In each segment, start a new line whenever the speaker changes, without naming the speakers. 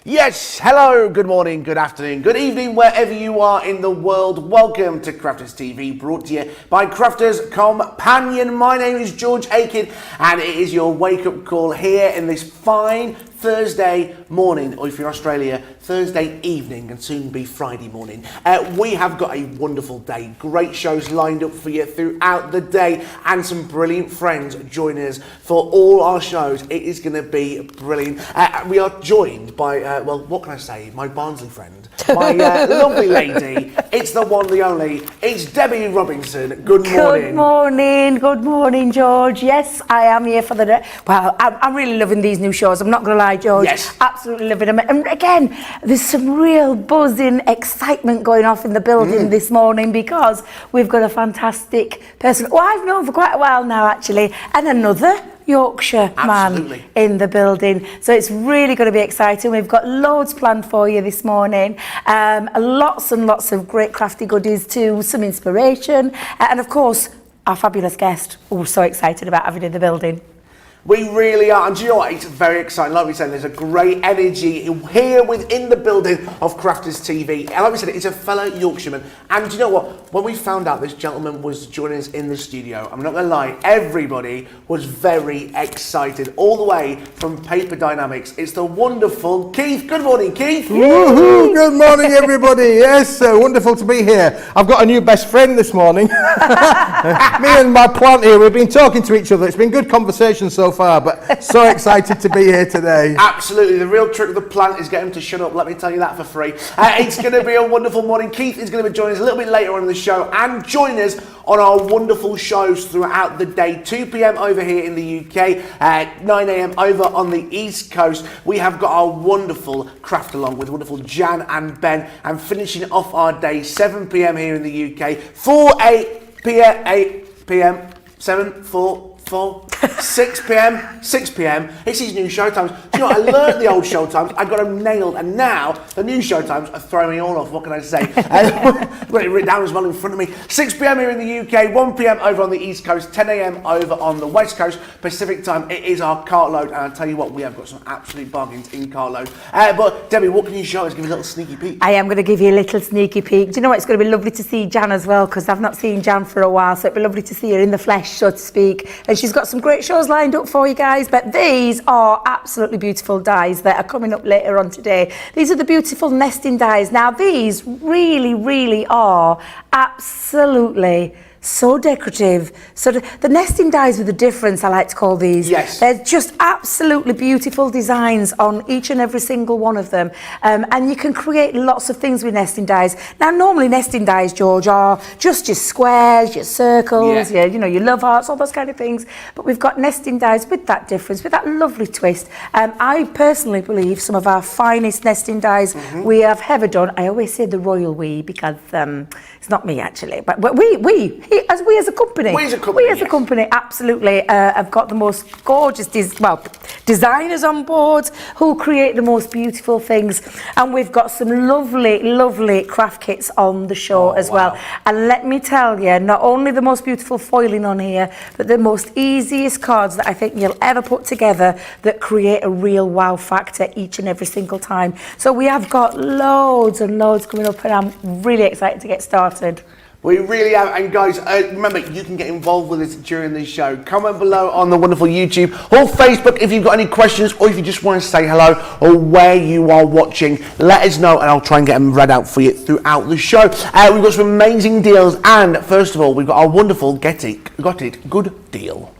Yes, hello, good morning, good afternoon, good evening, wherever you are in the world. Welcome to Crafters TV, brought to you by Crafters Companion. My name is George Akid, and it is your wake-up call here in this fine Thursday morning, or if you're in Australia, Thursday evening, and soon be Friday morning. We have got a wonderful day, great shows lined up for you throughout the day, and some brilliant friends joining us for all our shows. It is going to be brilliant. We are joined by, well, what can I say, my Barnsley friend, my lovely lady. It's the one, the only. It's Debby Robinson. Good morning.
Good morning, George. Yes, I am here for the day. Well, I'm really loving these new shows. I'm not going to lie, George.
Yes.
Absolutely loving them. And again, there's some real buzzing excitement going off in the building this morning because we've got a fantastic person who I've known for quite a while now, actually, and another Yorkshire man in the building. So it's really going to be exciting. We've got loads planned for you this morning. Lots and lots of great crafty goodies too, some inspiration, and of course, our fabulous guest who we're so excited about having in the building.
We really are, and do you know what? It's very exciting. Like we said, there's a great energy here within the building of Crafters TV. And like we said, it's a fellow Yorkshireman. And do you know what? When we found out this gentleman was joining us in the studio, I'm not going to lie, everybody was very excited. All the way from Paper Dienamics, it's the wonderful Keith. Good morning, Keith.
Woohoo! Good morning, everybody. Yes, wonderful to be here. I've got a new best friend this morning. Me and my plant here, we've been talking to each other. It's been good conversation so far, but so excited to be here today.
Absolutely. The real trick of the plant is get him to shut up. Let me tell you that for free. It's going to be a wonderful morning. Keith is going to be joining us a little bit later on in the show and join us on our wonderful shows throughout the day. 2 p.m. over here in the UK, 9 a.m. over on the East Coast. We have got our wonderful craft along with wonderful Jan and Ben, and finishing off our day 7 p.m. here in the UK, 8 p.m. 7, 4, 6 p.m. 6 p.m. It's these new show times. Do you know what? I learned the old show times. I got them nailed, and now the new show times are throwing me all off. What can I say? I've got it written down as well in front of me. 6 p.m. here in the UK, 1 p.m. over on the East Coast, 10 a.m. over on the West Coast. Pacific time, it is our cartload, and I'll tell you what, we have got some absolute bargains in cartload. But Debbie, what can you show us? Give us a little sneaky peek.
I am going to give you a little sneaky peek. Do you know what? It's going to be lovely to see Jan as well, because I've not seen Jan for a while, so it'd be lovely to see her in the flesh, so to speak. And she's got some great shows lined up for you guys, but these are absolutely beautiful dies that are coming up later on today. These are the beautiful nesting dies. Now these really are absolutely so decorative. So the nesting dies with a difference, I like to call these.
Yes.
They're just absolutely beautiful designs on each and every single one of them. And you can create lots of things with nesting dies. Now, normally nesting dies, George, are just your squares, your circles, your love hearts, all those kind of things. But we've got nesting dies with that difference, with that lovely twist. I personally believe some of our finest nesting dies we have ever done. I always say the royal we, because it's not me actually, but we as a company. We as a company, absolutely have got the most gorgeous designers on board who create the most beautiful things, and we've got some lovely craft kits on the show as well. And let me tell you, not only the most beautiful foiling on here, but the most easiest cards that I think you'll ever put together that create a real wow factor each and every single time. So we have got loads and loads coming up, and I'm really excited to get started.
We really have, and guys, remember, you can get involved with us during this show. Comment below on the wonderful YouTube or Facebook if you've got any questions, or if you just want to say hello or where you are watching. Let us know, and I'll try and get them read out for you throughout the show. We've got some amazing deals, and first of all, we've got our wonderful Got It Good deal.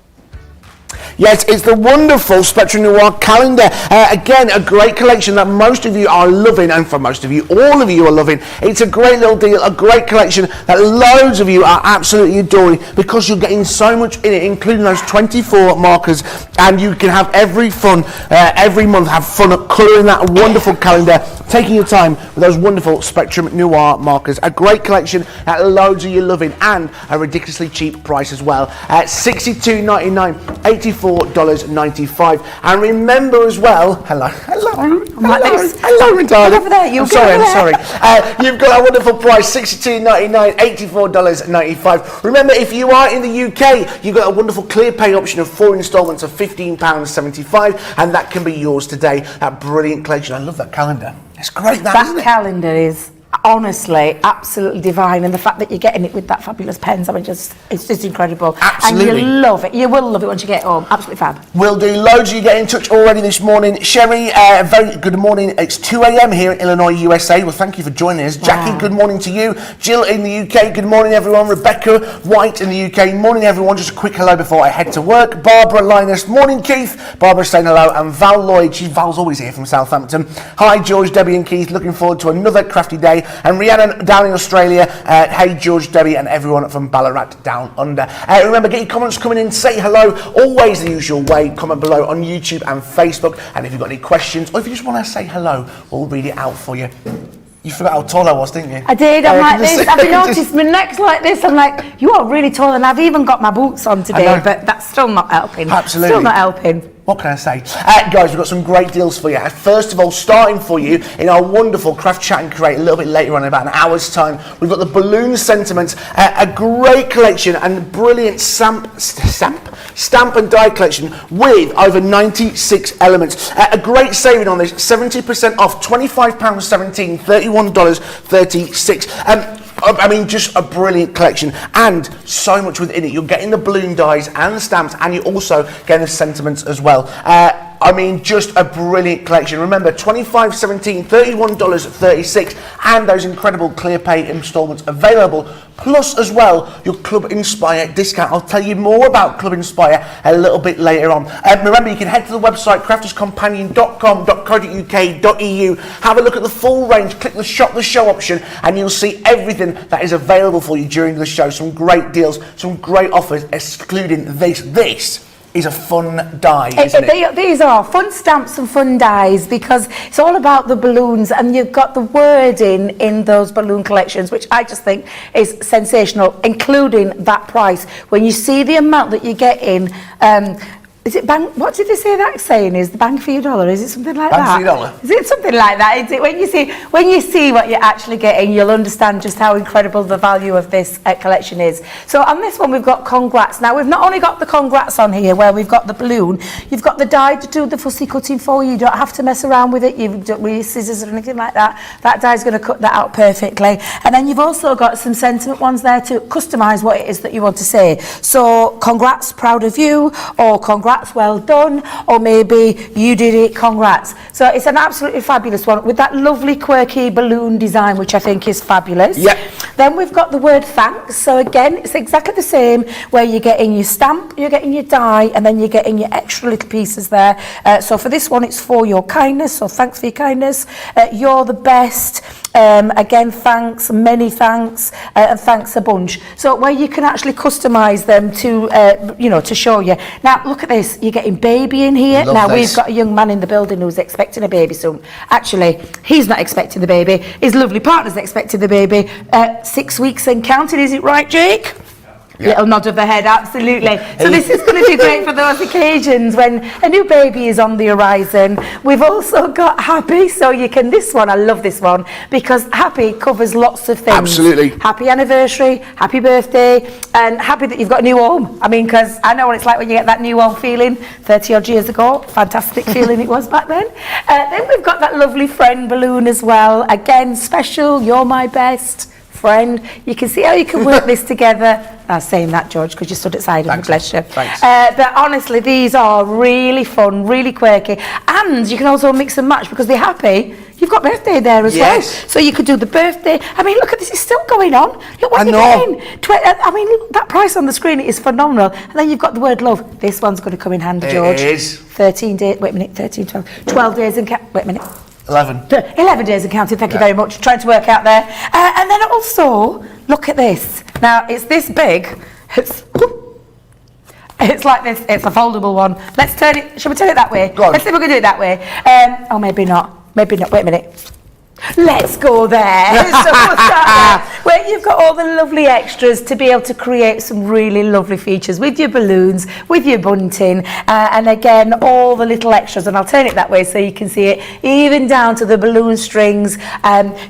Yes, it's the wonderful Spectrum Noir calendar. Again, a great collection that most of you are loving, and for most of you, all of you are loving. It's a great little deal, a great collection that loads of you are absolutely adoring, because you're getting so much in it, including those 24 markers, and you can have every month have fun at colouring that wonderful calendar, taking your time with those wonderful Spectrum Noir markers. A great collection that loads of you loving, and a ridiculously cheap price as well. At $62.99, 84 $84.95. And remember as well, hello,
Get over there,
I'm sorry. You've got a wonderful price, $62.99, $84.95. Remember, if you are in the UK, you've got a wonderful clear pay option of 4 instalments of £15.75, and that can be yours today. That brilliant collection. I love that calendar. It's great, isn't it?
Calendar is honestly absolutely divine, and the fact that you're getting it with that fabulous pens, it's just incredible.
Absolutely.
And you love it. You will love it once you get home. Absolutely fab.
We'll do loads of you get in touch already this morning. Sherry, very good morning. It's 2 a.m. here in Illinois, USA. Well, thank you for joining us. Jackie, good morning to you. Jill in the UK, good morning everyone. Rebecca White in the UK, morning everyone. Just a quick hello before I head to work. Barbara Linus, morning Keith. Barbara saying hello. And Val Lloyd, Val's always here from Southampton. Hi George, Debbie and Keith, looking forward to another crafty day. And Rhiannon down in Australia, hey George, Debbie and everyone from Ballarat down under. Remember, get your comments coming in, say hello, always the usual way, comment below on YouTube and Facebook, and if you've got any questions, or if you just want to say hello, we'll read it out for you. You forgot how tall I was, didn't you?
I did, I'm like this, I've noticed my neck's like this, I'm like, you are really tall, and I've even got my boots on today, but that's still not helping.
Absolutely.
Still not helping.
What can I say? Guys, we've got some great deals for you. First of all, starting for you in our wonderful Craft Chat and Create a little bit later on in about an hour's time, we've got the Balloon Sentiments, a great collection and brilliant stamp and die collection with over 96 elements. A great saving on this, 70% off, £25.17, $31.36. I mean, just a brilliant collection and so much within it. You're getting the balloon dies and the stamps, and you're also getting the sentiments as well. I mean, just a brilliant collection. Remember, $25.17, $31.36, and those incredible clear pay instalments available. Plus, as well, your Club Inspire discount. I'll tell you more about Club Inspire a little bit later on. Remember, you can head to the website, crafterscompanion.com.co.uk.eu. Have a look at the full range. Click the Shop the Show option, and you'll see everything that is available for you during the show. Some great deals, some great offers, excluding this. This is a fun die, isn't it?
These are fun stamps and fun dies, because it's all about the balloons, and you've got the wording in those balloon collections, which I just think is sensational, including that price. When you see the amount that you get in, is it bang? What did they say that saying is? The bang for your dollar? Is it something like that?
Bang for your dollar.
Is it something like that? Is it when you see what you're actually getting, you'll understand just how incredible the value of this collection is. So on this one, we've got congrats. Now we've not only got the congrats on here, where we've got the balloon, you've got the die to do the fussy cutting for you. You don't have to mess around with it. You don't with your scissors or anything like that. That die's going to cut that out perfectly. And then you've also got some sentiment ones there to customise what it is that you want to say. So congrats, proud of you, or congrats, well done, or maybe you did it, congrats. So it's an absolutely fabulous one with that lovely quirky balloon design, which I think is fabulous.
Yep.
Then we've got the word thanks. So again, it's exactly the same, where you're getting your stamp, you're getting your die, and then you're getting your extra little pieces there. So for this one, it's for your kindness, so thanks for your kindness. You're the best. Again, thanks, many thanks, and thanks a bunch. So where you can actually customise them to, to show you. Now, look at this. You're getting baby in here. Now, we've got a young man in the building who's expecting a baby soon. Actually, he's not expecting the baby. His lovely partner's expecting the baby. 6 weeks and counting. Is it right, Jake? Yeah. Little nod of the head, absolutely. So this is going to be great for those occasions when a new baby is on the horizon. We've also got happy, so you can, this one, I love this one, because happy covers lots of things.
Absolutely.
Happy anniversary, happy birthday, and happy that you've got a new home. I mean, because I know what it's like when you get that new home feeling 30 odd years ago. Fantastic feeling it was back then. Then we've got that lovely friend balloon as well. Again, special, you're my best friend. You can see how you can work this together. I was saying that, George, because you stood outside of me, bless you.
Thanks.
But honestly, these are really fun, really quirky, and you can also mix and match, because they're happy. You've got birthday there as well, so you could do the birthday. I mean, look at this; it's still going on. Look what you're getting. I mean, look, that price on the screen is phenomenal. And then you've got the word love. This one's going to come in handy, George.
It is.
13 days. Wait a minute. 13, 12 days and wait a minute.
11
days and counting, thank you very much. Trying to work out there. And then also, look at this. Now, it's this big. It's like this. It's a foldable one. Let's turn it. Shall we turn it that way?
Go on.
Let's see if we can do it that way. Oh, maybe not. Maybe not. Wait a minute. Let's go there. So we'll start there. where you've got all the lovely extras to be able to create some really lovely features with your balloons, with your bunting, and again, all the little extras. And I'll turn it that way so you can see it, even down to the balloon strings,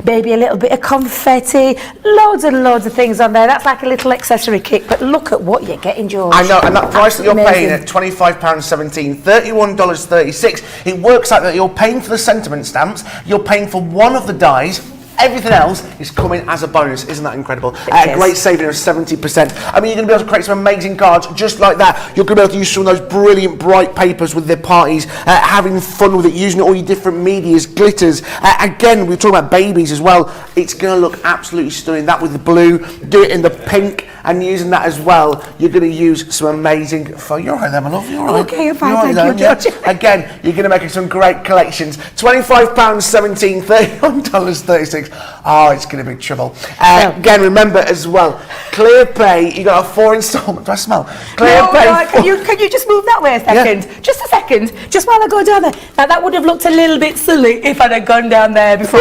maybe a little bit of confetti, loads and loads of things on there. That's like a little accessory kit, but look at what you're getting, George.
I know, and that price that you're
Amazing.
paying at £25.17, $31.36, it works out that you're paying for the sentiment stamps, you're paying for one of the dies, everything else is coming as a bonus. Isn't that incredible? A great saving of 70%. I mean, you're going to be able to create some amazing cards just like that. You're going to be able to use some of those brilliant bright papers with their parties, having fun with it, using all your different medias, glitters. Again, we're talking about babies as well. It's going to look absolutely stunning. That with the blue, do it in the pink, and using that as well, you're going to use some amazing... You're all right there, my love. You're all right.
Okay, I'm fine. Thank you, George.
Yeah. Again, you're going to make some great collections. £25.17, $31.36. Oh, it's going to be trouble. Again, remember as well, clear pay. You got a 4 instalment. Do I smell? Clear pay.
No, can you just move that way a second? Yeah. Just a second. Just while I go down there. Now that would have looked a little bit silly if I'd have gone down there before.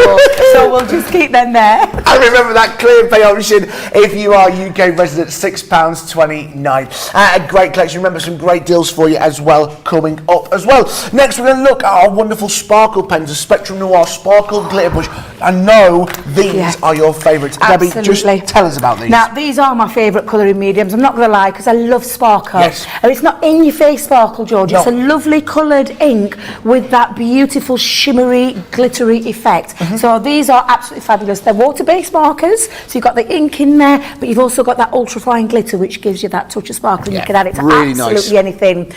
So we'll just keep them there.
And remember that clear pay option if you are UK resident, £6.29. A great collection. Remember some great deals for you as well coming up as well. Next, we're going to look at our wonderful sparkle pens, the Spectrum Noir Sparkle Glitter Brush. I know these are your favourites. Debbie, just tell us about these.
Now, these are my favourite colouring mediums. I'm not going to lie, because I love sparkle.
Yes.
And it's not in your face sparkle, George.
No.
It's a lovely coloured ink with that beautiful shimmery, glittery effect. So these are absolutely fabulous. They're water-based markers, so you've got the ink in there, but you've also got that ultra-fine glitter, which gives you that touch of sparkle. You can add it to absolutely anything.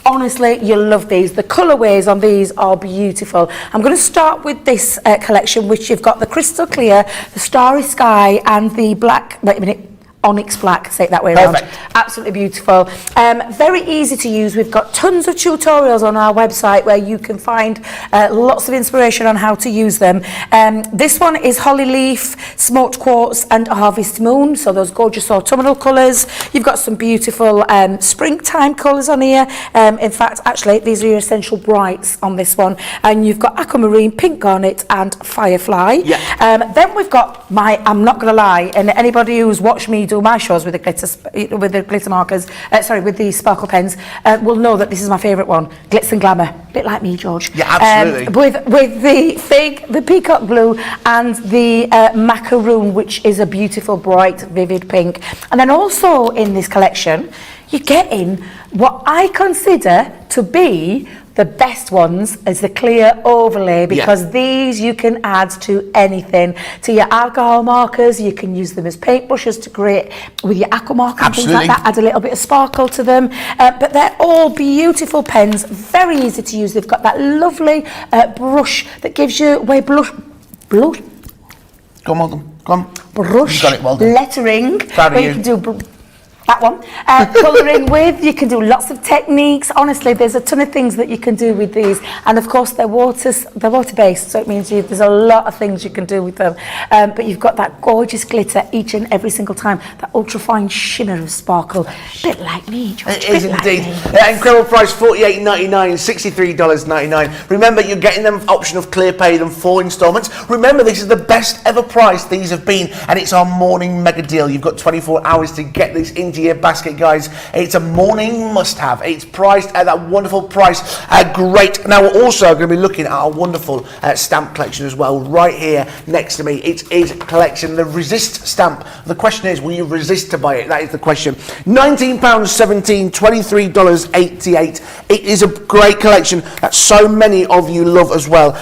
Honestly, you'll love these. The colourways on these are beautiful. I'm going to start with this collection, which you've got the crystal clear, the starry sky, and the black, wait a minute, onyx black, say it that way around. Absolutely beautiful. Very easy to use. We've got tons of tutorials on our website where you can find lots of inspiration on how to use them. This one is Holly Leaf, Smoked Quartz and Harvest Moon, so those gorgeous autumnal colours. You've got some beautiful springtime colours on here. In fact, actually, these are your essential brights on this one. And you've got aquamarine, pink garnet and firefly. Then we've got my, I'm not going to lie, and anybody who's watched me do my shows with the glitter markers, with the sparkle pens, will know that this is my favourite one, Glitz and Glamour, a bit like me, George.
Yeah, absolutely.
With the fig, the peacock blue, and the macaroon, which is a beautiful, bright, vivid pink. And then also in this collection, you're getting what I consider to be the best ones is the clear overlay, because these you can add to anything. To your alcohol markers, you can use them as paintbrushes to create with your aqua marker and things like that, add a little bit of sparkle to them. But they're all beautiful pens, very easy to use. They've got that lovely brush that gives you blush.
Go on, well done. Go on.
Brush,
you got it, well done.
lettering.
Proud of you.
You can do that one. Colouring with, you can do lots of techniques. Honestly, there's a ton of things that you can do with these. And of course, they're water-based, so it means there's a lot of things you can do with them. But you've got that gorgeous glitter each and every single time, that ultra-fine shimmer of sparkle. A bit like me, George.
It is indeed. Incredible price, $48.99, $63.99. Remember, you're getting them option of clear pay them 4 instalments. Remember, this is the best ever price these have been, and it's our morning mega deal. You've got 24 hours to get this into your basket, guys. It's a morning must-have. It's priced at that wonderful price. Great. Now, we're also going to be looking at our wonderful stamp collection as well, right here next to me. It is collection, the Resist stamp. The question is, will you resist to buy it? That is the question. £19.17, $23.88. It is a great collection that so many of you love as well.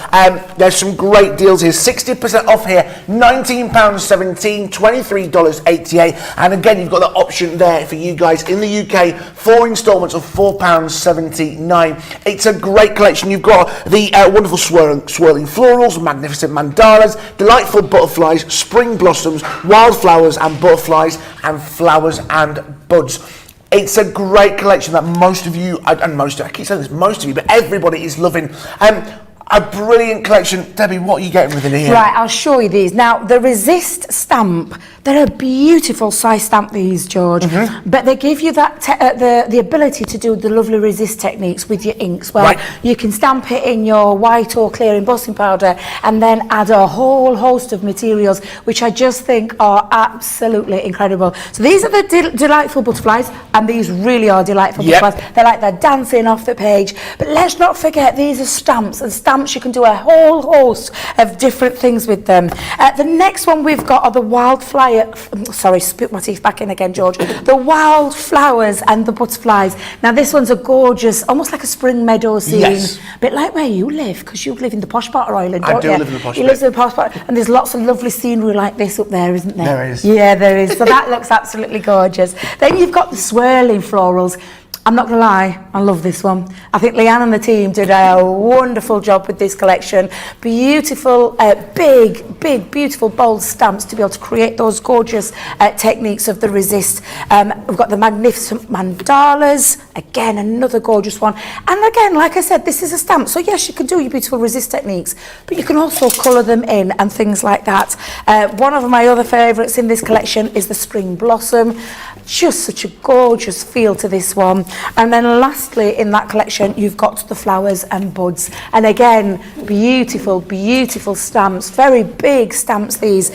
There's some great deals here. 60% off here, £19.17, $23.88. And again, you've got the option there for you guys in the UK, 4 instalments of £4.79. It's a great collection. You've got the wonderful swirling florals, magnificent mandalas, delightful butterflies, spring blossoms, wildflowers and butterflies, and flowers and buds. It's a great collection that most of you, I keep saying this, most of you, but everybody is loving. A brilliant collection. Debbie, what are you getting within here?
Right, I'll show you these. Now, the Resist stamp, they're a beautiful size stamp, these, George, but they give you that the ability to do the lovely Resist techniques with your inks, where you can stamp it in your white or clear embossing powder and then add a whole host of materials, which I just think are absolutely incredible. So these are the delightful butterflies, and these really are delightful butterflies. They're like they're dancing off the page. But let's not forget, these are stamps, and stamps you can do a whole host of different things with them. The next one we've got are the wildflower, sorry, spit my teeth back in again, George. The wildflowers and the butterflies. Now this one's a gorgeous, almost like a spring meadow scene. A bit like where you live, because you live in the posh part of Ireland, don't you?
I do live in the posh part.
He lives in the posh part, and there's lots of lovely scenery like this up there, isn't there?
There is.
Yeah, there is. So that looks absolutely gorgeous. Then you've got the swirling florals. I'm not going to lie, I love this one. I think Leanne and the team did a wonderful job with this collection. Beautiful, big, beautiful, bold stamps to be able to create those gorgeous techniques of the Resist. We've got the magnificent mandalas, again, another gorgeous one. And again, like I said, this is a stamp. So yes, you can do your beautiful Resist techniques, but you can also colour them in and things like that. One of my other favourites in this collection is the Spring Blossom. Just such a gorgeous feel to this one. And then lastly in that collection you've got the flowers and buds, and again beautiful stamps, very big stamps these,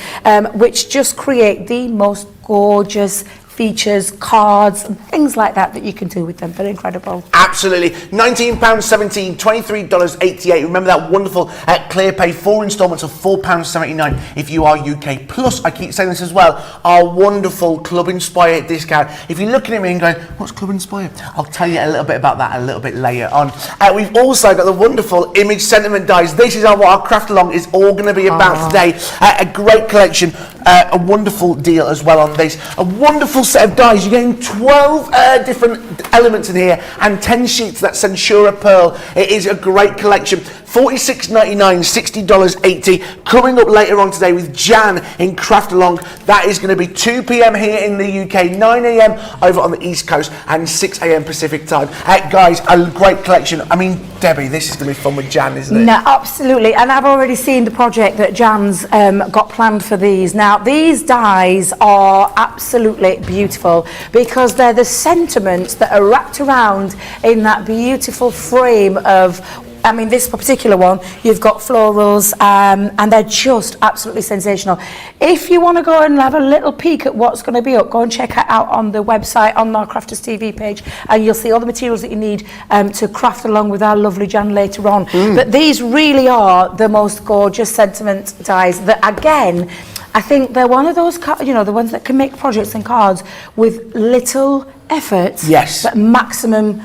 which just create the most gorgeous features, cards and things like that that you can do with them. They're incredible.
Absolutely. £19.17, $23.88. Remember that wonderful clear pay, 4 instalments of £4.79 if you are UK. Plus, I keep saying this as well, our wonderful Club Inspire discount. If you're looking at me and going, what's Club Inspire? I'll tell you a little bit about that a little bit later on. We've also got the wonderful image sentiment dies. This is what our craft along is all going to be about today. A great collection, a wonderful deal as well on this. A wonderful set of dies. You're getting 12 different elements in here and 10 sheets. That Censura Pearl. It is a great collection. $46.99, $60.80. Coming up later on today with Jan in Craft Along. That is going to be 2 p.m. here in the UK, 9 a.m. over on the East Coast, and 6 a.m. Pacific time. Guys, a great collection. I mean, Debbie, this is going to be fun with Jan, isn't it?
No, absolutely. And I've already seen the project that Jan's got planned for these. Now, these dies are absolutely beautiful because they're the sentiments that are wrapped around in that beautiful frame of, I mean, this particular one, you've got florals, and they're just absolutely sensational. If you want to go and have a little peek at what's going to be up, go and check it out on the website, on our Crafters TV page, and you'll see all the materials that you need to craft along with our lovely Jan later on. But these really are the most gorgeous sentiment dies that, again, I think they're one of those, you know, the ones that can make projects and cards with little effort, but maximum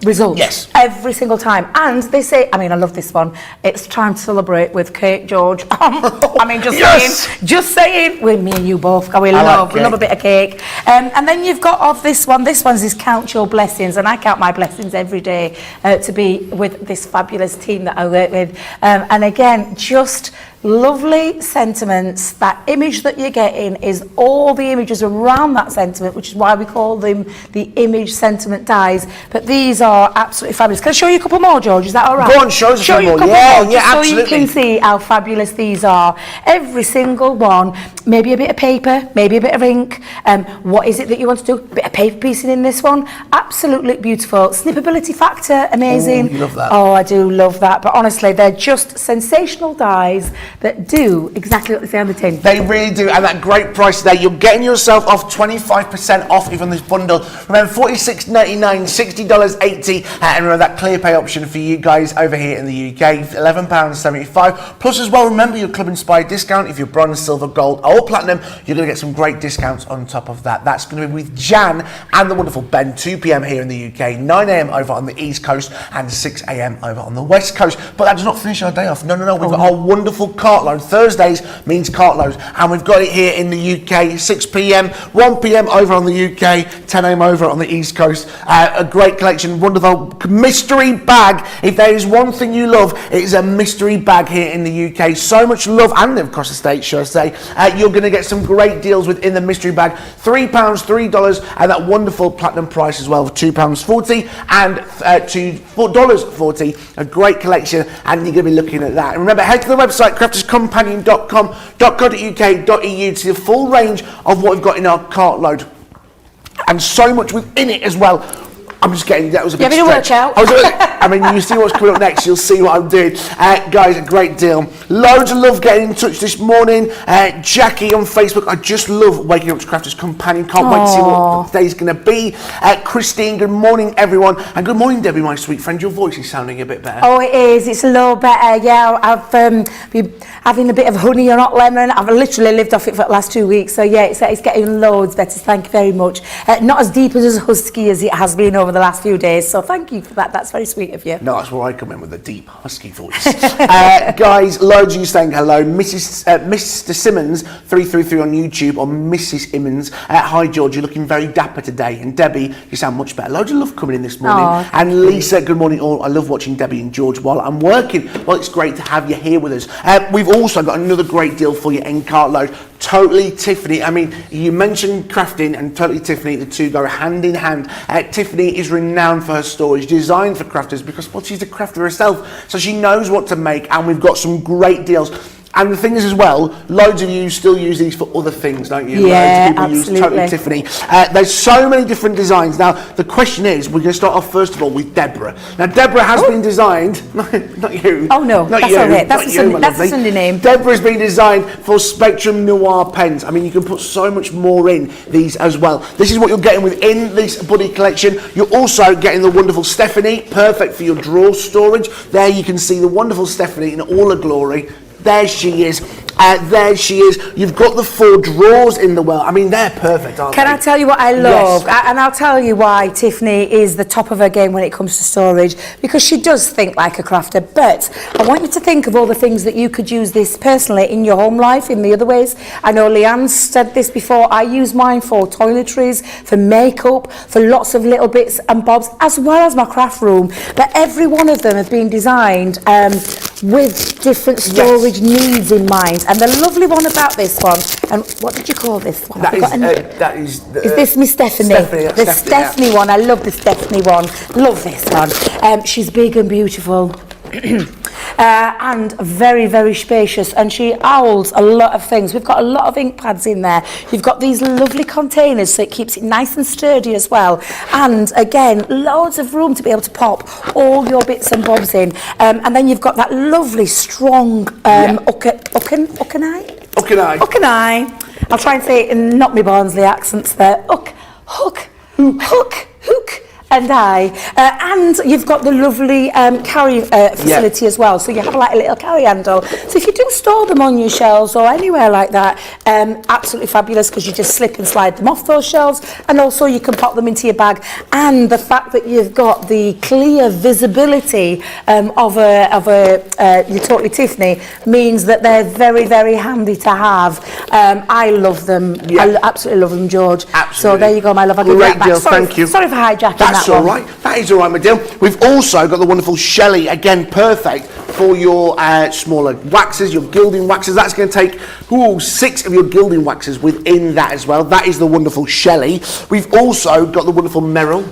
results every single time. And they say, I mean, I love this one, it's time to celebrate with cake, George. I mean, just saying, with me and you both, we love a bit of cake. And then you've got this one's is Count Your Blessings, and I count my blessings every day to be with this fabulous team that I work with. And again, just lovely sentiments. That image that you're getting is all the images around that sentiment, which is why we call them the image sentiment dies. But these are absolutely fabulous. Can I show you a couple more, George? Is that all right?
Go on, show us a couple more.
So you can see how fabulous these are. Every single one, maybe a bit of paper, maybe a bit of ink. What is it that you want to do? A bit of paper piecing in this one. Absolutely beautiful. Snippability factor, amazing.
Oh, you love that.
Oh, I do love that. But honestly, they're just sensational dies that do exactly what they say on the tin.
They really do, and that great price today. You're getting yourself off 25% off even this bundle. Remember, $46.99, $60.80, and remember that clear pay option for you guys over here in the UK, £11.75. Plus as well, remember your Club Inspired discount. If you're bronze, silver, gold, or platinum, you're going to get some great discounts on top of that. That's going to be with Jan and the wonderful Ben, 2 p.m. here in the UK, 9 a.m. over on the East Coast, and 6 a.m. over on the West Coast. But that does not finish our day off. No. We've got our wonderful cartload. Thursdays means cartload, and we've got it here in the UK, 6 p.m, 1 p.m. over on the UK, 10 a.m. over on the East Coast. A great collection, wonderful mystery bag. If there is one thing you love, it is a mystery bag here in the UK. So much love, and across the States, should I say. You're going to get some great deals within the mystery bag. £3, $3, and that wonderful platinum price as well for £2.40 and to $4.40. A great collection, and you're going to be looking at that. And remember, head to the website crafterscompanion.com.uk.eu to see the full range of what we've got in our cartload, and so much within it as well. I'm just getting, that was a bit stretch. I mean, you see what's coming up next, you'll see what I'm doing. Guys, a great deal. Loads of love getting in touch this morning. Jackie on Facebook, I just love waking up to Crafters Companion. Can't wait to see what the day's going to be. Christine, good morning, everyone. And good morning, Debbie, my sweet friend. Your voice is sounding a bit better.
Oh, it is. It's a lot better, yeah. I've been having a bit of honey or not lemon. I've literally lived off it for the last 2 weeks. So, yeah, it's getting loads better. Thank you very much. Not as deep as husky as it has been over the last few days, so thank you for that. That's very sweet of you.
No, that's where I come in with a deep husky voice. Guys, loads of you saying hello. Mr. Simmons 333 on YouTube, or Mrs. Immons. Hi George, you're looking very dapper today, and Debbie, you sound much better. Loads of love coming in this morning. And Lisa, good morning all. I love watching Debbie and George while I'm working. Well, it's great to have you here with us. We've also got another great deal for you in Cartload. Totally Tiffany. I mean, you mentioned crafting, and Totally Tiffany, the two go hand in hand. Tiffany is renowned for her storage, designed for crafters, because, well, she's a crafter herself, so she knows what to make, and we've got some great deals. And the thing is as well, loads of you still use these for other things, don't you?
Yeah,
loads of people use Totally Tiffany. There's so many different designs. Now, the question is, we're going to start off first of all with Deborah. Now, Deborah has been designed, not you.
Oh no,
not
that's
you,
all right. That's a Sunday name.
Deborah's been designed for Spectrum Noir pens. I mean, you can put so much more in these as well. This is what you're getting within this buddy collection. You're also getting the wonderful Stephanie, perfect for your drawer storage. There you can see the wonderful Stephanie in all her glory. There she is. There she is. You've got the 4 drawers in the well. I mean, they're perfect, aren't they?
Can I tell you what I love?
Yes.
And I'll tell you why Tiffany is the top of her game when it comes to storage, because she does think like a crafter. But I want you to think of all the things that you could use this personally in your home life, in the other ways. I know Leanne's said this before. I use mine for toiletries, for makeup, for lots of little bits and bobs, as well as my craft room. But every one of them have been designed with different storage needs in mind. And the lovely one about this one, and what did you call this one?
Is
this Miss Stephanie? Stephanie one. I love the Stephanie one. Love this one. She's big and beautiful. And very, very spacious, and she holds a lot of things. We've got a lot of ink pads in there. You've got these lovely containers, so it keeps it nice and sturdy as well. And again, loads of room to be able to pop all your bits and bobs in. And then you've got that lovely, strong Uckanai. I'll try and say it in not me Barnsley accents there. Hook. And and you've got the lovely carry facility as well, so you have like a little carry handle. So if you do store them on your shelves or anywhere like that, absolutely fabulous, because you just slip and slide them off those shelves, and also you can pop them into your bag. And the fact that you've got the clear visibility of a your Totally Tiffany means that they're very, very handy to have. I love them. Yeah. I absolutely love them, George.
Absolutely.
So there you go, my love. I'll give you that back.
Thank you.
Sorry for hijacking that.
That's all right. That is all right, my dear. We've also got the wonderful Shelley, again, perfect for your smaller waxes, your gilding waxes. That's going to take 6 of your gilding waxes within that as well. That is the wonderful Shelley. We've also got the wonderful Meryl.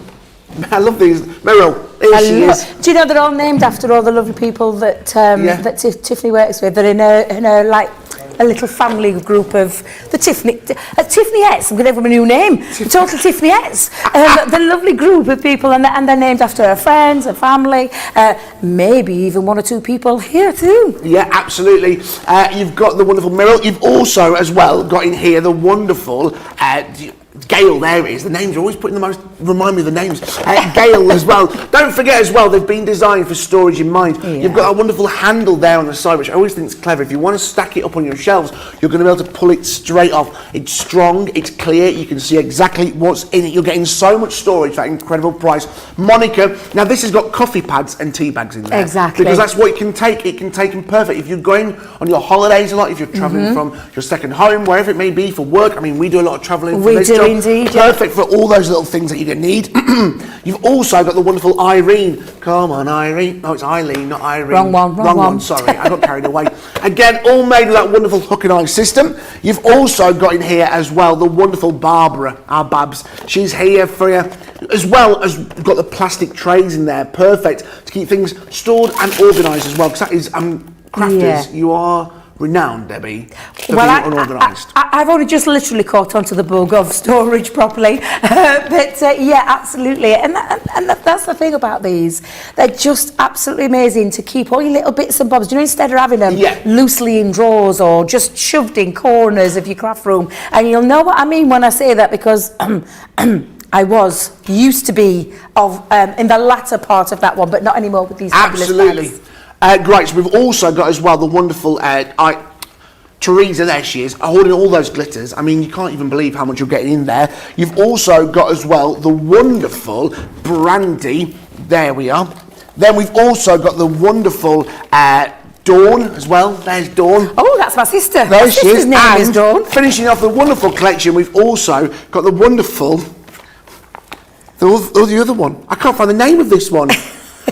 I love these. Meryl, here she is.
Do you know they're all named after all the lovely people that Tiffany works with? They're in her like a little family group of the Tiffany-ettes. I'm going to give them a new name. The Total Tiffany-ettes. The lovely group of people, and they're named after her friends, her family, maybe even 1 or 2 people here too.
Yeah, absolutely. You've got the wonderful Meryl. You've also, as well, got in here the wonderful Gail, there it is. The names are always putting the most, remind me of the names. Gail as well. Don't forget as well, they've been designed for storage in mind. Yeah. You've got a wonderful handle there on the side, which I always think is clever. If you want to stack it up on your shelves, you're going to be able to pull it straight off. It's strong, it's clear, you can see exactly what's in it. You're getting so much storage for that incredible price. Monica, now this has got coffee pads and tea bags in there.
Exactly.
Because that's what it can take. It can take them perfect. If you're going on your holidays a lot, if you're travelling from your second home, wherever it may be for work. I mean, we do a lot of travelling for this job.
Indeed,
perfect for all those little things that you're going to need. You've also got the wonderful Irene. Come on, Irene. Oh, it's Eileen, not Irene.
Wrong one.
Sorry, I got carried away. Again, all made with that wonderful hook and eye system. You've also got in here as well the wonderful Barbara, our Babs. She's here for you, as well as got the plastic trays in there. Perfect to keep things stored and organised as well. Because that is, crafters, you are renowned, Debbie, for being unorganised.
I've only just literally caught onto the bug of storage properly, but yeah, absolutely. And that's the thing about these. They're just absolutely amazing to keep all your little bits and bobs. You know, instead of having them loosely in drawers or just shoved in corners of your craft room. And you'll know what I mean when I say that, because I used to be in the latter part of that one, but not anymore with these fabulous bags.
Great, so we've also got as well the wonderful Teresa, there she is, holding all those glitters. I mean, you can't even believe how much you're getting in there. You've also got as well the wonderful Brandy, there we are. Then we've also got the wonderful Dawn as well, there's Dawn.
Oh, that's my sister.
There
my
she is.
Name
and
is Dawn.
Finishing off the wonderful collection, we've also got the wonderful, the other one. I can't find the name of this one.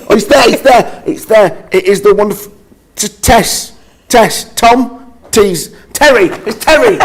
Oh, it's there. It is the wonderful Tess, Tom, Terry. It's Terry.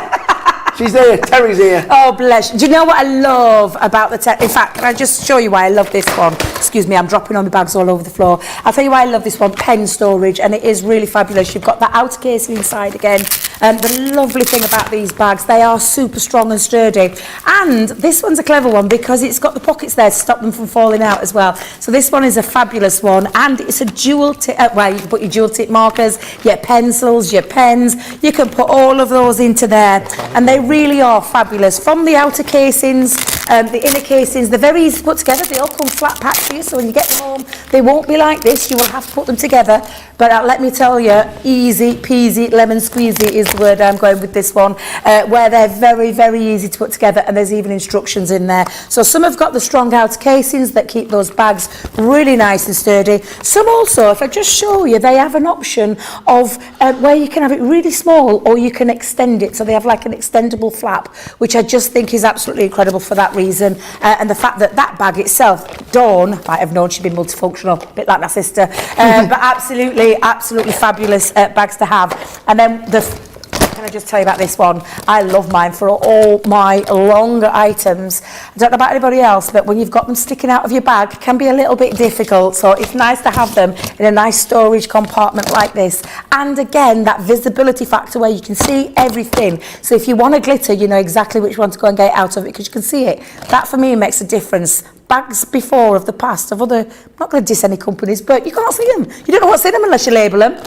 She's there. Terry's here.
Oh, bless you. Do you know what I love about the... In fact, can I just show you why I love this one? Excuse me, I'm dropping all my bags all over the floor. I'll tell you why I love this one, pen storage, and it is really fabulous. You've got that outer casing inside again. The lovely thing about these bags, they are super strong and sturdy. And this one's a clever one because it's got the pockets there to stop them from falling out as well. So this one is a fabulous one, and it's a dual tip. Well, you can put your dual tip markers, your pencils, your pens. You can put all of those into there, and they really are fabulous. From the outer casings, the inner casings, they're very easy to put together. They all come flat packed for you, so when you get them home, they won't be like this. You will have to put them together. But let me tell you, easy peasy, lemon squeezy is the word I'm going with this one, where they're very, very easy to put together, and there's even instructions in there. So some have got the strong outer casings that keep those bags really nice and sturdy. Some also, if I just show you, they have an option of where you can have it really small or you can extend it. So they have like an extendable flap, which I just think is absolutely incredible for that reason. And the fact that that bag itself, Dawn, might have known she'd been multifunctional, a bit like my sister, but absolutely fabulous bags to have. And then can I just tell you about this one? I love mine for all my longer items. I don't know about anybody else, but when you've got them sticking out of your bag, it can be a little bit difficult. So it's nice to have them in a nice storage compartment like this. And again, that visibility factor where you can see everything. So if you want a glitter, you know exactly which one to go and get out of it because you can see it. That for me makes a difference. Bags before of the past of other, I'm not going to diss any companies, but you can't see them. You don't know what's in them unless you label them.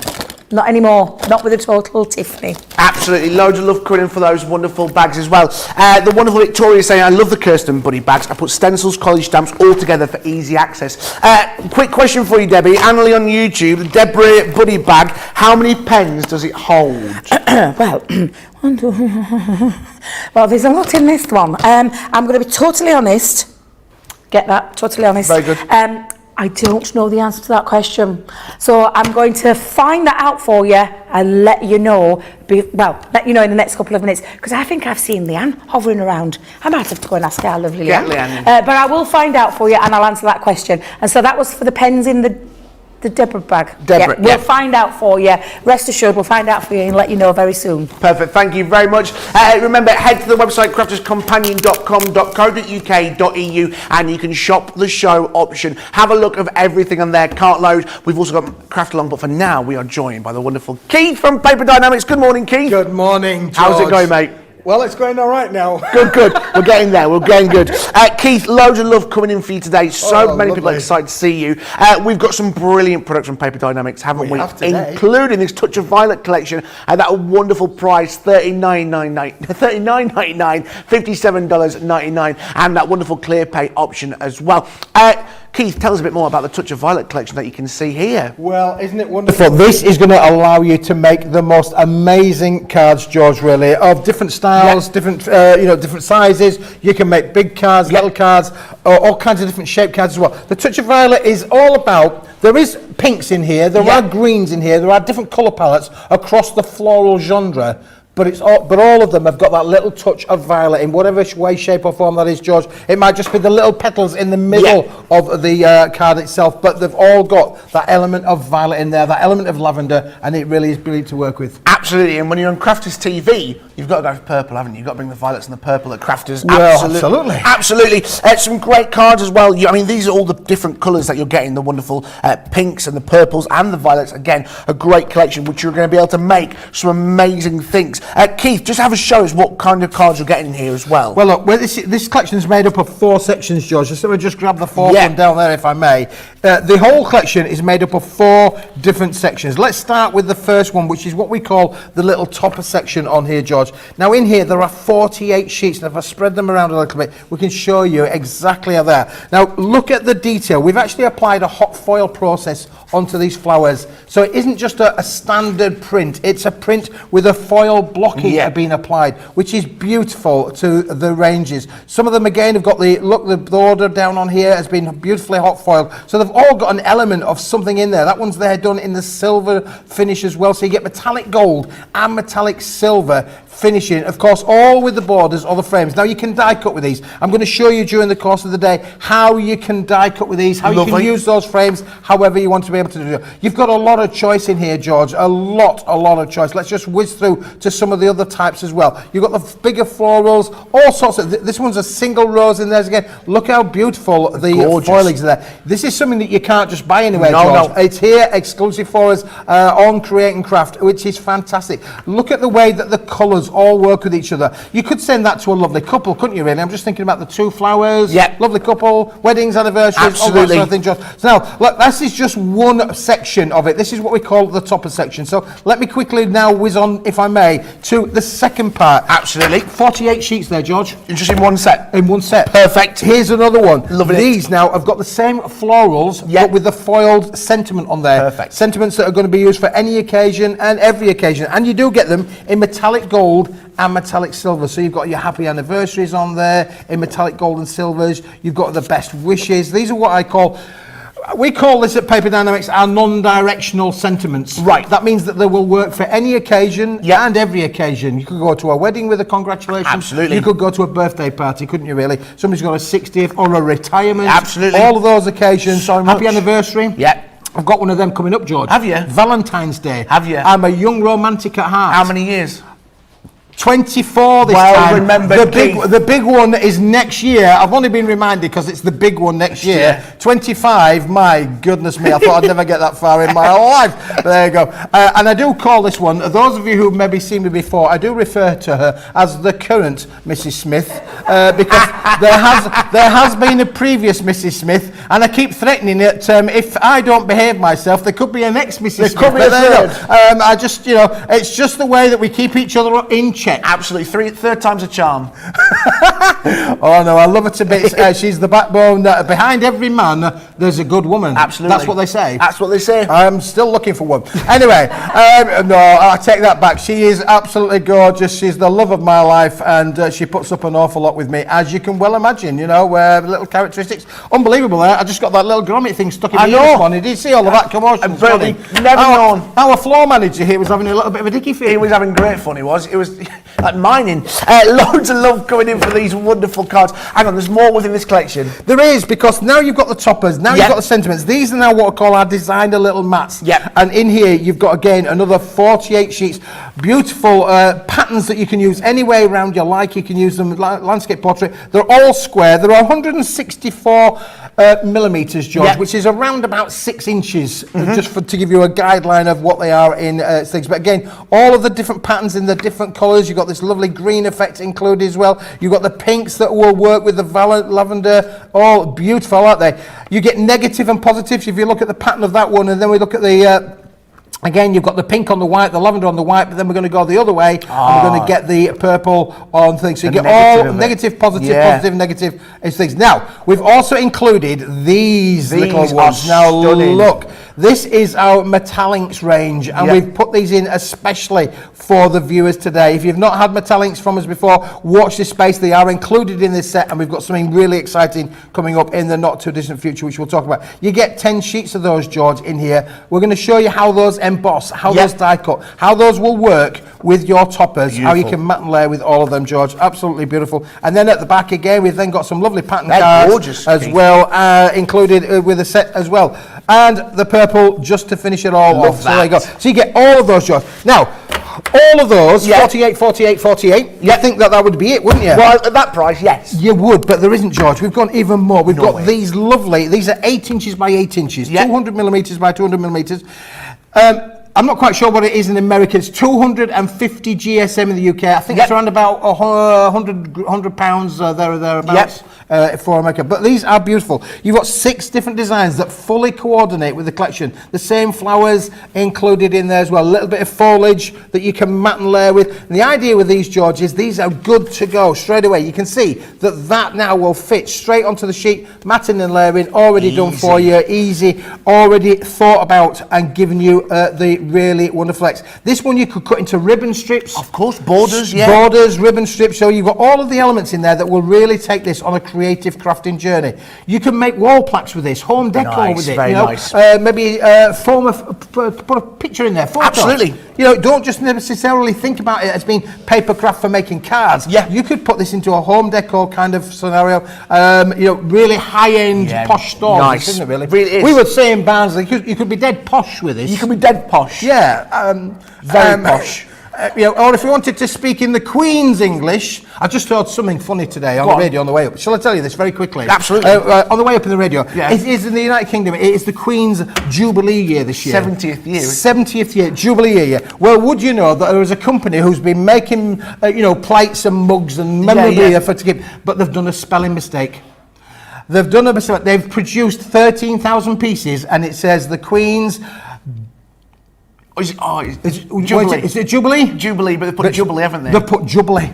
Not anymore, not with a total Tiffany.
Absolutely, loads of love coming in for those wonderful bags as well. The wonderful Victoria saying, I love the Kirsten Buddy bags. I put stencils, college stamps all together for easy access. Quick question for you, Debbie. Annalie on YouTube, the Debby Buddy bag, how many pens does it hold?
Well, well, there's a lot in this one. I'm going to be totally honest. Get that? Totally honest.
Very good.
I don't know the answer to that question. So I'm going to find that out for you and let you know, let you know in the next couple of minutes, because I think I've seen Leanne hovering around. I might have to go and ask our lovely Leanne.
Leanne.
But I will find out for you and I'll answer that question. And so that was for the pens in the Deborah bag.
Deborah,
We'll find out for you. Rest assured, we'll find out for you and let you know very soon.
Perfect. Thank you very much. Remember, head to the website crafterscompanion.com.co.uk and you can shop the show option. Have a look of everything on there. Can't load. We've also got Craft Along, but for now, we are joined by the wonderful Keith from Paper Dienamics. Good morning, Keith.
Good morning, George.
How's it going, mate?
Well, it's going all right now.
Good. We're getting there. We're getting good. Keith, loads of love coming in for you today. So many people are excited to see you. We've got some brilliant products from Paper Dienamics, haven't we? Including this Touch of Violet collection at that wonderful price, $39.99, $57.99, and that wonderful clear pay option as well. Keith, tell us a bit more about the Touch of Violet collection that you can see here.
Well, isn't it wonderful? This is going to allow you to make the most amazing cards, George, really, of different styles, different sizes. You can make big cards, little cards, all kinds of different shaped cards as well. The Touch of Violet is all about, there is pinks in here, there are greens in here, there are different colour palettes across the floral genre. But all of them have got that little touch of violet in whatever way, shape or form that is, George. It might just be the little petals in the middle of the card itself, but they've all got that element of violet in there, that element of lavender, and it really is brilliant to work with.
Absolutely, and when you're on Crafters TV, you've got to go for purple, haven't you? You've got to bring the violets and the purple at Crafters.
Well,
absolutely. Some great cards as well. I mean, these are all the different colours that you're getting, the wonderful pinks and the purples and the violets. Again, a great collection, which you're going to be able to make some amazing things. Keith, just have a show us what kind of cards you're getting in here as well.
Well, look, this collection is made up of 4 sections, George. So we'll just grab the fourth one down there, if I may. The whole collection is made up of 4 different sections. Let's start with the first one, which is what we call the little topper section on here, George. Now, in here, there are 48 sheets, and if I spread them around a little bit, we can show you exactly how they are. Now, look at the detail. We've actually applied a hot foil process onto these flowers. So it isn't just a standard print, it's a print with a foil blocking being applied, which is beautiful to the ranges. Some of them again have got the border down on here has been beautifully hot foiled. So they've all got an element of something in there. That one's there done in the silver finish as well. So you get metallic gold and metallic silver finishing, of course, all with the borders or the frames. Now you can die cut with these. I'm going to show you during the course of the day how you can die cut with these, how you can use those frames however you want to be able to do it. You've got a lot of choice in here, George, a lot of choice. Let's just whiz through to some of the other types as well. You've got the bigger florals, all sorts of, this one's a single rose in there again. Look how beautiful the foilings are there. This is something that you can't just buy anywhere, George. No. It's here exclusive for us on Create and Craft, which is fantastic. Look at the way that the colours all work with each other. You could send that to a lovely couple, couldn't you, really? I'm just thinking about the 2 flowers, lovely couple, weddings, anniversaries, all that sort of thing, George. So now, look, this is just one section of it. This is what we call the topper section. So let me quickly now whiz on, if I may, to the second part.
Absolutely.
48 sheets there, George.
Just in one set?
In one set.
Perfect.
Here's another one.
Lovely.
These now have got the same florals, but with the foiled sentiment on there.
Perfect.
Sentiments that are going to be used for any occasion and every occasion. And you do get them in metallic gold and metallic silver. So you've got your happy anniversaries on there in metallic gold and silvers. You've got the best wishes. These are what I call, we call this at Paper Dienamics our non-directional sentiments.
Right.
That means that they will work for any occasion and every occasion. You could go to a wedding with a congratulations.
Absolutely.
You could go to a birthday party, couldn't you, really? Somebody's got a 60th or a retirement.
Absolutely.
All of those occasions.
So much.
Happy anniversary.
Yeah.
I've got one of them coming up, George.
Have you?
Valentine's Day.
Have you?
I'm a young romantic at heart.
How many years?
24 this
well
time.
Remembered,
the big one is next year. I've only been reminded because it's the big one next year. 25, my goodness me, I thought I'd never get that far in my life. There you go. And I do call this one, those of you who maybe seen me before, I do refer to her as the current Mrs. Smith, because there has been a previous Mrs. Smith, and I keep threatening it, if I don't behave myself, there could be an ex Mrs. Smith.
Could be a third.
I just, it's just the way that we keep each other in check.
Absolutely, third time's a charm.
Oh no, I love her to bits. She's the backbone. Behind every man, there's a good woman.
Absolutely.
That's what they say.
That's what they say.
I'm still looking for one. Anyway, no, I take that back. She is absolutely gorgeous. She's the love of my life, and she puts up an awful lot with me, as you can well imagine. Little characteristics. Unbelievable. I just got that little grommet thing stuck in my ear this morning. Did you see all of that commotion?
Never known.
Our floor manager here was having a little bit of a dicky fit.
He was having great fun. He was like mining. Loads of love coming in for of these wonderful cards. Hang on, there's more within this collection.
There is, because now you've got the toppers, now you've got the sentiments. These are now what I call our designer little mats.
Yep.
And in here you've got, again, another 48 sheets. Beautiful patterns that you can use any way around you like. You can use them landscape portrait. They're all square. There are 164 millimeters, George, which is around about 6 inches, just to give you a guideline of what they are in things. But again, all of the different patterns in the different colours. You've got this lovely green effect included as well. You've got the pinks that will work with the lavender. All beautiful, aren't they? You get negative and positives if you look at the pattern of that one, and then we look at the again, you've got the pink on the white, the lavender on the white, but then we're going to go the other way, and we're going to get the purple on things. So you get all negative, positive, positive, negative things. Now, we've also included these little ones. Now, look, this is our metallics range, and we've put these in especially for the viewers today. If you've not had metallics from us before, watch this space. They are included in this set, and we've got something really exciting coming up in the not too distant future, which we'll talk about. You get 10 sheets of those, George, in here. We're going to show you how those emboss, how those die cut, how those will work with your toppers, how you can mat and layer with all of them, George. Absolutely beautiful. And then at the back again, we've then got some lovely pattern cards as well, included with the set as well. And the purple just to finish it all off. So there you go. So you get all of those, George. Now, all of those, 48, 48, 48, you'd think that would be it, wouldn't you?
Well, at that price, yes.
You would, but there isn't, George. We've gone even more. We've got these lovely, these are 8 inches by 8 inches, 200 millimetres by 200 millimetres. I'm not quite sure what it is in America. It's 250 GSM in the UK. I think it's around about £100 there or thereabouts for America. But these are beautiful. You've got 6 different designs that fully coordinate with the collection. The same flowers included in there as well. A little bit of foliage that you can mat and layer with. And the idea with these, George, is these are good to go straight away. You can see that now will fit straight onto the sheet, matting and layering, already done for you, easy, already thought about and given you the really wonderful X. This one you could cut into ribbon strips.
Of course, borders,
Borders, ribbon strips. So you've got all of the elements in there that will really take this on a creative crafting journey. You can make wall plaques with this, home decor with it.
Very nice.
Maybe put a picture in there. Photos.
Absolutely.
You know, don't just necessarily think about it as being paper craft for making cards.
Yeah.
You could put this into a home decor kind of scenario. You know, really high-end posh stores.
Nice.
Isn't it really?
Really is.
We would say in Barnes, you could be dead posh with this.
You could be dead posh.
Yeah.
Very posh.
You know, or if you wanted to speak in the Queen's English, I just heard something funny today on the radio on the way up. Shall I tell you this very quickly?
Absolutely.
On the way up in the radio, it is in the United Kingdom. It is the Queen's Jubilee year this year.
70th year.
70th year, Jubilee year. Well, would you know that there is a company who's been making, plates and mugs and memorabilia for to give, but they've done a spelling mistake. They've done a mistake. They've produced 13,000 pieces, and it says the Queen's.
Jubilee.
Is it Jubilee?
Jubilee, but they put Jubilee, haven't they?
They put Jubilee.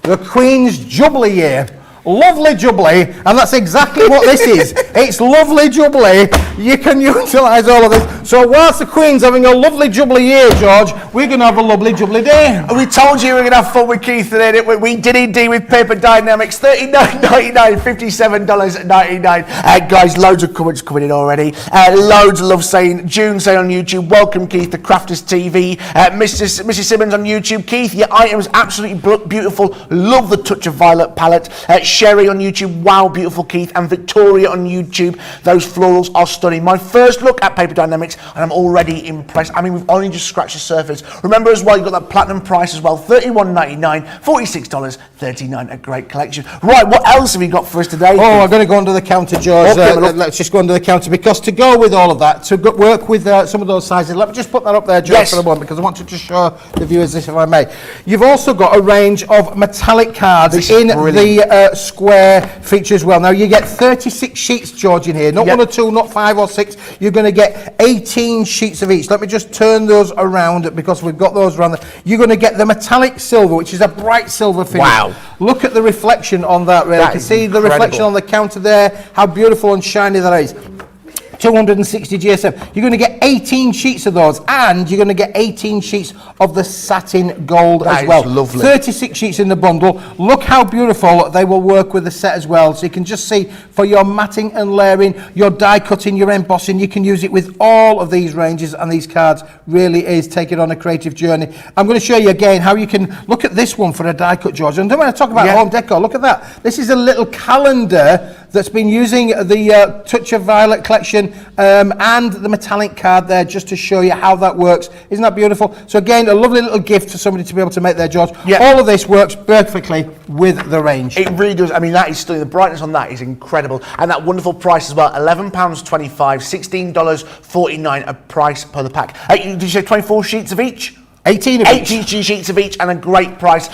The Queen's Jubilee year. Lovely Jubilee, and that's exactly what this is. It's lovely Jubilee. You can utilise all of this. So whilst the Queen's having a lovely Jubilee year, George, we're going to have a lovely Jubilee day.
We told you we were going to have fun with Keith today, didn't we? We did indeed with Paper Dienamics. $39.99, $57.99. Guys, loads of comments coming in already. Loads of love saying, June saying on YouTube, welcome Keith to Crafters TV. Mrs. Simmons on YouTube, Keith, your item's absolutely beautiful. Love the touch of violet palette. Sherry on YouTube, wow, beautiful Keith, and Victoria on YouTube, those florals are stunning. My first look at Paper Dienamics, and I'm already impressed. I mean, we've only just scratched the surface. Remember as well, you've got that platinum price as well, $31.99, $46.39, a great collection. Right, what else have you got for us today?
Oh, I'm going to go under the counter, George.
Okay,
let's just go under the counter, because to go with all of that, to work with some of those sizes, let me just put that up there, George, for a moment, because I want to just show the viewers this, if I may. You've also got a range of metallic cards in the square feature as well. Now you get 36 sheets, George, in here, not 1 or 2, not 5 or 6. You're going to get 18 sheets of each. Let me just turn those around, because we've got those around there. You're going to get the metallic silver, which is a bright silver finish.
Wow.
Look at the reflection on that, really. You can see the reflection on the counter there, how beautiful and shiny that is. 260 GSM. You're going to get 18 sheets of those, and you're going to get 18 sheets of the satin gold as well.
Lovely.
36 sheets in the bundle. Look how beautiful they will work with the set as well. So you can just see for your matting and layering, your die cutting, your embossing, you can use it with all of these ranges, and these cards really is taking on a creative journey. I'm going to show you again how you can look at this one for a die cut, George. And when I talk about home decor, look at that. This is a little calendar that's been using the Touch of Violet collection and the metallic card there, just to show you how that works. Isn't that beautiful? So again, a lovely little gift for somebody to be able to make their, George. All of this works perfectly with the range.
It really does. I mean, that is stunning. The brightness on that is incredible, and that wonderful price as well. £11.25, $16.49 a price per the pack. Did you say 24 sheets of each?
18 of each.
18 sheets of each, and a great price.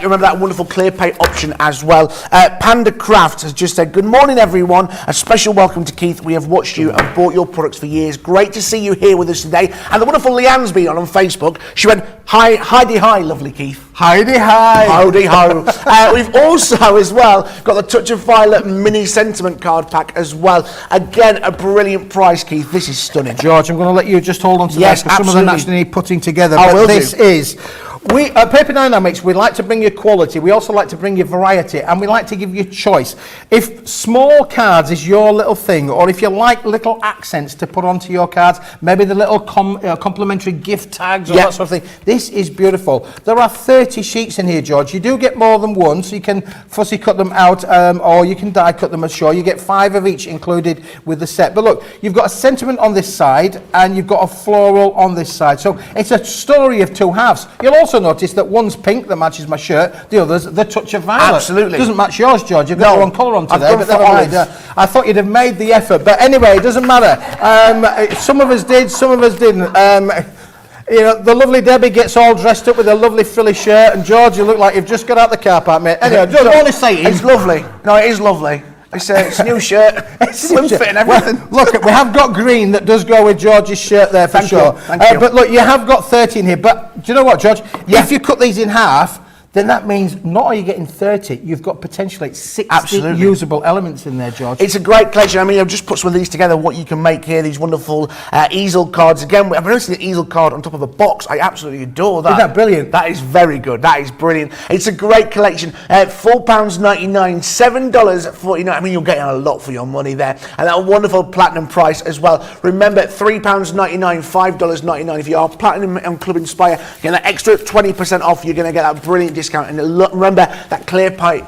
Remember that wonderful clear pay option as well. Panda Craft has just said, good morning everyone, a special welcome to Keith. We have watched you and bought your products for years. Great to see you here with us today. And the wonderful Leanne's been on Facebook. She went, hi, Heidi, hi, lovely Keith.
Heidi, hi.
Howdy ho. We've also as well got the Touch of Violet mini sentiment card pack as well. Again, a brilliant price, Keith. This is stunning.
George, I'm going to let you just hold on to that, because some of them actually need putting together. This is, we at Paper Dienamics, we like to bring you quality, we also like to bring you variety, and we like to give you choice. If small cards is your little thing, or if you like little accents to put onto your cards, maybe the little complimentary gift tags or that sort of thing, this is beautiful. There are 30 sheets in here, George. You do get more than one, so you can fussy cut them out, or you can die cut them as sure. You get 5 of each included with the set. But look, you've got a sentiment on this side, and you've got a floral on this side. So it's a story of two halves. You'll also notice that one's pink that matches my shirt, the other's the Touch of Violet.
Absolutely.
Doesn't match yours, George. You've got the wrong colour on today, but never mind. I thought you'd have made the effort, but anyway, it doesn't matter. Some of us did, some of us didn't. You know, the lovely Debbie gets all dressed up with a lovely frilly shirt, and George, you look like you've just got out the car park, mate. Anyway, George, all I'm saying is,
it's lovely. No, it is lovely. It's a new shirt. It's swim fit and everything.
Well, look, we have got green that does go with George's shirt there for sure.
Thank you.
But look, you have got 30 in here. But do you know what, George? If you cut these in half, then that means not are you getting 30, you've got potentially 60 usable elements in there, George.
It's a great collection. I mean, I've just put some of these together, what you can make here, these wonderful easel cards. Again, I've never seen an easel card on top of a box. I absolutely adore that.
Isn't that brilliant?
That is very good. That is brilliant. It's a great collection. £4.99, $7.49. I mean, you're getting a lot for your money there. And that wonderful platinum price as well. Remember, £3.99, $5.99. If you are platinum on Club Inspire, you're getting that extra 20% off. You're going to get that brilliant discount. And remember that clear pay,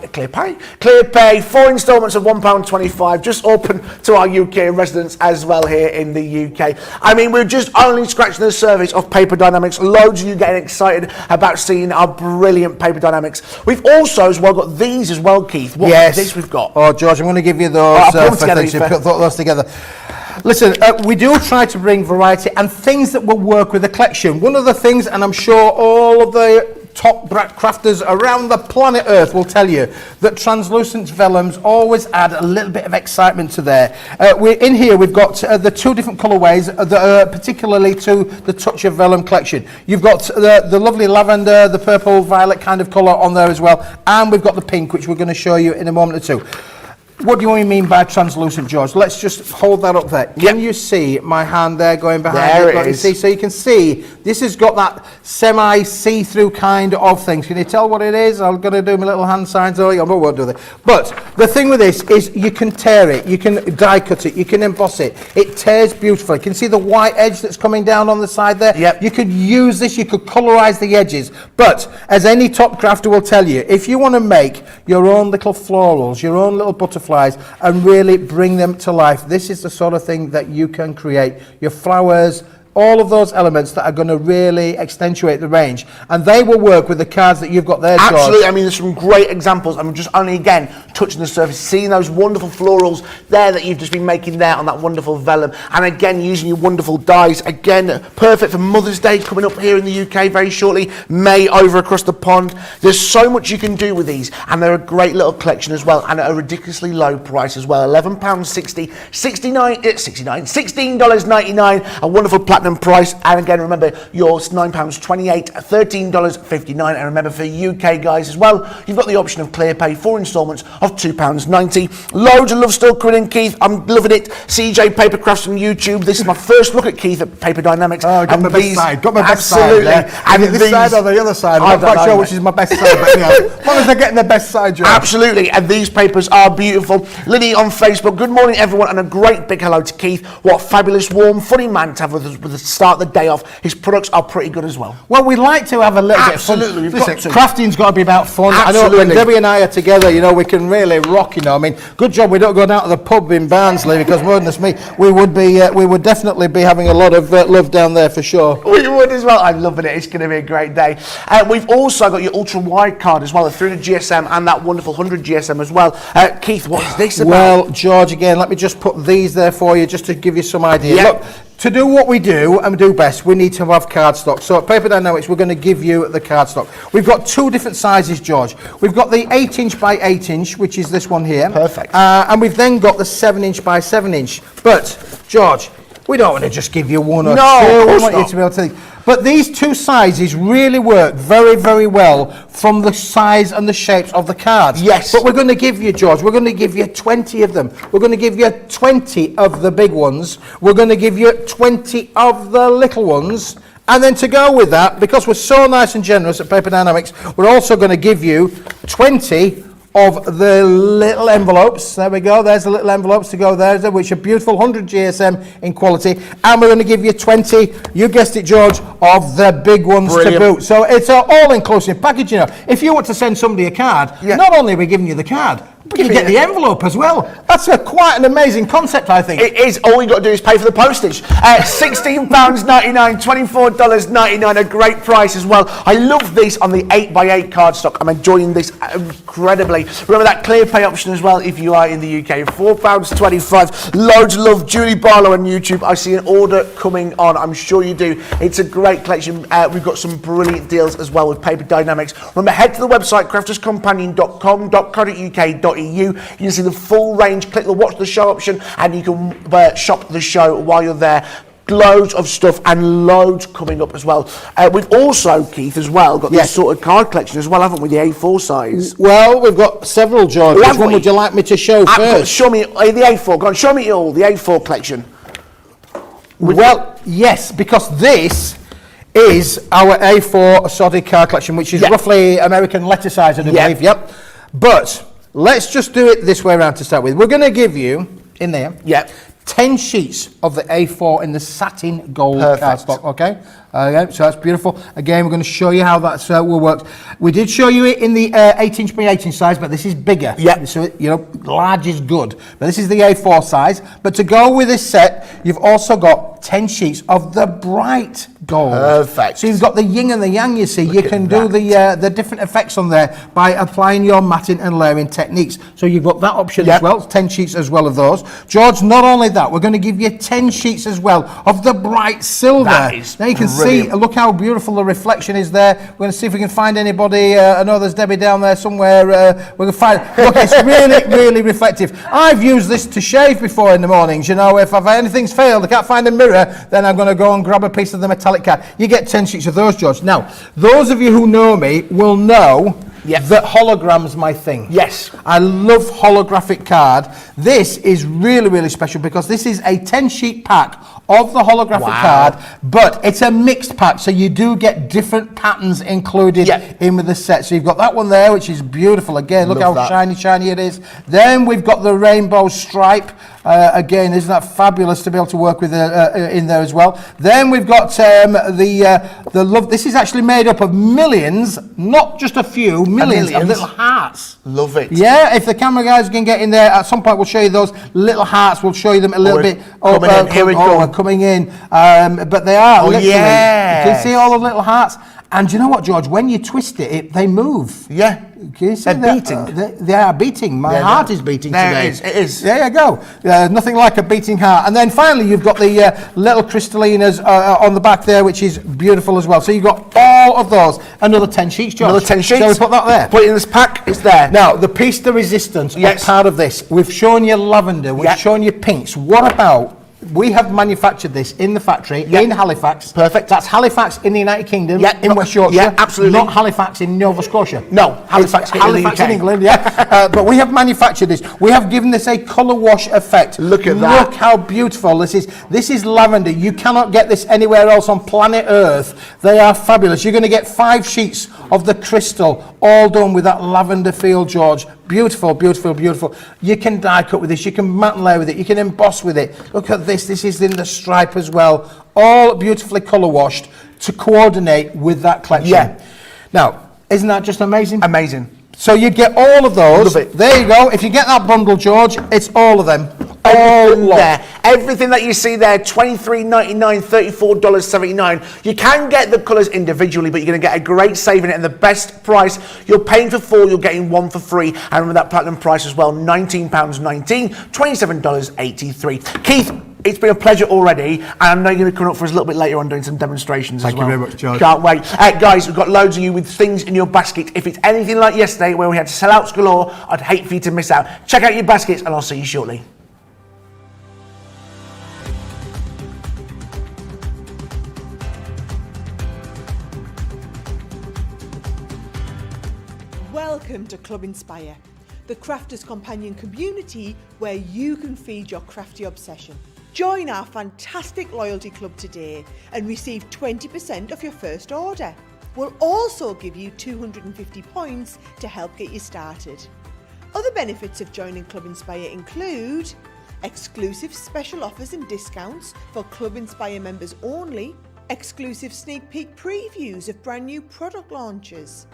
4 installments of £1.25, just open to our UK residents as well here in the UK. I mean, we're just only scratching the surface of Paper Dienamics. Loads of you getting excited about seeing our brilliant Paper Dienamics. We've also as well got these as well, Keith. What is this we've got?
Oh, George, I'm going to give you those.
Put those
together. Listen, we do try to bring variety and things that will work with the collection. One of the things, and I'm sure all of the top crafters around the planet Earth will tell you that translucent vellums always add a little bit of excitement to there. In here we've got the 2 different colourways that are particularly to the Touch of Vellum collection. You've got the lovely lavender, the purple violet kind of colour on there as well, and we've got the pink, which we're going to show you in a moment or two. What do you mean by translucent, George? Let's just hold that up there. Can you see my hand there going behind it?
There it is.
So you can see this has got that semi-see-through kind of things. Can you tell what it is? I'm going to do my little hand signs. I won't do that. But the thing with this is you can tear it, you can die cut it, you can emboss it. It tears beautifully. You can see the white edge that's coming down on the side there. You could use this, you could colorise the edges. But as any top crafter will tell you, if you want to make your own little florals, your own little butterflies, and really bring them to life, this is the sort of thing that you can create. Your flowers, all of those elements that are going to really accentuate the range, and they will work with the cards that you've got there, George.
Absolutely. I mean, there's some great examples. I'm just only again touching the surface, seeing those wonderful florals there that you've just been making there on that wonderful vellum, and again using your wonderful dyes. Again, perfect for Mother's Day coming up here in the UK very shortly. May over across the pond. There's so much you can do with these, and they're a great little collection as well, and at a ridiculously low price as well. £11.60, $16.99. A wonderful platinum price, and again remember yours £9.28, $13.59, and remember for UK guys as well, you've got the option of clear pay 4 installments of £2.90. Loads of love still coming in, Keith. I'm loving it. CJ Papercrafts on YouTube. This is my first look at Keith at Paper Dienamics.
Oh, got my best side. Got my best side.
Absolutely.
And this side or the other side? I'm not quite sure which is my best side, but anyhow, as long as they're getting the best side, Joe.
Absolutely, and these papers are beautiful. Lily on Facebook, good morning everyone, and a great big hello to Keith. What a fabulous, warm, funny man to have with us with the start of the day off. His products are pretty good as well.
Well, we'd like to have a little
Absolutely,
bit of fun.
we've got to.
Crafting's got to be about fun.
Absolutely.
I know when Debbie and I are together, you know, we can really rock, you know. I mean, good job we don't go down to the pub in Barnsley, because, goodness me, we would definitely be having a lot of love down there for sure.
We would as well. I'm loving it. It's going to be a great day. We've also got your ultra wide card as well, the 300 GSM and that wonderful 100 GSM as well. Keith, what is this about?
Well, George, again, let me just put these there for you just to give you some idea.
Yeah.
Look, to do what we do and do best, we need to have cardstock. So at Paper Dienamics, we're going to give you the cardstock. We've got two different sizes, George. We've got the 8-inch by 8-inch, which is this one here.
Perfect.
And we've then got the 7-inch by 7-inch. But, George, we don't want to just give you one or two. We want you to be able to... But these two sizes really work very, very well from the size and the shapes of the cards.
Yes.
But we're going to give you, George, we're going to give you 20 of them. We're going to give you 20 of the big ones. We're going to give you 20 of the little ones. And then to go with that, because we're so nice and generous at Paper Dienamics, we're also going to give you 20 of the little envelopes. There we go, there's the little envelopes to go there, which are beautiful, 100 GSM in quality. And we're going to give you 20, you guessed it, George, of the big ones to boot. So it's an all-inclusive package, you know. If you want to send somebody a card, not only are we giving you the card, you get the envelope as well. That's quite an amazing concept, I think.
It is. All you got to do is pay for the postage. £16.99, $24.99, a great price as well. I love this on the 8x8 cardstock. I'm enjoying this incredibly. Remember that clear pay option as well if you are in the UK. £4.25. Loads of love. Julie Barlow on YouTube. I see an order coming on. I'm sure you do. It's a great collection. We've got some brilliant deals as well with Paper Dienamics. Remember, head to the website crafterscompanion.com.co.uk. You can see the full range, click the watch the show option, and you can shop the show while you're there. Loads of stuff and loads coming up as well. We've also, Keith, as well, got the Assorted Card Collection as well, haven't we? The A4 size.
Well, we've got several, George. Which one would you like me to show first?
Show me the A4. Go on, show me all, the A4 collection.
Well, yes, because this is our A4 Assorted Card Collection, which is roughly American letter size, I do believe. Yep. But let's just do it this way around to start with. We're going to give you, in there, 10 sheets of the A4 in the satin gold cardstock, okay? So that's beautiful. Again, we're going to show you how that will work. We did show you it in the 8-inch by 8-inch size, but this is bigger. So, you know, large is good. But this is the A4 size. But to go with this set, you've also got 10 sheets of the bright gold.
Perfect.
So you've got the yin and the yang, you see. You can do the different effects on there by applying your matting and layering techniques. So you've got that option as well, 10 sheets as well of those. George, not only that, we're going to give you 10 sheets as well of the bright silver.
That is
now you can see, look how beautiful the reflection is there. We're going to see if we can find anybody. I know there's Debbie down there somewhere. We're going to find, look, it's really, really reflective. I've used this to shave before in the mornings. You know, if anything's failed, I can't find a mirror, then I'm going to go and grab a piece of the metallic card. You get 10 sheets of those, George. Now, those of you who know me will know that hologram's my thing.
Yes.
I love holographic card. This is really, really special because this is a 10-sheet pack of the holographic card, but it's a mixed pack, so you do get different patterns included in with the set. So you've got that one there, which is beautiful. Again, look how shiny it is. Then we've got the rainbow stripe. Again, isn't that fabulous to be able to work with in there as well? Then we've got the love. This is actually made up of millions, not just a few, millions of little hearts.
Love it.
Yeah, if the camera guys can get in there, at some point we'll show you those little hearts. We'll show you them a little bit.
Here we go.
Coming in. But they are literally. You
yes.
can see all the little hearts. And do you know what, George? When you twist it, they move.
Yeah.
Can you see
They're beating.
They are beating. My heart is beating today.
It is.
There you go. Nothing like a beating heart. And then finally, you've got the little crystallinas on the back there, which is beautiful as well. So you've got all of those. Another 10 sheets, George.
Another 10 sheets.
Shall we put that there?
Put it in this pack. It's there.
Now, the piece de resistance of part of this. We've shown you lavender. We've shown you pinks. What about We have manufactured this in the factory in Halifax.
Perfect.
That's Halifax in the United Kingdom, in West Yorkshire.
Yeah, absolutely.
Not Halifax in Nova Scotia.
No, Halifax
in England, yeah. But we have manufactured this. We have given this a colour wash effect.
Look at that.
Look how beautiful this is. This is lavender. You cannot get this anywhere else on planet Earth. They are fabulous. You're going to get 5 sheets of the crystal, all done with that lavender feel, George. Beautiful, beautiful, beautiful. You can die cut with this. You can matte and layer with it. You can emboss with it. Look at this. This is in the stripe as well. All beautifully colour washed to coordinate with that collection.
Yeah.
Now, isn't that just amazing?
Amazing.
So you get all of those.
Love it.
There you go. If you get that bundle, George, it's all of them. All
there. Everything that you see there, $23.99, $34.79. You can get the colours individually, but you're going to get a great saving and the best price. You're paying for 4, you're getting 1 for free. And remember that platinum price as well, £19.19, $27.83. Keith, it's been a pleasure already, and I know you're going to come up for us a little bit later on doing some demonstrations as well.
Thank you very much, George.
Can't wait. Guys, we've got loads of you with things in your basket. If it's anything like yesterday where we had sellouts galore, I'd hate for you to miss out. Check out your baskets, and I'll see you shortly.
Welcome to Club Inspire, the crafters' companion community where you can feed your crafty obsession. Join our fantastic loyalty club today and receive 20% of your first order. We'll also give you 250 points to help get you started. Other benefits of joining Club Inspire include exclusive special offers and discounts for Club Inspire members only, exclusive sneak peek previews of brand new product launches,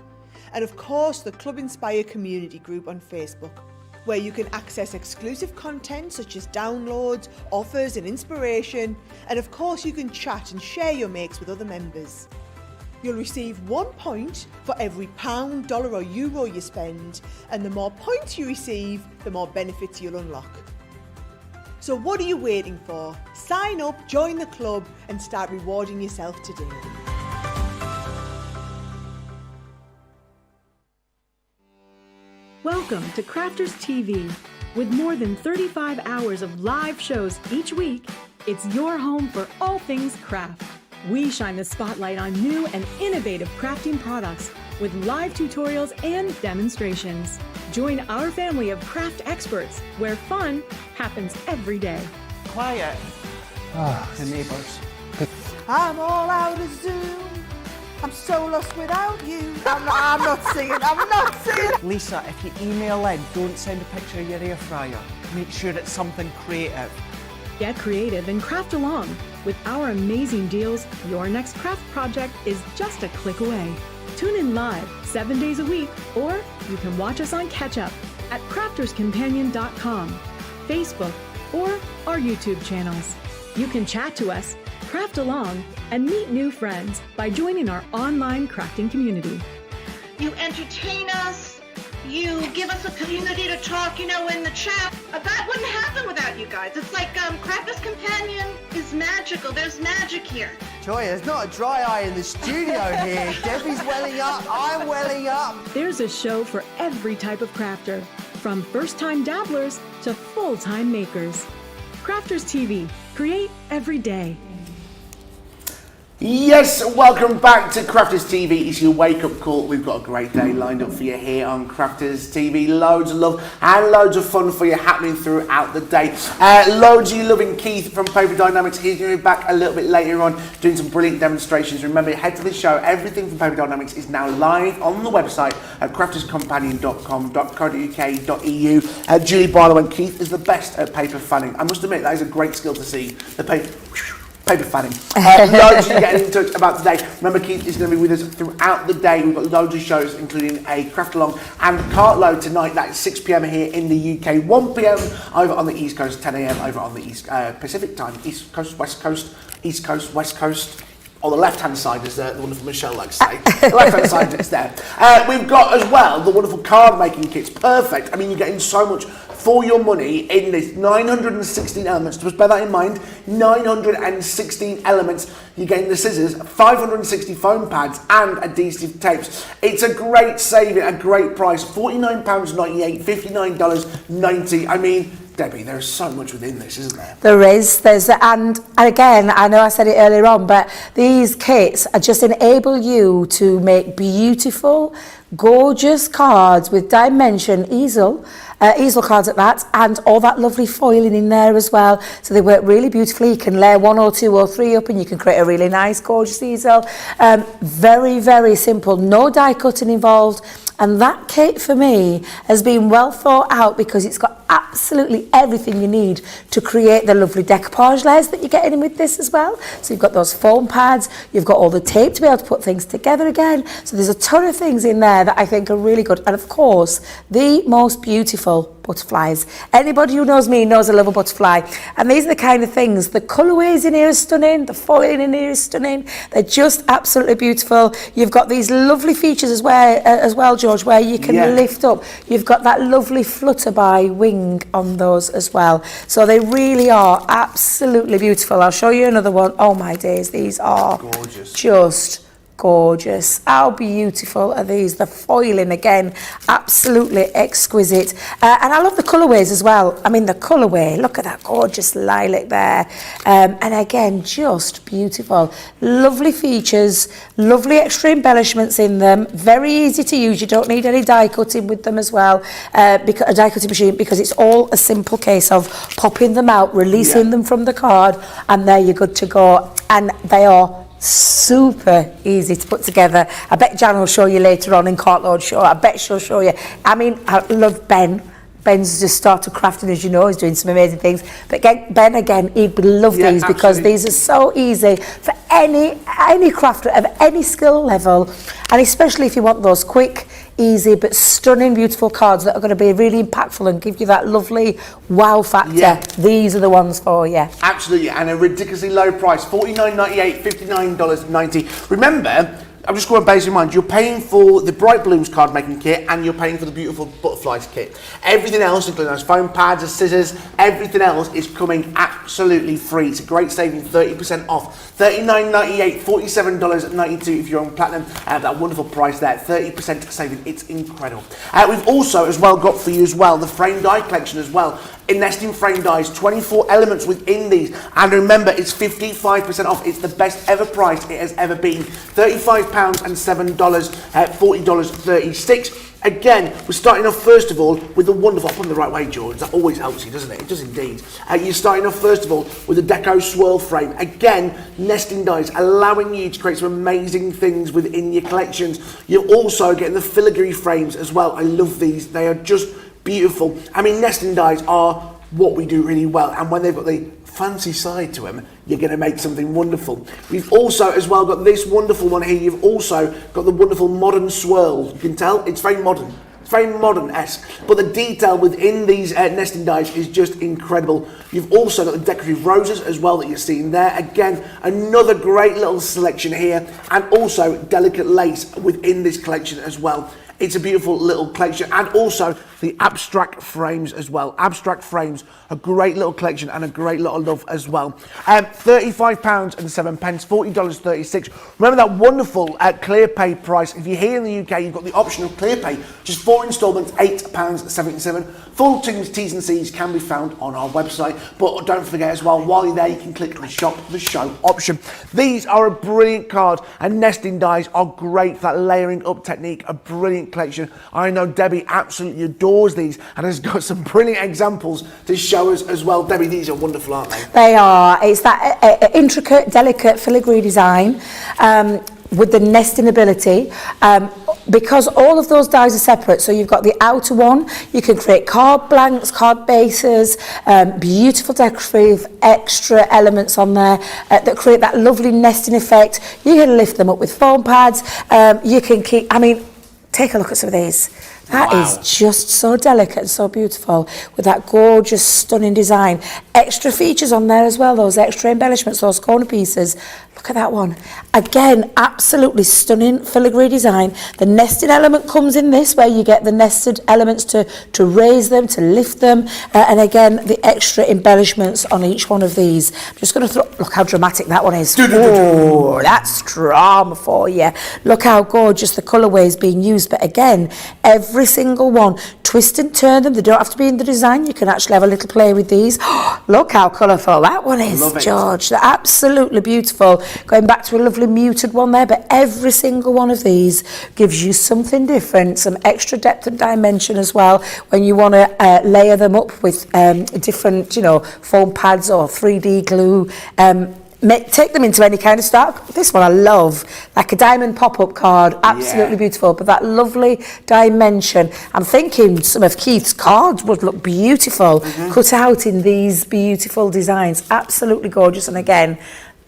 and of course the Club Inspire community group on Facebook, where you can access exclusive content such as downloads, offers and inspiration, and of course you can chat and share your makes with other members. You'll receive 1 point for every £, dollar or euro you spend, and the more points you receive, the more benefits you'll unlock. So what are you waiting for? Sign up, join the club and start rewarding yourself today.
Welcome to Crafters TV. With more than 35 hours of live shows each week, it's your home for all things craft. We shine the spotlight on new and innovative crafting products with live tutorials and demonstrations. Join our family of craft experts where fun happens every day.
Quiet. The neighbours.
I'm all out of Zoom. I'm so lost without you. I'm not singing.
Lisa, if you email in, don't send a picture of your air fryer. Make sure it's something creative.
Get creative and craft along. With our amazing deals, your next craft project is just a click away. Tune in live 7 days a week, or you can watch us on Catch Up at crafterscompanion.com, Facebook, or our YouTube channels. You can chat to us, craft along, and meet new friends by joining our online crafting community.
You entertain us, you give us a community to talk, in the chat. That wouldn't happen without you guys. It's like Crafters Companion is magical. There's magic here.
Joy, there's not a dry eye in the studio here. Debbie's welling up, I'm welling up.
There's a show for every type of crafter, from first-time dabblers to full-time makers. Crafters TV, create every day.
Yes, welcome back to Crafters TV. It's your wake-up call. We've got a great day lined up for you here on Crafters TV. Loads of love and loads of fun for you happening throughout the day. Loads of you loving Keith from Paper Dienamics. He's going to be back a little bit later on doing some brilliant demonstrations. Remember, head to the show. Everything from Paper Dienamics is now live on the website at crafterscompanion.com.co.uk.eu. Julie Barlow and Keith is the best at paper fanning. I must admit, that is a great skill to see. The paper fanning. Loads of you getting in touch about today. Remember, Keith is going to be with us throughout the day. We've got loads of shows, including a craft along and cartload tonight. That's 6 p.m. here in the UK, 1 p.m. over on the East Coast, 10 a.m. over on the East Pacific time. East Coast, West Coast, East Coast, West Coast. On the left-hand side, as the wonderful Michelle likes to say. The left-hand side is there. We've got as well the wonderful card-making kits. Perfect. I mean, you're getting so much for your money in this 916 elements. Just bear that in mind. 916 elements. You're getting the scissors, 560 foam pads, and adhesive tapes. It's a great saving, a great price. £49.98, $59.90. I mean, Debbie, there is so much within this, isn't there?
There is. And again, I know I said it earlier on, but these kits just enable you to make beautiful, gorgeous cards with dimension easel cards at that, and all that lovely foiling in there as well. So they work really beautifully. You can layer 1 or 2 or 3 up and you can create a really nice, gorgeous easel. Very, very simple. No die cutting involved. And that kit for me has been well thought out because it's got absolutely everything you need to create the lovely decoupage layers that you're getting in with this as well. So you've got those foam pads, you've got all the tape to be able to put things together again. So there's a ton of things in there that I think are really good. And of course, the most beautiful butterflies. Anybody who knows me knows I love a butterfly. And these are the kind of things, the colourways in here are stunning, the foiling in here is stunning. They're just absolutely beautiful. You've got these lovely features as well, George, where you can lift up. You've got that lovely flutterby wing on those as well. So they really are absolutely beautiful. I'll show you another one. Oh my days, these are
gorgeous.
Just gorgeous. How beautiful are these? The foiling again, absolutely exquisite. And I love the colourways as well. I mean, the colourway, look at that gorgeous lilac there. And again, just beautiful. Lovely features, lovely extra embellishments in them. Very easy to use. You don't need any die cutting with them as well, because a die cutting machine, because it's all a simple case of popping them out, releasing them from the card, and there you're good to go. And they are super easy to put together. I bet Jan will show you later on in Cartload Show. I bet she'll show you. I mean, I love Ben. Ben's just started crafting, as you know. He's doing some amazing things. But Ben, again, he'd love these because these are so easy for any crafter of any skill level, and especially if you want those quick, easy but stunning, beautiful cards that are going to be really impactful and give you that lovely wow factor. These are the ones for you.
Absolutely, and a ridiculously low price, $49.98, $59.90. Remember, I'm just going to base in mind, you're paying for the Bright Blooms card making kit and you're paying for the beautiful butterflies kit. Everything else, including those foam pads, the scissors, everything else is coming absolutely free. It's a great saving, 30% off. $39.98, $47.92 if you're on Platinum. That wonderful price there, 30% saving. It's incredible. We've also as well got for you as well the frame die collection as well. In nesting frame dies, 24 elements within these, and remember, it's 55% off. It's the best ever price it has ever been. £35 and $7, $40.36. Again, we're starting off first of all with the wonderful, put them the right way, George, that always helps you, doesn't it? It does indeed. You're starting off first of all with the Deco Swirl Frame. Again, nesting dies, allowing you to create some amazing things within your collections. You're also getting the filigree frames as well. I love these, they are just beautiful. I mean, nesting dies are what we do really well, and when they've got the fancy side to them, you're going to make something wonderful. We've also as well got this wonderful one here. You've also got the wonderful modern swirl. You can tell it's very modern. It's very modern-esque, but the detail within these nesting dies is just incredible. You've also got the decorative roses as well that you're seeing there. Again, another great little selection here, and also delicate lace within this collection as well. It's a beautiful little collection, and also the abstract frames as well. Abstract frames, a great little collection and a great lot of love as well. £35 and 7 pence, $40.36. Remember that wonderful clear pay price. If you're here in the UK, you've got the option of clear pay, just 4 instalments, £8.77. Full T's and C's can be found on our website, but don't forget as well, while you're there, you can click the shop the show option. These are a brilliant card, and nesting dies are great for that layering up technique, a brilliant collection. I know Debbie absolutely adores these and has got some brilliant examples to show us as well. Debbie, these are wonderful, aren't they?
They are. It's that intricate, delicate filigree design with the nesting ability. Because all of those dies are separate, so you've got the outer one, you can create card blanks, card bases, beautiful decorative extra elements on there that create that lovely nesting effect. You can lift them up with foam pads. You can keep, I mean, take a look at some of these. That is just so delicate and so beautiful with that gorgeous, stunning design. Extra features on there as well, those extra embellishments, those corner pieces. Look at that one. Again, absolutely stunning filigree design. The nested element comes in this, where you get the nested elements to raise them, to lift them, and again, the extra embellishments on each one of these. I'm just going to throw, look how dramatic that one is. Oh, that's drama for you. Look how gorgeous the colourway is being used, but again, every every single one. Twist and turn them. They don't have to be in the design. You can actually have a little play with these. Look how colourful that one is, George. They're absolutely beautiful. Going back to a lovely muted one there, but every single one of these gives you something different, some extra depth and dimension as well when you want to layer them up with different, foam pads or 3D glue. Take them into any kind of stock. This one I love, like a diamond pop-up card, absolutely beautiful, but that lovely dimension. I'm thinking some of Keith's cards would look beautiful, cut out in these beautiful designs, absolutely gorgeous. And again,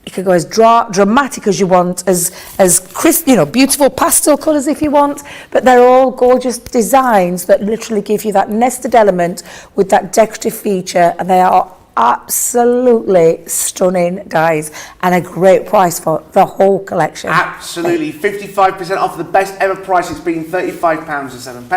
you can go as dramatic as you want, as crisp, beautiful pastel colours if you want, but they're all gorgeous designs that literally give you that nested element with that decorative feature, and they are absolutely stunning dies and a great price for the whole collection.
Absolutely, 55% off. The best ever price. It's been £35.07,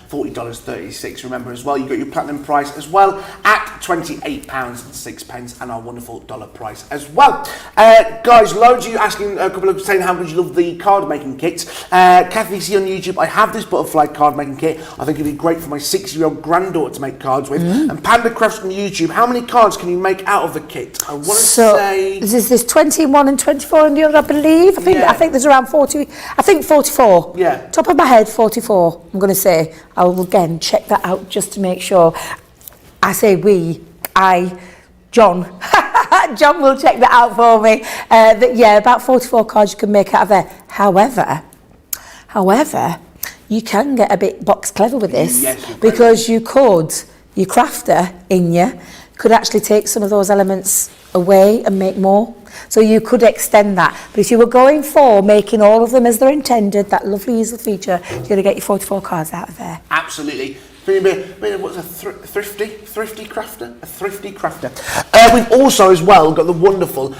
$40.36. Remember as well, you got your platinum price as well at £28.06, and our wonderful dollar price as well. Guys, loads of you asking, a couple of saying how much you love the card making kits. Kathy C on YouTube, I have this butterfly card making kit. I think it'd be great for my 6-year-old granddaughter to make cards with. And Panda Crafts on YouTube, how many cards can you make out of the kit? I want to say
there's 21 and 24 in the other, I believe. I think there's around 40. I think 44.
Yeah.
Top of my head, 44. I'm going to say. I will again check that out just to make sure. I say John. John will check that out for me. About 44 cards you can make out of there. However, you can get a bit box clever with this, because your crafter in you could actually take some of those elements away and make more. So you could extend that. But if you were going for making all of them as they're intended, that lovely easel feature, you're going to get your 44 cards out of there.
Absolutely. What's a thrifty crafter? A thrifty crafter. We've also as well got the wonderful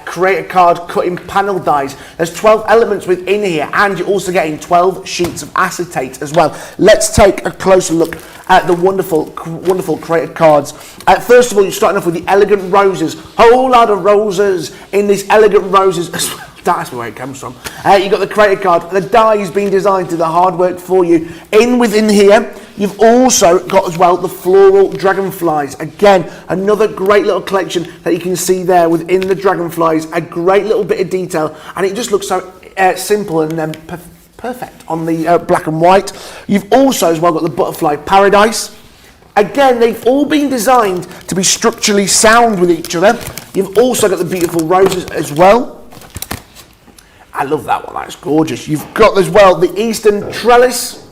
Create a Card cutting panel dies. There's 12 elements within here, and you're also getting 12 sheets of acetate as well. Let's take a closer look at the wonderful created cards. First of all, you're starting off with the elegant roses. Whole lot of roses in these elegant roses as well. That's where it comes from. You've got the created card. The die has been designed to do the hard work for you. Within here, you've also got as well the floral dragonflies. Again, another great little collection that you can see there within the dragonflies. A great little bit of detail, and it just looks so simple and perfect on the black and white. You've also as well got the butterfly paradise. Again, they've all been designed to be structurally sound with each other. You've also got the beautiful roses as well. I love that one, that's gorgeous. You've got as well the Eastern Trellis.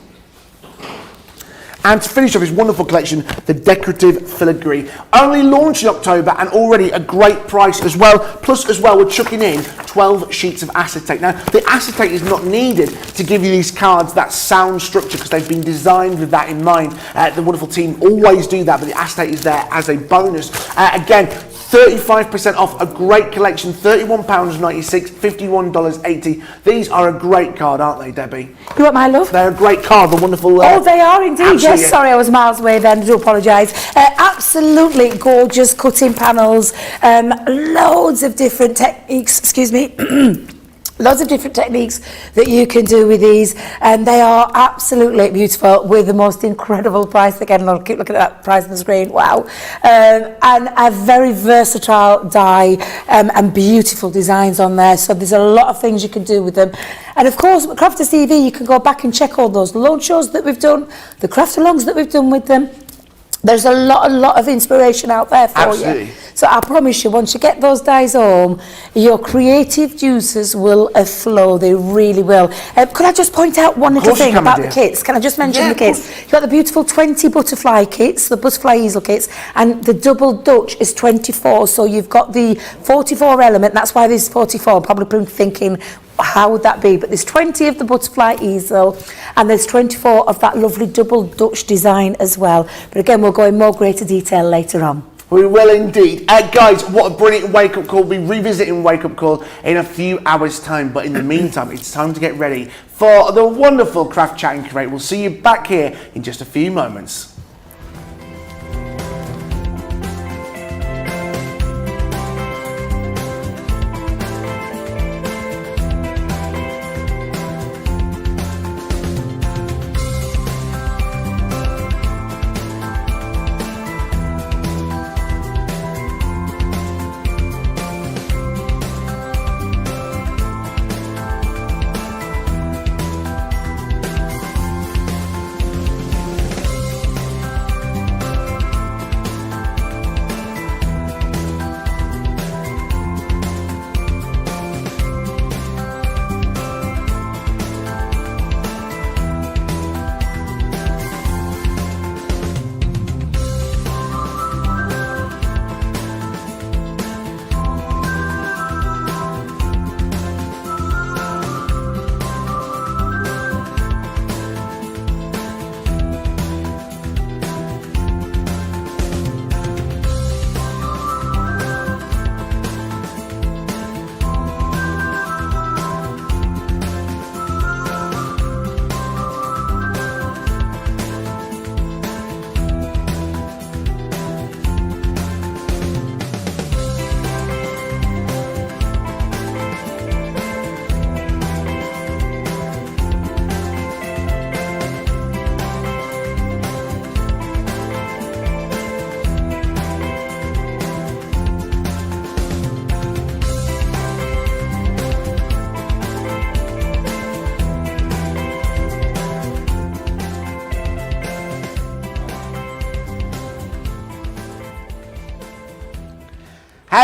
And to finish off this wonderful collection, the decorative filigree. Only launched in October and already a great price as well. Plus as well, we're chucking in 12 sheets of acetate. Now, the acetate is not needed to give you these cards that sound structure, because they've been designed with that in mind. The wonderful team always do that, but the acetate is there as a bonus. Again, 35% off, a great collection, £31.96, $51.80. These are a great card, aren't they, Debbie?
You want my love?
They're a great card, the wonderful...
oh, they are indeed, yes, sorry, I was miles away then, I do apologise. Absolutely gorgeous cutting panels, loads of different techniques, excuse me. Lots of different techniques that you can do with these, and they are absolutely beautiful with the most incredible price. Again, I'll keep looking at that price on the screen, wow. And a very versatile die and beautiful designs on there, so there's a lot of things you can do with them. And of course, with Crafters TV, you can go back and check all those launch shows that we've done, the craft alongs that we've done with them. There's a lot of inspiration out there for you. So I promise you, once you get those dies home, your creative juices will flow. They really will. Could I just point out one little thing about the kits? Can I just mention the kits? You've got the beautiful 20 butterfly kits, the butterfly easel kits, and the double Dutch is 24. So you've got the 44 element. That's why there's 44. I'm probably thinking, how would that be? But there's 20 of the butterfly easel, and there's 24 of that lovely double Dutch design as well. But again, we'll go in more greater detail later on.
We will indeed. Guys, what a brilliant wake-up call. We'll be revisiting wake-up call in a few hours' time. But in the meantime, it's time to get ready for the wonderful Craft Chat and Create. We'll see you back here in just a few moments.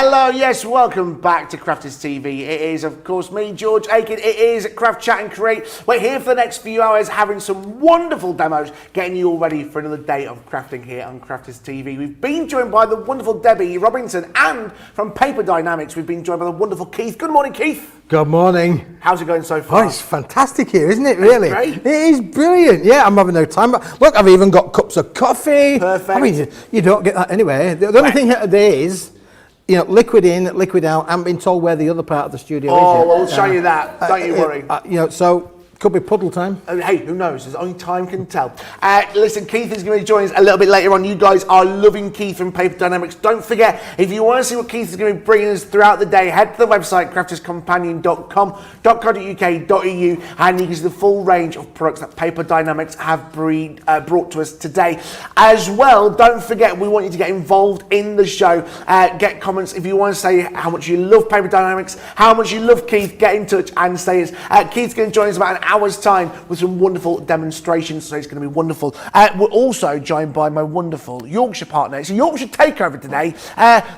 Hello, yes, welcome back to Crafters TV. It is, of course, me, George Akid. It is Craft Chat and Create. We're here for the next few hours having some wonderful demos, getting you all ready for another day of crafting here on Crafters TV. We've been joined by the wonderful Debby Robinson, and from Paper Dienamics, we've been joined by the wonderful Keith. Good morning, Keith.
Good morning.
How's it going so far?
Oh, it's fantastic here, isn't it, really?
Great.
It is brilliant. Yeah, I'm having no time. But look, I've even got cups of coffee.
Perfect.
I mean, you don't get that anyway. The only thing here today is, you know, liquid in, liquid out. I haven't been told where the other part of the studio is yet.
We'll show you that. Don't you worry.
You know, so could be puddle time.
Hey, who knows? There's only time can tell. Listen, Keith is going to be joining us a little bit later on. You guys are loving Keith from Paper Dienamics. Don't forget, if you want to see what Keith is going to be bringing us throughout the day, head to the website crafterscompanion.com.co.uk and you can see the full range of products that Paper Dienamics have brought to us today. As well, don't forget, we want you to get involved in the show. Get comments if you want to say how much you love Paper Dienamics, how much you love Keith. Get in touch and say it. Keith's going to join us about an hour's time with some wonderful demonstrations, so it's going to be wonderful. We're also joined by my wonderful Yorkshire partner. It's a Yorkshire takeover today,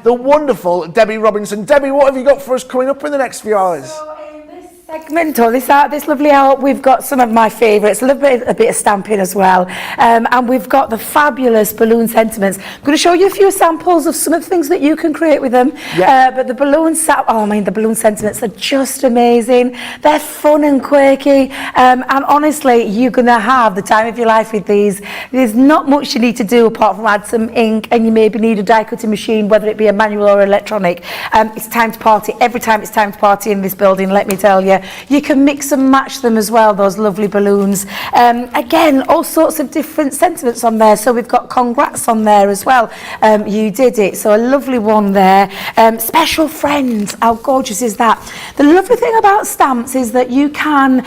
the wonderful Debby Robinson. Debbie, what have you got for us coming up in the next few hours?
Segment or this lovely hour, we've got some of my favourites, a bit of stamping as well, and we've got the fabulous balloon sentiments. I'm going to show you a few samples of some of the things that you can create with them. But the balloon the balloon sentiments are just amazing. They're fun and quirky, and honestly, you're going to have the time of your life with these. There's not much you need to do apart from add some ink, and you maybe need a die cutting machine, whether it be a manual or electronic. It's time to party. Every time it's time to party in this building, let me tell you. You can mix and match them as well, those lovely balloons. Again, all sorts of different sentiments on there. So we've got congrats on there as well. You did it. So a lovely one there. Special friends. How gorgeous is that? The lovely thing about stamps is that you can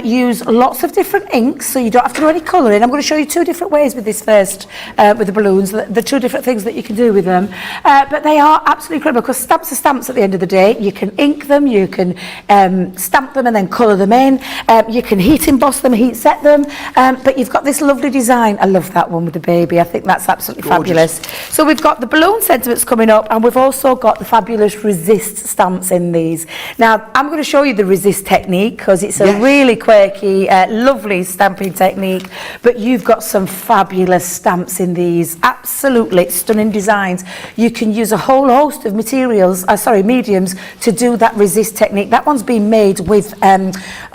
use lots of different inks, so you don't have to do any colouring. I'm going to show you two different ways with this first, with the balloons, the two different things that you can do with them. But they are absolutely incredible, because stamps are stamps at the end of the day. You can ink them, you can stamp them and then colour them in. You can heat emboss them, heat set them, but you've got this lovely design. I love that one with the baby. I think that's absolutely fabulous. So we've got the balloon sentiments coming up, and we've also got the fabulous resist stamps in these. Now, I'm going to show you the resist technique, because it's a really quirky, lovely stamping technique, but you've got some fabulous stamps in these. Absolutely stunning designs. You can use a whole host of mediums to do that resist technique. That one's been made with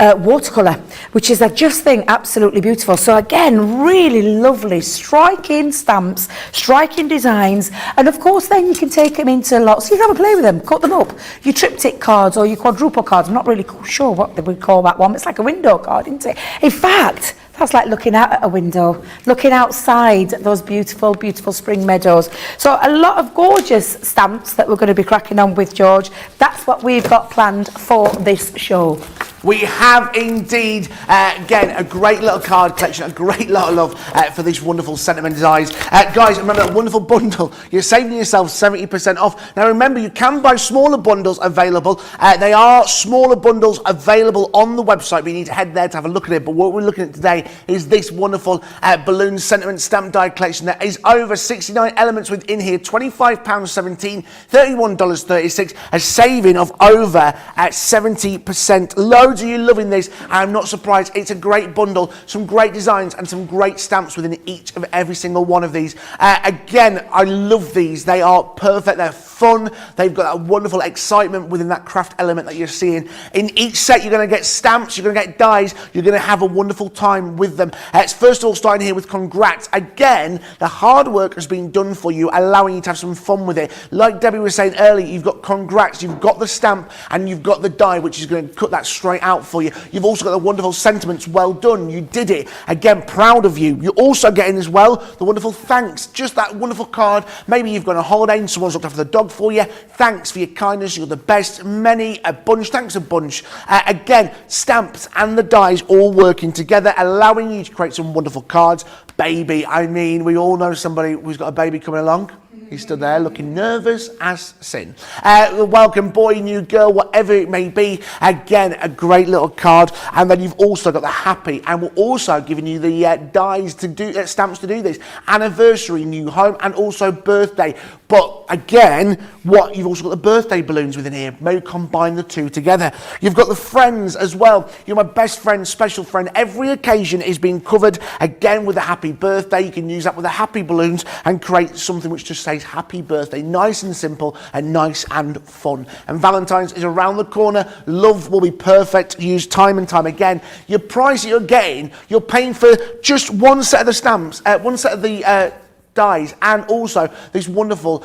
watercolour, which is, I just think, absolutely beautiful. So again, really lovely, striking stamps, striking designs, and of course then you can take them into lots. You can have a play with them, cut them up. Your triptych cards or your quadruple cards, I'm not really sure what they would call that one. It's like a window card, isn't it? In fact, that's like looking out at a window, looking outside at those beautiful, beautiful spring meadows. So a lot of gorgeous stamps that we're going to be cracking on with, George. That's what we've got planned for this show.
We have indeed, again, a great little card collection, a great lot of love for these wonderful sentiment designs. Guys, remember that wonderful bundle. You're saving yourself 70% off. Now remember, you can buy smaller bundles available. They are smaller bundles available on the website, but you need to head there to have a look at it. But what we're looking at today is this wonderful balloon sentiment stamp die collection. There is over 69 elements within here, £25.17, $31.36, a saving of over 70%. Loads of you loving this. I'm not surprised. It's a great bundle, some great designs and some great stamps within each of every single one of these. Again, I love these. They are perfect. They're fun. They've got that wonderful excitement within that craft element that you're seeing. In each set, you're going to get stamps, you're going to get dies, you're going to have a wonderful time with them. It's first of all starting here with congrats. Again, the hard work has been done for you, allowing you to have some fun with it. Like Debbie was saying earlier, you've got congrats, you've got the stamp, and you've got the die, which is going to cut that straight out for you. You've also got the wonderful sentiments. Well done, you did it. Again, proud of you. You're also getting as well the wonderful thanks, just that wonderful card. Maybe you've gone on holiday and someone's looked after the dog for you. Thanks for your kindness, you're the best. Many a bunch, thanks a bunch. Again, stamps and the dies all working together, allowing you to create some wonderful cards. Baby, I mean, we all know somebody who's got a baby coming along. He's stood there looking nervous as sin. Welcome, boy, new girl, whatever it may be. Again, a great little card. And then you've also got the happy, and we're also giving you the dies to do, stamps to do this. Anniversary, new home, and also birthday. But again, you've also got the birthday balloons within here. Maybe combine the two together. You've got the friends as well. You're my best friend, special friend. Every occasion is being covered again with a happy birthday. You can use that with the happy balloons and create something which just says happy birthday. Nice and simple and nice and fun. And Valentine's is around the corner. Love will be perfect. Used time and time again. Your price that you're getting, you're paying for just one set of the stamps, one set of the dies, and also this wonderful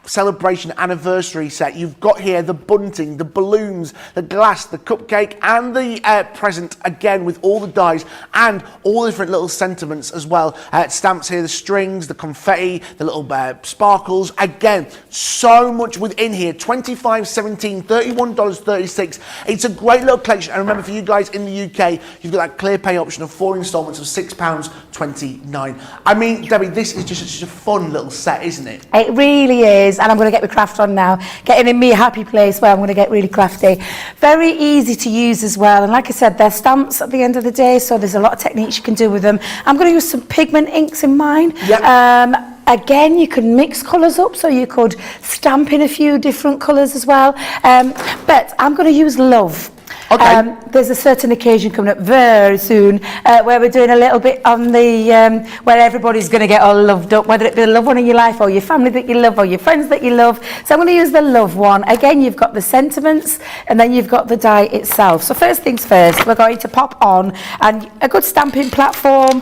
celebration anniversary set. You've got here the bunting, the balloons, the glass, the cupcake, and the present, again with all the dies and all the different little sentiments as well. Stamps here, the strings, the confetti, the little sparkles. Again, so much within here. $25.17, $31.36. It's a great little collection. And remember, for you guys in the UK, you've got that clear pay option of 4 installments of £6.29. I mean, Debbie, this is just such a fun little set, isn't it?
It really is, and I'm going to get my craft on now, getting in me a happy place where I'm going to get really crafty. Very easy to use as well, and like I said, they're stamps at the end of the day, so there's a lot of techniques you can do with them. I'm going to use some pigment inks in mine.
Yep.
Again, you can mix colours up, so you could stamp in a few different colours as well, but I'm going to use Love.
Okay.
There's a certain occasion coming up very soon where we're doing a little bit on the where everybody's going to get all loved up, whether it be the loved one in your life or your family that you love or your friends that you love. So I'm going to use the Love one. Again, you've got the sentiments and then you've got the die itself. So first things first, we're going to pop on, and a good stamping platform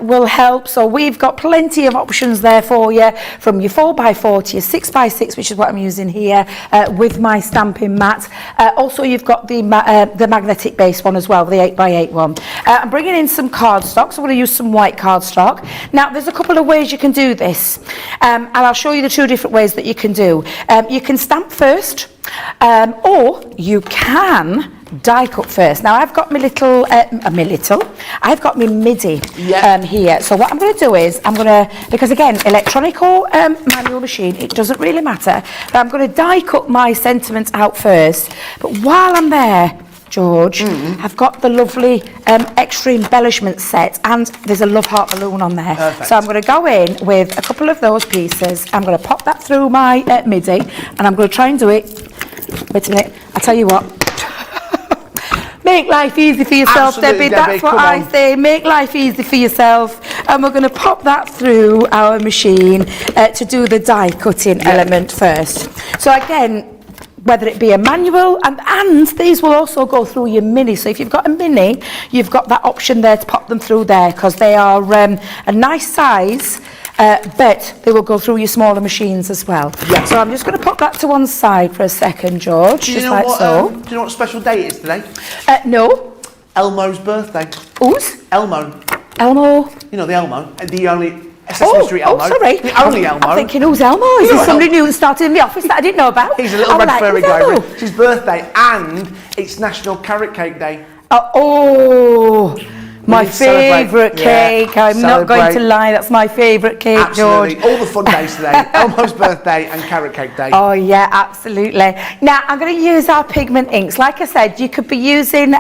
will help. So we've got plenty of options there for you, from your 4x4 to your 6x6, which is what I'm using here with my stamping mat. Also, you've got the magnetic base one as well, the 8x8 one. I'm bringing in some cardstock, so I'm going to use some white cardstock. Now, there's a couple of ways you can do this, and I'll show you the two different ways that you can do. You can stamp first, or you can die cut first. Now, I've got my little, I've got my MIDI here. So what I'm going to do is, because again, electronic or manual machine, it doesn't really matter, but I'm going to die cut my sentiments out first. But while I'm there, George, I've got the lovely extra embellishment set, and there's a love heart balloon on there.
Perfect.
So I'm going to go in with a couple of those pieces. I'm going to pop that through my MIDI, and I'm going to try and do it. Wait a minute, I'll tell you what. Make life easy for yourself,
Absolutely,
Debbie. That's what I say. Make life easy for yourself. And we're going to pop that through our machine to do the die cutting element first. So again, whether it be a manual, and these will also go through your mini. So if you've got a mini, you've got that option there to pop them through there, because they are a nice size, but they will go through your smaller machines as well. Yeah. So I'm just going to pop that to one side for a second, George.
Do you know what special day it is today?
No.
Elmo's birthday.
Whose?
Elmo.
Elmo.
You know the Elmo, the only Sesame Street Elmo.
Oh, sorry.
The only Elmo.
I'm thinking, who's Elmo? Is this somebody new that started in the office that I didn't know about?
He's a little red furry guy. It's his birthday, and it's National Carrot Cake Day.
My favourite cake. I'm not going to lie, that's my favourite cake,
absolutely.
George.
All the fun days today. Elmo's birthday and Carrot Cake Day.
Oh yeah, absolutely. Now I'm going to use our pigment inks. Like I said, you could be using,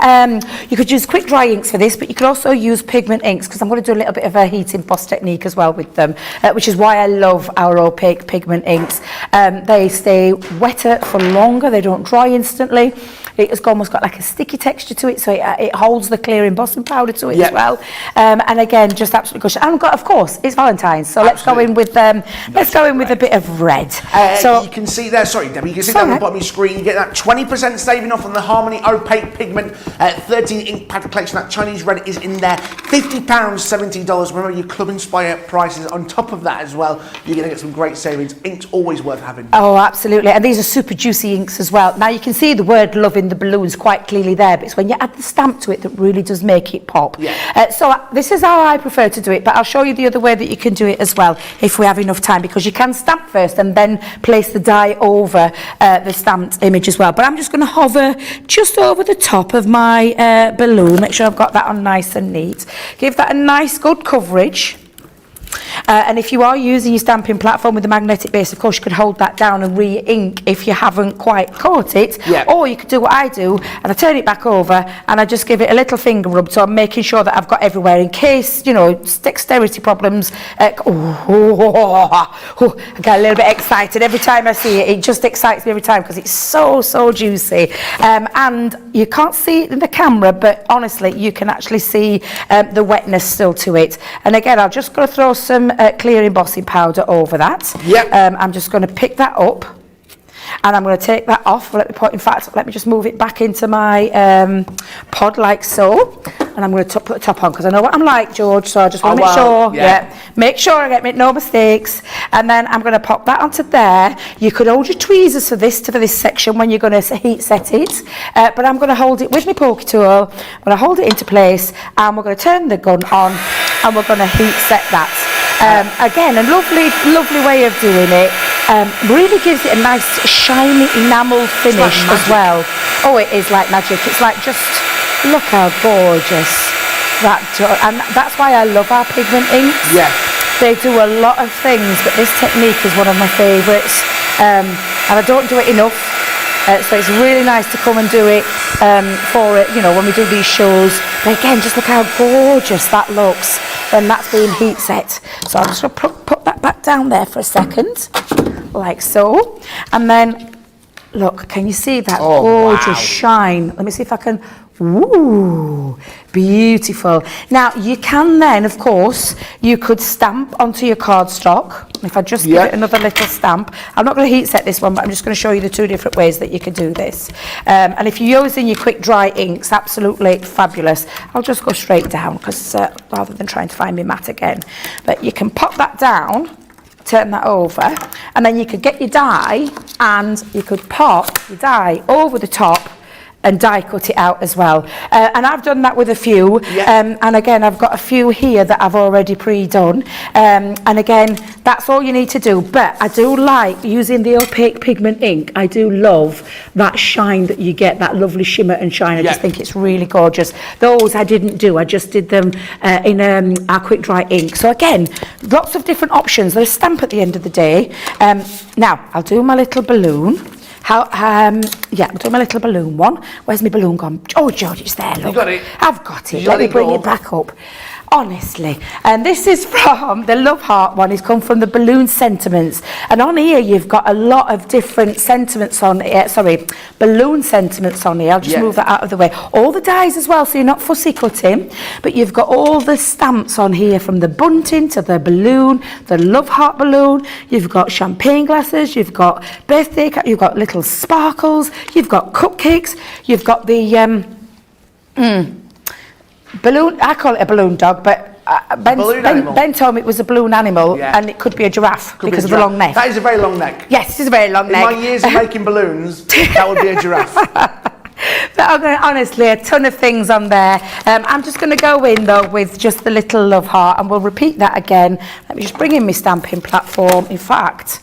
you could use quick dry inks for this, but you could also use pigment inks, because I'm going to do a little bit of a heat emboss technique as well with them, which is why I love our opaque pigment inks. They stay wetter for longer, they don't dry instantly. It's almost got like a sticky texture to it, so it holds the clear embossing powder to it as well. And again, just absolutely gorgeous. And of course, it's Valentine's, so let's go in with a bit of red.
So you can see there. Sorry, Debbie. You can see down the bottom of your screen. You get that 20% saving off on the Harmony Opaque Pigment 13 ink pad collection. That Chinese red is in there. £50, $70. Remember your Club Inspire prices on top of that as well. You're going to get some great savings. Ink's always worth having.
Oh, absolutely. And these are super juicy inks as well. Now you can see the word love in the balloons quite clearly there, but it's when you add the stamp to it that really does make it pop. So this is how I prefer to do it, but I'll show you the other way that you can do it as well if we have enough time, because you can stamp first and then place the die over the stamped image as well. But I'm just going to hover just over the top of my balloon, make sure I've got that on nice and neat. Give that a nice good coverage. And if you are using your stamping platform with the magnetic base, of course you could hold that down and re-ink if you haven't quite caught it.
Yeah.
Or you could do what I do, and I turn it back over and I just give it a little finger rub, so I'm making sure that I've got everywhere in case, you know, dexterity problems. I get a little bit excited every time I see it. It just excites me every time because it's so juicy. And you can't see it in the camera, but honestly you can actually see the wetness still to it. And again, I'm just going to throw some clear embossing powder over that.
Yep.
I'm just going to pick that up and I'm going to take that off. In fact, let me just move it back into my pod like so. And I'm going to put the top on because I know what I'm like, George, so I just want to make sure. Yeah. Make sure I make no mistakes. And then I'm going to pop that onto there. You could hold your tweezers for this section when you're going to heat set it. But I'm going to hold it with my pokey tool. I'm going to hold it into place and we're going to turn the gun on and we're going to heat set that. Again, a lovely way of doing it. Really gives it a nice shiny enamelled finish as well. Oh, it is like magic. It's like just look how gorgeous that and that's why I love our pigment inks.
Yeah.
They do a lot of things, but this technique is one of my favourites. And I don't do it enough. So it's really nice to come and do it for it, you know, when we do these shows. But again, just look how gorgeous that looks when that's being heat set. So I'm just going to put that back down there for a second, like so. And then, look, can you see that gorgeous shine? Let me see if I can. Ooh, beautiful. Now, you can then, of course, you could stamp onto your cardstock. If I just give it another little stamp. I'm not going to heat set this one, but I'm just going to show you the two different ways that you can do this. And if you're using your quick dry inks, absolutely fabulous. I'll just go straight down because rather than trying to find my mat again. But you can pop that down, turn that over, and then you could get your die and you could pop your die over the top and die cut it out as well. And I've done that with a few. And again, I've got a few here that I've already pre-done. And again, that's all you need to do. But I do like using the opaque pigment ink. I do love that shine that you get, that lovely shimmer and shine. I just think it's really gorgeous. Those I didn't do. I just did them in our quick dry ink. So again, lots of different options. There's a stamp at the end of the day. Now, I'll do my little balloon. I'll do my little balloon one. Where's my balloon gone? Oh, George, it's there, look.
You got it?
I've got it. Let me bring it back up. Honestly, and this is from the Love Heart one. It's come from the Balloon Sentiments, and on here you've got a lot of different sentiments on balloon sentiments on here. I'll just move that out of the way. All the dies as well, so you're not fussy cutting, but you've got all the stamps on here, from the bunting to the balloon, the Love Heart balloon. You've got champagne glasses, you've got birthday cards, you've got little sparkles, you've got cupcakes, you've got the balloon, I call it a balloon dog, but Ben told me it was a balloon animal, and it could be a giraffe because of the long neck.
That is a very long neck.
Yes, it is a very long neck.
In my years of making balloons, that would be a giraffe.
But honestly, a ton of things on there. I'm just going to go in though with just the little Love Heart, and we'll repeat that again. Let me just bring in my stamping platform. In fact,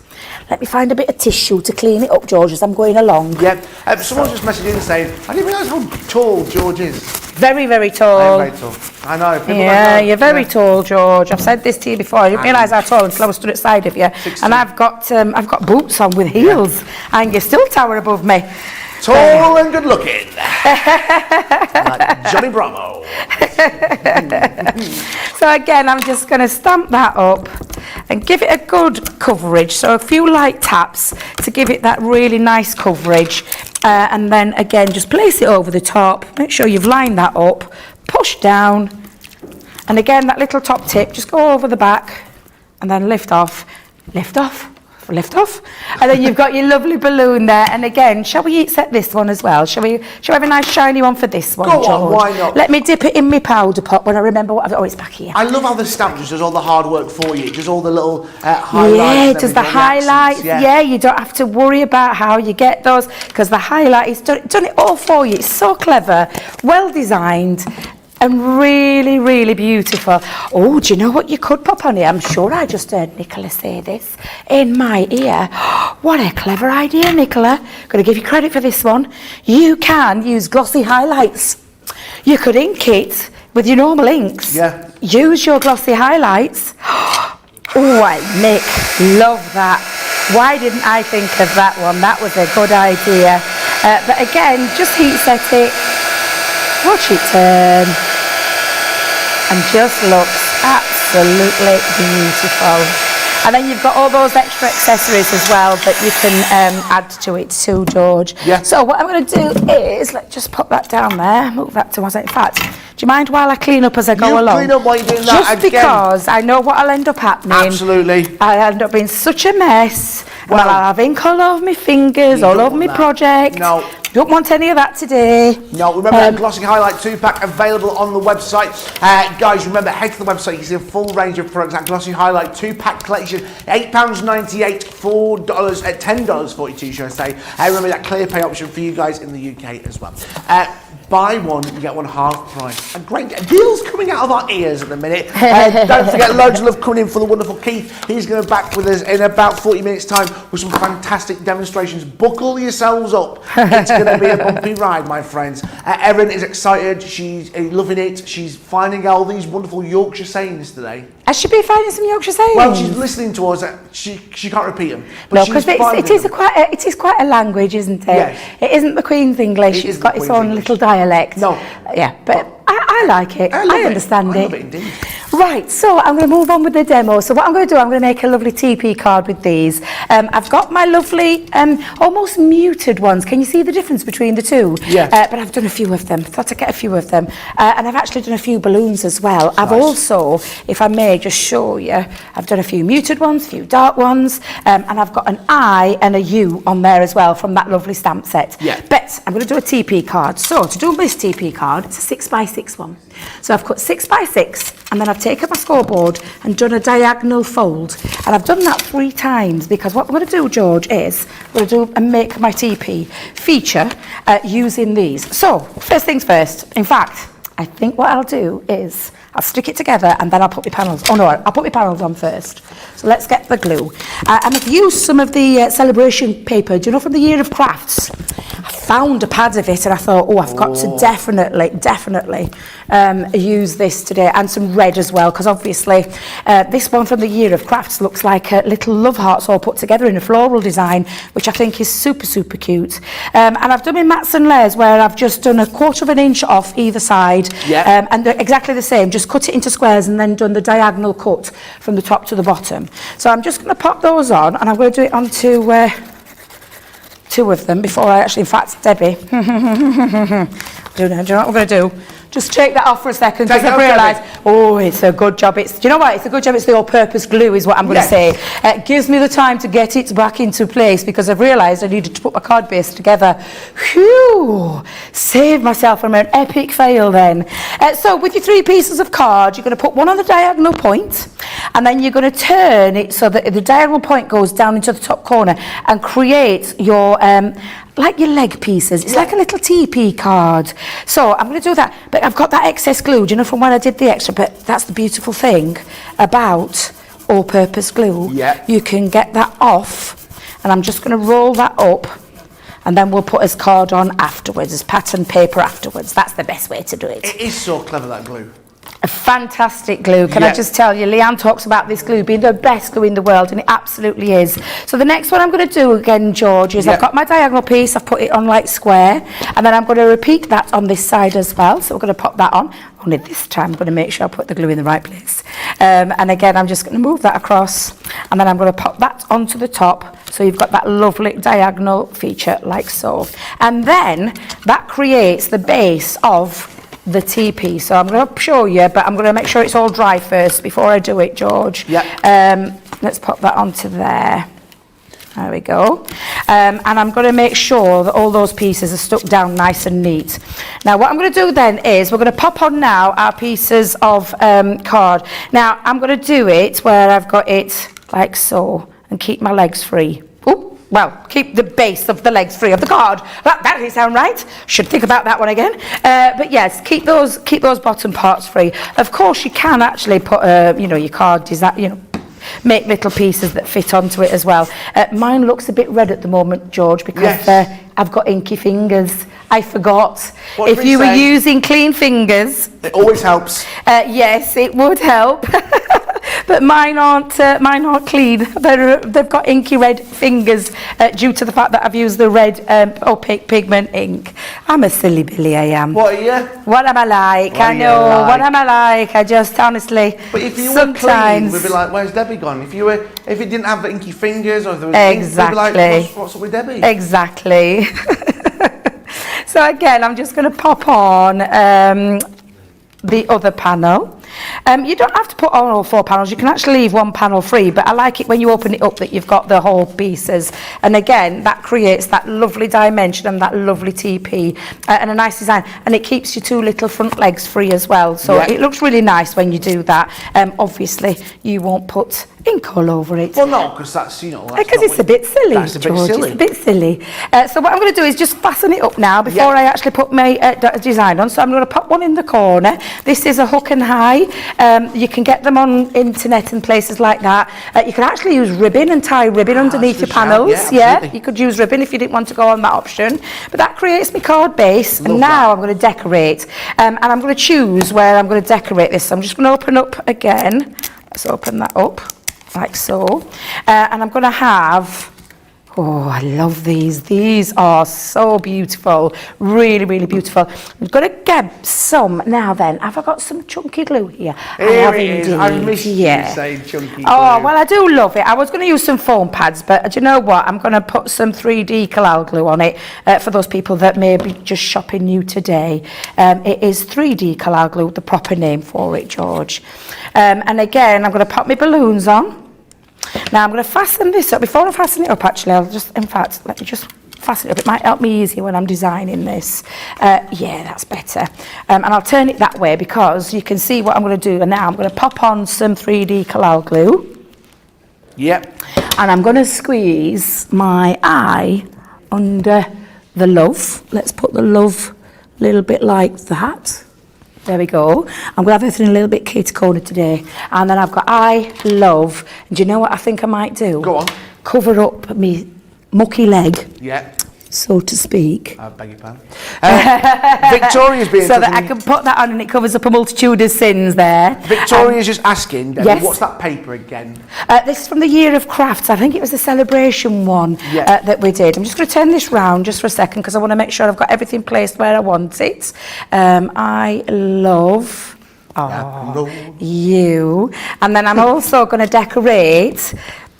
let me find a bit of tissue to clean it up, George, as I'm going along.
Someone just messaged in saying, I didn't realise how tall George is.
Very, very tall.
I am very tall. I know. People don't know.
You're very tall, George. I've said this to you before. I didn't realise how tall until I was stood outside of you.
16.
And I've got boots on with heels, and you still tower above me.
Tall and good looking. Like Johnny Bravo.
So again, I'm just going to stamp that up and give it a good coverage. So a few light taps to give it that really nice coverage. And then again, just place it over the top. Make sure you've lined that up. Push down. And again, that little top tip, just go over the back and then lift off. Lift off. Lift off, and then you've got your lovely balloon there. And again, shall we heat set this one as well? Shall we have a nice shiny one for this one,
Go
George?
on, why not?
Let me dip it in my powder pot when I remember what it's back here.
I love how the stamp just does all the hard work for you. It does all the little highlights.
Yeah, it does the highlights.
Yeah,
you don't have to worry about how you get those, because the highlight is done it all for you. It's so clever, well designed, and really, really beautiful. Oh, do you know what you could pop on here? I'm sure I just heard Nicola say this in my ear. What a clever idea, Nicola. Going to give you credit for this one. You can use glossy highlights. You could ink it with your normal inks.
Yeah.
Use your glossy highlights. Oh, Nick, love that. Why didn't I think of that one? That was a good idea. But again, just heat set it, watch it turn, and just looks absolutely beautiful. And then you've got all those extra accessories as well that you can add to it too, George.
Yeah.
So what I'm going to do is, let's just put that down there, move that to one side. In fact, do you mind while I clean up as I go along?
Clean up while you're doing that
Just
again.
because I know what'll end up happening.
Absolutely.
I'll end up being such a mess.
Well,
I'll have ink all over my fingers,
you
all
don't
over my
want that.
project.
No.
Don't want any of that today.
No, remember that Glossy Highlight 2-pack available on the website. Guys, remember, head to the website. You can see a full range of products at Glossy Highlight 2-pack collection. £8.98, $4, $10.42, should I say. Remember that clear pay option for you guys in the UK as well. Buy one, you get one half price. A great deal's coming out of our ears at the minute. Don't forget, loads of love coming in for the wonderful Keith. He's going to be back with us in about 40 minutes' time with some fantastic demonstrations. Buckle yourselves up. It's going to be a bumpy ride, my friends. Erin is excited. She's loving it. She's finding all these wonderful Yorkshire sayings today.
I should be finding some Yorkshire sayings.
Well, she's listening to us. She can't repeat them.
No, because it is quite a language, isn't it?
Yes.
It isn't the Queen's English. It's got its own little dialect.
No.
Yeah, but I like it. I understand
I
it.
love it indeed.
Right, so I'm going to move on with the demo. So what I'm going to do, I'm going to make a lovely TP card with these. I've got my lovely, almost muted ones. Can you see the difference between the two?
Yes.
But I've done a few of them. Thought I'd get a few of them. And I've actually done a few balloons as well. I've also, if I may just show you, I've done a few muted ones, a few dark ones, and I've got an I and a U on there as well from that lovely stamp set.
Yeah.
But I'm going to do a TP card. So to do this TP card, it's a 6x6 one. So I've cut 6x6, and then I've taken my scoreboard and done a diagonal fold. And I've done that 3 times because what I'm going to do, George, is I'm going to do and make my TP feature using these. So first things first. In fact, I think what I'll do is I'll stick it together and then I'll put my panels. Oh no, I'll put my panels on first. So let's get the glue. And I've used some of the celebration paper, do you know, from the Year of Crafts. I found a pad of it and I thought, oh, I've got to definitely use this today, and some red as well, because obviously this one from the Year of Crafts looks like little love hearts all put together in a floral design, which I think is super, super cute. And I've done my mats and layers where I've just done 1/4 inch off either side.
Yeah.
And they're exactly the same, just cut it into squares and then done the diagonal cut from the top to the bottom. So I'm just going to pop those on, and I'm going to do it onto 2 of them before I actually, in fact, Debbie, do you know what I'm going to do? Just take that off for a second, because I've realised, oh, it's a good job. Do you know what? It's a good job it's the all-purpose glue is what I'm going to say. It gives me the time to get it back into place, because I've realised I needed to put my card base together. Whew! Saved myself from an epic fail then. So with your 3 pieces of card, you're going to put one on the diagonal point, and then you're going to turn it so that the diagonal point goes down into the top corner and create your like your leg pieces. It's like a little TP card. So I'm going to do that. But I've got that excess glue, do you know, from when I did the extra. But that's the beautiful thing about all-purpose glue.
Yeah.
You can get that off. And I'm just going to roll that up. And then we'll put his card on afterwards, as pattern paper afterwards. That's the best way to do it.
It is so clever, that glue.
A fantastic glue. Can I just tell you, Leanne talks about this glue being the best glue in the world, and it absolutely is. So the next one I'm going to do again, George, is I've got my diagonal piece, I've put it on like square, and then I'm going to repeat that on this side as well. So we're going to pop that on. Only this time I'm going to make sure I put the glue in the right place. And again, I'm just going to move that across, and then I'm going to pop that onto the top. So you've got that lovely diagonal feature like so. And then that creates the base of the TP. So I'm going to show you, but I'm going to make sure it's all dry first before I do it, George.
Yeah.
Let's pop that onto there. There we go. And I'm going to make sure that all those pieces are stuck down nice and neat. Now what I'm going to do then is we're going to pop on now our pieces of card. Now I'm going to do it where I've got it like so and keep my legs free. Ooh. Well, keep the base of the legs free of the card. That didn't sound right. Should think about that one again. But yes, keep those bottom parts free. Of course, you can actually put, your card design, make little pieces that fit onto it as well. Mine looks a bit red at the moment, George, because I've got inky fingers. I forgot.
What
if you were using clean fingers,
it always helps.
Yes, it would help. but mine aren't clean. They've got inky red fingers due to the fact that I've used the red opaque pigment ink. I'm a silly Billy, I am.
What are you?
What am I like?
What
I
are you
know.
like?
What am I like? I just honestly.
But if you
sometimes,
were clean, we'd be like, "Where's Debbie gone?" If it didn't have the inky fingers or if there was
exactly.
ink, we'd be like, "What's up with Debbie?"
Exactly. So again, I'm just going to pop on the other panel. You don't have to put on all 4 panels. You can actually leave 1 panel free, but I like it when you open it up that you've got the whole pieces. And again, that creates that lovely dimension and that lovely TP and a nice design. And it keeps your 2 little front legs free as well. So it looks really nice when you do that. Obviously, you won't put ink all over it.
Well, no, because that's,
because it's a bit silly,
That's a bit
George.
silly.
It's a bit silly. So what I'm going to do is just fasten it up now before I actually put my design on. So I'm going to pop one in the corner. This is a hook and high. You can get them on internet and places like that. You can actually use ribbon and tie ribbon underneath your panels.
Yeah,
you could use ribbon if you didn't want to go on that option. But that creates my card base. And now I'm going to decorate. And I'm going to choose where I'm going to decorate this. So I'm just going to open up again. Let's open that up. Like so. And I'm going to have, oh, I love these. These are so beautiful. Really, really beautiful. I'm going to get some. Now then, have I got some chunky glue here?
Here
I have
it is.
indeed.
I missed you saying chunky glue.
Oh, well, I do love it. I was going to use some foam pads, but do you know what? I'm going to put some 3D Collal glue on it for those people that may be just shopping new today. It is 3D Collal glue, the proper name for it, George. And again, I'm going to pop my balloons on. Now I'm going to fasten this up. Before I fasten it up, actually, let me just fasten it up. It might help me easier when I'm designing this. Yeah, that's better. And I'll turn it that way because you can see what I'm going to do. And now I'm going to pop on some 3D Collal glue.
Yep.
And I'm going to squeeze my eye under the love. Let's put the love a little bit like that. There we go. I'm going to have everything a little bit kitty corner today. And then I've got I love. And do you know what I think I might do?
Go on.
Cover up me mucky leg,
Yeah.
so to speak.
I beg your pardon. Victoria's being
so that I can put that on and it covers up a multitude of sins there.
Victoria's just asking, Debbie,
yes.
what's that paper again?
This is from the Year of Crafts. I think it was the celebration one that we did. I'm just going to turn this round just for a second because I want to make sure I've got everything placed where I want it. I love you. And then I'm also going to decorate.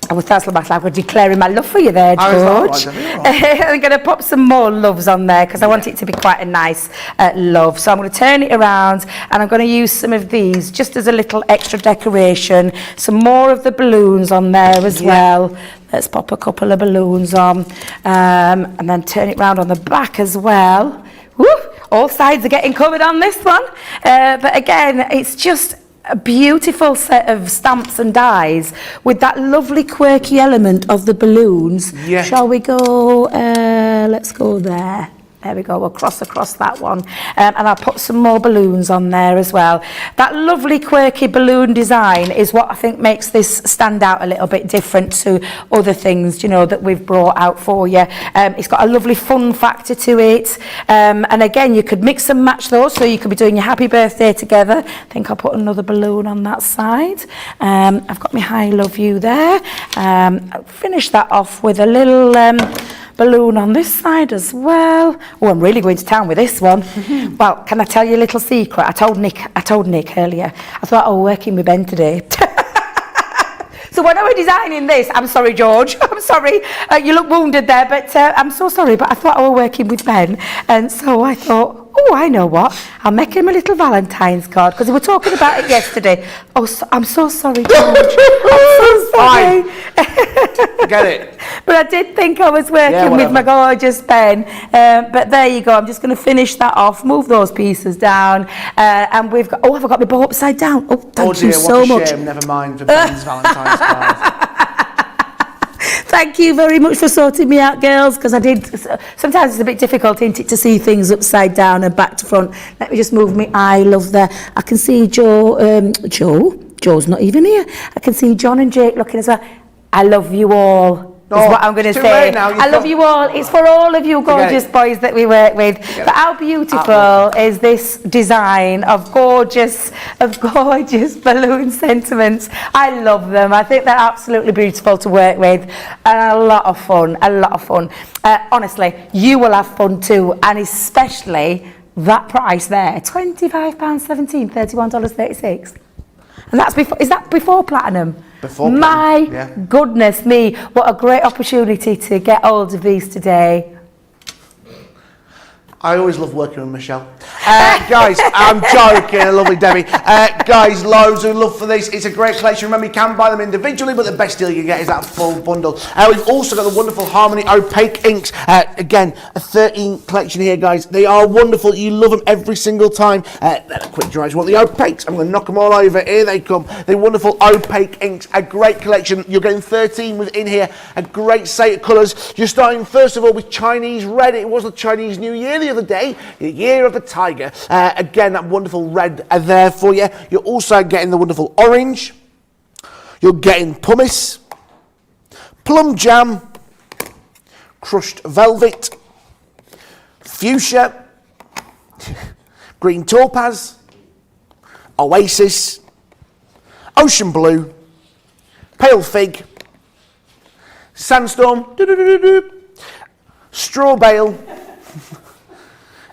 That's like I'm declaring my love for you there, George. I'm going to pop some more loves on there because I want it to be quite a nice love. So I'm going to turn it around and I'm going to use some of these just as a little extra decoration. Some more of the balloons on there as well. Let's pop a couple of balloons on and then turn it round on the back as well. Woo! All sides are getting covered on this one. But again, it's just a beautiful set of stamps and dies with that lovely quirky element of the balloons.
Yeah.
Shall we go, let's go there. There we go, we'll cross across that one. And I'll put some more balloons on there as well. That lovely quirky balloon design is what I think makes this stand out a little bit different to other things, you know, that we've brought out for you. It's got a lovely fun factor to it. And again, you could mix and match those, so you could be doing your happy birthday together. I think I'll put another balloon on that side. I've got my I love you there. I'll finish that off with a little balloon on this side as well. Oh, I'm really going to town with this one. Well, can I tell you a little secret? I told Nick earlier. I thought, oh, working with Ben today. So when I was designing this, I'm sorry, George, I'm sorry, you look wounded there, but I'm so sorry, but I thought I was working with Ben, and so I thought, oh, I know what, I'll make him a little Valentine's card, because we were talking about it yesterday. Oh, I'm so sorry, George, I'm so sorry.
Get it.
But I did think I was working with my gorgeous Ben, but there you go, I'm just going to finish that off, move those pieces down, and we've got, oh, have I got my bow upside down? Oh, thank you so much.
Oh dear, what a shame, never mind for Ben's Valentine's card.
Thank you very much for sorting me out, girls, because I did. Sometimes it's a bit difficult, isn't it, to see things upside down and back to front. Let me just move me I love there. I can see Joe's not even here. I can see John and Jake looking as well. I love you all. what I'm going to
it's too
say.
late now.
I love you all. It's for all of you gorgeous boys that we work with. But how beautiful is this design of gorgeous balloon sentiments? I love them. I think they're absolutely beautiful to work with, and a lot of fun. Honestly, you will have fun too, and especially that price there, £25.17, $31.36. And that's before, is that before platinum?
Before
My
platinum, yeah.
goodness me, what a great opportunity to get hold of these today.
I always love working with Michelle. Guys, I'm joking, lovely Debbie. Guys, loads of love for this. It's a great collection. Remember, you can buy them individually, but the best deal you get is that full bundle. We've also got the wonderful Harmony opaque inks. Again, a 13 collection here, guys. They are wonderful. You love them every single time. Quick dries. You want the opaques? I'm going to knock them all over. Here they come. The wonderful opaque inks. A great collection. You're getting 13 within here. A great set of colours. You're starting, first of all, with Chinese red. It was the Chinese New Year the other day, the year of the tiger. Again, that wonderful red there for you. You're also getting the wonderful orange. You're getting pumice, plum jam, crushed velvet, fuchsia, green topaz, oasis, ocean blue, pale fig, sandstorm, straw bale,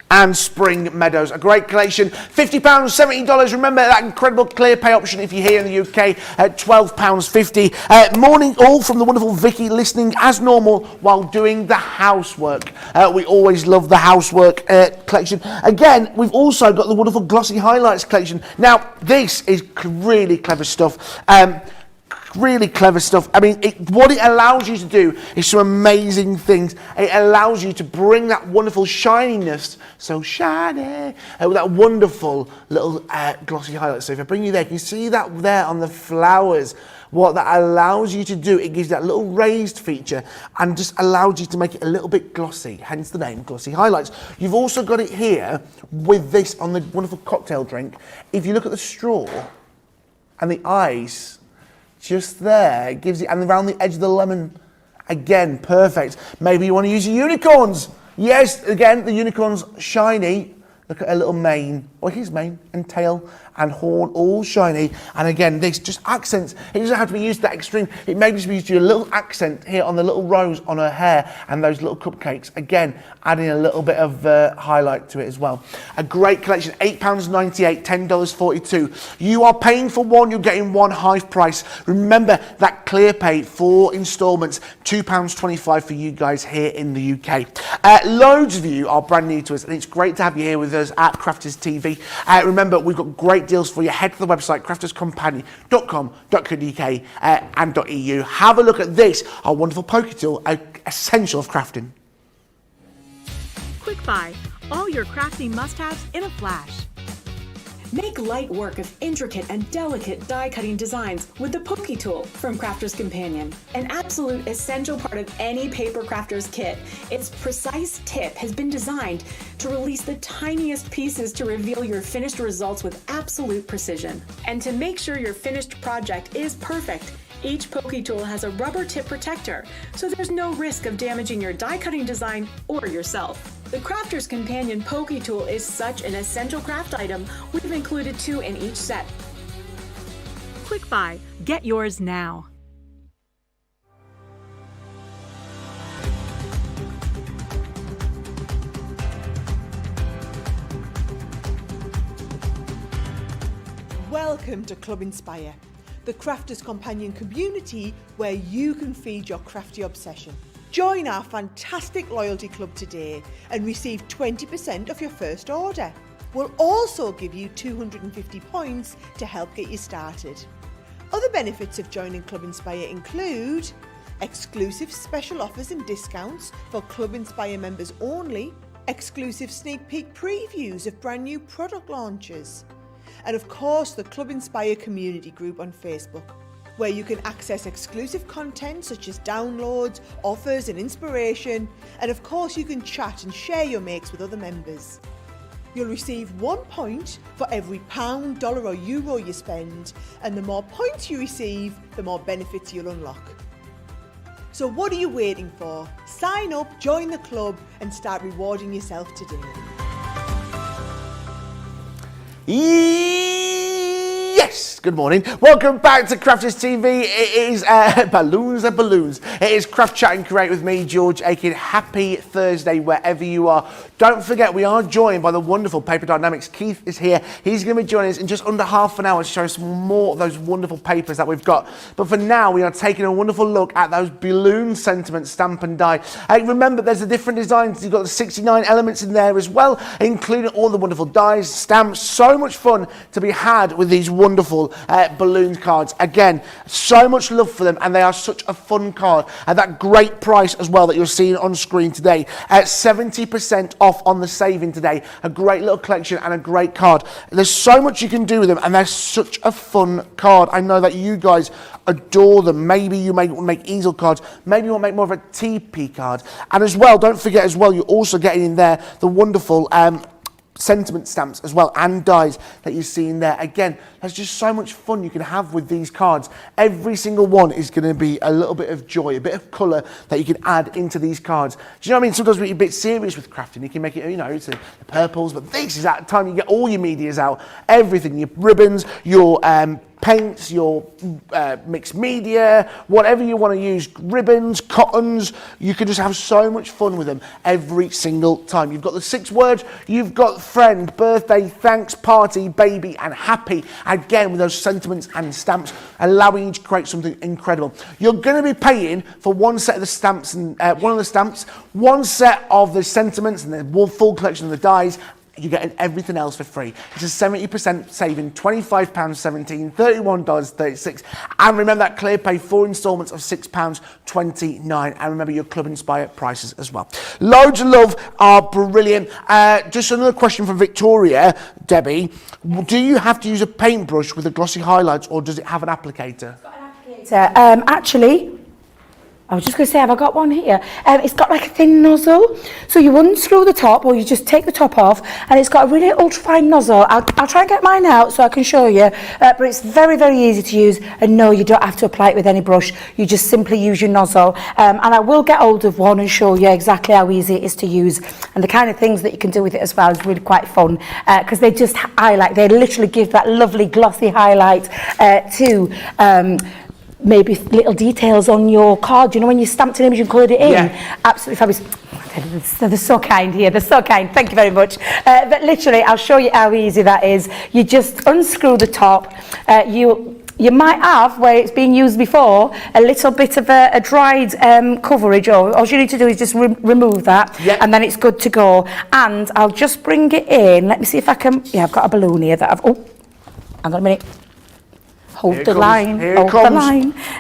and Spring Meadows. A great collection. £50, $70. Remember that incredible clear pay option if you're here in the UK at £12.50. Morning all from the wonderful Vicky, listening as normal while doing the housework. We always love the housework collection. Again, we've also got the wonderful glossy highlights collection. Now, this is really clever stuff. Really clever stuff. I mean, what it allows you to do is some amazing things. It allows you to bring that wonderful shininess, so shiny, with that wonderful little glossy highlight. So if I bring you there, can you see that there on the flowers? What that allows you to do, it gives that little raised feature and just allows you to make it a little bit glossy, hence the name Glossy Highlights. You've also got it here with this on the wonderful cocktail drink. If you look at the straw and the eyes, just there, it gives it, and around the edge of the lemon, again, perfect. Maybe you want to use your unicorns. Yes, again, the unicorn's shiny. Look at her little mane, or his mane, and tail, and horn, all shiny. And again, this just accents. It doesn't have to be used to that extreme. It may just be used to a little accent here on the little rose on her hair, and those little cupcakes. Again, adding a little bit of highlight to it as well. A great collection, £8.98, $10.42. You are paying for one, you're getting one half price. Remember that clear pay, 4 instalments, £2.25 for you guys here in the UK. Loads of you are brand new to us, and it's great to have you here with us at Crafters TV. Remember, we've got great deals for you. Head to the website crafterscompany.com.uk and .eu. Have a look at this, our wonderful poker tool, an essential of crafting.
Quick buy, all your crafty must-haves in a flash. Make light work of intricate and delicate die-cutting designs with the Pokey Tool from Crafter's Companion. An absolute essential part of any paper crafter's kit, its precise tip has been designed to release the tiniest pieces to reveal your finished results with absolute precision. And to make sure your finished project is perfect, each Pokey Tool has a rubber tip protector, so there's no risk of damaging your die-cutting design or yourself. The Crafter's Companion Pokey Tool is such an essential craft item, we've included 2 in each set. Quick buy, get yours now.
Welcome to Club Inspire, the Crafters Companion community where you can feed your crafty obsession. Join our fantastic loyalty club today and receive 20% off your first order. We'll also give you 250 points to help get you started. Other benefits of joining Club Inspire include exclusive special offers and discounts for Club Inspire members only, exclusive sneak peek previews of brand new product launches, and of course the Club Inspire community group on Facebook, where you can access exclusive content such as downloads, offers and inspiration, and of course you can chat and share your makes with other members. You'll receive 1 point for every £1, $1 or euro you spend, and the more points you receive, the more benefits you'll unlock. So what are you waiting for? Sign up, join the club and start rewarding yourself today.
Yes, good morning. Welcome back to Crafters TV. It is Balloons are Balloons. It is Craft Chat and Create with me, George Akid. Happy Thursday wherever you are. Don't forget, we are joined by the wonderful Paper Dienamics. Keith is here. He's going to be joining us in just under half an hour to show us some more of those wonderful papers that we've got. But for now, we are taking a wonderful look at those balloon sentiment stamp and die. Remember, there's the different designs. You've got the 69 elements in there as well, including all the wonderful dies, stamps. So much fun to be had with these wonderful balloon cards. Again, so much love for them, and they are such a fun card at that great price as well that you're seeing on screen today. At 70% off on the saving today. A great little collection and a great card. There's so much you can do with them, and they're such a fun card. I know that you guys adore them. Maybe you may make easel cards. Maybe you want to make more of a TP card. And as well, don't forget as well, you're also getting in there the wonderful sentiment stamps as well, and dies that you see in there. Again, there's just so much fun you can have with these cards. Every single one is going to be a little bit of joy, a bit of colour that you can add into these cards. Do you know what I mean? Sometimes we're a bit serious with crafting. You can make it, you know, it's the purples, but this is that time you get all your medias out, everything, your ribbons, your paints, your mixed media, whatever you want to use, ribbons, cottons. You can just have so much fun with them every single time. You've got the 6 words, you've got friend, birthday, thanks, party, baby, and happy. Again, with those sentiments and stamps, allowing you to create something incredible. You're going to be paying for one set of the stamps, and one set of the sentiments, and the full collection of the dies. You're getting everything else for free. It's a 70% saving, £25.17, $31.36. And remember that clear pay 4 instalments of £6.29. And remember your Club Inspire prices as well. Loads of love, are brilliant. Just another question from Victoria, Debbie. Do you have to use a paintbrush with the glossy highlights, or does it have an applicator?
Actually, I was just going to say, have I got one here? It's got like a thin nozzle. So you unscrew the top, or you just take the top off, and it's got a really ultra-fine nozzle. I'll try and get mine out so I can show you. But it's very, very easy to use. And no, you don't have to apply it with any brush. You just simply use your nozzle. And I will get hold of one and show you exactly how easy it is to use. And the kind of things that you can do with it as well is really quite fun. Because they just highlight, they literally give that lovely glossy highlight to... maybe little details on your card. You know, when you stamped an image and coloured it in? Yeah. Absolutely fabulous. They're so kind here. They're so kind. Thank you very much. But literally, I'll show you how easy that is. You just unscrew the top. You might have, where it's been used before, a little bit of a dried coverage. Or all you need to do is just remove that, and then it's good to go. And I'll just bring it in. Let me see if I can... Yeah, I've got a balloon here that I've... Oh, hang on a minute. Hold the line.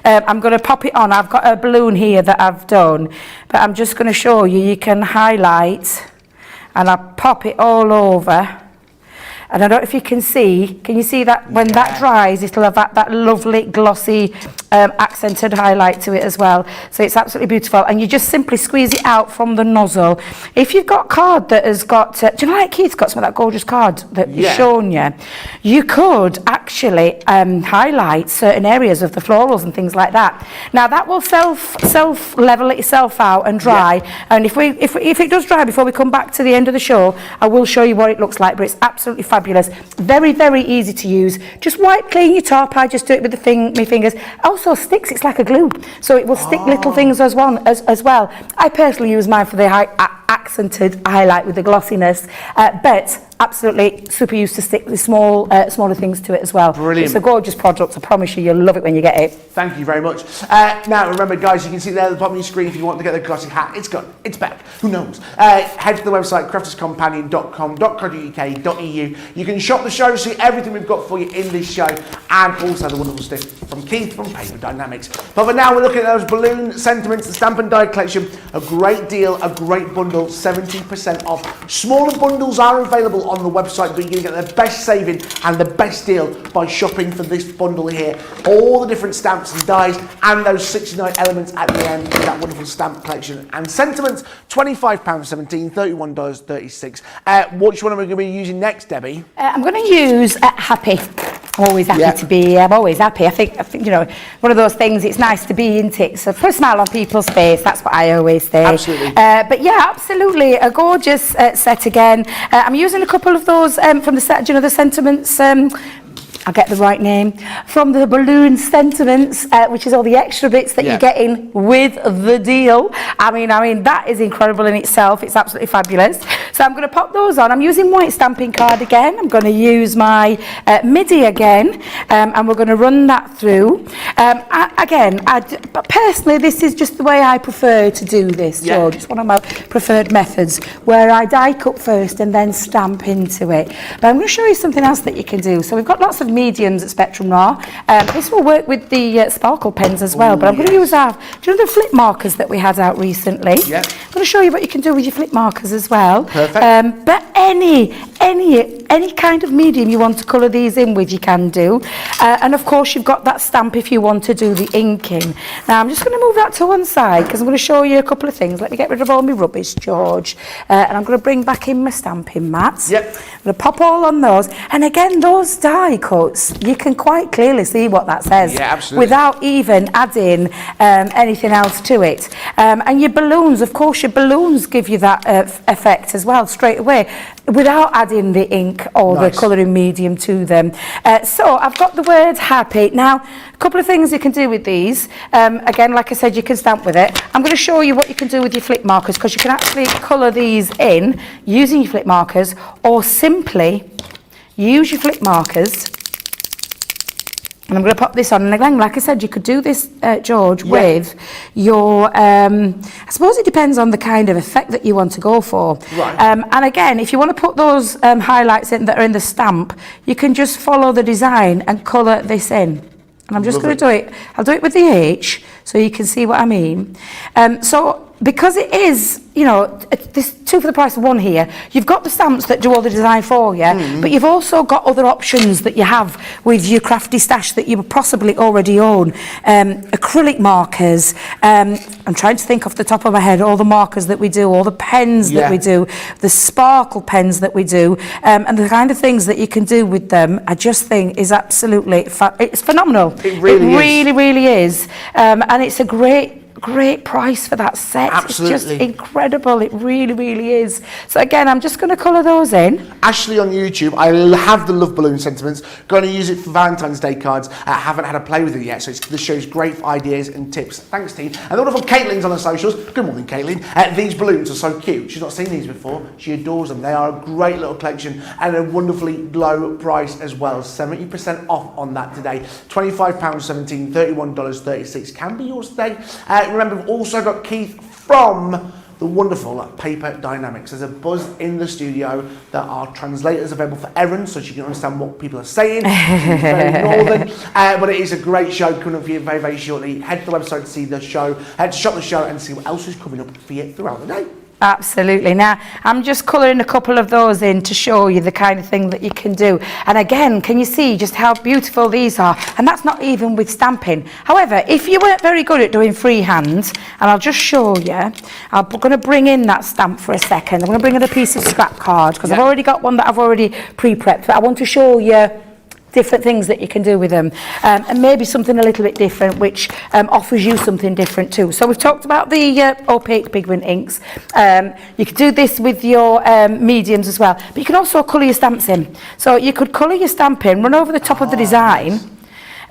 I'm going to pop it on. I've got a balloon here that I've done, but I'm just going to show you. You can highlight, and I'll pop it all over. And I don't know if you can see. Can you see that when that dries, it'll have that lovely glossy accented highlight to it as well. So it's absolutely beautiful. And you just simply squeeze it out from the nozzle. If you've got card that has got, do you know like Keith's got some of that gorgeous card that he's shown you? You could actually highlight certain areas of the florals and things like that. Now that will self level itself out and dry. And if it does dry before we come back to the end of the show, I will show you what it looks like. But it's absolutely fabulous. Very, very easy to use. Just wipe clean your top. I just do it with my fingers. Also sticks. It's like a glue, so it will stick little things as well. I personally use mine for the accented highlight with the glossiness, but absolutely super used to stick the smaller things to it as well.
Brilliant.
It's a gorgeous product. I promise you, you'll love it when you get it.
Thank you very much. Now remember guys, you can see there at the bottom of your screen, if you want to get the glossy hat, it's gone, it's back, who knows. Head to the website crafterscompanion.com.co.uk.eu. You can shop the show, see everything we've got for you in this show, and also the wonderful stuff from Keith from Paper Dienamics. But for now, we're looking at those balloon sentiments, the stamp and die collection. A great deal, a great bundle, 70% off. Smaller bundles are available on the website, but you're going to get the best saving and the best deal by shopping for this bundle here. All the different stamps and dies and those 69 elements at the end of that wonderful stamp collection and sentiments. £25.17, $31.36. Which one are we going to be using next, Debbie?
I'm going to use Happy. I'm always happy to be here. I'm always happy. I think, you know, one of those things, it's nice to be, isn't it? So put a smile on people's face, that's what I always say.
Absolutely.
But yeah, absolutely, a gorgeous set again. I'm using a couple of those from the set, you know, the sentiments, I'll get the right name, from the balloon sentiments, which is all the extra bits that you're getting with the deal. I mean, that is incredible in itself. It's absolutely fabulous. So I'm going to pop those on. I'm using white stamping card again. I'm going to use my MIDI again, and we're going to run that through. But personally, this is just the way I prefer to do this, George. It's one of my preferred methods, where I die cut first and then stamp into it. But I'm going to show you something else that you can do. So we've got lots of mediums at Spectrum Noir. This will work with the sparkle pens as well, but I'm going to use our, do you know the flip markers that we had out recently? Yeah. I'm going to show you what you can do with your flip markers as well. Perfect. But any kind of medium you want to colour these in with, you can do. And of course, you've got that stamp if you want to do the inking. Now, I'm just going to move that to one side because I'm going to show you a couple of things. Let me get rid of all my rubbish, George. And I'm going to bring back in my stamping mats. Yep. I'm going to pop all on those. And again, those die cuts, you can quite clearly see what that says. Yeah, absolutely. Without even adding anything else to it. And your balloons, of course, your balloons give you that effect as well, straight away, without adding the ink or the colouring medium to them. So I've got the word happy. Now, a couple of things you can do with these. Again, like I said, you can stamp with it. I'm going to show you what you can do with your flip markers, because you can actually colour these in using your flip markers, or simply use your flip markers. And I'm going to pop this on. And again, like I said, you could do this, George, with your, I suppose it depends on the kind of effect that you want to go for. Right. And again, if you want to put those highlights in that are in the stamp, you can just follow the design and colour this in. And I'm just going to do it. I'll do it with the H so you can see what I mean. So because it is, you know, this 2 for the price of 1 here, you've got the stamps that do all the design for you, but you've also got other options that you have with your crafty stash that you possibly already own. Acrylic markers, I'm trying to think off the top of my head, all the markers that we do, all the pens that we do, the sparkle pens that we do, and the kind of things that you can do with them, I just think is absolutely, it's phenomenal. It really is. And it's a great price for that set. Absolutely. It's just incredible. It really is. So again, I'm just going to colour those in.
Ashley on YouTube, I have the Love Balloon sentiments. Going to use it for Valentine's Day cards. I haven't had a play with it yet, so this show's great ideas and tips. Thanks, team. And the wonderful Caitlin's on the socials. Good morning, Caitlin. These balloons are so cute. She's not seen these before. She adores them. They are a great little collection and a wonderfully low price as well. 70% off on that today. £25.17, $31.36 can be yours today. Remember, we've also got Keith from the wonderful Paper Dienamics. There's a buzz in the studio. There are translators available for Erin, so she can understand what people are saying. She's very northern, but it is a great show coming up for you very shortly. Head to the website to see the show, to shop the show and see what else is coming up for you throughout the day.
Absolutely. Now, I'm just colouring a couple of those in to show you the kind of thing that you can do. And again, can you see just how beautiful these are? And that's not even with stamping. However, if you weren't very good at doing freehand, and I'll just show you, I'm going to bring in that stamp for a second. I'm going to bring in a piece of scrap card, because I've already got one that I've already pre-prepped, but I want to show you different things that you can do with them, and maybe something a little bit different, which offers you something different too. So we've talked about the opaque pigment inks. You could do this with your mediums as well, but you can also colour your stamps in. So you could colour your stamp in, run over the top of the design, nice.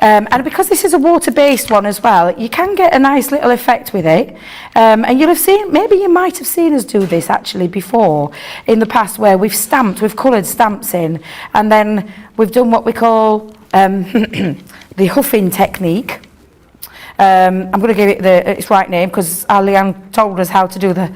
And because this is a water-based one as well, you can get a nice little effect with it. And you'll have seen, maybe you might have seen us do this actually before in the past, where we've coloured stamps in, and then we've done what we call the huffing technique. I'm going to give it its right name, because Leanne told us how to do the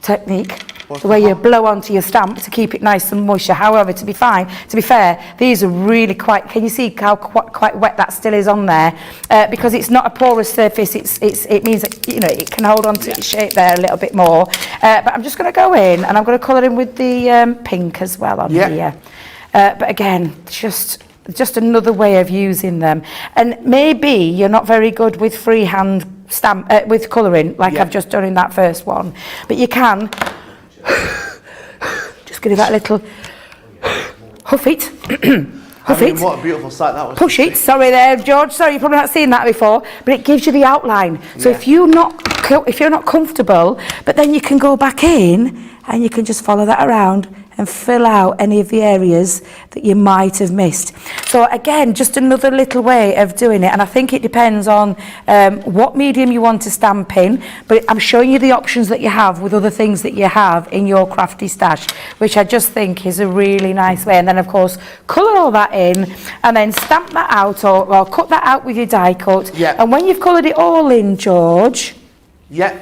technique. The way you blow onto your stamp to keep it nice and moisture. However, to be fair, these are really quite, can you see how quite wet that still is on there? Because it's not a porous surface, it means that, you know, it can hold on to its shape there a little bit more. But I'm just going to go in and I'm going to colour in with the pink as well on here. But again, just another way of using them. And maybe you're not very good with freehand stamp, with colouring, like I've just done in that first one. But you can just give it that little Huff it.
I mean, what a beautiful sight that was.
Push it. Sorry there, George. Sorry, you've probably not seen that before, but it gives you the outline. So if you're not comfortable, but then you can go back in and you can just follow that around and fill out any of the areas that you might have missed. So again, just another little way of doing it, and I think it depends on what medium you want to stamp in, but I'm showing you the options that you have with other things that you have in your crafty stash, which I just think is a really nice way. And then of course colour all that in and then stamp that out or cut that out with your die cut.
Yeah.
And when you've coloured it all in, George,
yeah,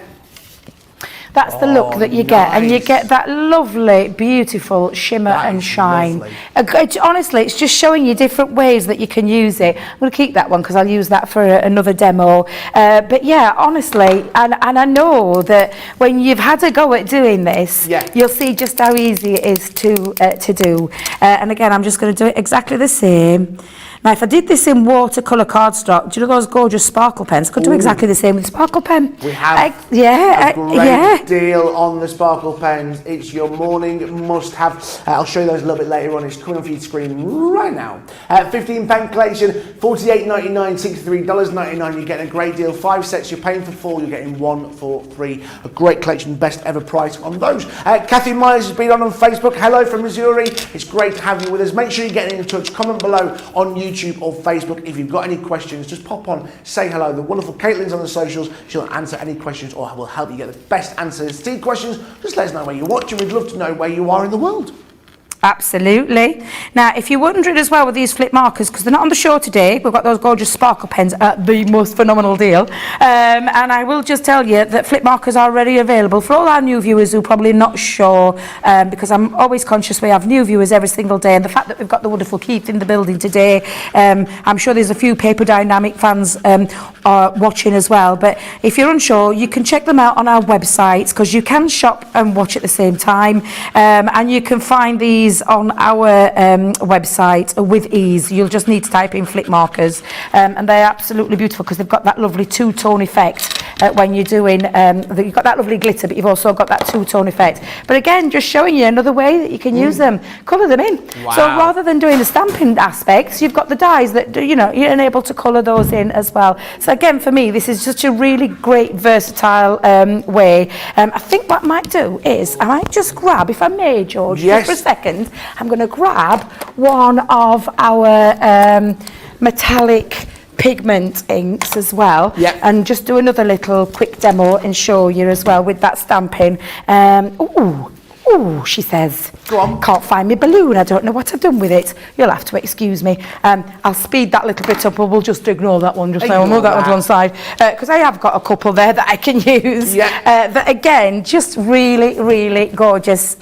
that's the look that you get, and you get that lovely, beautiful shimmer and shine. Honestly, it's just showing you different ways that you can use it. I'm going to keep that one because I'll use that for another demo. But yeah, honestly, and I know that when you've had a go at doing this, you'll see just how easy it is to do. And again, I'm just going to do it exactly the same. Now, if I did this in watercolour cardstock, do you know those gorgeous sparkle pens? Could do exactly the same with sparkle pen.
We have a great deal on the sparkle pens. It's your morning must-have. I'll show you those a little bit later on. It's coming off your screen right now. 15 pen collection, $48.99, $63.99. You're getting a great deal. 5 sets, you're paying for 4, you're getting 1 for free. A great collection, best ever price on those. Kathy Myers has been on Facebook. Hello from Missouri. It's great to have you with us. Make sure you're getting in touch. Comment below on YouTube or Facebook. If you've got any questions, just pop on, say hello. The wonderful Caitlin's on the socials. She'll answer any questions or will help you get the best answers to questions. Just let us know where you're watching. We'd love to know where you are in the world.
Absolutely. Now, if you're wondering as well with these flip markers, because they're not on the show today, we've got those gorgeous sparkle pens at the most phenomenal deal. And I will just tell you that flip markers are already available for all our new viewers who are probably not sure, because I'm always conscious we have new viewers every single day. And the fact that we've got the wonderful Keith in the building today, I'm sure there's a few Paper Dynamic fans watching as well. But if you're unsure, you can check them out on our website, because you can shop and watch at the same time. And you can find these on our website with ease. You'll just need to type in flip markers, and they're absolutely beautiful because they've got that lovely two-tone effect when you're doing you've got that lovely glitter, but you've also got that two-tone effect. But again, just showing you another way that you can use them. Colour them in. So rather than doing the stamping aspects, you've got the dies that you're able to colour those in as well. So again, for me, this is just a really great versatile way. I think what I might do is I might just grab, if I may, George, just for a second, I'm going to grab one of our metallic pigment inks as well, and just do another little quick demo and show you as well with that stamping. Ooh, she says. Go on. Can't find my balloon. I don't know what I've done with it. You'll have to excuse me. I'll speed that little bit up, or we'll just ignore that one. I'll move that one to one side, because I have got a couple there that I can use. That again, just really, really gorgeous.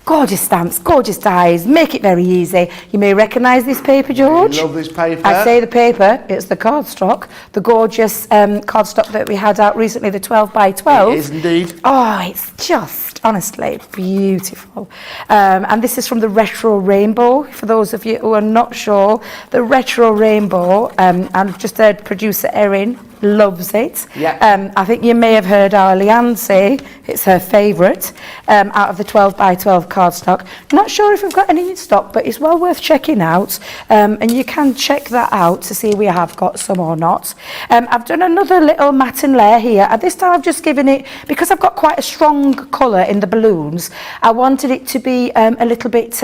Gorgeous stamps, gorgeous dies, make it very easy. You may recognise this paper, George.
I love this paper.
I say the paper, it's the cardstock, the gorgeous cardstock that we had out recently, the 12 by 12.
It is indeed.
Oh, it's just, honestly, beautiful. And this is from the Retro Rainbow. For those of you who are not sure, the Retro Rainbow, and I've just heard producer Erin loves it. I think you may have heard our Leanne say it's her favourite out of the 12 by 12 cardstock. Not sure if we've got any in stock, but it's well worth checking out, and you can check that out to see if we have got some or not. I've done another little matten layer here, and this time I've just given it, because I've got quite a strong colour in the balloons, I wanted it to be a little bit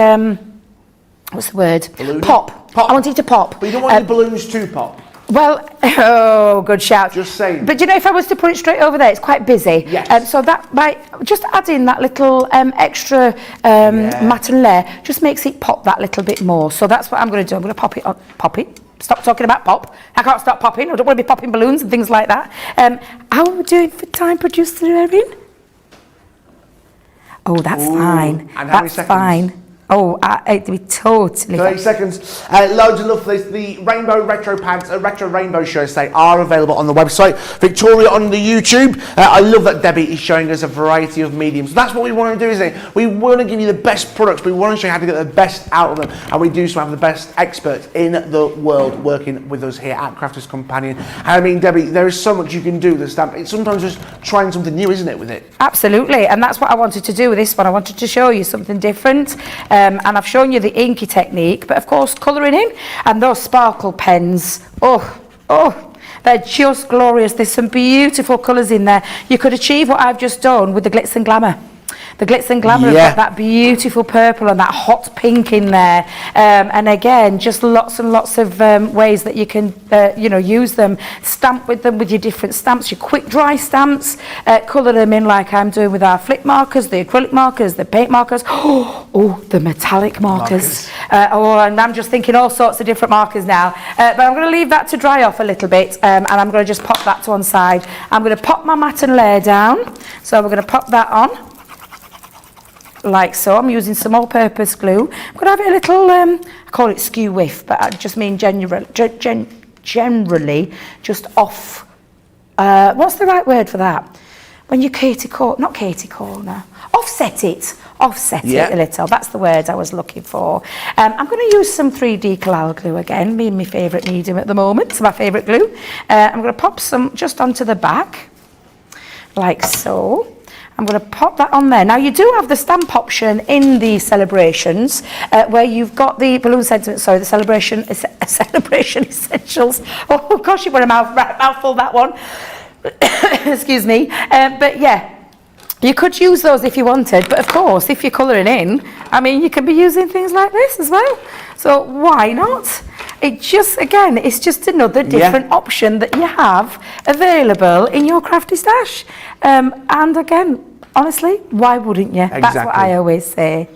what's the word?
Balloon?
Pop. I want it to pop.
But you don't want your balloons to pop.
Well, oh, good shout.
Just saying.
But if I was to put it straight over there, it's quite busy. So that by just adding that little extra matten layer just makes it pop that little bit more. So that's what I'm going to do. I'm going to pop it on. Pop it. Stop talking about pop. I can't stop popping. I don't want to be popping balloons and things like that. How are we doing for time, producer Erin? Oh, that's fine.
And how many seconds?
Fine. Oh, we totally.
30 seconds. Loads of love for this. The Rainbow Retro Pads, Retro Rainbow shows, they are available on the website. Victoria on the YouTube. I love that Debbie is showing us a variety of mediums. That's what we want to do, isn't it? We want to give you the best products. We want to show you how to get the best out of them. And we do so have the best experts in the world working with us here at Crafters Companion. And I mean, Debbie, there is so much you can do with the stamp. It's sometimes just trying something new, isn't it, with it?
Absolutely. And that's what I wanted to do with this one. I wanted to show you something different. and I've shown you the inky technique, but of course colouring in, and those sparkle pens, they're just glorious. There's some beautiful colours in there. You could achieve what I've just done with the Glitz and Glamour. The Glitz and Glamour have got that beautiful purple and that hot pink in there. And again, just lots and lots of ways that you can, use them. Stamp with them with your different stamps, your quick dry stamps. Colour them in like I'm doing with our flip markers, the acrylic markers, the paint markers. Oh, the metallic markers. And I'm just thinking all sorts of different markers now. But I'm going to leave that to dry off a little bit. And I'm going to just pop that to one side. I'm going to pop my matte and layer down. So we're going to pop that on. Like so. I'm using some all-purpose glue. I'm going to have it a little, I call it skew whiff, but I just mean generally just off, what's the right word for that? When you offset it a little. That's the word I was looking for. I'm going to use some 3D Collal glue again, being my favourite medium at the moment. It's my favourite glue. I'm going to pop some just onto the back, like so. I'm going to pop that on there. Now, you do have the stamp option in the celebrations where you've got the balloon sentiment, the celebration essentials. Oh, gosh, you've got a mouthful, that one. Excuse me. But, yeah, you could use those if you wanted. But, of course, if you're colouring in, I mean, you can be using things like this as well. So, why not? It's just another different option that you have available in your crafty stash. And again, honestly, why wouldn't you? Exactly. That's what I always say.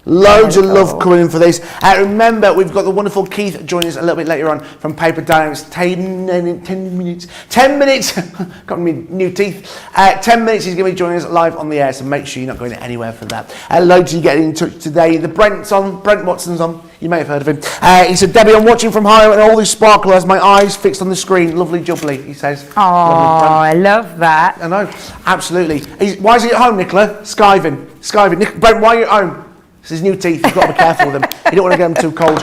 Loads of love coming in for this. Remember, we've got the wonderful Keith joining us a little bit later on from Paper Dienamics. 10 minutes. Got me new teeth. 10 minutes he's going to be joining us live on the air, so make sure you're not going anywhere for that. Loads of you getting in touch today. The Brent Watson's on. You may have heard of him. He said, Debbie, I'm watching from home and all this sparkle has my eyes fixed on the screen. Lovely jubbly, he says.
Oh, I love that.
I know, absolutely. Why is he at home, Nicola? Skiving. Brent, why are you at home? It's his new teeth. You've got to be careful with them. You don't want to get them too cold.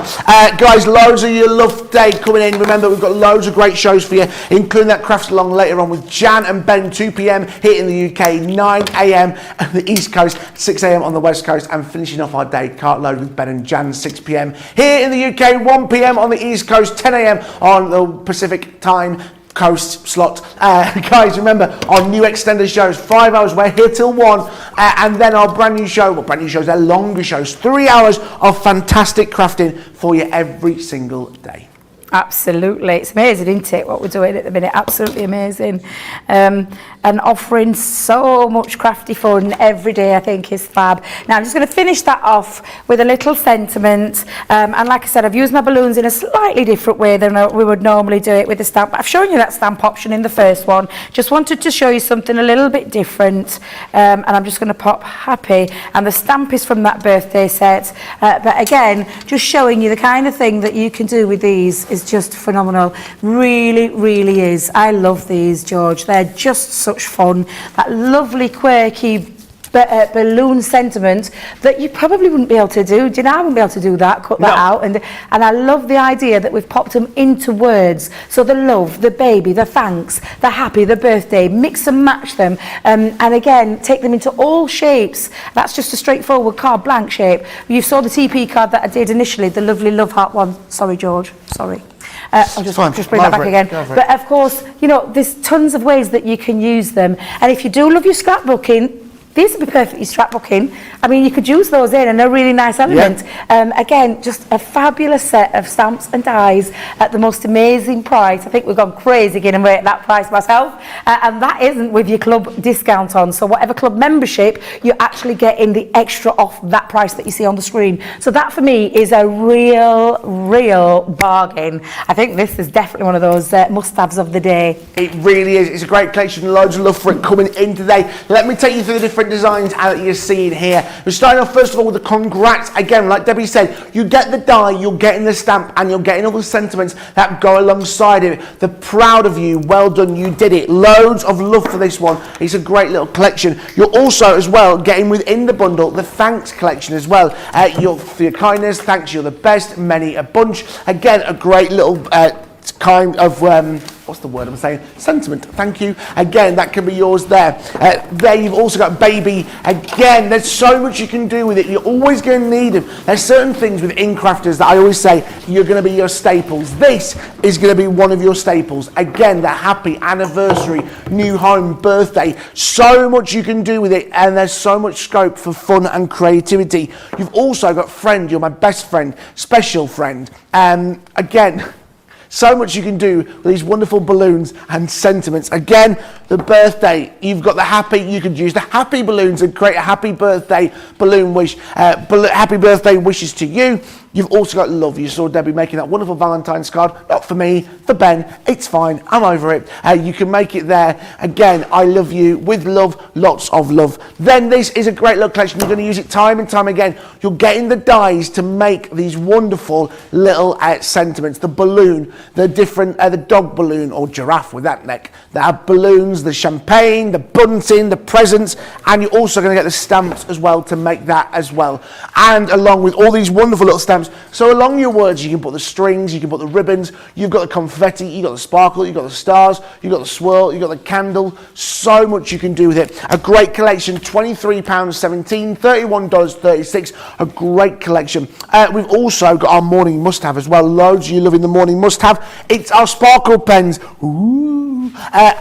Guys, loads of your love day coming in. Remember, we've got loads of great shows for you, including that craft along later on with Jan and Ben, 2 p.m. here in the UK, 9 a.m. on the East Coast, 6 a.m. on the West Coast, and finishing off our day, Cartload with Ben and Jan, 6 p.m. here in the UK, 1 p.m. on the East Coast, 10 a.m. on the Pacific time coast slot. Guys, remember our new extended shows, 5 hours, we're here till 1, and then our brand new shows, they're longer shows, 3 hours of fantastic crafting for you every single day.
Absolutely. It's amazing, isn't it, what we're doing at the minute? Absolutely amazing. And offering so much crafty fun every day, I think, is fab. Now, I'm just going to finish that off with a little sentiment. And like I said, I've used my balloons in a slightly different way than we would normally do it with the stamp. I've shown you that stamp option in the first one. Just wanted to show you something a little bit different. And I'm just going to pop happy. And the stamp is from that birthday set. But again, just showing you the kind of thing that you can do with these is just phenomenal. Really, really is. I love these, George. They're just such fun. That lovely quirky balloon sentiment that you probably wouldn't be able to do. Do you know, I wouldn't be able to do that, cut that out. And I love the idea that we've popped them into words. So the love, the baby, the thanks, the happy, the birthday, mix and match them. And again, take them into all shapes. That's just a straightforward card, blank shape. You saw the TP card that I did initially, the lovely love heart one. Sorry, George. Sorry. I'll just bring that back again. But of course, you know, there's tons of ways that you can use them. And if you do love your scrapbooking, these would be perfect for scrapbooking. I mean, you could use those in and a really nice element. Again, just a fabulous set of stamps and dies at the most amazing price. I think we've gone crazy giving away at that price myself. And that isn't with your club discount on. So whatever club membership, you're actually getting the extra off that price that you see on the screen. So that for me is a real bargain. I think this is definitely one of those must-haves of the day.
It really is. It's a great collection. Loads of love for it coming in today. Let me take you through the different designs that you're seeing here. We're starting off first of all with the congrats. Again, like Debbie said, you get the die, you're getting the stamp, and you're getting all the sentiments that go alongside it. The proud of you, well done, you did it. Loads of love for this one. It's a great little collection. You're also as well getting within the bundle the thanks collection as well. For your kindness, thanks, you're the best, many a bunch. Again, a great little kind of what's the word I'm saying? Sentiment. Thank you. Again, that can be yours there. There you've also got baby. Again, there's so much you can do with it. You're always going to need them. There's certain things with crafters that I always say you're going to be your staples. This is going to be one of your staples. Again, the happy anniversary, new home, birthday. So much you can do with it, and there's so much scope for fun and creativity. You've also got friend. You're my best friend, special friend. Again, so much you can do with these wonderful balloons and sentiments. Again, the birthday, you've got the happy, you could use the happy balloons and create a happy birthday balloon wish, happy birthday wishes to you. You've also got love. You saw Debbie making that wonderful Valentine's card. Not for me, for Ben. It's fine. I'm over it. You can make it there. Again, I love you with love, lots of love. Then this is a great little collection. You're going to use it time and time again. You're getting the dies to make these wonderful little sentiments. The balloon, the different, the dog balloon or giraffe with that neck. There are balloons, the champagne, the bunting, the presents, and you're also going to get the stamps as well to make that as well. And along with all these wonderful little stamps. So along your words, you can put the strings, you can put the ribbons, you've got the confetti, you've got the sparkle, you've got the stars, you've got the swirl, you've got the candle. So much you can do with it. A great collection, £23.17, $31.36. A great collection. We've also got our morning must-have as well. Loads of you loving the morning must-have. It's our sparkle pens. Ooh.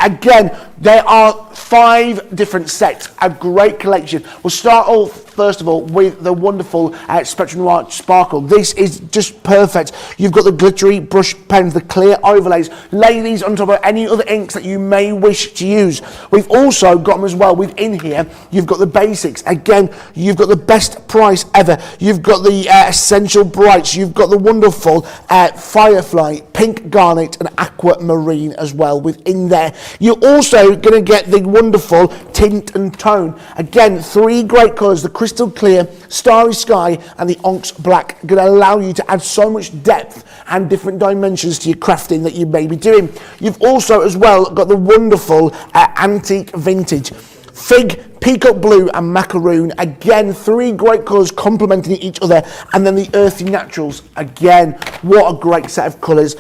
Again, there are 5 different sets. A great collection. We'll start off first of all with the wonderful Spectrum Noir Sparkle. This is just perfect. You've got the glittery brush pens, the clear overlays. Lay these on top of any other inks that you may wish to use. We've also got them as well within here. You've got the basics. Again, you've got the best price ever. You've got the Essential Brights. You've got the wonderful Firefly, Pink Garnet and Aquamarine as well within there. You're also going to get the wonderful Tint and Tone. Again, 3 great colours. The Crystal Clear, Starry Sky and the Onyx Black, going to allow you to add so much depth and different dimensions to your crafting that you may be doing. You've also as well got the wonderful Antique Vintage. Fig, Peacock Blue and Macaroon. Again, 3 great colours complementing each other. And then the Earthy Naturals. Again, what a great set of colours.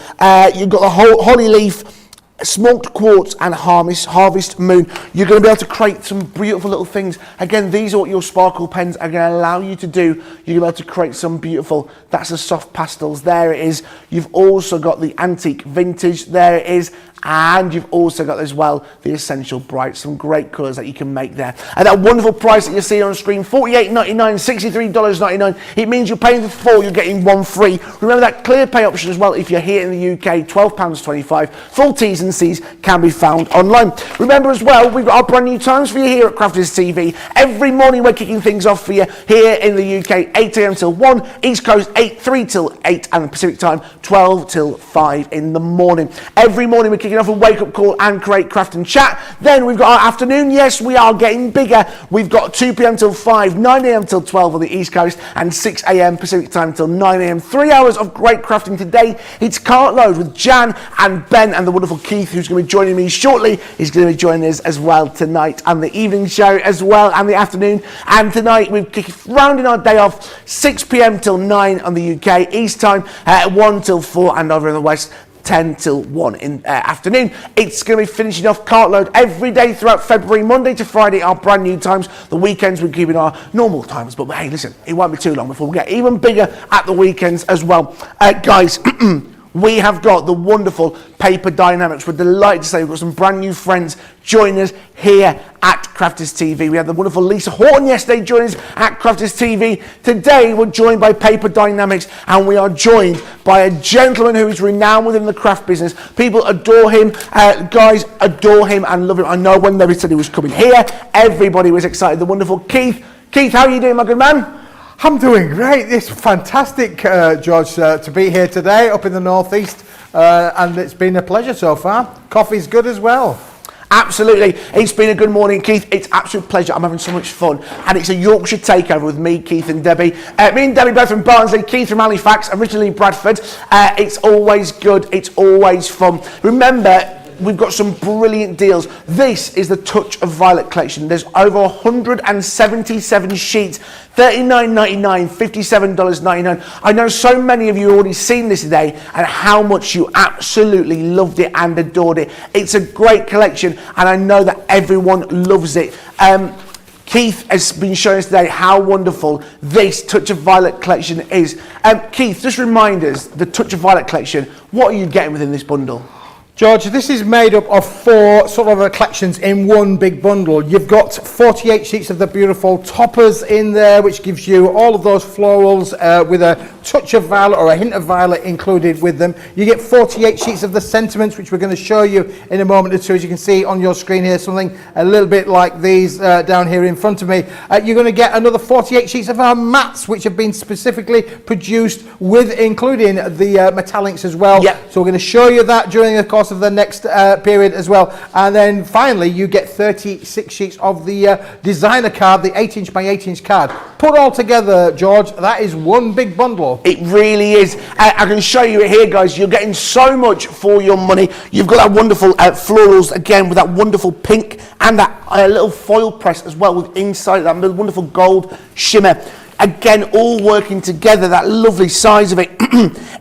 You've got the Holly Leaf, Smoked Quartz and Harvest Moon. You're going to be able to create some beautiful little things. Again, these are what your sparkle pens are going to allow you to do. You're going to be able to create some beautiful, that's the soft pastels. There it is. You've also got the Antique Vintage. There it is. And you've also got as well the Essential Bright, some great colours that you can make there. And that wonderful price that you see on screen, $48.99, $63.99. It means you're paying for 4, you're getting 1 free. Remember that clear pay option as well if you're here in the UK, £12.25. Full T's and C's can be found online. Remember as well, we've got our brand new times for you here at Crafters TV. Every morning we're kicking things off for you here in the UK, 8 a.m. till 1, East Coast 3 till 8, and Pacific time 12 till 5 in the morning. Every morning we're kicking off a wake up call and create craft and chat. Then we've got our afternoon. Yes, we are getting bigger. We've got 2 p.m. till 5, 9 a.m. till 12 on the East Coast, and 6 a.m. Pacific time till 9 a.m. 3 hours of great crafting today. It's Cartload with Jan and Ben and the wonderful Keith, who's going to be joining me shortly. He's going to be joining us as well tonight, and the evening show as well, and the afternoon. And tonight we're rounding our day off 6 p.m. till 9 on the UK East time, 1 till 4, and over in the West 10 till 1 in afternoon. It's going to be finishing off Cartload every day throughout February, Monday to Friday, our brand new times. The weekends we're keeping our normal times, but hey, listen, it won't be too long before we get even bigger at the weekends as well. Guys, we have got the wonderful Paper Dienamics. We're delighted to say we've got some brand new friends joining us here at Crafters TV. We had the wonderful Lisa Horton yesterday joining us at Crafters TV. Today we're joined by Paper Dienamics, and we are joined by a gentleman who is renowned within the craft business. People adore him. Guys adore him and love him. I know when they said he was coming here, everybody was excited. The wonderful Keith. Keith, how are you doing, my good man?
I'm doing great. It's fantastic, George, to be here today up in the northeast, and it's been a pleasure so far. Coffee's good as well.
Absolutely. It's been a good morning, Keith. It's absolute pleasure. I'm having so much fun. And it's a Yorkshire takeover with me, Keith and Debbie. Me and Debbie both from Barnsley, Keith from Halifax, originally Bradford. It's always good. It's always fun. Remember, we've got some brilliant deals. This is the Touch of Violet collection. There's over 177 sheets, $39.99, $57.99. I know so many of you have already seen this today and how much you absolutely loved it and adored it. It's a great collection, and I know that everyone loves it. Keith has been showing us today how wonderful this Touch of Violet collection is. Keith, just remind us, the Touch of Violet collection, what are you getting within this bundle?
George, this is made up of 4 sort of collections in one big bundle. You've got 48 sheets of the beautiful toppers in there, which gives you all of those florals with a touch of violet or a hint of violet included with them. You get 48 sheets of the sentiments, which we're going to show you in a moment or two. As you can see on your screen here, something a little bit like these down here in front of me. You're going to get another 48 sheets of our mats, which have been specifically produced with including the metallics as well.
Yep.
So we're going to show you that during the course of the next period as well. And then finally you get 36 sheets of the designer card, the 8-inch by 8-inch card. Put all together, George, that is one big bundle.
It really is. I can show you it here, guys. You're getting so much for your money. You've got that wonderful florals again with that wonderful pink and that little foil press as well with inside that wonderful gold shimmer. Again, all working together, that lovely size of it.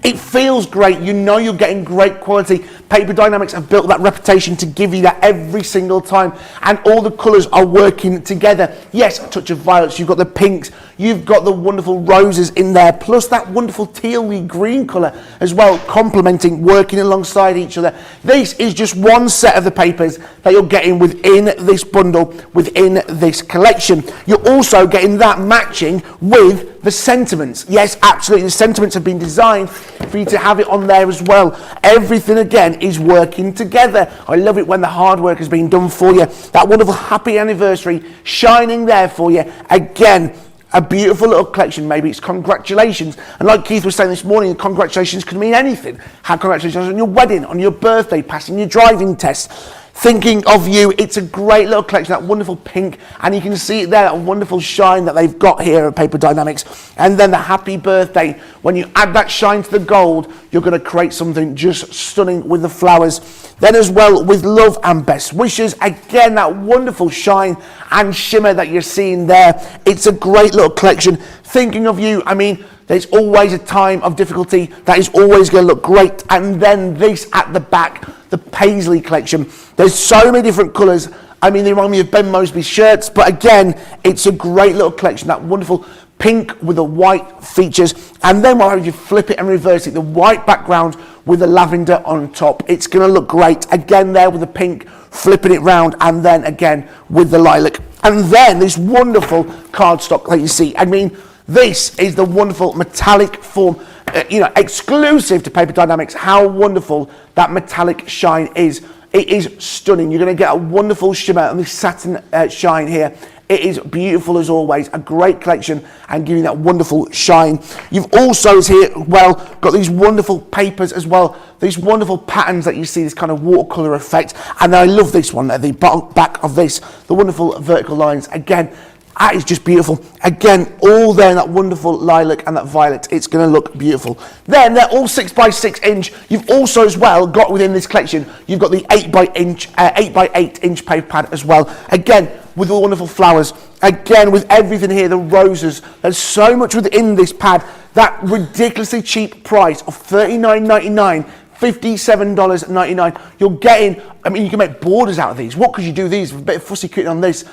It feels great. You know you're getting great quality. Paper Dienamics have built that reputation to give you that every single time. And all the colours are working together. Yes, a touch of violets. You've got the pinks. You've got the wonderful roses in there. Plus that wonderful tealy green colour as well, complementing, working alongside each other. This is just one set of the papers that you're getting within this bundle, within this collection. You're also getting that matching with the sentiments. Yes, absolutely. The sentiments have been designed for you to have it on there as well. Everything again is working together. I love it when the hard work has been done for you. That wonderful happy anniversary shining there for you. Again, a beautiful little collection. Maybe it's congratulations. And like Keith was saying this morning, congratulations could mean anything. Have congratulations on your wedding, on your birthday, passing your driving test. Thinking of you. It's a great little collection, that wonderful pink, and you can see it there, that wonderful shine that they've got here at Paper Dienamics. And then the happy birthday, when you add that shine to the gold, you're going to create something just stunning with the flowers. Then as well with love and best wishes, again that wonderful shine and shimmer that you're seeing there. It's a great little collection. Thinking of you, I mean, there's always a time of difficulty that is always going to look great. And then this at the back, the Paisley collection. There's so many different colours. I mean, they remind me of Ben Mosby's shirts, but again, it's a great little collection. That wonderful pink with the white features. And then while you flip it and reverse it, the white background with the lavender on top. It's going to look great. Again there with the pink, flipping it round, and then again with the lilac. And then this wonderful cardstock that you see. I mean, this is the wonderful metallic form, exclusive to Paper Dienamics. How wonderful that metallic shine is. It is stunning. You're going to get a wonderful shimmer and this satin shine here. It is beautiful as always. A great collection and giving that wonderful shine. You've also here, well, got these wonderful papers as well. These wonderful patterns that you see, this kind of watercolour effect. And I love this one there, the back of this, the wonderful vertical lines. Again, that is just beautiful. Again, all there in that wonderful lilac and that violet. It's going to look beautiful. Then they're all 6x6 inch. You've also as well got within this collection, you've got the 8x8 inch paper pad as well. Again, with the wonderful flowers. Again, with everything here, the roses. There's so much within this pad. That ridiculously cheap price of $39.99. $57.99. You're getting, I mean, you can make borders out of these. What could you do these? A bit of fussy cutting on this.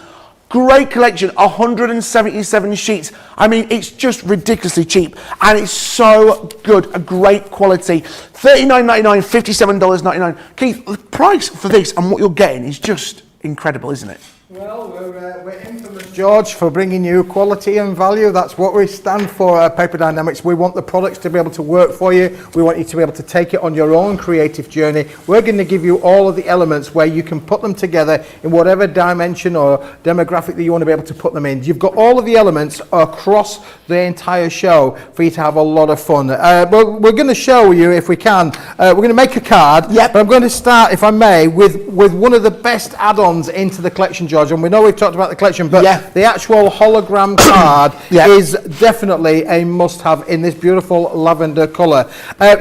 Great collection, 177 sheets. I mean, it's just ridiculously cheap and it's so good, a great quality. $39.99, $57.99. Keith, the price for this and what you're getting is just incredible, isn't it?
Well, we're infamous, George, for bringing you quality and value. That's what we stand for at Paper Dienamics. We want the products to be able to work for you. We want you to be able to take it on your own creative journey. We're going to give you all of the elements where you can put them together in whatever dimension or demographic that you want to be able to put them in. You've got all of the elements across the entire show for you to have a lot of fun. We're going to show you, if we can, we're going to make a card.
Yep.
But I'm going to start, if I may, with one of the best add-ons into the collection, George. George, and we know we've talked about the collection, but
Yeah.
the actual hologram card
Yeah.
is definitely a must-have in this beautiful lavender colour.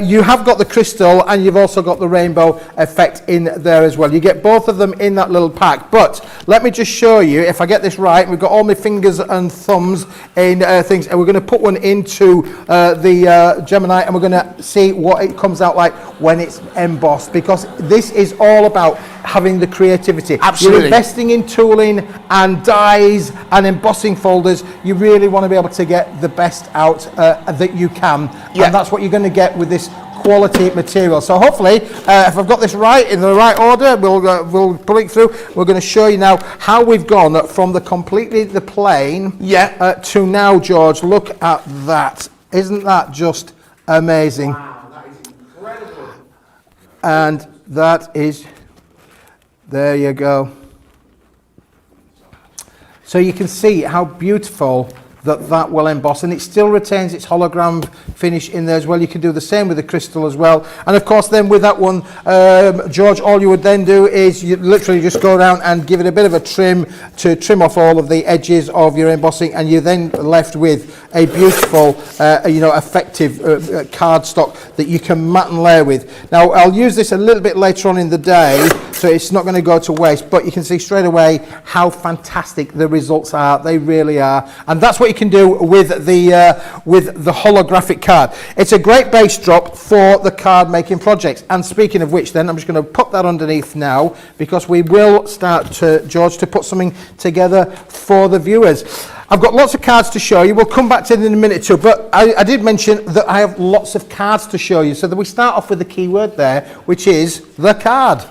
You have got the crystal, and you've also got the rainbow effect in there as well. You get both of them in that little pack, but let me just show you, if I get this right, we've got all my fingers and thumbs in things, and we're going to put one into the Gemini, and we're going to see what it comes out like when it's embossed, because this is all about having the creativity.
Absolutely.
You're investing in tooling and dies and embossing folders. You really want to be able to get the best out that you can,
Yeah.
and that's what you're going to get with this quality material. So hopefully, if I've got this right in the right order, we'll put it through. We're going to show you now how we've gone from the completely the plain to now, George. Look at that! Isn't that just amazing?
Wow, that is incredible.
And that is, there you go. So you can see how beautiful that will emboss, and it still retains its hologram finish in there as well. You can do the same with the crystal as well, and of course then with that one, George, all you would then do is you literally just go down and give it a bit of a trim to trim off all of the edges of your embossing, and you're then left with a beautiful effective cardstock that you can mat and layer with. Now I'll use this a little bit later on in the day, so it's not going to go to waste, but you can see straight away how fantastic the results are. They really are, and that's what you can do with the holographic card. It's a great base drop for the card making projects. And speaking of which, then I'm just going to put that underneath now, because we will start to, George, to put something together for the viewers. I've got lots of cards to show you. We'll come back to it in a minute too, but I did mention that I have lots of cards to show you. So that we start off with the key word there, which is the card.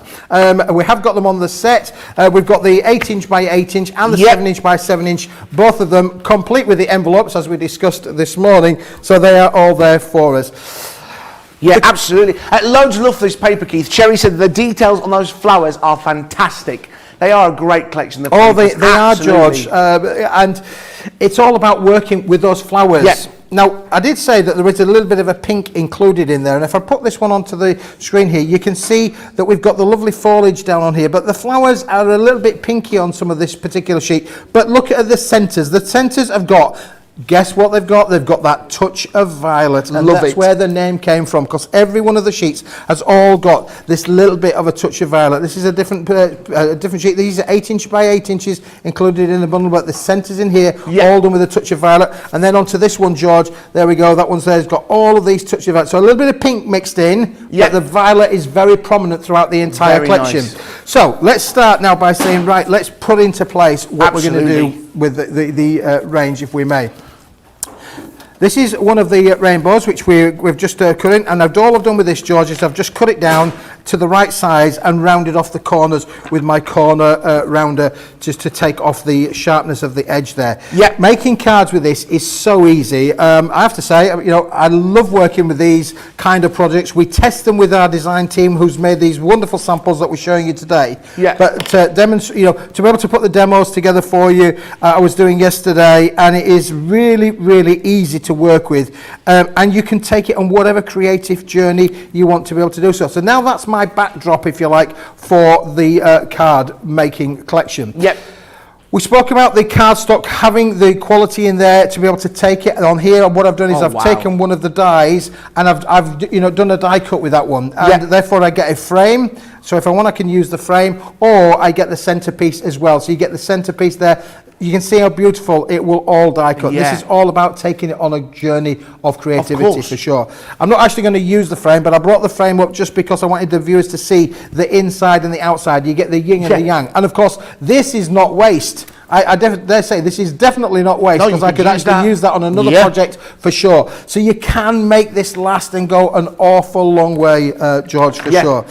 We have got them on the set. We've got the 8-inch by 8-inch and the 7-inch by 7-inch, both of them complete with the envelopes, as we discussed this morning. So they are all there for us.
Yeah, absolutely. Loads of love for this paper, Keith. Cherry said the details on those flowers are fantastic. They are a great collection.
They are, George, and it's all about working with those flowers.
Yeah.
Now, I did say that there is a little bit of a pink included in there, and if I put this one onto the screen here, you can see that we've got the lovely foliage down on here, but the flowers are a little bit pinky on some of this particular sheet. But look at the centres. The centres have got, guess what they've got? They've got that touch of violet, and that's where the name came from, because every one of the sheets has all got this little bit of a touch of violet. This is a different sheet. These are 8-inch by 8 inches included in the bundle, but the centres in here, all done with a touch of violet. And then onto this one, George, there we go, that one's there, it's got all of these touches of violet. So a little bit of pink mixed in, but the violet is very prominent throughout the entire collection. Nice. So let's start now by saying, right, let's put into place what we're going to do with the range, if we may. This is one of the rainbows which we've just cut in, and all I've done with this, George, is I've just cut it down to the right size and rounded off the corners with my corner rounder, just to take off the sharpness of the edge there. Yeah, making cards with this is so easy. I have to say, I love working with these kind of projects. We test them with our design team, who's made these wonderful samples that we're showing you today. Yeah. But to demonstrate, to be able to put the demos together for you, I was doing yesterday, and it is really, really easy to work with, and you can take it on whatever creative journey you want to be able to do so. So now that's my backdrop, if you like, for the card making collection. Yep. We spoke about the cardstock having the quality in there to be able to take it on here. And what I've done is I've taken one of the dies, and I've done a die cut with that one, and therefore I get a frame. So if I want, I can use the frame, or I get the centerpiece as well. So you get the centerpiece there. You can see how beautiful it will all die cut. Yeah. This is all about taking it on a journey of creativity, for sure. I'm not actually going to use the frame, but I brought the frame up just because I wanted the viewers to see the inside and the outside. You get the yin and the yang. And of course, this is not waste. I dare say this is definitely not waste, because I could actually use that on another project for sure. So you can make this last and go an awful long way, George, for sure.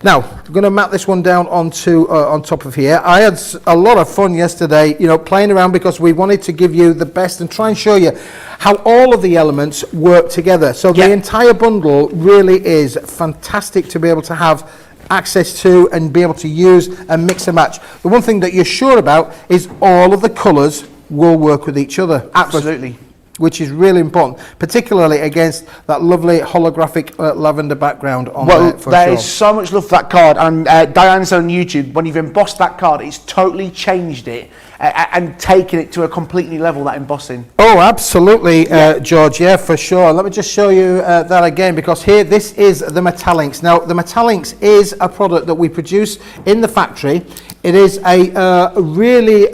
Now, I'm going to map this one down onto on top of here. I had a lot of fun yesterday, playing around, because we wanted to give you the best and try and show you how all of the elements work together. So the entire bundle really is fantastic to be able to have access to and be able to use and mix and match. The one thing that you're sure about is all of the colours will work with each other.
Absolutely.
which is really important, particularly against that lovely holographic lavender background on there.
There is so much love for that card, and Diane said on YouTube, when you've embossed that card, it's totally changed it and taken it to a completely level, that embossing.
Oh, absolutely, George, yeah, for sure. Let me just show you that again, because here, this is the Metallinks. Now, the Metallinks is a product that we produce in the factory. It is a really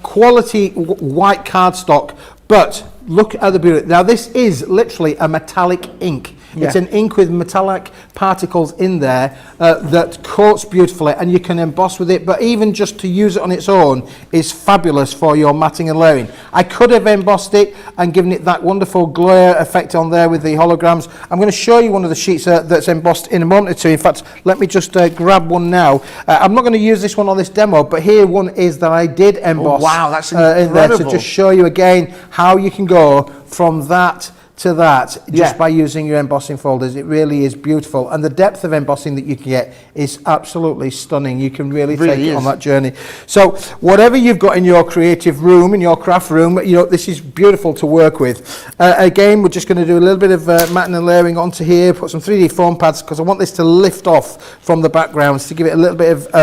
quality white cardstock, but look at the beauty. Now, this is literally a metallic ink. It's an ink with metallic particles in there that coats beautifully, and you can emboss with it, but even just to use it on its own is fabulous for your matting and layering. I could have embossed it and given it that wonderful glare effect on there with the holograms. I'm going to show you one of the sheets that's embossed in a moment or two. In fact, let me just grab one now. I'm not going to use this one on this demo, but here one is that I did emboss.
Oh, wow, that's incredible.
In there to just show you again how you can go from that to that just by using your embossing folders. It really is beautiful, and the depth of embossing that you can get is absolutely stunning. You can really take it on that journey. So whatever you've got in your creative room, in your craft room, you know, this is beautiful to work with. Again, we're just going to do a little bit of matting and layering onto here, put some 3D foam pads, because I want this to lift off from the backgrounds to give it a little bit of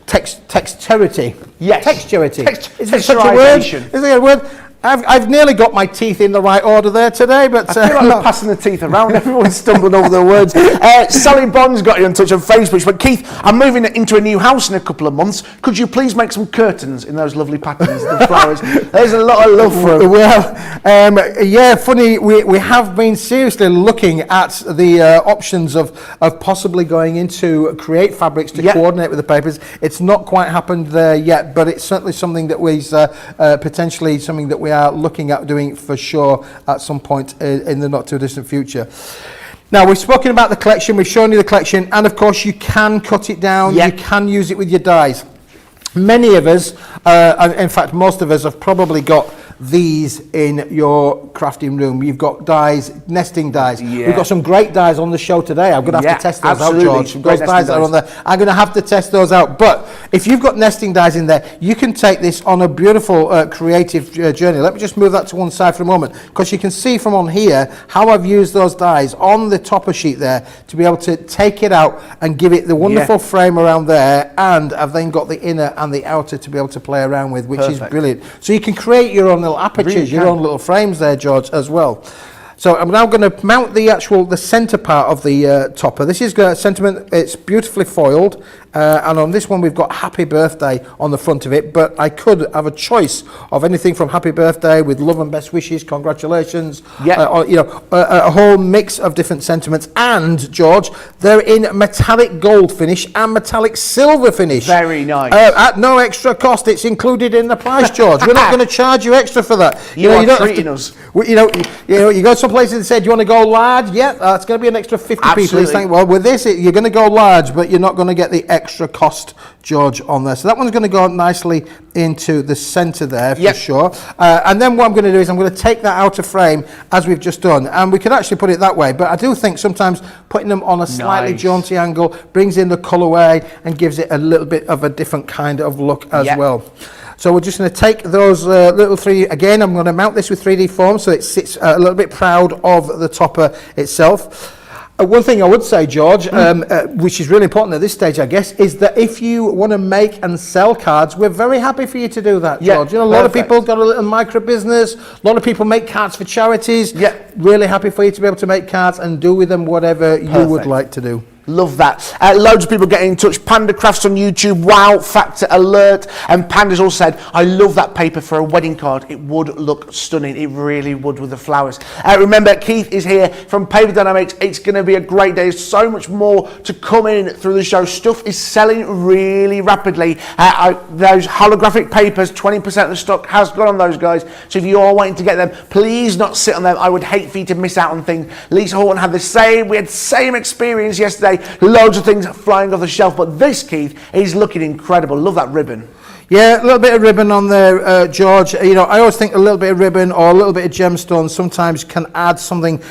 texturity.
Yes.
Texturity. Is it such a word?
Texturization.
Is it a word? I've nearly got my teeth in the right order there today, but
I feel like we're passing the teeth around. Everyone's stumbling over their words. Sally Bond's got you in touch on Facebook. But Keith, I'm moving into a new house in a couple of months. Could you please make some curtains in those lovely patterns, the flowers? There's a lot of love for them.
Well, yeah, funny. We have been seriously looking at the options of possibly going into Create Fabrics to coordinate with the papers. It's not quite happened there yet, but it's certainly something that was potentially something that we are looking at doing for sure at some point in the not too distant future. Now, we've spoken about the collection, we've shown you the collection, and of course you can cut it down, you can use it with your dies. Many of us, in fact most of us, have probably got these in your crafting room. You've got dies, nesting dies. We've got some great dies on the show today. I'm going to have to test those out, George. Those dies that are on there, I'm going to have to test those out. But if you've got nesting dies in there, you can take this on a beautiful creative journey. Let me just move that to one side for a moment, because you can see from on here how I've used those dies on the topper sheet there to be able to take it out and give it the wonderful frame around there, and I've then got the inner and the outer to be able to play around with, which is brilliant. So you can create your own little apertures, your own little frames there, George, as well. So I'm now going to mount the centre part of the topper. This is sentiment. It's beautifully foiled, and on this one we've got Happy Birthday on the front of it. But I could have a choice of anything from Happy Birthday with love and best wishes, congratulations, or, you know, a whole mix of different sentiments. And George, they're in metallic gold finish and metallic silver finish.
Very nice.
At no extra cost. It's included in the price, George. We're not going to charge you extra for that.
You are treating us.
You go some places and said, you want to go large? Yeah, it's going to be an extra 50 people. It's like, well, with this, you're going to go large, but you're not going to get the extra cost, George, on there. So that one's going to go nicely into the centre there for sure. And then what I'm going to do is I'm going to take that outer frame as we've just done, and we could actually put it that way, but I do think sometimes putting them on a slightly jaunty angle brings in the colourway and gives it a little bit of a different kind of look as well. So we're just going to take those little three, again, I'm going to mount this with 3D foam so it sits a little bit proud of the topper itself. One thing I would say, George, which is really important at this stage, I guess, is that if you want to make and sell cards, we're very happy for you to do that, George. You know, a lot of people got a little micro business, a lot of people make cards for charities. Really happy for you to be able to make cards and do with them whatever you would like to do.
Love that. Loads of people getting in touch. Panda Crafts on YouTube, wow factor alert. And Panda's all said, I love that paper for a wedding card. It would look stunning. It really would with the flowers. Remember, Keith is here from Paper Dienamics. It's going to be a great day. There's so much more to come in through the show. Stuff is selling really rapidly. Those holographic papers, 20% of the stock has gone on those, guys. So if you are waiting to get them, please not sit on them. I would hate for you to miss out on things. Lisa Horton had we had the same experience yesterday. Loads of things flying off the shelf, but this, Keith, is looking incredible. Love that ribbon.
Yeah, a little bit of ribbon on there, George. You know, I always think a little bit of ribbon or a little bit of gemstone sometimes can add something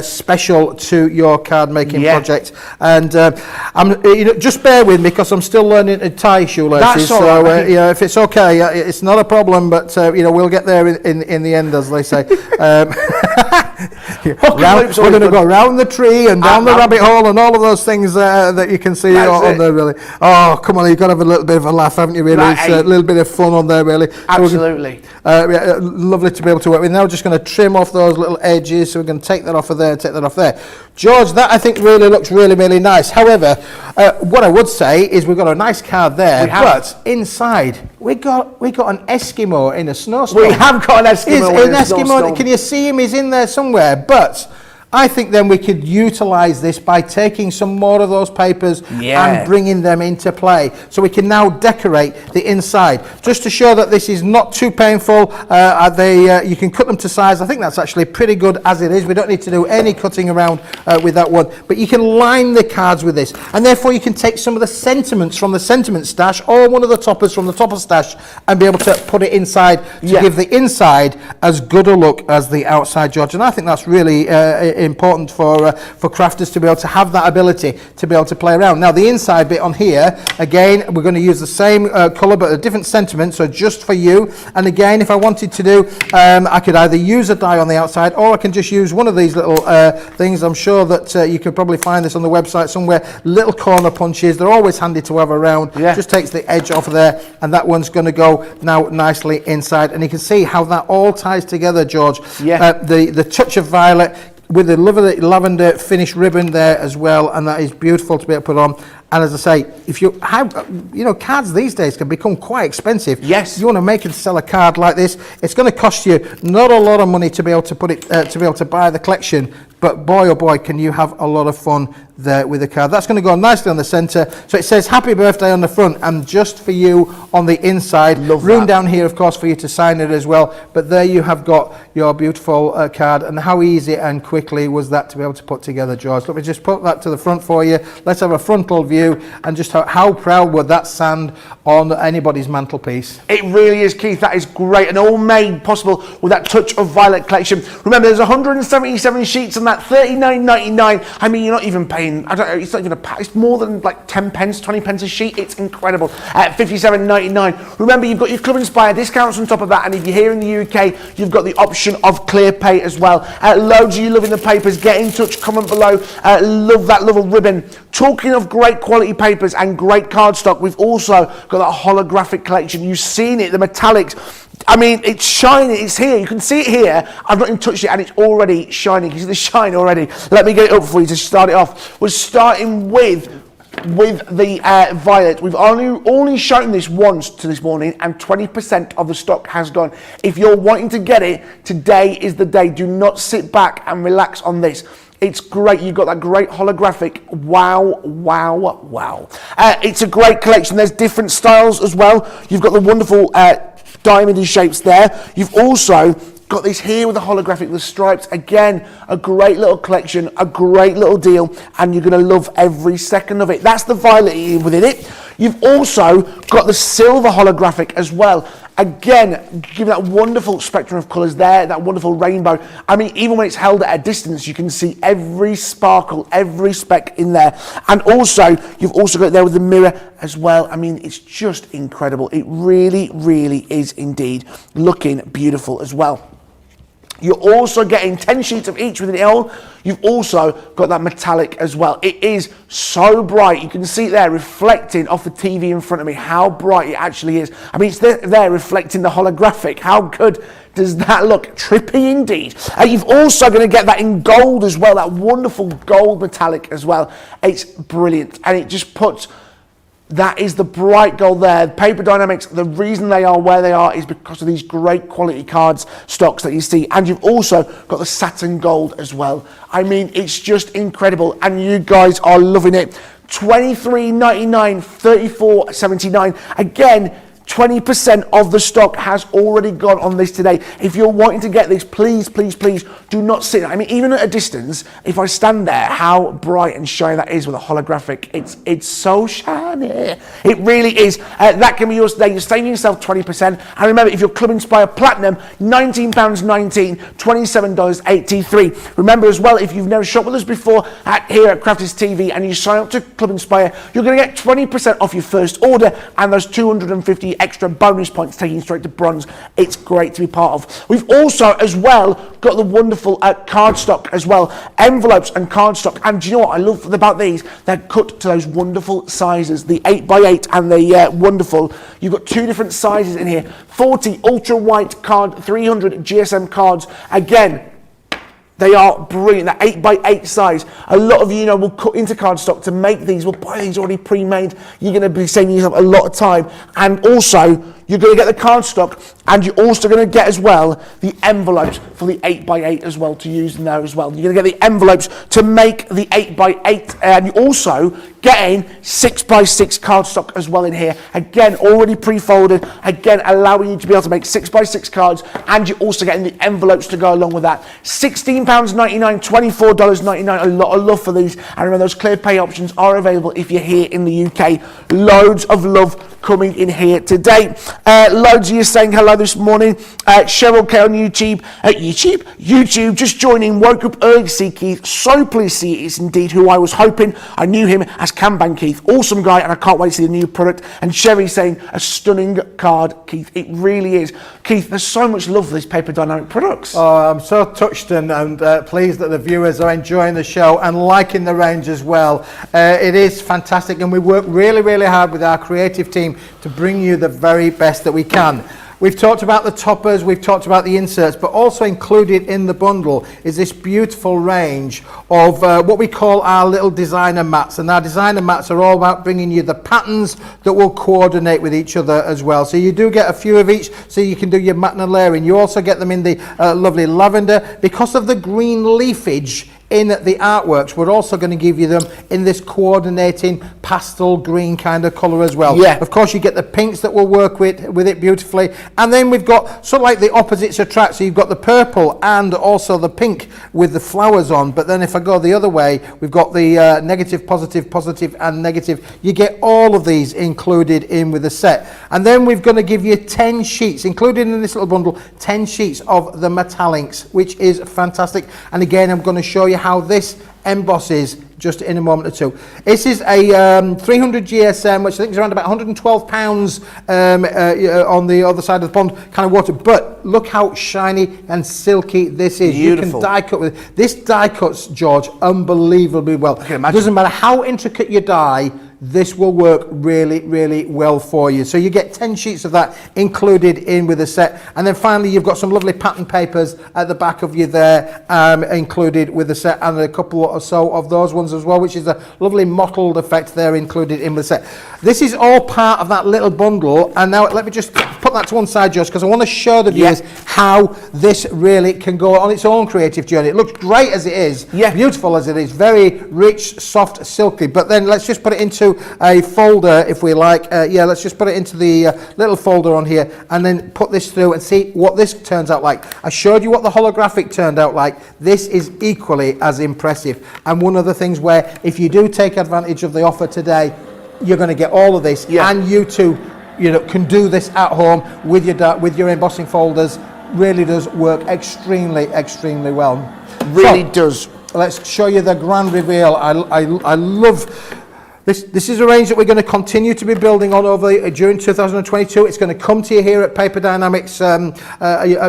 special to your card making project. And just bear with me because I'm still learning to tie shoelaces.
That's all right.
Yeah, if it's okay, it's not a problem. But we'll get there in the end, as they say. We're going to go round the tree and down the rabbit hole and all of those things that you can see on there. Really. Oh, come on, you've got to have a little bit of a laugh, haven't you? Really, it's a little bit of fun on there, really.
Absolutely.
Lovely to be able to work with. Now, just going to trim off those little edges. So we're going to take that off of there, take that off there. George, that I think really looks really, really nice. However, what I would say is we've got a nice card there, but inside we got an Eskimo in a snowstorm.
We have got an Eskimo in a snowstorm.
Can you see him? He's in there somewhere, but I think then we could utilise this by taking some more of those papers and bringing them into play. So we can now decorate the inside. Just to show that this is not too painful, you can cut them to size. I think that's actually pretty good as it is. We don't need to do any cutting around with that one. But you can line the cards with this. And therefore you can take some of the sentiments from the sentiment stash or one of the toppers from the topper stash and be able to put it inside to give the inside as good a look as the outside, George. And I think that's really important for crafters to be able to have that ability to be able to play around. Now the inside bit on here, again, we're going to use the same colour but a different sentiment, so just for you. And again, if I wanted to do, I could either use a die on the outside or I can just use one of these little things. I'm sure that you could probably find this on the website somewhere. Little corner punches, they're always handy to have around. Just takes the edge off of there, and that one's going to go now nicely inside. And you can see how that all ties together, George. The touch of violet with the lavender finish ribbon there as well, and that is beautiful to be able to put on. And as I say, if you have, cards these days can become quite expensive.
Yes.
If you want to make and sell a card like this, it's going to cost you not a lot of money to be able to put it, to be able to buy the collection. But boy, oh boy, can you have a lot of fun there with the card. That's going to go nicely on the centre. So it says happy birthday on the front and just for you on the inside. Room down here, of course, for you to sign it as well. But there you have got your beautiful card. And how easy and quickly was that to be able to put together, George? Let me just put that to the front for you. Let's have a frontal view and just how proud would that stand on anybody's mantelpiece.
It really is, Keith. That is great, and all made possible with that touch of violet collection. Remember, there's 177 sheets on that, $39.99. I mean, you're not even paying, I don't know, it's not even it's more than like 10 pence, 20 pence a sheet. It's incredible. At $57.99. Remember, you've got your Club Inspire discounts on top of that, and if you're here in the UK, you've got the option of clear pay as well. Loads of you loving the papers. Get in touch, comment below. Love that little ribbon. Talking of great quality papers and great cardstock, we've also got that holographic collection. You've seen it, the metallics. I mean, it's shining, it's here. You can see it here. I've not even touched it and it's already shining. You can see the shine already. Let me get it up for you to start it off. We're starting with the violet. We've only shown this once to this morning and 20% of the stock has gone. If you're wanting to get it, today is the day. Do not sit back and relax on this. It's great. You've got that great holographic. Wow, wow, wow. It's a great collection. There's different styles as well. You've got the wonderful diamond shapes there. You've also got this here with the holographic, the stripes. Again, a great little collection, a great little deal, and you're going to love every second of it. That's the violet within it. You've also got the silver holographic as well. Again, give that wonderful spectrum of colours there, that wonderful rainbow. I mean, even when it's held at a distance, you can see every sparkle, every speck in there. And also, you've also got it there with the mirror as well. I mean, it's just incredible. It really, really is indeed looking beautiful as well. You're also getting 10 sheets of each within it all. You've also got that metallic as well. It is so bright. You can see it there reflecting off the TV in front of me how bright it actually is. I mean, it's there reflecting the holographic. How good does that look? Trippy indeed. You've also going to get that in gold as well, that wonderful gold metallic as well. It's brilliant. And it just puts... That is the bright gold there. Paper Dienamics, the reason they are where they are is because of these great quality cards stocks that you see. And you've also got the satin gold as well. I mean, it's just incredible. And you guys are loving it. $23.99, $34.79. Again, 20% of the stock has already gone on this today. If you're wanting to get this, please, please, please do not sit. I mean, even at a distance, if I stand there, how bright and shiny that is with a holographic. It's so shiny. It really is. That can be yours today. You're saving yourself 20%. And remember, if you're Club Inspire Platinum, £19.19, $27.83. Remember as well, if you've never shopped with us before here at Crafters TV and you sign up to Club Inspire, you're going to get 20% off your first order and those 250 extra bonus points taking you straight to bronze. It's great to be part of. We've also as well got the wonderful cardstock as well, envelopes and cardstock. And do you know what I love about these? They're cut to those wonderful sizes, the 8x8 and the wonderful. You've got two different sizes in here. 40 ultra white card, 300 GSM cards. Again, they are brilliant. That 8x8 size. A lot of you know will cut into cardstock to make these. Will buy these already pre-made. You're going to be saving yourself a lot of time, and also you're going to get the cardstock, and you're also going to get as well the envelopes for the 8x8 as well to use in there as well. You're going to get the envelopes to make the 8x8, and you're also getting 6x6 cardstock as well in here. Again, already pre-folded. Again, allowing you to be able to make 6x6 cards, and you're also getting the envelopes to go along with that. £16.99, $24.99. A lot of love for these. And remember, those clear pay options are available if you're here in the UK. Loads of love coming in here today. Loads of you saying hello this morning. Cheryl K on YouTube. YouTube, just joining. Woke up early to see Keith. So pleased to see it is indeed who I was hoping. I knew him as Kanban Keith. Awesome guy, and I can't wait to see the new product. And Sherry saying, a stunning card, Keith. It really is. Keith, there's so much love for these Paper Dynamic products.
Oh, I'm so touched and pleased that the viewers are enjoying the show and liking the range as well. It is fantastic, and we work really, really hard with our creative team to bring you the very best that we can. We've talked about the toppers, we've talked about the inserts, but also included in the bundle is this beautiful range of what we call our little designer mats. And our designer mats are all about bringing you the patterns that will coordinate with each other as well. So you do get a few of each, so you can do your mat and layering. You also get them in the lovely lavender. Because of the green leafage in the artworks, we're also going to give you them in this coordinating pastel green kind of colour as well.
Yeah.
Of course, you get the pinks that will work with it beautifully. And then we've got sort of like the opposites attract. So you've got the purple and also the pink with the flowers on. But then if I go the other way, we've got the negative, positive, positive and negative. You get all of these included in with the set. And then we're going to give you 10 sheets, included in this little bundle, 10 sheets of the metallics, which is fantastic. And again, I'm going to show you how this embosses just in a moment or two. This is a 300 GSM, which I think is around about £112 on the other side of the pond, kind of water. But look how shiny and silky this is.
Beautiful.
You can die cut with it. This die cuts, George, unbelievably well. It doesn't matter how intricate you die, this will work really, really well for you. So you get 10 sheets of that included in with the set. And then finally, you've got some lovely pattern papers at the back of you there included with the set, and a couple or so of those ones as well, which is a lovely mottled effect there included in the set. This is all part of that little bundle. And now let me just put that to one side, Josh, because I want to show the viewers how this really can go on its own creative journey. It looks great as it is, beautiful as it is, very rich, soft, silky. But then let's just put it into a folder if we like. Let's just put it into the little folder on here and then put this through and see what this turns out like. I showed you what the holographic turned out like. This is equally as impressive, and one of the things where if you do take advantage of the offer today, you're going to get all of this, and you too, can do this at home with your embossing folders. Really does work extremely, extremely well.
Really does.
Let's show you the grand reveal. I love This is a range that we're going to continue to be building on during 2022. It's going to come to you here at Paper Dienamics,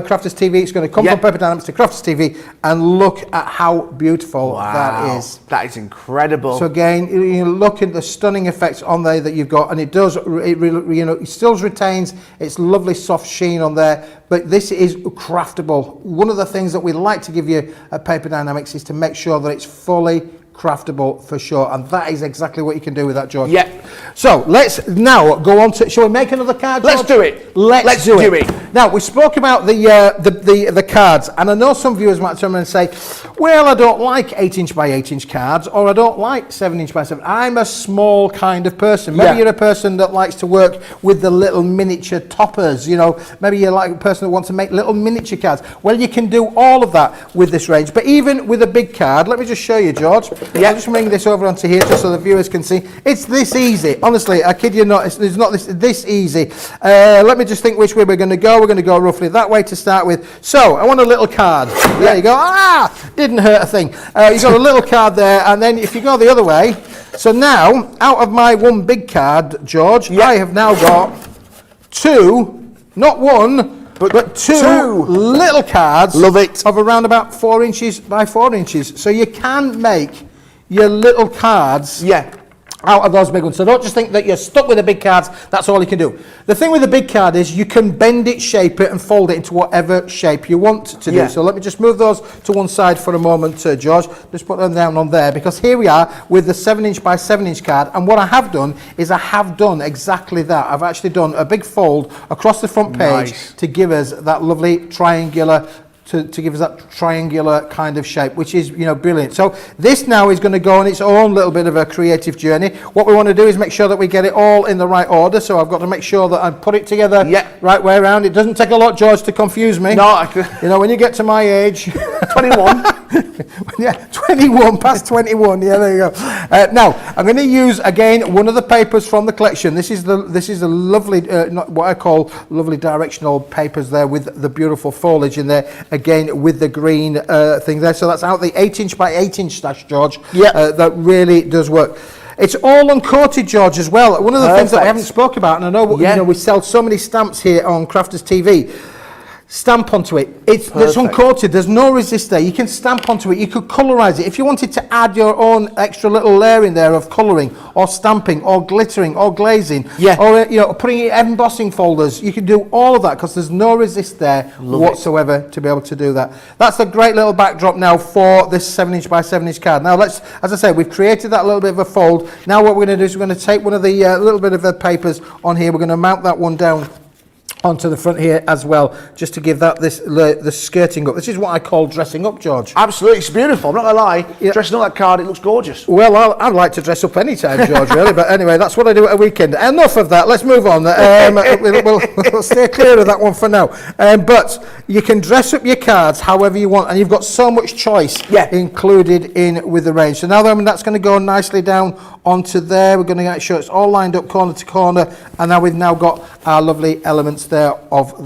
Crafters TV. It's going to come from Paper Dienamics to Crafters TV, and look at how beautiful that is.
That is incredible.
So again, you look at the stunning effects on there that you've got, and it still retains its lovely soft sheen on there. But this is craftable. One of the things that we like to give you at Paper Dienamics is to make sure that it's fully craftable for sure, and that is exactly what you can do with that, George.
Yeah.
So let's now go on to. Shall we make another card, George?
Let's do it.
Let's do it. Now we spoke about the cards, and I know some viewers might turn around and say, "Well, I don't like 8" by 8" cards, or I don't like 7" by 7. I'm a small kind of person. Maybe you're a person that likes to work with the little miniature toppers. You know, maybe you're like a person that wants to make little miniature cards. Well, you can do all of that with this range, but even with a big card, let me just show you, George. I'll just bring this over onto here just so the viewers can see. It's this easy. Honestly, I kid you not, it's not this easy. Let me just think which way we're going to go. We're going to go roughly that way to start with. So, I want a little card. There you go. Didn't hurt a thing. You've got a little card there, and then if you go the other way, so now, out of my one big card, George, I have now got two, not one, but two little cards.
Love it.
Of around about 4 inches by 4 inches. So you can make your little cards out of those big ones. So don't just think that you're stuck with the big cards, that's all you can do. The thing with the big card is you can bend it, shape it, and fold it into whatever shape you want to do. So let me just move those to one side for a moment, George. Just put them down on there, because here we are with the 7" by 7" card, and what I have done is I have done exactly that. I've actually done a big fold across the front page to give us that lovely triangular to give us that triangular kind of shape, which is, you know, brilliant. So this now is going to go on its own little bit of a creative journey. What we want to do is make sure that we get it all in the right order. So I've got to make sure that I put it together right way around. It doesn't take a lot, George, to confuse me.
No,
you know, when you get to my age,
21.
21, past 21. Yeah, there you go. Now I'm going to use again one of the papers from the collection. This is a lovely, what I call lovely directional papers there with the beautiful foliage in there. Again with the green thing there. So that's out the 8" by 8" stash, George. That really does work. It's all uncoated, George, as well. One of the things that I haven't spoke about, and I know, you know, we sell so many stamps here on Crafters TV. Stamp onto it. It's uncoated. There's no resist there. You can stamp onto it. You could colorize it. If you wanted to add your own extra little layer in there of coloring or stamping or glittering or glazing or, you know, putting it in embossing folders, you can do all of that because there's no resist there whatsoever to be able to do that. That's a great little backdrop now for this 7" by 7" card. Now let's, as I said, we've created that little bit of a fold. Now what we're going to do is we're going to take one of the little bit of the papers on here. We're going to mount that one down onto the front here as well, just to give that the skirting up. This is what I call dressing up, George.
Absolutely, it's beautiful. I'm not gonna lie. Dressing up that card, it looks gorgeous.
Well, I'd like to dress up any time, George, really. But anyway, that's what I do at a weekend. Enough of that. Let's move on. We'll stay clear of that one for now. But you can dress up your cards however you want, and you've got so much choice included in with the range. So now that's going to go nicely down onto there. We're going to make sure it's all lined up corner to corner, and now we've got our lovely elements there of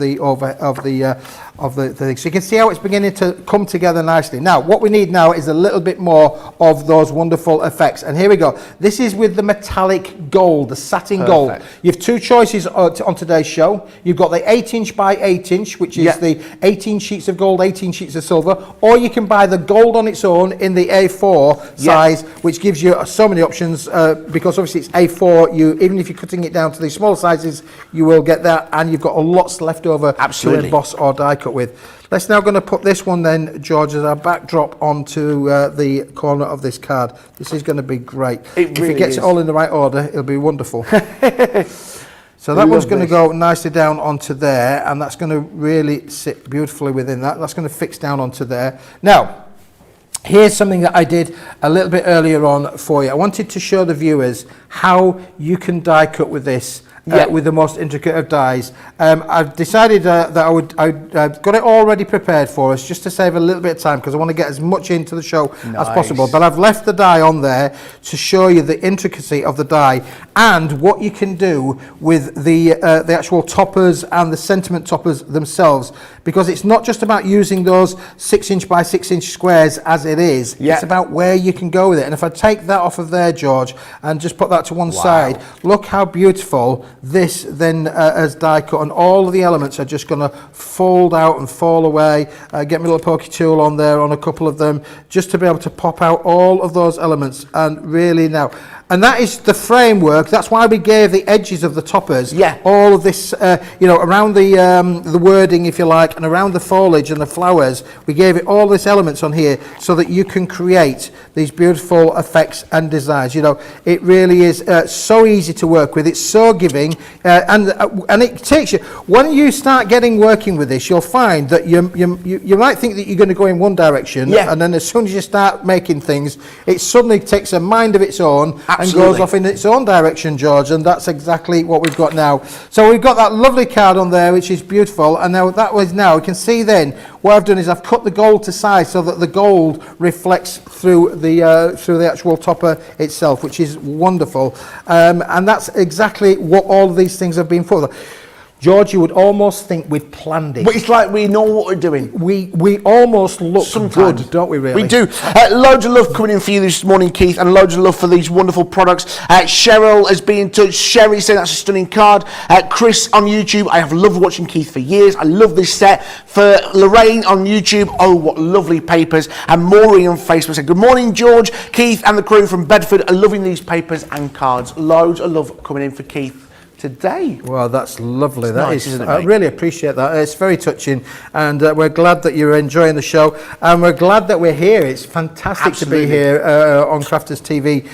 the thing. So you can see how it's beginning to come together nicely. Now what we need now is a little bit more of those wonderful effects, and here we go. This is with the metallic gold, the satin gold. You have two choices on today's show. You've got the 8" by 8", which is the 18 sheets of gold, 18 sheets of silver, or you can buy the gold on its own in the A4 size, which gives you so many options, because obviously it's A4. Even if you're cutting it down to the smaller sizes, you will get that, and you've got lots left over to emboss or die cut with. Let's now going to put this one then, George, as our backdrop onto the corner of this card. This is going to be great. If it gets it all in the right order, it'll be wonderful. So that one's going to go nicely down onto there, and that's going to really sit beautifully within that. That's going to fix down onto there. Now, here's something that I did a little bit earlier on for you. I wanted to show the viewers how you can die cut with this. With the most intricate of dies. I've decided that I've got it already prepared for us, just to save a little bit of time, because I want to get as much into the show as possible. But I've left the die on there to show you the intricacy of the die and what you can do with the actual toppers and the sentiment toppers themselves, because it's not just about using those 6" by 6" squares as it is. It's about where you can go with it. And if I take that off of there, George, and just put that to one side, look how beautiful this then as die cut, and all of the elements are just going to fold out and fall away. Get my little pokey tool on there on a couple of them, just to be able to pop out all of those elements. And really now, And that is the framework. That's why we gave the edges of the toppers.
Yeah.
All of this, around the wording, if you like, and around the foliage and the flowers. We gave it all these elements on here so that you can create these beautiful effects and designs. It really is so easy to work with. It's so giving, and it takes you. When you start working with this, you'll find that you might think that you're going to go in one direction, and then as soon as you start making things, it suddenly takes a mind of its own. And goes off in its own direction, George, and that's exactly what we've got now. So we've got that lovely card on there, which is beautiful, and now you can see then what I've done is I've cut the gold to size so that the gold reflects through the actual topper itself, which is wonderful, and that's exactly what all of these things have been for. George, you would almost think we'd planned it.
But it's like we know what we're doing.
We almost look
sometimes
good, don't we, really?
We do. Loads of love coming in for you this morning, Keith, and loads of love for these wonderful products. Cheryl has been in touch. Sherry saying that's a stunning card. Chris on YouTube, I have loved watching Keith for years. I love this set. For Lorraine on YouTube, oh, what lovely papers. And Maureen on Facebook said, good morning, George, Keith, and the crew from Bedford are loving these papers and cards. Loads of love coming in for Keith today.
Well, that's lovely.
It's
That
nice,
is,
isn't it,
I
mate?
really appreciate that. It's very touching, and we're glad that you're enjoying the show, and we're glad that we're here. It's fantastic
Absolutely.
to be here on Crafters TV.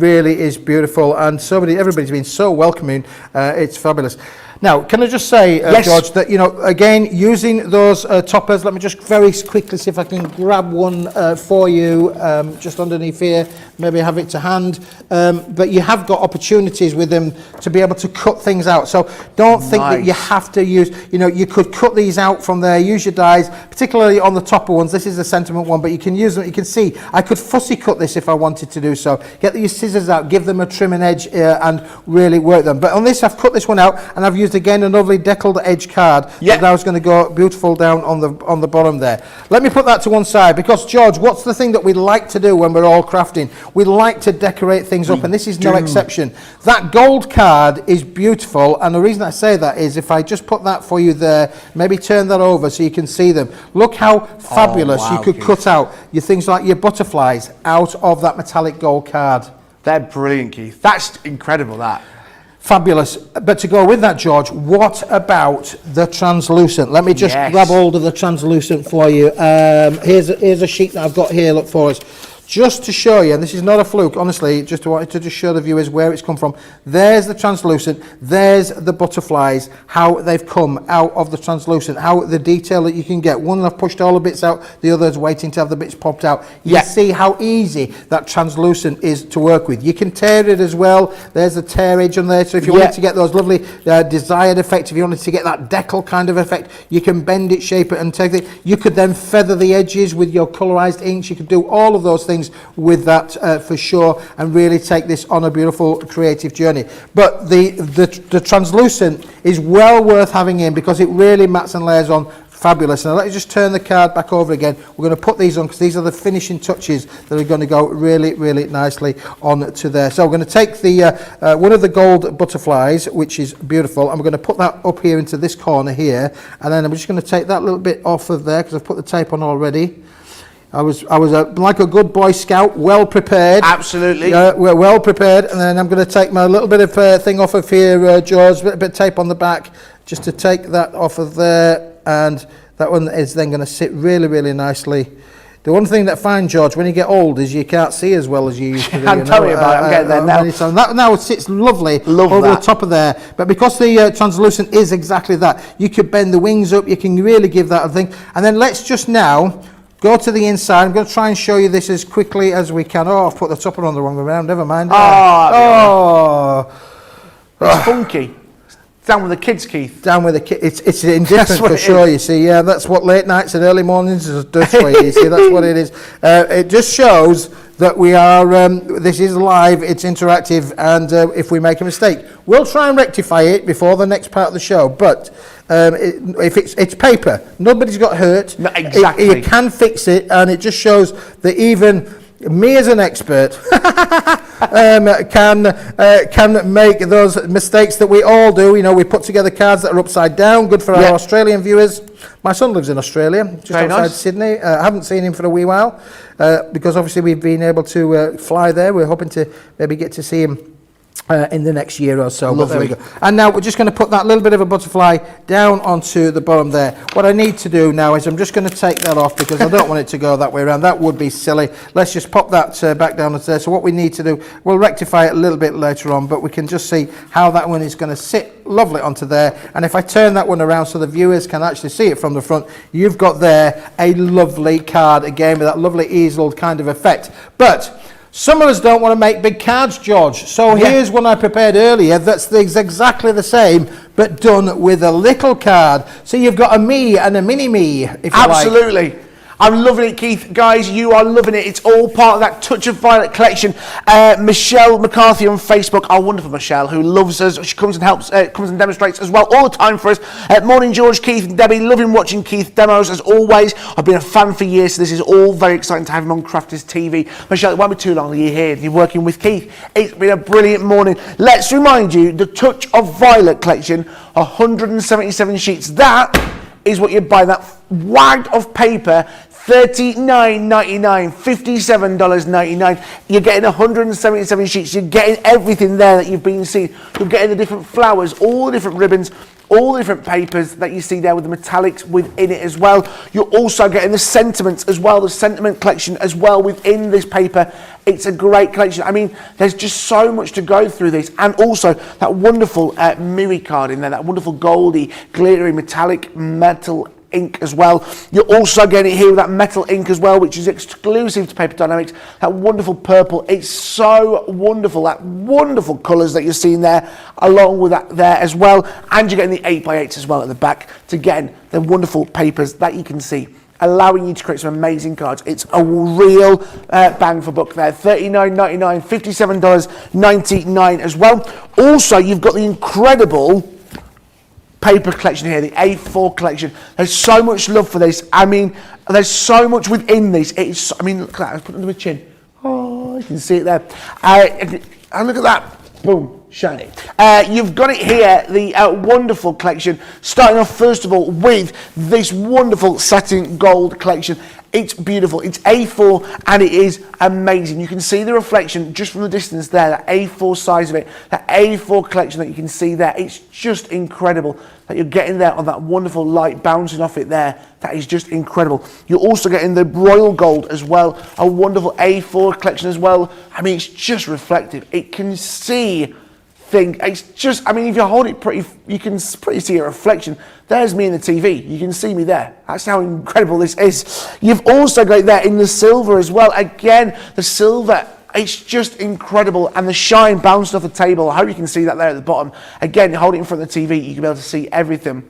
Really is beautiful, and everybody's been so welcoming. It's fabulous. Now, can I just say,
Yes.
George, that, again, using those toppers, let me just very quickly see if I can grab one for you, just underneath here, maybe have it to hand. But you have got opportunities with them to be able to cut things out. So don't think that you have to use, you could cut these out from there, use your dies, particularly on the topper ones. This is the sentiment one, but you can use them. You can see, I could fussy cut this if I wanted to do so. Get your scissors out, give them a trim and edge, and really work them. But on this, I've cut this one out, and I've used again a lovely deckled edge card.
Yeah.
That was going to go beautiful down on the bottom there. Let me put that to one side, because George, what's the thing that we like to do when we're all crafting? We like to decorate things up, and this is no exception. That gold card is beautiful, and the reason I say that is if I just put that for you there, maybe turn that over so you can see them. Look how fabulous
wow,
you could
Keith.
cut out your things like your butterflies out of that metallic gold card.
They're brilliant, Keith. That's incredible, that.
Fabulous. But to go with that, George, what about the translucent? Let me just grab hold of the translucent for you. Here's a sheet that I've got here, look for us. Just to show you, and this is not a fluke, honestly, just wanted to just show the viewers where it's come from. There's the translucent, there's the butterflies, how they've come out of the translucent, how the detail that you can get. One, I've pushed all the bits out, the other's waiting to have the bits popped out. You see how easy that translucent is to work with. You can tear it as well. There's the tear edge on there, so if you wanted to get those lovely desired effects, if you wanted to get that decal kind of effect, you can bend it, shape it, and take it. You could then feather the edges with your colorized inks. You could do all of those things with that for sure, and really take this on a beautiful creative journey. But the translucent is well worth having in, because it really mats and layers on fabulous. Now let me just turn the card back over again. We're going to put these on because these are the finishing touches that are going to go really, really nicely on to there. So we're going to take the one of the gold butterflies, which is beautiful, and we're going to put that up here into this corner here, and then I'm just going to take that little bit off of there because I've put the tape on already. I was like a good Boy Scout, well prepared.
Absolutely.
We're well prepared, and then I'm going to take my little bit of thing off of here, George, a bit of tape on the back, just to take that off of there, and that one is then going to sit really, really nicely. The one thing that I find, George, when you get old is you can't see as well as you used to do.
I'm telling you about it, I'm getting there now.
That now sits lovely over the top of there. But because the translucent is exactly that, you could bend the wings up, you can really give that a thing. And then let's just now go to the inside. I'm going to try and show you this as quickly as we can. Oh, I've put the topper on the wrong way around. Never mind.
It's funky. Down with the kids, Keith.
Down with the kids. It's indifferent for sure, you see. Yeah, that's what late nights and early mornings does for you. You see, that's what it is. It just shows that we are, this is live, it's interactive, and if we make a mistake, we'll try and rectify it before the next part of the show. But if it's paper, nobody's got hurt.
No, exactly.
You can fix it, and it just shows that even me as an expert can make those mistakes that we all do. You know, we put together cards that are upside down, good for our Australian viewers. My son lives in Australia, just outside Sydney. I haven't seen him for a wee while because obviously we've been able to fly there. We're hoping to maybe get to see him in the next year or so. But there we go. And now we're just going to put that little bit of a butterfly down onto the bottom there. What I need to do now is I'm just going to take that off because I don't want it to go that way around. That would be silly. Let's just pop that back down onto there. So what we need to do, we'll rectify it a little bit later on, but we can just see how that one is going to sit lovely onto there. And if I turn that one around so the viewers can actually see it from the front, you've got there a lovely card again with that lovely easel kind of effect. But some of us don't want to make big cards, George. So here's one I prepared earlier that's exactly the same, but done with a little card. So you've got a me and a mini-me, if you like.
Absolutely. I'm loving it, Keith. Guys, you are loving it. It's all part of that Touch of Violet collection. Michelle McCarthy on Facebook, our wonderful Michelle, who loves us. She comes and helps, comes and demonstrates as well all the time for us. Morning, George, Keith and Debbie. Loving watching Keith demos as always. I've been a fan for years, so this is all very exciting to have him on Crafty's TV. Michelle, it won't be too long that you're here. You're working with Keith. It's been a brilliant morning. Let's remind you, the Touch of Violet collection, 177 sheets. That is what you buy. That wad of paper, $39.99, $57.99. You're getting 177 sheets. You're getting everything there that you've been seeing. You're getting the different flowers, all the different ribbons, all the different papers that you see there with the metallics within it as well. You're also getting the sentiments as well, the sentiment collection as well within this paper. It's a great collection. I mean, there's just so much to go through this. And also that wonderful Miri card in there, that wonderful goldy, glittery, metallic metal ink as well. You're also getting it here with that metal ink as well, which is exclusive to Paper Dienamics. That wonderful purple. It's so wonderful. That wonderful colours that you're seeing there, along with that there as well. And you're getting the 8x8s as well at the back to get the wonderful papers that you can see, allowing you to create some amazing cards. It's a real bang for buck there. $39.99, $57.99 as well. Also, you've got the incredible paper collection here, the A4 collection. There's so much love for this. I mean, there's so much within this. It's, I mean, look at that. Let's put it under my chin. Oh, you can see it there. And look at that. Boom. Shiny. You've got it here, the wonderful collection, starting off first of all with this wonderful satin gold collection. It's beautiful. It's A4 and it is amazing. You can see the reflection just from the distance there, that A4 size of it, that A4 collection that you can see there. It's just incredible that you're getting there on that wonderful light bouncing off it there. That is just incredible. You're also getting the royal gold as well, a wonderful A4 collection as well. I mean, it's just reflective. It can see thing. It's just, I mean, if you hold it pretty, you can pretty see a reflection. There's me in the TV. You can see me there. That's how incredible this is. You've also got it there in the silver as well. Again, the silver, it's just incredible. And the shine bounced off the table. I hope you can see that there at the bottom. Again, hold it in front of the TV. You can be able to see everything.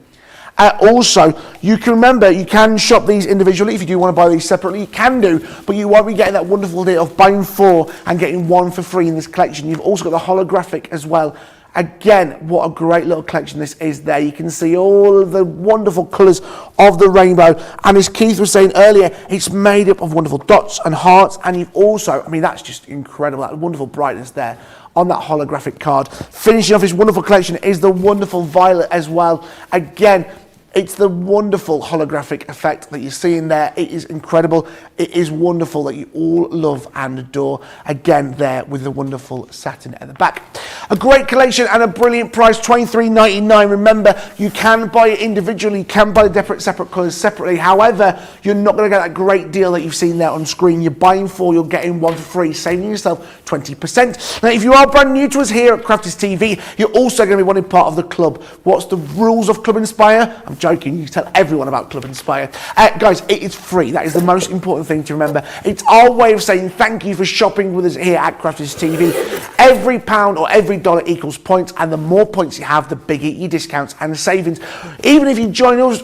Also, you can remember, you can shop these individually. If you do want to buy these separately, you can do, but you won't be getting that wonderful deal of buying 4 and getting 1 for free in this collection. You've also got the holographic as well. Again, what a great little collection this is there. You can see all of the wonderful colours of the rainbow. And as Keith was saying earlier, it's made up of wonderful dots and hearts. And you've also, I mean, that's just incredible, that wonderful brightness there on that holographic card. Finishing off this wonderful collection is the wonderful violet as well. Again, it's the wonderful holographic effect that you're seeing there. It is incredible. It is wonderful that you all love and adore. Again, there with the wonderful satin at the back. A great collection and a brilliant price, $23.99. Remember, you can buy it individually. You can buy the separate colours separately. However, you're not going to get that great deal that you've seen there on screen. You're buying 4, you're getting 1 for free, saving yourself 20%. Now, if you are brand new to us here at Crafty's TV, you're also going to be wanting part of the club. What's the rules of Club Inspire? I'm joking, you tell everyone about Club Inspire. Guys, it is free. That is the most important thing to remember. It's our way of saying thank you for shopping with us here at Crafty's TV. Every pound or every dollar equals points, and the more points you have, the bigger your discounts and savings. Even if you join us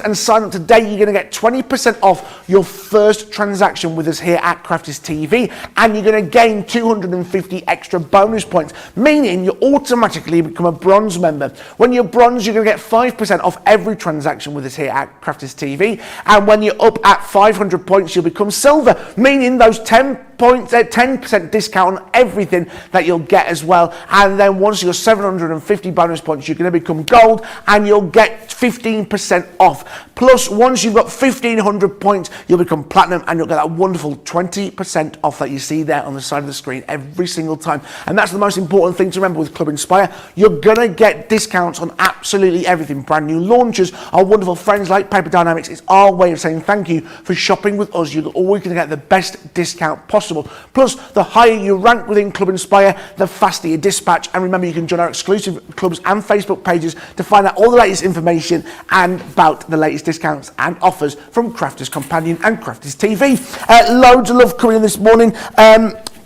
and sign up today, you're going to get 20% off your first transaction with us here at Crafty's TV, and you're going to gain 250 extra bonus points, meaning you automatically become a bronze member. When you're bronze, you're going to get 5% off every transaction with us here at Crafty's TV, and when you're up at 500 points, you'll become silver, meaning those 10 10% discount on everything that you'll get as well. And then once you're 750 bonus points, you're going to become gold and you'll get 15% off. Plus, once you've got 1500 points, you'll become platinum and you'll get that wonderful 20% off that you see there on the side of the screen every single time. And that's the most important thing to remember with Club Inspire. You're going to get discounts on absolutely everything. Brand new launches, our wonderful friends like Paper Dienamics. It's our way of saying thank you for shopping with us. You're always going to get the best discount possible. Plus, the higher you rank within Club Inspire, the faster you dispatch. And remember, you can join our exclusive clubs and Facebook pages to find out all the latest information and about the latest discounts and offers from Crafters Companion and Crafters TV. Loads of love coming in this morning.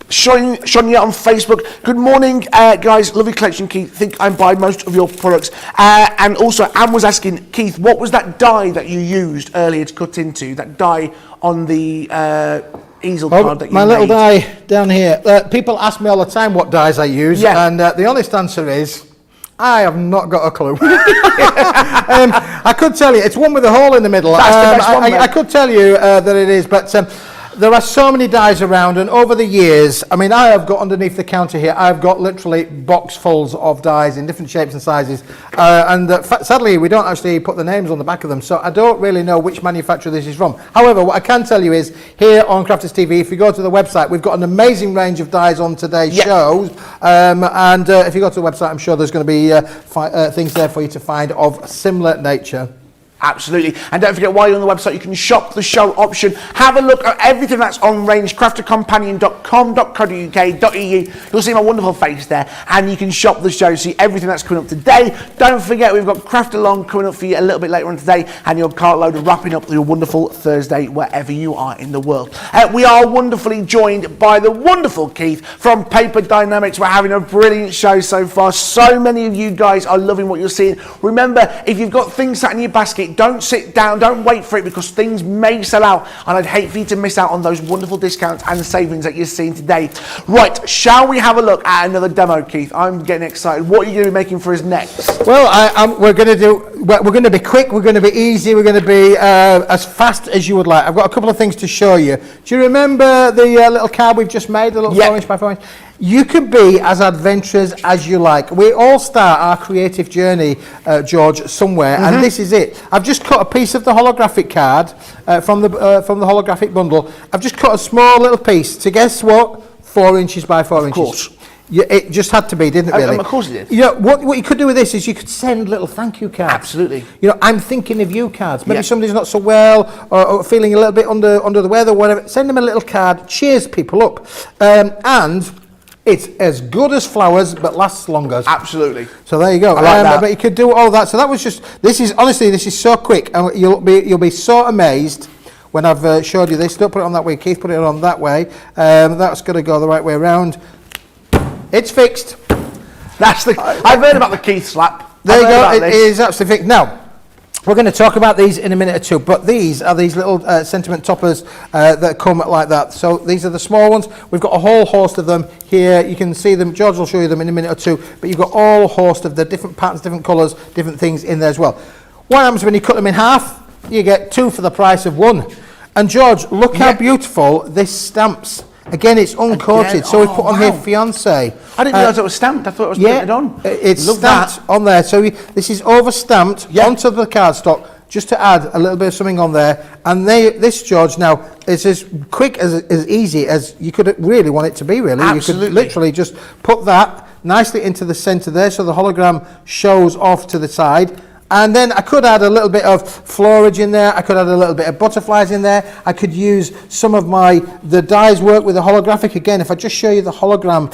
Sonia on Facebook. Good morning, guys. Lovely collection, Keith. Think I buy most of your products. And also, Anne was asking, Keith, what was that die that you used earlier to cut into? That die on the easel card that you
made? My little die down here. People ask me all the time what dies I use, and the honest answer is, I have not got a clue. I could tell you, it's one with a hole in the middle.
That's the best one,
I could tell you that it is, but there are so many dies around, and over the years, I mean, I have got underneath the counter here, I've got literally boxfuls of dies in different shapes and sizes, and sadly, we don't actually put the names on the back of them, so I don't really know which manufacturer this is from. However, what I can tell you is, here on Crafters TV, if you go to the website, we've got an amazing range of dies on today's shows, and if you go to the website, I'm sure there's going to be things there for you to find of similar nature.
Absolutely. And don't forget, while you're on the website, you can shop the show option. Have a look at everything that's on range, craftercompanion.com.co.uk.eu. You'll see my wonderful face there, and you can shop the show, see everything that's coming up today. Don't forget, we've got Craft Along coming up for you a little bit later on today, and your cartload of wrapping up your wonderful Thursday wherever you are in the world. We are wonderfully joined by the wonderful Keith from Paper Dienamics. We're having a brilliant show so far. So many of you guys are loving what you're seeing. Remember, if you've got things sat in your basket, don't sit down, don't wait for it, because things may sell out, and I'd hate for you to miss out on those wonderful discounts and savings that you're seeing today. Right, shall we have a look at another demo, Keith? I'm getting excited. What are you going to be making for us next?
Well, we're going to be quick, we're going to be easy, we're going to be as fast as you would like. I've got a couple of things to show you. Do you remember the little card we've just made, the little 4 inch by 4 inch? You can be as adventurous as you like. We all start our creative journey, George, somewhere, and this is it. I've just cut a piece of the holographic card from the holographic bundle. I've just cut a small little piece to, guess what? 4 inches by 4 inches.
Of course.
It just had to be, didn't it, really?
Of course it did.
You know, what you could do with this is you could send little thank you cards.
Absolutely.
You know, I'm thinking of you cards. Maybe somebody's not so well or feeling a little bit under the weather or whatever. Send them a little card, cheers people up. And it's as good as flowers, but lasts longer.
Absolutely.
So there you go.
I like that.
But you could do all that. So that was just. This is so quick, and you'll be so amazed when I've showed you this. Don't put it on that way, Keith. Put it on that way. That's going to go the right way around. It's fixed.
I've heard about the Keith slap.
There you go. It is absolutely fixed. Now, we're going to talk about these in a minute or two, but these are these little sentiment toppers that come like that. So these are the small ones. We've got a whole host of them here. You can see them. George will show you them in a minute or two, but you've got all a host of the different patterns, different colours, different things in there as well. What happens when you cut them in half? You get two for the price of one. And George, look how beautiful this stamps. Again, it's uncoated, so we put on here fiancé.
I didn't realise it was stamped. I thought it was printed on.
It's stamped on there. So this is over stamped onto the cardstock, just to add a little bit of something on there. And this, George, now is as quick, as easy as you could really want it to be, really.
Absolutely.
You could literally just put that nicely into the centre there, so the hologram shows off to the side. And then I could add a little bit of florage in there. I could add a little bit of butterflies in there. I could use some of the dies work with the holographic. Again, if I just show you the hologram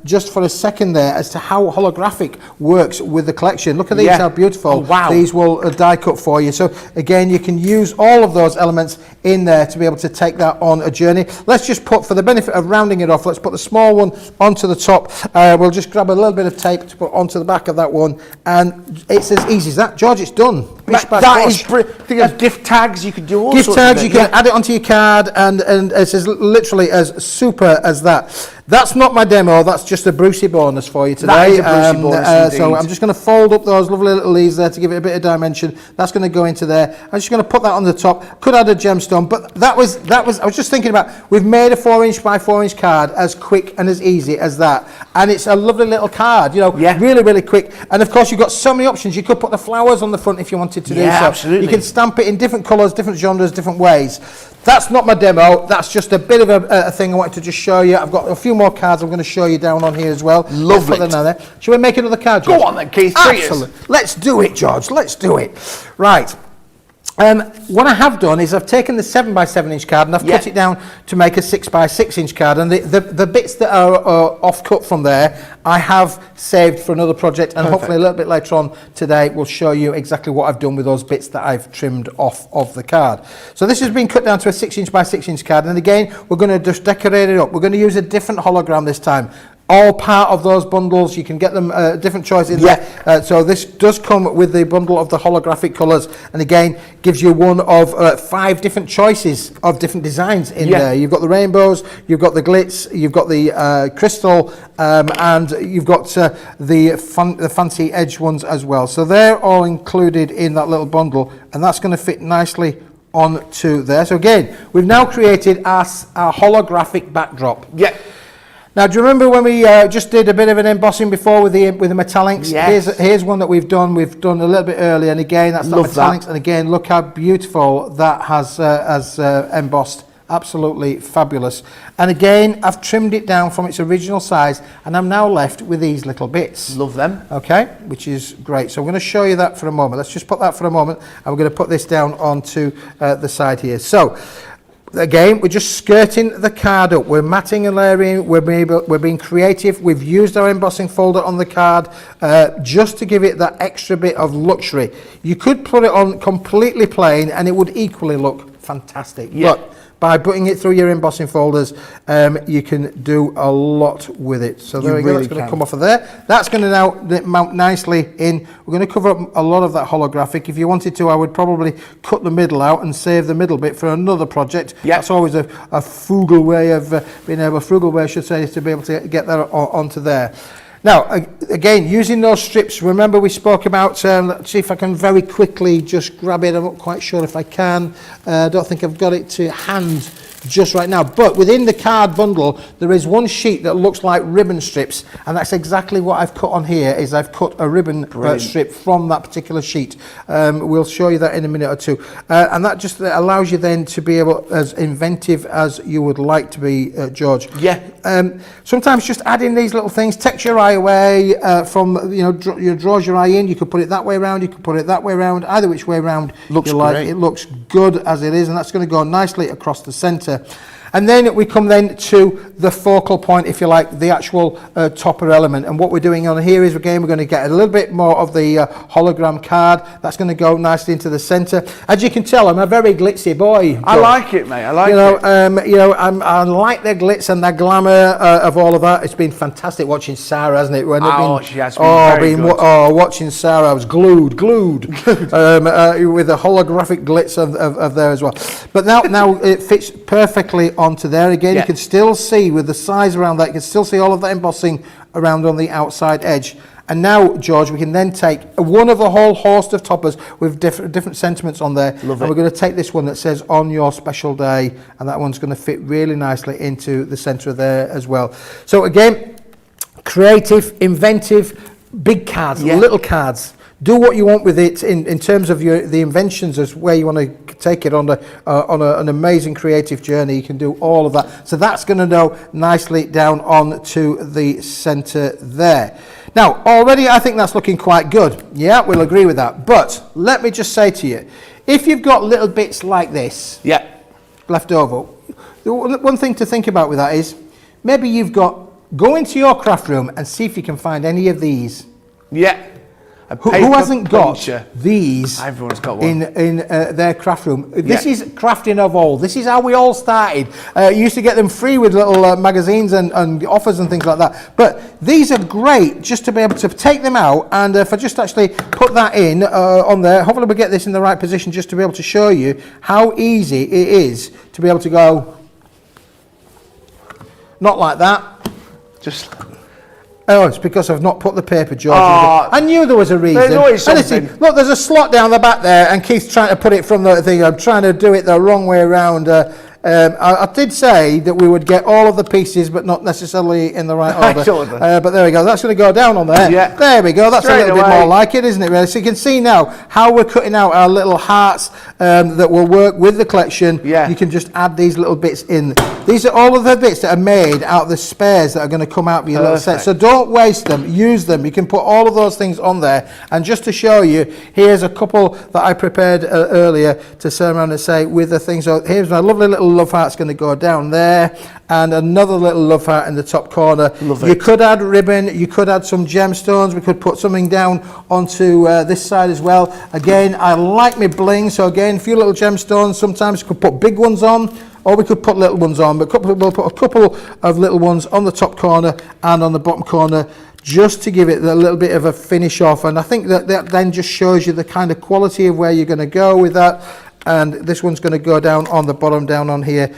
just for a second there as to how holographic works with the collection. Look at these, how beautiful these will die cut for you. So again, you can use all of those elements in there to be able to take that on a journey. Let's just put, for the benefit of rounding it off, let's put the small one onto the top. We'll just grab a little bit of tape to put onto the back of that one, and it's as easy as that. George, it's done.
That is brilliant. Think of gift tags, you could do all
gift
sorts
tags,
of
you can add it onto your card, and it's as literally as super as that. That's not my demo, that's just a Brucey bonus for you today.
That is a Brucey bonus
so
indeed.
I'm just going to fold up those lovely little leaves there to give it a bit of dimension. That's going to go into there. I'm just going to put that on the top. Could add a gemstone, but that was. I was just thinking about, we've made a 4" by 4" card as quick and as easy as that, and it's a lovely little card. You know, really, really quick. And of course, you've got so many options. You could put the flowers on the front if you wanted to do so.
Absolutely.
You can stamp it in different colours, different genres, different ways. That's not my demo. That's just a bit of a thing I wanted to just show you. I've got a few more cards I'm going to show you down on here as well.
Lovely.
Let's put them down there. Shall we make another card, George?
Go on then, Keith. Treat us.
Absolutely. Let's do it, George. Let's do it. Right. What I have done is I've taken the 7 by 7" card and I've cut it down to make a 6 by 6" card, and the bits that are off cut from there I have saved for another project, and hopefully a little bit later on today we'll show you exactly what I've done with those bits that I've trimmed off of the card. So this has been cut down to a 6" by 6" card, and again we're going to just decorate it up. We're going to use a different hologram this time. All part of those bundles. You can get them different choices in there. So this does come with the bundle of the holographic colours, and again gives you one of 5 different choices of different designs in there. You've got the rainbows, you've got the glitz, you've got the crystal, and you've got the fancy edge ones as well. So they're all included in that little bundle, and that's going to fit nicely onto there. So again, we've now created our holographic backdrop. Now, do you remember when we just did a bit of an embossing before with the metallics? Here's one that we've done. We've done a little bit earlier, and again, that's the metallics. And again, look how beautiful that has embossed. Absolutely fabulous. And again, I've trimmed it down from its original size, and I'm now left with these little bits.
Love them.
Okay, which is great. So I'm going to show you that for a moment. Let's just put that for a moment, and we're going to put this down onto the side here. So again, we're just skirting the card up. We're matting and layering. We're being creative. We've used our embossing folder on the card just to give it that extra bit of luxury. You could put it on completely plain and it would equally look fantastic. But by putting it through your embossing folders, you can do a lot with it. So there we go. It's going to come off of there. That's going to now mount nicely in. We're going to cover up a lot of that holographic. If you wanted to, I would probably cut the middle out and save the middle bit for another project. That's always a frugal way of being able. A frugal way, I should say, is to be able to get that onto there. Now, again, using those strips, remember we spoke about, let's see if I can very quickly just grab it. I'm not quite sure if I can. I don't think I've got it to hand just right now, but within the card bundle there is one sheet that looks like ribbon strips, and that's exactly what I've cut on here. Is I've cut a ribbon strip from that particular sheet. We'll show you that in a minute or two, and that just allows you then to be able as inventive as you would like to be, George. Sometimes just adding these little things takes your eye away from, you know, draws your eye in. You could put it that way around, you could put it that way around, either which way around looks great. It looks good as it is, and that's going to go nicely across the centre. And then we come then to the focal point, if you like, the actual topper element. And what we're doing on here is, again, we're going to get a little bit more of the hologram card. That's going to go nicely into the centre. As you can tell, I'm a very glitzy boy, George. I
like it, mate. I like it.
I like the glitz and the glamour of all of that. It's been fantastic watching Sarah, hasn't it?
She has been very good.
Watching Sarah, I was glued with the holographic glitz of there as well. But now it fits perfectly onto there. Again, you can still see with the size around that, you can still see all of that embossing around on the outside edge. And now, George, we can then take one of a whole host of toppers with different sentiments on there. And we're going to take this one that says "On Your Special Day," and that one's going to fit really nicely into the centre of there as well. So again, creative, inventive, big cards, little cards. Do what you want with it in terms of the inventions as where you want to take it on an amazing creative journey. You can do all of that. So that's going to go nicely down onto the centre there. Now, already I think that's looking quite good. Yeah, we'll agree with that. But let me just say to you, if you've got little bits like this left over, one thing to think about with that is maybe go into your craft room and see if you can find any of these. Who hasn't got these?
Everyone's got one
in their craft room. This is crafting of old. This is how we all started. You used to get them free with little magazines and offers and things like that. But these are great just to be able to take them out. And if I just actually put that in on there, hopefully we'll get this in the right position just to be able to show you how easy it is to be able to go, not like that,
Just...
Oh, it's because I've not put the paper, George.
Oh,
I knew there was a reason.
there's always something.
And look, there's a slot down the back there, and Keith's trying to put it from the thing. I'm trying to do it the wrong way around. I did say that we would get all of the pieces, but not necessarily in the right order. But there we go. That's going to go down on there.
Yeah.
There we go. That's
Straight
a little bit more like it, isn't it, really? So you can see now how we're cutting out our little hearts that will work with the collection.
Yeah.
You can just add these little bits in. These are all of the bits that are made out of the spares that are going to come out of your little set. So don't waste them. Use them. You can put all of those things on there. And just to show you, here's a couple that I prepared earlier to turn around and say with the things. So here's my lovely little love heart's going to go down there, and another little love heart in the top corner. You could add ribbon. You could add some gemstones. We could put something down onto this side as well. Again, I like my bling. So again, a few little gemstones. Sometimes you could put big ones on, or we could put little ones on, but we'll put a couple of little ones on the top corner and on the bottom corner, just to give it a little bit of a finish off. And I think that then just shows you the kind of quality of where you're going to go with that. And this one's going to go down on the bottom, down on here.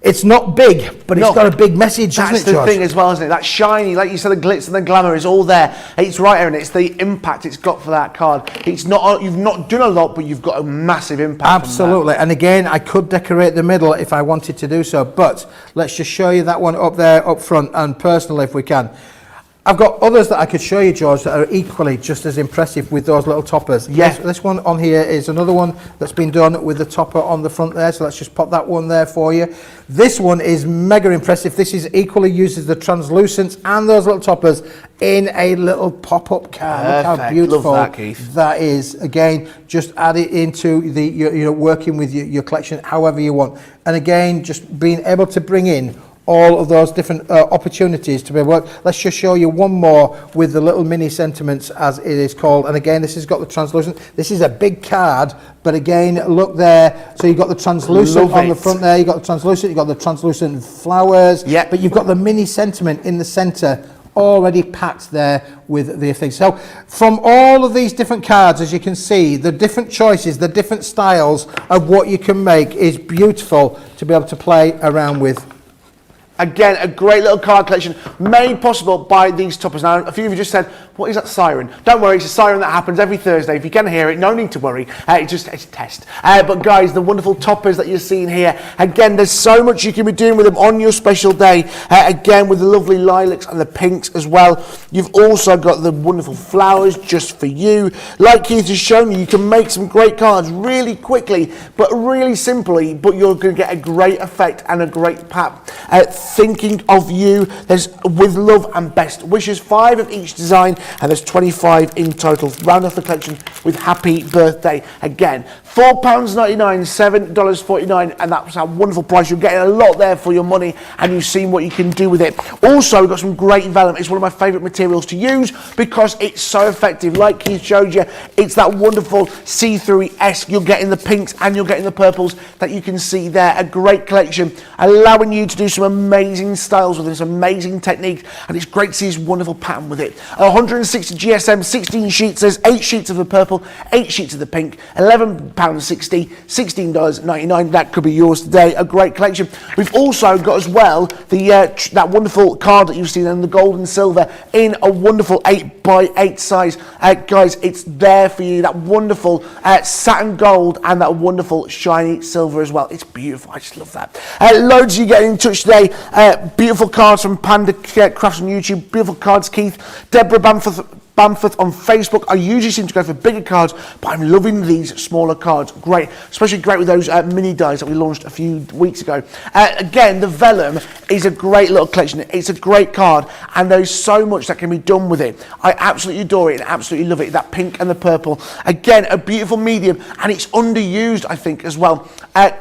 It's not big, but it's got a big message, hasn't it, George?
That's the thing as well, isn't it? That shiny, like you said, the glitz and the glamour is all there. It's right here, and it's the impact it's got for that card. It's not, you've not done a lot, but you've got a massive impact.
Absolutely. And again, I could decorate the middle if I wanted to do so, but let's just show you that one up there, up front, and personally, if we can. I've got others that I could show you, George, that are equally just as impressive with those little toppers.
Yes.
This one on here is another one that's been done with the topper on the front there, so let's just pop that one there for you. This one is mega impressive. This is equally uses the translucents and those little toppers in a little pop-up card.
Perfect.
Look how beautiful
Love that, Keith.
that is. Again, just add it into the working with your collection however you want. And again, just being able to bring in all of those different opportunities to be worked. Let's just show you one more with the little mini sentiments, as it is called. And again, this has got the translucent. This is a big card, but again, look there. So you've got the translucent on the front there. You've got the translucent. You've got the translucent flowers.
Yeah.
But you've got the mini sentiment in the centre, already packed there with the things. So from all of these different cards, as you can see, the different choices, the different styles of what you can make is beautiful to be able to play around with.
Again, a great little card collection made possible by these toppers. Now, a few of you just said, what is that siren? Don't worry, it's a siren that happens every Thursday. If you can hear it, no need to worry. It's a test. But guys, the wonderful toppers that you're seeing here, again, there's so much you can be doing with them on your special day. Again, with the lovely lilacs and the pinks as well. You've also got the wonderful flowers just for you. Like Keith has shown you, you can make some great cards really quickly, but really simply, but you're going to get a great effect and a great pap. Thinking of you, there's with love and best wishes, 5 of each design, and there's 25 in total. Round off the collection with happy birthday. Again, £4.99, $7.49, and that's a wonderful price. You're getting a lot there for your money, and you've seen what you can do with it. Also, we've got some great vellum. It's one of my favourite materials to use because it's so effective. Like Keith showed you, it's that wonderful see-through-esque. You're getting the pinks and you're getting the purples that you can see there. A great collection, allowing you to do some amazing styles with this amazing technique, and it's great to see this wonderful pattern with it. 160 GSM, 16 sheets. There's 8 sheets of the purple, 8 sheets of the pink, £11.60, $16.99. That could be yours today. A great collection. We've also got as well the that wonderful card that you've seen in the gold and silver in a wonderful 8x8 size. Guys, it's there for you. That wonderful satin gold and that wonderful shiny silver as well. It's beautiful. I just love that. Loads of you getting in touch today. Beautiful cards from Panda Crafts on YouTube. Beautiful cards, Keith. Deborah Bamforth on Facebook. I usually seem to go for bigger cards, but I'm loving these smaller cards. Great, especially great with those mini dies that we launched a few weeks ago. Again, the vellum is a great little collection. It's a great card, and there's so much that can be done with it. I absolutely adore it and absolutely love it. That pink and the purple. Again, a beautiful medium, and it's underused, I think, as well.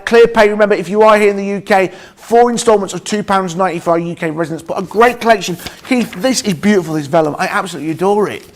Clear pay, remember, if you are here in the UK, 4 instalments of £2.90 for our UK residents, but a great collection. Keith, this is beautiful, this vellum. I absolutely adore it.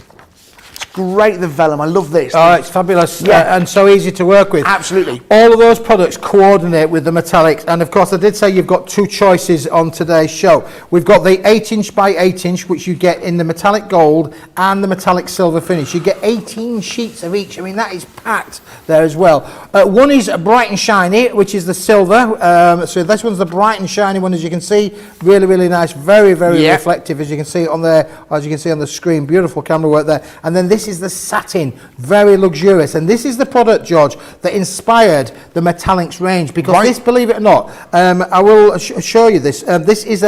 It's great, the vellum. I love this.
Oh, it's fabulous, and so easy to work with.
Absolutely.
All of those products coordinate with the metallics, and of course I did say you've got 2 choices on today's show. We've got the 8" by 8", which you get in the metallic gold and the metallic silver finish. You get 18 sheets of each. I mean, that is packed there as well. One is bright and shiny, which is the silver. So this one's the bright and shiny one, as you can see. Really, really nice. Very, very reflective, as you can see on there, as you can see on the screen. Beautiful camera work there. And then this is the satin, very luxurious. And this is the product, George, that inspired the metallics range. Because this, believe it or not, I will show you this. This is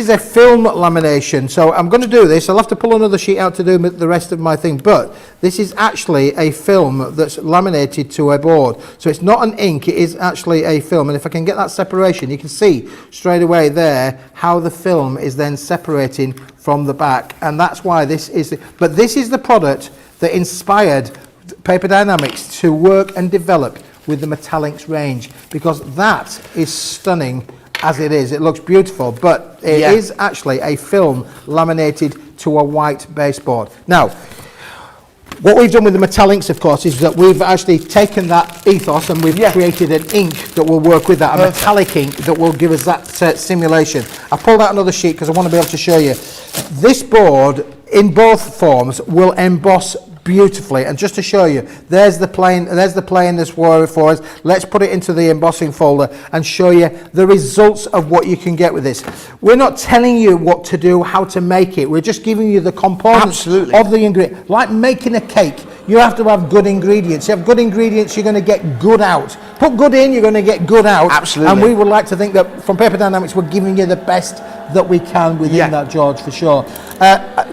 a film lamination, so I'm going to do this. I'll have to pull another sheet out to do the rest of my thing, but this is actually a film that's laminated to a board. So it's not an ink, it is actually a film. And if I can get that separation, you can see straight away there how the film is then separating from the back. And that's why this is, but this is the product that inspired Paper Dienamics to work and develop with the metallics range, because that is stunning as it is. It looks beautiful, but it is actually a film laminated to a white baseboard. Now, what we've done with the metallics, of course, is that we've actually taken that ethos and we've created an ink that will work with that, a metallic ink that will give us that simulation. I pulled out another sheet because I want to be able to show you. This board, in both forms, will emboss beautifully, and just to show you, there's the plane this for us. Let's put it into the embossing folder and show you the results of what you can get with this. We're not telling you what to do, how to make it. We're just giving you the components of the ingredient. Like making a cake, you have to have good ingredients. You have good ingredients, you're going to get good out. Put good in, you're going to get good out.
Absolutely.
And we would like to think that from Paper Dienamics, we're giving you the best that we can within that, George, for sure.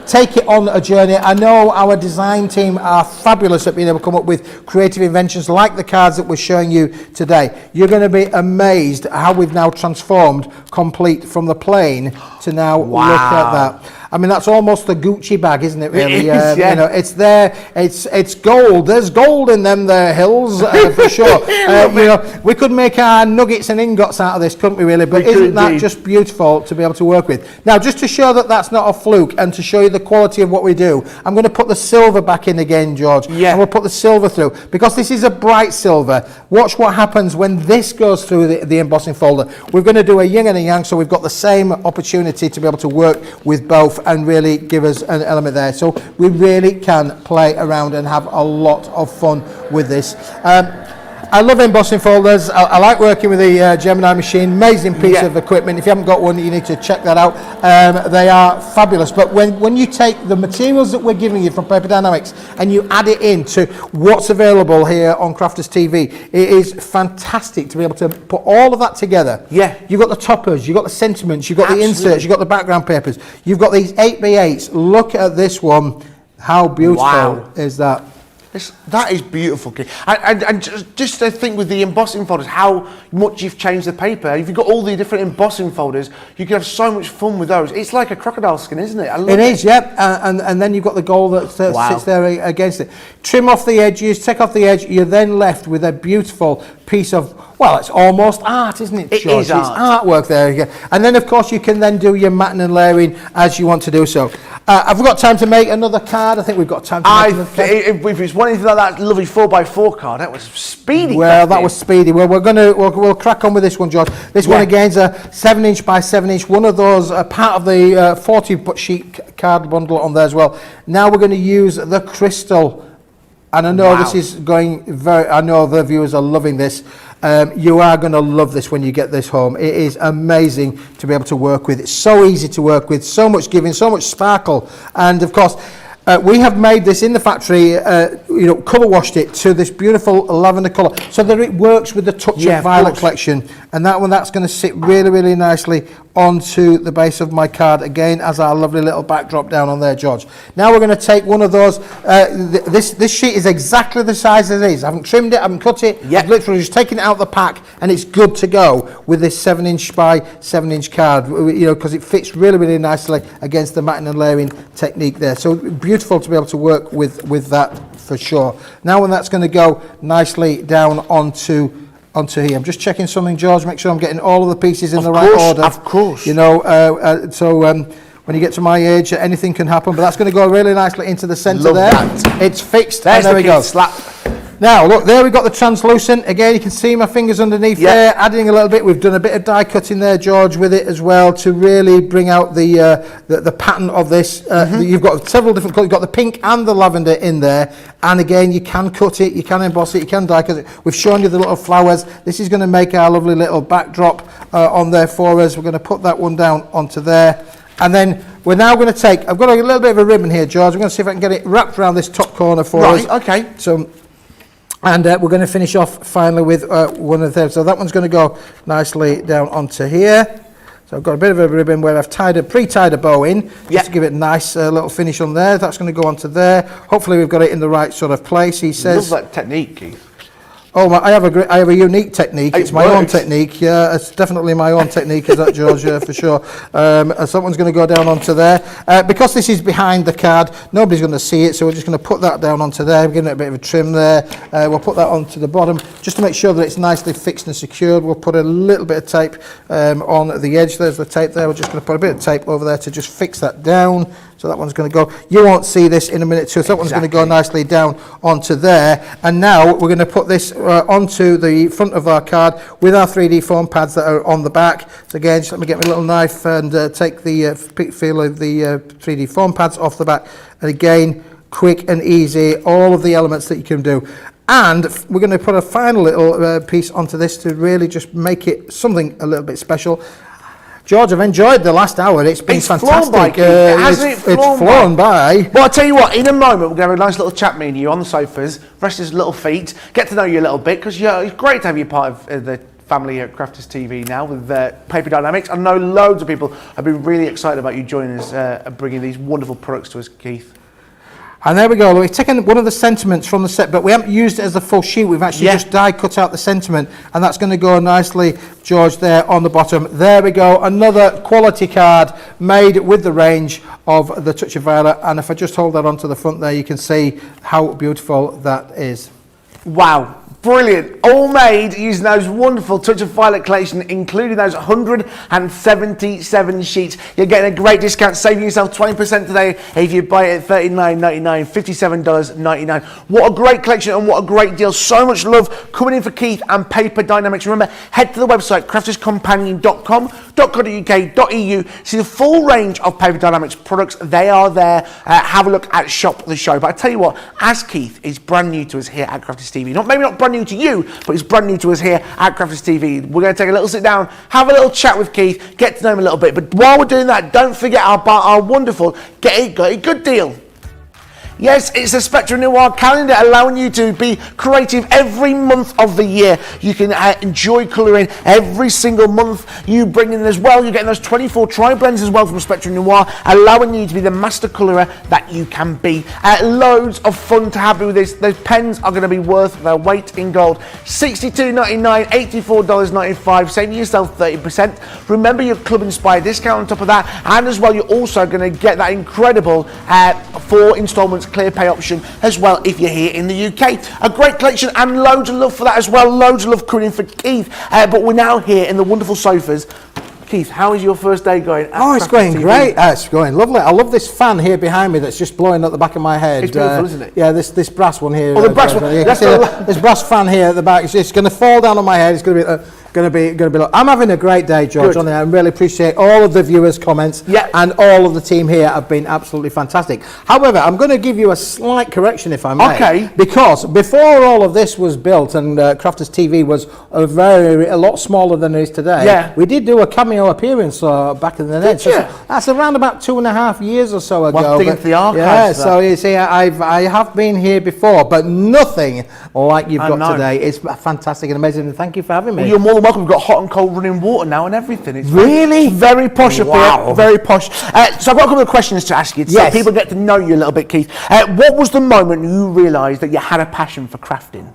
Take it on a journey. I know our design team are fabulous at being able to come up with creative inventions like the cards that we're showing you today. You're going to be amazed how we've now transformed complete from the plain to now look at that. I mean, that's almost a Gucci bag, isn't it, really?
It is,
You know, it's there, it's gold. There's gold in them there hills, for sure. You know, we could make our nuggets and ingots out of this, couldn't we, really? But isn't that just beautiful to be able to work with? Now, just to show that that's not a fluke and to show you the quality of what we do, I'm going to put the silver back in again, George. And we'll put the silver through, because this is a bright silver. Watch what happens when this goes through the embossing folder. We're going to do a yin and a yang, so we've got the same opportunity to be able to work with both and really give us an element there. So we really can play around and have a lot of fun with this. I love embossing folders. I like working with the Gemini machine. Amazing piece of equipment. If you haven't got one, you need to check that out. They are fabulous. But when you take the materials that we're giving you from Paper Dienamics and you add it into what's available here on Crafters TV, it is fantastic to be able to put all of that together. You've got the toppers, you've got the sentiments, you've got the inserts, you've got the background papers, you've got these 8x8s. Look at this one. How beautiful is that?
That is beautiful. And just to think with the embossing folders, how much you've changed the paper. If you've got all the different embossing folders, you can have so much fun with those. It's like a crocodile skin, isn't it? I love it.
It is, and then you've got the gold that sits there against it. Trim off the edges, take off the edge, you're then left with a beautiful piece of, well, it's almost art, isn't it, George?
It is art.
It's artwork there. And then, of course, you can then do your matting and layering as you want to do so. Have we got time to make another card? I think we've got time to make another card.
If it's one anything like that lovely 4x4 card, that was speedy.
Well, that was speedy. Well, we'll crack on with this one, George. This one again is a 7" by 7". One of those, part of the 40 sheet card bundle on there as well. Now we're going to use the crystal. And I know this is going I know the viewers are loving this. You are going to love this when you get this home. It is amazing to be able to work with. It's so easy to work with, so much giving, so much sparkle. And of course, we have made this in the factory, colour washed it to this beautiful lavender colour, so that it works with the touch of Violet collection. And that's going to sit really, really nicely onto the base of my card again as our lovely little backdrop down on there, George. Now we're going to take one of those. This sheet is exactly the size as it is. I haven't trimmed it, I haven't cut it. I've literally just taken it out of the pack, and it's good to go with this 7" by 7" card. Because it fits really, really nicely against the matting and layering technique there. So beautiful to be able to work with that for sure. Now when that's going to go nicely down onto here. I'm just checking something, George, make sure I'm getting all of the pieces in the right order.
Of course.
when you get to my age, anything can happen, but that's going to go really nicely into the centre
Love
there.
that.
It's fixed,
There's
and there
the
we go.
Keith slap.
Now, look, there we've got the translucent. Again, you can see my fingers underneath there, adding a little bit. We've done a bit of die cutting there, George, with it as well, to really bring out the pattern of this. You've got several different colours. You've got the pink and the lavender in there. And again, you can cut it, you can emboss it, you can die cut it. We've shown you the little flowers. This is going to make our lovely little backdrop on there for us. We're going to put that one down onto there. And then we're now going to take, I've got a little bit of a ribbon here, George. I'm going to see if I can get it wrapped around this top corner for us.
Right, okay.
So, and we're going to finish off finally with one of them. So that one's going to go nicely down onto here. So I've got a bit of a ribbon where I've pre-tied a bow in, just to give it a nice little finish on there. That's going to go onto there. Hopefully we've got it in the right sort of place, he says.
Love that technique, Keith.
Oh, I have a unique technique. It's my own
works.
technique. Yeah, it's definitely my own technique, is that, George? For sure. So someone's going to go down onto there. Because this is behind the card, nobody's going to see it, so we're just going to put that down onto there. We're giving it a bit of a trim there. We'll put that onto the bottom, just to make sure that it's nicely fixed and secured. We'll put a little bit of tape on the edge. There's the tape there. We're just going to put a bit of tape over there to just fix that down. So that one's going to go. You won't see this in a minute too. So that one's going to go nicely down onto there. And now we're going to put this onto the front of our card with our 3D foam pads that are on the back. So again, just let me get my little knife and take the feel of the 3D foam pads off the back. And again, quick and easy, all of the elements that you can do. And we're going to put a final little piece onto this to really just make it something a little bit special. George, I've enjoyed the last hour. It's been fantastic.
Flown by, Keith.
It's flown by.
Well, I'll tell you what, in a moment, we're going to have a nice little chat, me and you, on the sofas, rest his little feet, get to know you a little bit, because it's great to have you part of the family here at Crafters TV now with Paper Dienamics. I know loads of people have been really excited about you joining us and bringing these wonderful products to us, Keith.
And there we go. We've taken one of the sentiments from the set, but we haven't used it as a full sheet. We've actually just die cut out the sentiment, and that's going to go nicely, George, there on the bottom. There we go. Another quality card made with the range of the Touch of Violet. And if I just hold that onto the front there, you can see how beautiful that is.
Wow. Brilliant. All made using those wonderful Touch of Violet collection, including those 177 sheets. You're getting a great discount, saving yourself 20% today if you buy it at $39.99, $57.99. What a great collection and what a great deal. So much love coming in for Keith and Paper Dienamics. Remember, head to the website crafterscompanion.com.uk.eu. See the full range of Paper Dienamics products. They are there. Have a look at Shop the Show. But I tell you what, as Keith is brand new to us here at Crafters TV, maybe not brand new to you, but it's brand new to us here at Crafters TV. We're going to take a little sit down, have a little chat with Keith, get to know him a little bit. But while we're doing that, don't forget about our wonderful Get a Good Deal. Yes, it's a Spectrum Noir calendar allowing you to be creative every month of the year. You can enjoy colouring every single month. You bring in as well, you're getting those 24 tri-blends as well from Spectrum Noir, allowing you to be the master colourer that you can be. Loads of fun to have with this. Those pens are going to be worth their weight in gold. $62.99, $84.95, saving yourself 30%. Remember your Club Inspired discount on top of that, and as well, you're also going to get that incredible 4 instalments clear pay option as well if you're here in the UK. A great collection and loads of love for that as well. Loads of love coming in for Keith. But we're now here in the wonderful sofas. Keith, how is your first day going?
Oh, it's going great. It's going lovely. I love this fan here behind me that's just blowing at the back of my head.
It's beautiful, isn't it?
Yeah, this brass one here.
Oh, the brass one.
This brass fan here at the back. It's going to fall down on my head. It's going to be. Going to be. I'm having a great day, George. I really appreciate all of the viewers' comments, and all of the team here have been absolutely fantastic. However, I'm going to give you a slight correction, if I may.
Okay.
Because before all of this was built and Crafters TV was a lot smaller than it is today.
Yeah.
We did do a cameo appearance back in the day. So that's around about 2.5 years or so ago.
Well, digging into the archives.
Yeah. So you see, I have been here before, but nothing like you've got today. It's fantastic and amazing. And thank you for having me.
Well, you're more than welcome. We've got hot and cold running water now and everything. It's
really
very posh up here. Very posh. So I've got a couple of questions to ask you so people get to know you a little bit, Keith. What was the moment you realised that you had a passion for crafting?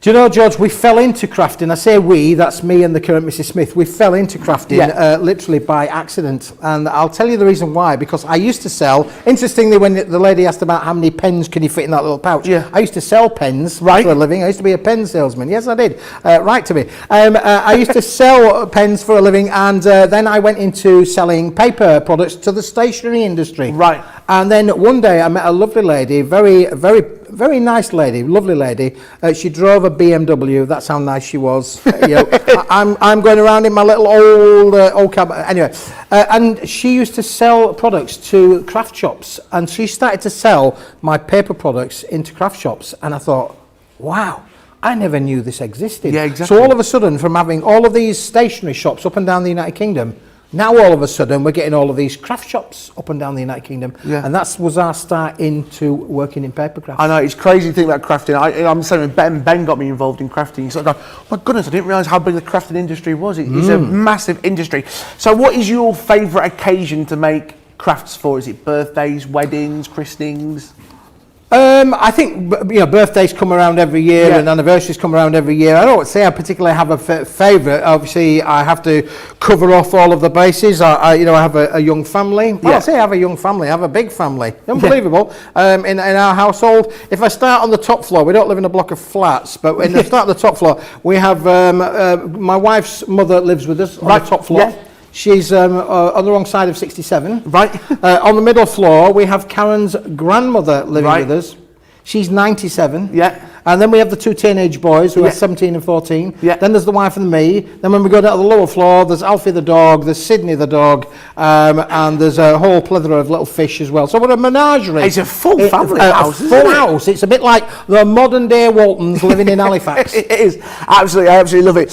Do you know, George, we fell into crafting. I say we, that's me and the current Mrs. Smith. We fell into crafting literally by accident. And I'll tell you the reason why. Because I used to sell, interestingly, when the lady asked about how many pens can you fit in that little pouch, I used to sell pens for a living. I used to be a pen salesman. Yes, I did. Right to me. I used to sell pens for a living, and then I went into selling paper products to the stationery industry. Right. And then one day I met a lovely lady, very nice lady, lovely lady. She drove a BMW. That's how nice she was. I'm going around in my little old cab. Anyway, and she used to sell products to craft shops, and she started to sell my paper products into craft shops. And I thought, wow, I never knew this existed. Yeah, exactly. So all of a sudden, from having all of these stationery shops up and down the United Kingdom, now all of a sudden we're getting all of these craft shops up and down the United Kingdom, and that was our start into working in paper crafts.
I know, it's crazy to think about crafting. I'm the same with Ben. Ben got me involved in crafting. You sort of go, oh my goodness, I didn't realise how big the crafting industry was. It's a massive industry. So what is your favourite occasion to make crafts for? Is it birthdays, weddings, christenings?
I think birthdays come around every year and anniversaries come around every year. I don't say I particularly have a favourite. Obviously, I have to cover off all of the bases. I have a young family. Well, I say I have a young family. I have a big family. Unbelievable. In our household, if I start on the top floor, we don't live in a block of flats, but when I start on the top floor, we have my wife's mother lives with us on the top floor. Yeah. She's on the wrong side of 67. Right. On the middle floor, we have Karen's grandmother living with us. She's 97. Yeah. And then we have the two teenage boys who are 17 and 14. Yeah. Then there's the wife and me. Then when we go down to the lower floor, there's Alfie the dog, there's Sydney the dog, and there's a whole plethora of little fish as well. So we're a menagerie.
It's a full family house.
A full house. It's a bit like the modern day Waltons living in Halifax.
It is. Absolutely. I absolutely love it.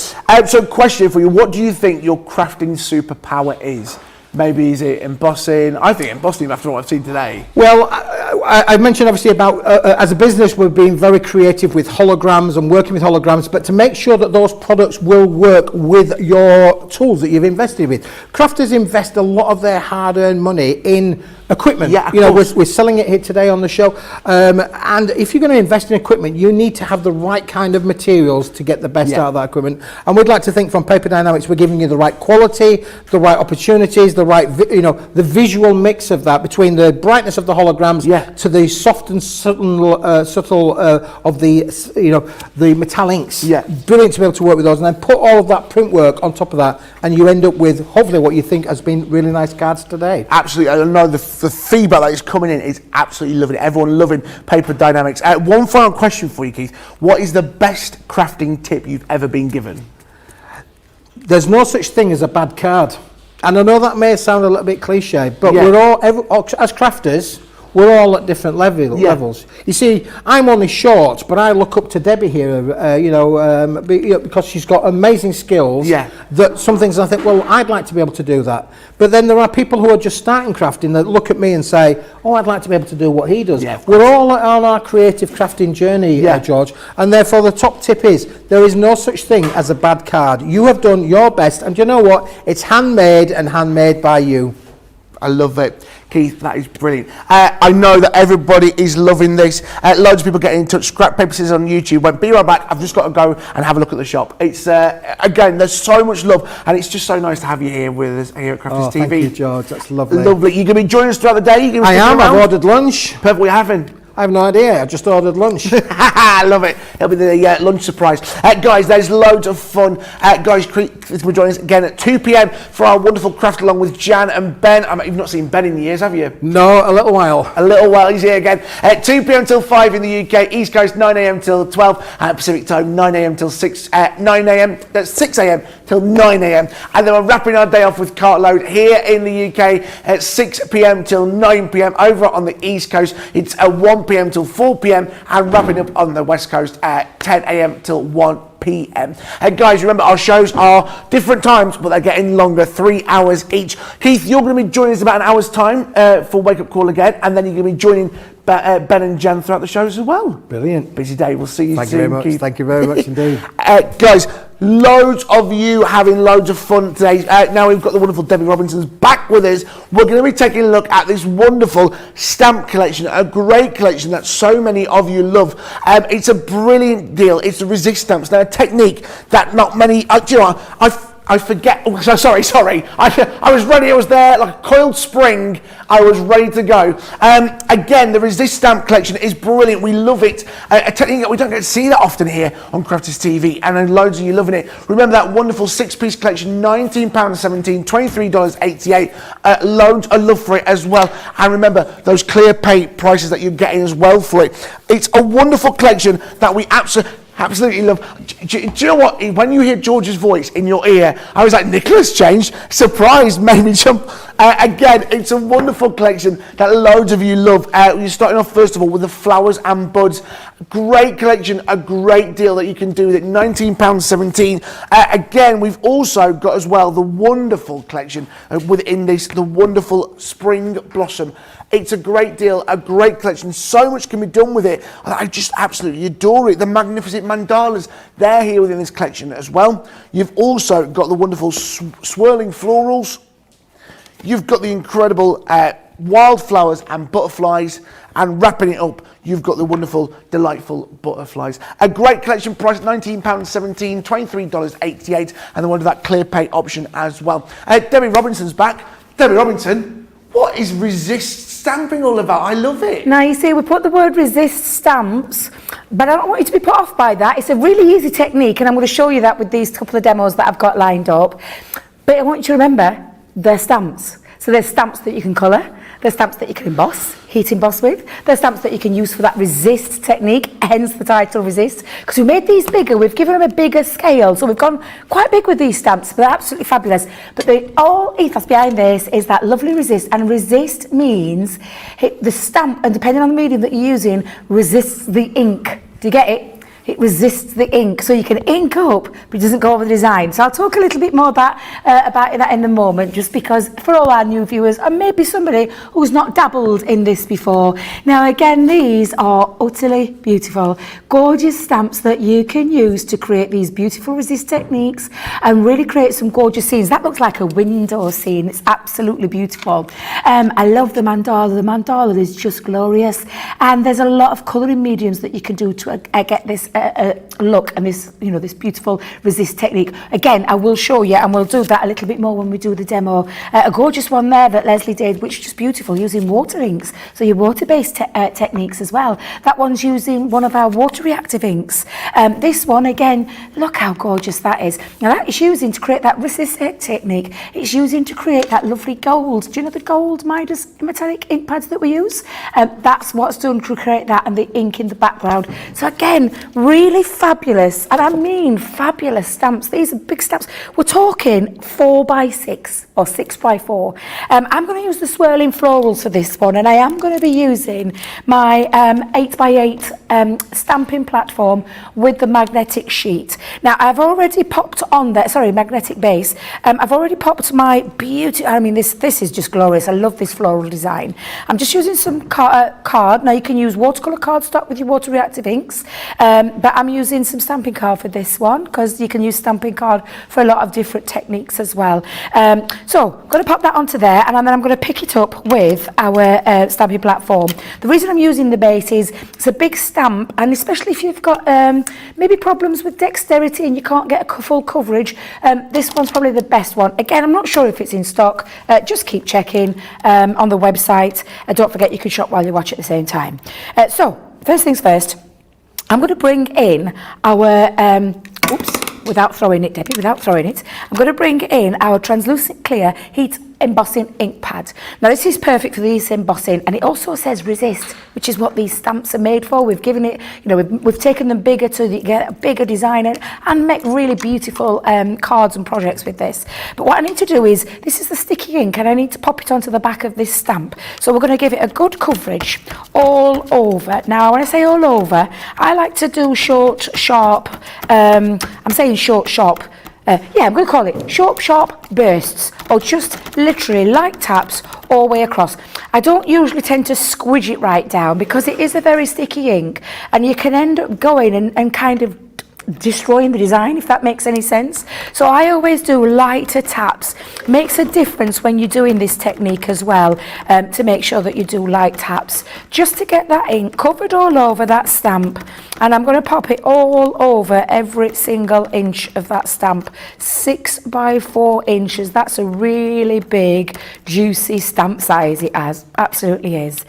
So question for you, what do you think your crafting superpower is? Maybe is it embossing? I think embossing, after what I've seen today.
Well, I mentioned obviously about, as a business, we've been very creative with holograms and working with holograms, but to make sure that those products will work with your tools that you've invested with. Crafters invest a lot of their hard-earned money in equipment. Yeah, we're selling it here today on the show. And if you're going to invest in equipment, you need to have the right kind of materials to get the best out of that equipment. And we'd like to think from Paper Dienamics, we're giving you the right quality, the right opportunities, the right, the visual mix of that between the brightness of the holograms to the soft and subtle of the metal inks. Yeah. Brilliant to be able to work with those, and then put all of that print work on top of that, and you end up with hopefully what you think has been really nice cards today.
Absolutely. I know the feedback that is coming in is absolutely loving it. Everyone loving Paper Dienamics. One final question for you, Keith. What is the best crafting tip you've ever been given?
There's no such thing as a bad card. And I know that may sound a little bit cliche, but we're all, as crafters, we're all at different levels. You see, I'm only short, but I look up to Debbie here, because she's got amazing skills. Yeah. That some things I think, well, I'd like to be able to do that. But then there are people who are just starting crafting that look at me and say, oh, I'd like to be able to do what he does. Yeah, we're all on our creative crafting journey, George, and therefore the top tip is there is no such thing as a bad card. You have done your best, and you know what? It's handmade and handmade by you.
I love it. Keith, that is brilliant. I know that everybody is loving this. Loads of people getting in touch. Scrap Paper Scissors on YouTube. Went, be right back. I've just got to go and have a look at the shop. It's, again, there's so much love, and it's just so nice to have you here with us here at Crafters TV.
Thank you, George. That's lovely.
Lovely. You're going to be joining us throughout the day?
I am. I've ordered lunch.
Perfect. What are you having?
I have no idea. I just ordered lunch.
I love it. It'll be the lunch surprise. Guys, there's loads of fun. Guys, please join us again at 2 p.m. for our wonderful craft along with Jan and Ben. You've not seen Ben in years, have you?
No, a little while.
A little while. He's here again. 2 p.m. till 5 in the UK. East Coast, 9 a.m. till 12. Pacific time, 9 a.m. till 6 a.m. 6 a.m. till 9 a.m. And then we're wrapping our day off with Cartload here in the UK at 6 p.m. till 9 p.m. Over on the East Coast, it's 1 p.m. till 4 p.m. and wrapping up on the West Coast at 10 a.m. till 1 p.m. Guys, remember our shows are different times, but they're getting longer, 3 hours each. Keith, you're going to be joining us about an hour's time for Wake Up Call again, and then you're going to be joining Ben and Jen throughout the shows as well.
Brilliant.
Busy day. We'll see you
Thank
soon,
you very much.
Keith.
Thank you very much indeed.
Guys, loads of you having loads of fun today. Now we've got the wonderful Debby Robinson's back with us. We're going to be taking a look at this wonderful stamp collection, a great collection that so many of you love. It's a brilliant deal. It's the resist stamps. Now, a technique that not many, do you know, I forget, oh, sorry. I was ready, I was there, like a coiled spring, I was ready to go. Again, the Resist Stamp collection is brilliant, we love it. A technique that we don't get to see that often here on Crafty's TV, and then loads of you loving it. Remember that wonderful 6-piece collection, £19.17, $23.88, loads of love for it as well. And remember, those clear pay prices that you're getting as well for it. It's a wonderful collection that we absolutely love. Do you know what? When you hear George's voice in your ear, I was like, Nicholas changed. Surprise, made me jump. Again, it's a wonderful collection that loads of you love. You're starting off first of all with the flowers and buds. Great collection, a great deal that you can do with it. £19.17. Again, we've also got as well the wonderful collection within this, the wonderful spring blossom. It's a great deal, a great collection. So much can be done with it. I just absolutely adore it. The magnificent mandalas, they're here within this collection as well. You've also got the wonderful swirling florals. You've got the incredible wildflowers and butterflies. And wrapping it up, you've got the wonderful, delightful butterflies. A great collection, priced £19.17, $23.88, and the one with that clear pay option as well. Debby Robinson's back. Debby Robinson, what is Resist stamping all about? I love it.
Now, you see, we put the word resist stamps, but I don't want you to be put off by that. It's a really easy technique, and I'm going to show you that with these couple of demos that I've got lined up. But I want you to remember, they're stamps. So there's stamps that you can colour, there's stamps that you can emboss, heat emboss with, there's stamps that you can use for that resist technique, hence the title resist. Because we made these bigger, we've given them a bigger scale, so we've gone quite big with these stamps, they're absolutely fabulous. But the whole ethos behind this is that lovely resist, and resist means the stamp, and depending on the medium that you're using, resists the ink. Do you get it? It resists the ink, so you can ink up, but it doesn't go over the design. So I'll talk a little bit more about that in a moment, just because for all our new viewers, and maybe somebody who's not dabbled in this before. Now again, these are utterly beautiful, gorgeous stamps that you can use to create these beautiful resist techniques and really create some gorgeous scenes. That looks like a window scene. It's absolutely beautiful. I love the mandala. The mandala is just glorious, and there's a lot of colouring mediums that you can do to get this look and this, you know, this beautiful resist technique. Again, I will show you, and we'll do that a little bit more when we do the demo. A gorgeous one there that Leslie did, which is just beautiful, using water inks. So your water-based techniques as well. That one's using one of our water reactive inks. This one, again, look how gorgeous that is. Now that is using to create that resist technique. It's using to create that lovely gold. Do you know the gold Midas metallic ink pads that we use? That's what's done to create that, and the ink in the background. So again, really fabulous, and I mean fabulous stamps. These are big stamps. We're talking 4x6 or 6x4. I'm going to use the swirling florals for this one, and I am going to be using my 8x8 stamping platform with the magnetic sheet. Now I've already popped on there, sorry, magnetic base. I've already popped my beauty, I mean this is just glorious. I love this floral design. I'm just using some card. Now you can use watercolour cardstock with your water reactive inks. But I'm using some stamping card for this one, because you can use stamping card for a lot of different techniques as well. So I'm going to pop that onto there, and then I'm going to pick it up with our stamping platform. The reason I'm using the base is it's a big stamp, and especially if you've got maybe problems with dexterity and you can't get a full coverage, this one's probably the best one. Again, I'm not sure if it's in stock. Just keep checking on the website. Don't forget you can shop while you watch at the same time. So first things first, I'm going to bring in our, without throwing it, Debbie, without throwing it, I'm going to bring in our translucent clear heat embossing ink pad. Now this is perfect for these embossing, and it also says resist, which is what these stamps are made for. We've given it, you know, we've taken them bigger to get a bigger design and make really beautiful cards and projects with this. But what I need to do is, this is the sticky ink, and I need to pop it onto the back of this stamp. So we're going to give it a good coverage all over. Now when I say all over, I like to do short, sharp, I'm saying short, sharp, I'm going to call it sharp bursts, or just literally light taps all the way across. I don't usually tend to squidge it right down because it is a very sticky ink, and you can end up going and kind of destroying the design, if that makes any sense. So I always do lighter taps. Makes a difference when you're doing this technique as well, to make sure that you do light taps, just to get that ink covered all over that stamp. And I'm going to pop it all over every single inch of that stamp. 6 by 4 inches. That's a really big, juicy stamp size. It absolutely is.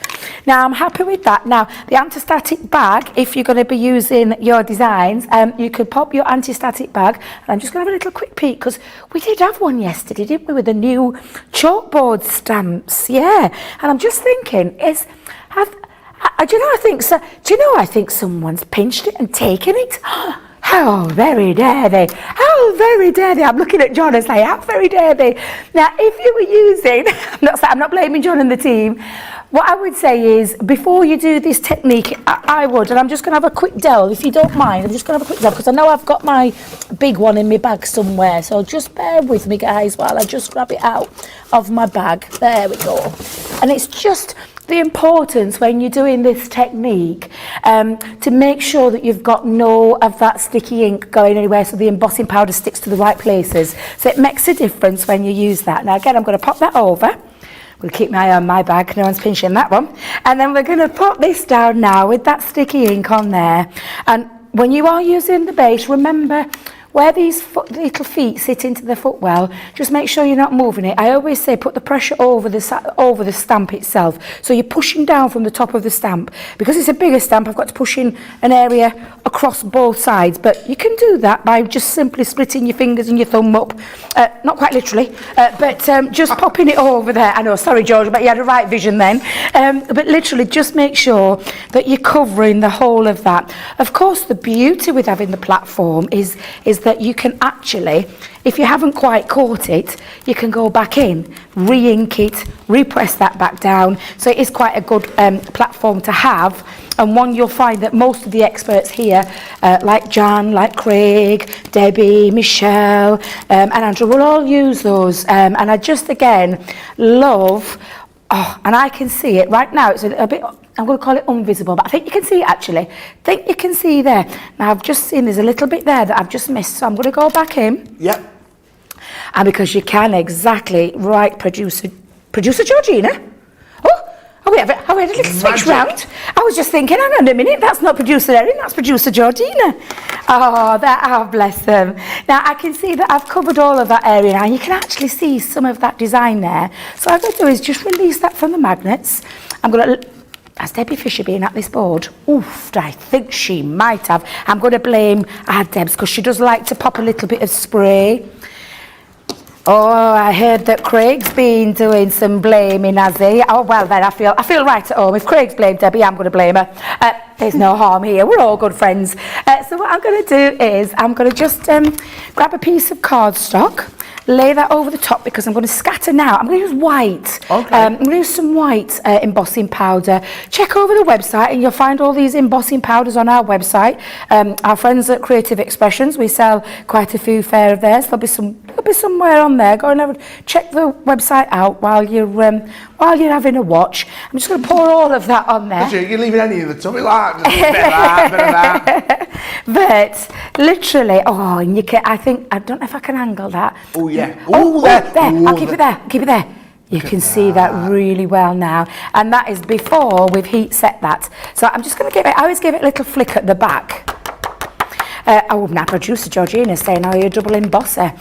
Now I'm happy with that. Now the anti-static bag, if you're going to be using your designs, you could pop your anti-static bag. And I'm just going to have a little quick peek, because we did have one yesterday, didn't we, with the new chalkboard stamps? Yeah. And I'm just thinking, I think someone's pinched it and taken it. How very dare they? How very dare they? I'm looking at John and saying, how very dare they? Now, if you were using, I'm not blaming John and the team. What I would say is, before you do this technique, I would, and I'm just going to have a quick delve, if you don't mind. I'm just going to have a quick delve, because I know I've got my big one in my bag somewhere. So just bear with me, guys, while I just grab it out of my bag. There we go. And it's just the importance when you're doing this technique, to make sure that you've got no of that sticky ink going anywhere, so the embossing powder sticks to the right places. So it makes a difference when you use that. Now again, I'm going to pop that over. We'll keep my eye on my bag, no one's pinching that one. And then we're going to pop this down now with that sticky ink on there. And when you are using the base, remember where these little feet sit into the footwell, just make sure you're not moving it. I always say put the pressure over the stamp itself. So you're pushing down from the top of the stamp. Because it's a bigger stamp, I've got to push in an area across both sides. But you can do that by just simply splitting your fingers and your thumb up. Not quite literally, but just popping it over there. I know, sorry George, but you had a right vision then. But literally just make sure that you're covering the whole of that. Of course, the beauty with having the platform is that you can actually, if you haven't quite caught it, you can go back in, re-ink it, repress that back down. So it is quite a good platform to have, and one you'll find that most of the experts here, like Jan, like Craig, Debbie, Michelle, and Andrew, will all use those. And I just, again, love, and I can see it right now. It's a bit, I'm going to call it invisible, but I think you can see it actually. I think you can see there. Now I've just seen there's a little bit there that I've just missed, so I'm going to go back in.
Yep.
And because you can exactly right, producer Georgina. Oh, we had a little switch round. I was just thinking, hang on a minute, that's not producer Erin, that's producer Georgina. Oh, bless them. Now I can see that I've covered all of that area now. You can actually see some of that design there. So what I'm going to do is just release that from the magnets. I'm going to. Has Debbie Fisher been at this board? Oof, I think she might have. I'm going to blame Debs, because she does like to pop a little bit of spray. Oh, I heard that Craig's been doing some blaming, has he? Oh, well then, I feel right at home. If Craig's blamed Debbie, I'm going to blame her. There's no harm here. We're all good friends. So what I'm going to do is I'm going to just grab a piece of cardstock, lay that over the top, because I'm going to scatter now. I'm going to use white.
Okay.
I'm going to use some white embossing powder. Check over the website and you'll find all these embossing powders on our website. Our friends at Creative Expressions, we sell quite a few fair of theirs. There'll be somewhere on there. Go and check the website out while you're having a watch. I'm just going to pour all of that on there.
You're leaving any of the tummy like a bit of that.
But literally, and you can. I don't know if I can angle that.
Oh yeah.
There. I'll keep it there. You can see that really well now, and that is before we've heat set that. So I'm just going to I always give it a little flick at the back. Now producer Georgina is saying, you're a double embosser.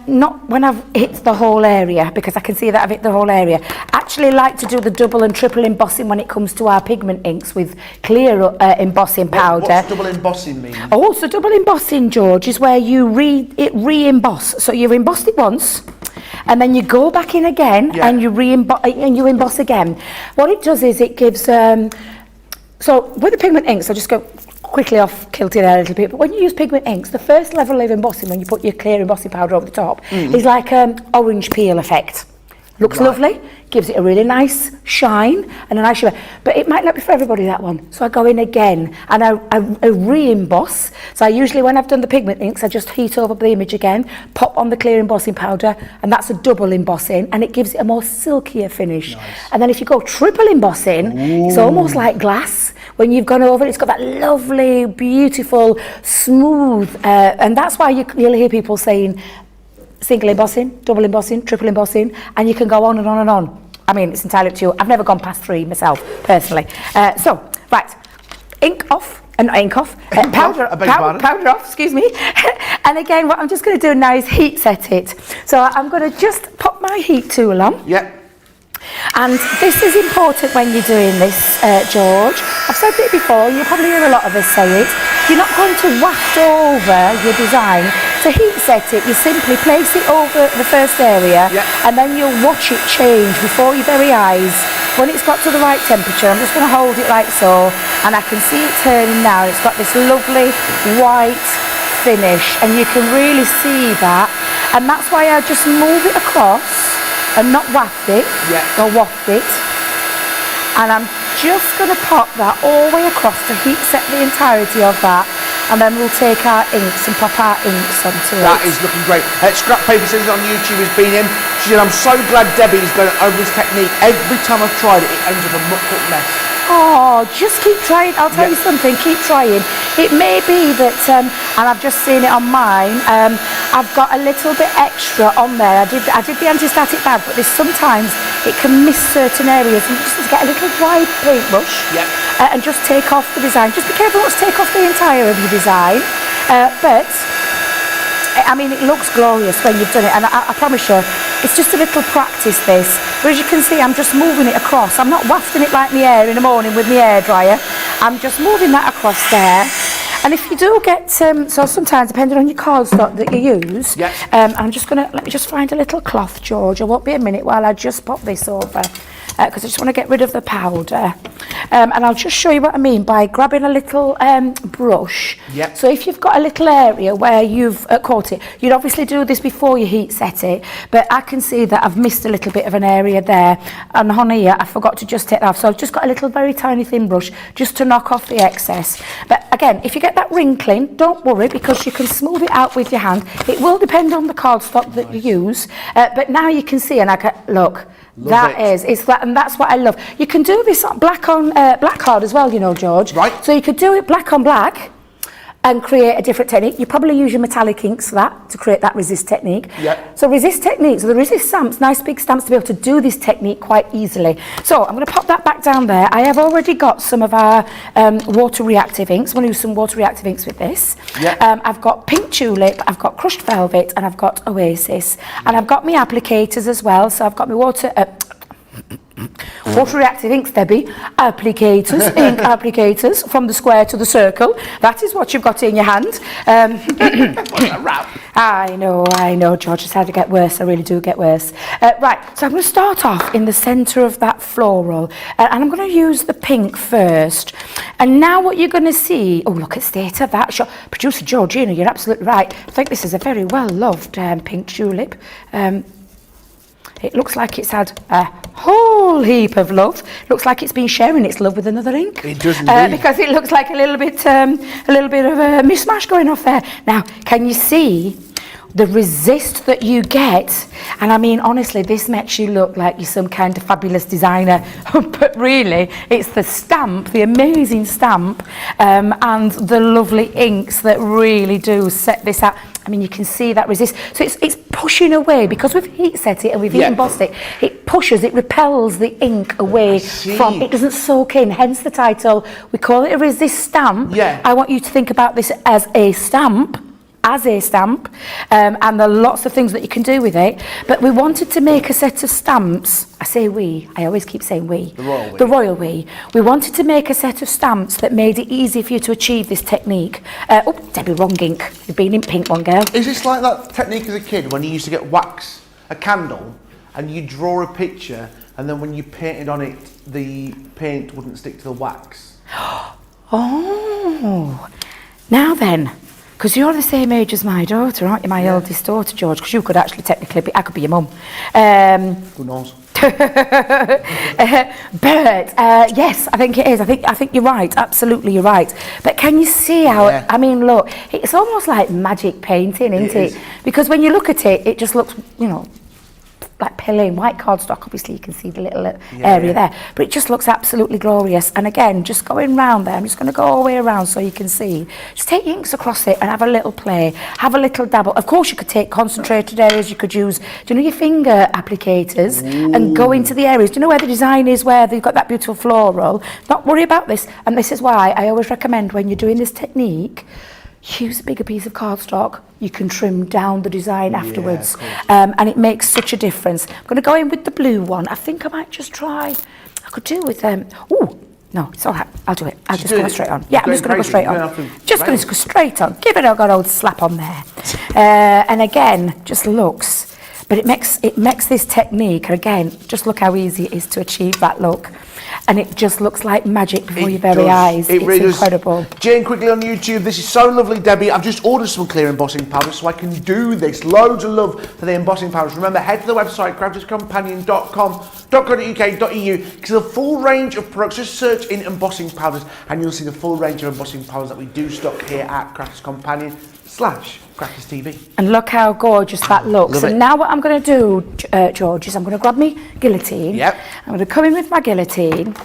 Not when I've hit the whole area, because I can see that I've hit the whole area. Actually like to do the double and triple embossing when it comes to our pigment inks with clear embossing powder.
What's double embossing mean?
So double embossing, George, is where you re-emboss. So you've embossed it once, and then you go back in again, and you emboss again. What it does is it gives, so with the pigment inks, I'll just go quickly off kilter there a little bit, but when you use pigment inks, the first level of embossing, when you put your clear embossing powder over the top, is like an orange peel effect. Looks lovely. gives it a really nice shine and a nice shimmer. But it might not be for everybody, that one. So I go in again and I re-emboss. So I usually, when I've done the pigment inks, I just heat over the image again, pop on the clear embossing powder, and that's a double embossing, and it gives it a more silkier finish. Nice. And then if you go triple embossing, it's almost like glass. When you've gone over it, it's got that lovely, beautiful, smooth, and that's why you'll hear people saying single embossing, double embossing, triple embossing, and you can go on and on and on. I mean, it's entirely up to you. I've never gone past 3 myself, personally. So, right, ink off, not ink off, powder off, excuse me. And again, what I'm just going to do now is heat set it. So I'm going to just pop my heat tool on.
Yep.
And this is important when you're doing this, George. I've said it before, you probably hear a lot of us say it. You're not going to waft over your design. To heat set it, you simply place it over the first area, and then you'll watch it change before your very eyes. When it's got to the right temperature, I'm just going to hold it like so, and I can see it turning now. It's got this lovely white finish, and you can really see that. And that's why I just move it across and not waft it, or waft it. And I'm just going to pop that all the way across to heat set the entirety of that, and then we'll take our inks and pop our inks onto it.
That is looking great. Scrap Paper Scissors on YouTube has been in. She said, I'm so glad Debbie's going over this technique. Every time I've tried it, it ends up a mucked up mess.
Oh, just keep trying. I'll tell you something, keep trying. It may be that, and I've just seen it on mine, I've got a little bit extra on there. I did the anti-static bag, but there's sometimes it can miss certain areas. You just need to get a little wide paintbrush and just take off the design. Just be careful not to take off the entire of your design. But I mean, it looks glorious when you've done it, and I promise you, it's just a little practice, this. But as you can see, I'm just moving it across. I'm not wafting it like my hair in the morning with my hair dryer. I'm just moving that across there. And if you do get, so sometimes, depending on your cardstock that you use, I'm just going to, let me just find a little cloth, George. It won't be a minute while I just pop this over, because I just want to get rid of the powder. And I'll just show you what I mean by grabbing a little brush. So if you've got a little area where you've caught it, you'd obviously do this before you heat set it, but I can see that I've missed a little bit of an area there, and on here I forgot to just take that off, so I've just got a little very tiny thin brush just to knock off the excess. But again, if you get that wrinkling, don't worry, because you can smooth it out with your hand. It will depend on the cardstock that you use, but now you can see, and I can, look, it's that, and that's what I love. You can do this on black card as well, you know, George. Right. So you could do it black on black and create a different technique. You probably use your metallic inks for that, to create that resist technique. So resist techniques, so the resist stamps, nice big stamps to be able to do this technique quite easily. So I'm going to pop that back down there. I have already got some of our water reactive inks. I'm going to use some water reactive inks with this. I've got Pink Tulip, I've got Crushed Velvet, and I've got Oasis. And I've got my applicators as well. So I've got my water reactive inks, Debbie, applicators, ink applicators, from the square to the circle. That is what you've got in your hand. I know, George, it's how to get worse. I really do get worse. Right, so I'm going to start off in the centre of that floral, and I'm going to use the pink first. And now what you're going to see, oh, look at state of that shot. Producer Georgina, you're absolutely right. I think this is a very well-loved Pink Tulip. It looks like it's had a whole heap of love. Looks like it's been sharing its love with another ink.
It does indeed.
Because it looks like a little bit of a mishmash going off there. Now, can you see the resist that you get? And I mean, honestly, this makes you look like you're some kind of fabulous designer. But really, it's the stamp, the amazing stamp, and the lovely inks that really do set this out. I mean, you can see that resist. So it's pushing away, because we've heat set it and we've heat embossed it. It pushes, it repels the ink away from, it doesn't soak in, hence the title. We call it a resist stamp. I want you to think about this as a stamp. And there are lots of things that you can do with it, but we wanted to make a set of stamps. I say we, I always keep saying we. The royal we. We wanted to make a set of stamps that made it easy for you to achieve this technique. Oh, Debbie, wrong ink. You've been in pink one, girl.
Is this like that technique as a kid when you used to get wax, a candle, and you draw a picture, and then when you painted on it, the paint wouldn't stick to the wax?
Oh, now then. Because you're the same age as my daughter, aren't you? My eldest daughter, George, because you could actually technically be, I could be your mum.
Who knows?
But yes, I think it is. I think you're right. Absolutely, you're right. But can you see how?
Yeah.
I mean, look, it's almost like magic painting, isn't it? Because when you look at it, it just looks, like plain white cardstock. Obviously, you can see the little area there, but it just looks absolutely glorious. And again, just going round there, I'm just going to go all the way around so you can see. Just take your inks across it and have a little play, have a little dabble. Of course, you could take concentrated areas. You could use, your finger applicators and go into the areas. Do you know where the design is, where they've got that beautiful floral? Not worry about this. And this is why I always recommend when you're doing this technique, use a bigger piece of cardstock. You can trim down the design afterwards, and it makes such a difference. I'm going to go in with the blue one. I think I might just try. I could do with no, it's all right. I'll do it. I'll just go straight on. Yeah, I'm just going to go straight on. Just going to go straight on. Give it a good old slap on there. And again, just looks. But it makes this technique, again, just look how easy it is to achieve that look. And it just looks like magic before your very eyes. It's really incredible.
Jane, quickly on YouTube, this is so lovely, Debbie. I've just ordered some clear embossing powders so I can do this. Loads of love for the embossing powders. Remember, head to the website, crafterscompanion.com.au, because the full range of products. Just search in embossing powders and you'll see the full range of embossing powders that we do stock here at Crafters Companion /Crafters TV.
And look how gorgeous that looks. And now what I'm going to do, George, is I'm going to grab my guillotine.
Yep.
I'm going to come in with my guillotine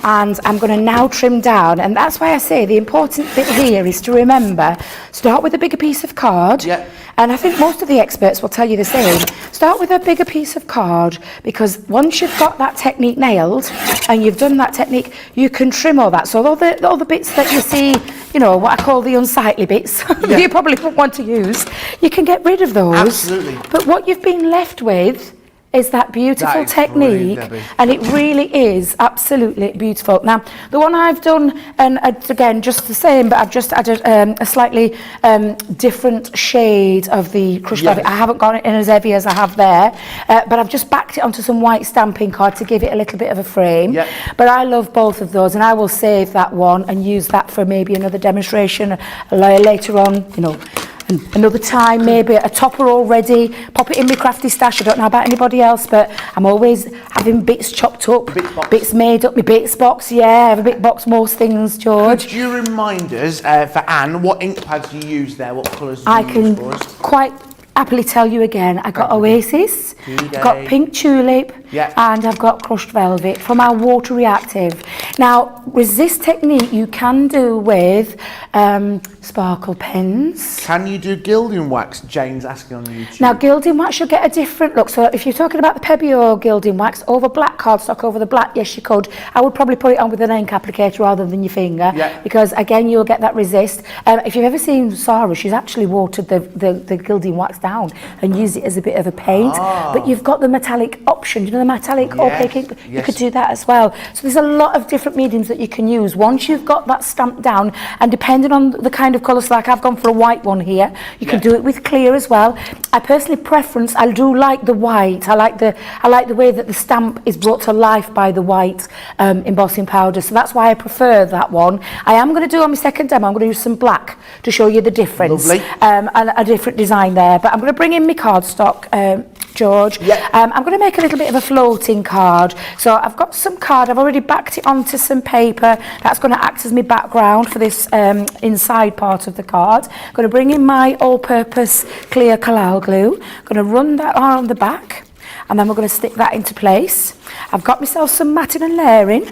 and I'm going to now trim down. And that's why I say the important bit here is to remember, start with a bigger piece of card.
Yep.
And I think most of the experts will tell you the same. Start with a bigger piece of card, because once you've got that technique nailed and you've done that technique, you can trim all that. So all the bits that you see, what I call the unsightly bits, that you probably won't want to use, you can get rid of those.
Absolutely.
But what you've been left with is that beautiful technique, and it really is absolutely beautiful. Now, the one I've done, and again, just the same, but I've just added a slightly different shade of the crushed velvet. I haven't gone in as heavy as I have there, but I've just backed it onto some white stamping card to give it a little bit of a frame. But I love both of those, and I will save that one and use that for maybe another demonstration later on, another time, maybe a topper already, pop it in my crafty stash. I don't know about anybody else, but I'm always having bits chopped up, bits made up, my bits box, I have a bit box most things, George.
Could you remind us, for Anne, what ink pads you use there, what colours do you use for us?
I can quite happily tell you again, I got Oasis, I've got Pink Tulip, and I've got Crushed Velvet from our water reactive. Now, with this technique, you can do with sparkle pens.
Can you do gilding wax? Jane's asking on YouTube.
Now, gilding wax, you'll get a different look. So if you're talking about the Pebeo gilding wax over black cardstock, over the black, yes, you could. I would probably put it on with an ink applicator rather than your finger, because again, you'll get that resist. If you've ever seen Sarah, she's actually watered the gilding wax down and used it as a bit of a paint. But you've got the metallic option, the metallic opaque ink, you could do that as well. So there's a lot of different mediums that you can use once you've got that stamped down, and depending on the kind of colours, like I've gone for a white one here, you can do it with clear as well. I personally I do like the white. I like the way that the stamp is brought to life by the white embossing powder, so that's why I prefer that one. I am going to do on my second demo, I'm going to use some black to show you the difference. And a different design there, but I'm going to bring in my cardstock, George. I'm going to make a little bit of a floating card. So I've got some card, I've already backed it onto some paper. That's going to act as my background for this inside part of the card. I'm going to bring in my all-purpose clear Collal glue. I'm going to run that on the back, and then we're going to stick that into place. I've got myself some matting and layering.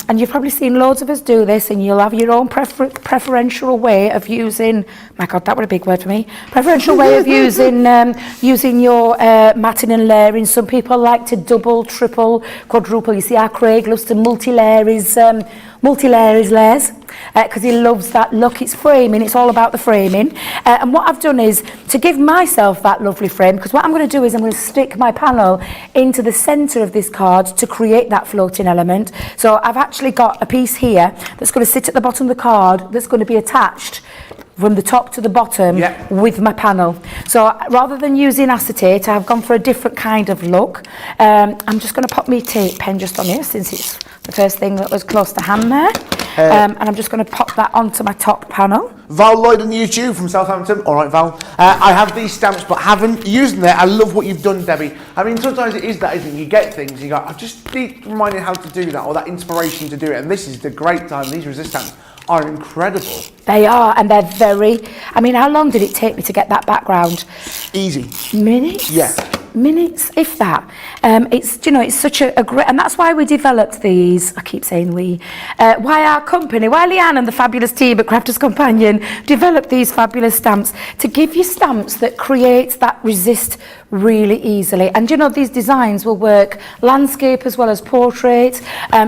And you've probably seen loads of us do this, and you'll have your own preferential way of using, my God, that was a big word for me, preferential way of using using your matting and layering. Some people like to double, triple, quadruple. You see our Craig loves to multi-layer his layers, because he loves that look. It's framing, it's all about the framing. And what I've done is to give myself that lovely frame, because what I'm going to do is I'm going to stick my panel into the centre of this card to create that floating element. So I've actually got a piece here that's going to sit at the bottom of the card that's going to be attached from the top to the bottom
Yeah.
with my panel. So rather than using acetate, I've gone for a different kind of look. I'm just going to pop my tape pen just on here, since it's the first thing that was close to hand there. And I'm just going to pop that onto my top panel.
Val Lloyd on YouTube from Southampton. All right, Val. I have these stamps, but haven't used them there. I love what you've done, Debbie. I mean, sometimes it is that, isn't it? You get things, and you go, I just need reminded how to do that, or that inspiration to do it. And this is the great time. These resist stamps are incredible.
They are, and they're very, I mean, how long did it take me to get that background?
Easy.
Minutes?
Yeah.
Minutes, if that. It's, you know, it's such a great, and that's why we developed these, I keep saying we, why our company, why Leanne and the fabulous team at Crafters Companion developed these fabulous stamps to give you stamps that create that resist really easily. And you know, these designs will work landscape as well as portrait.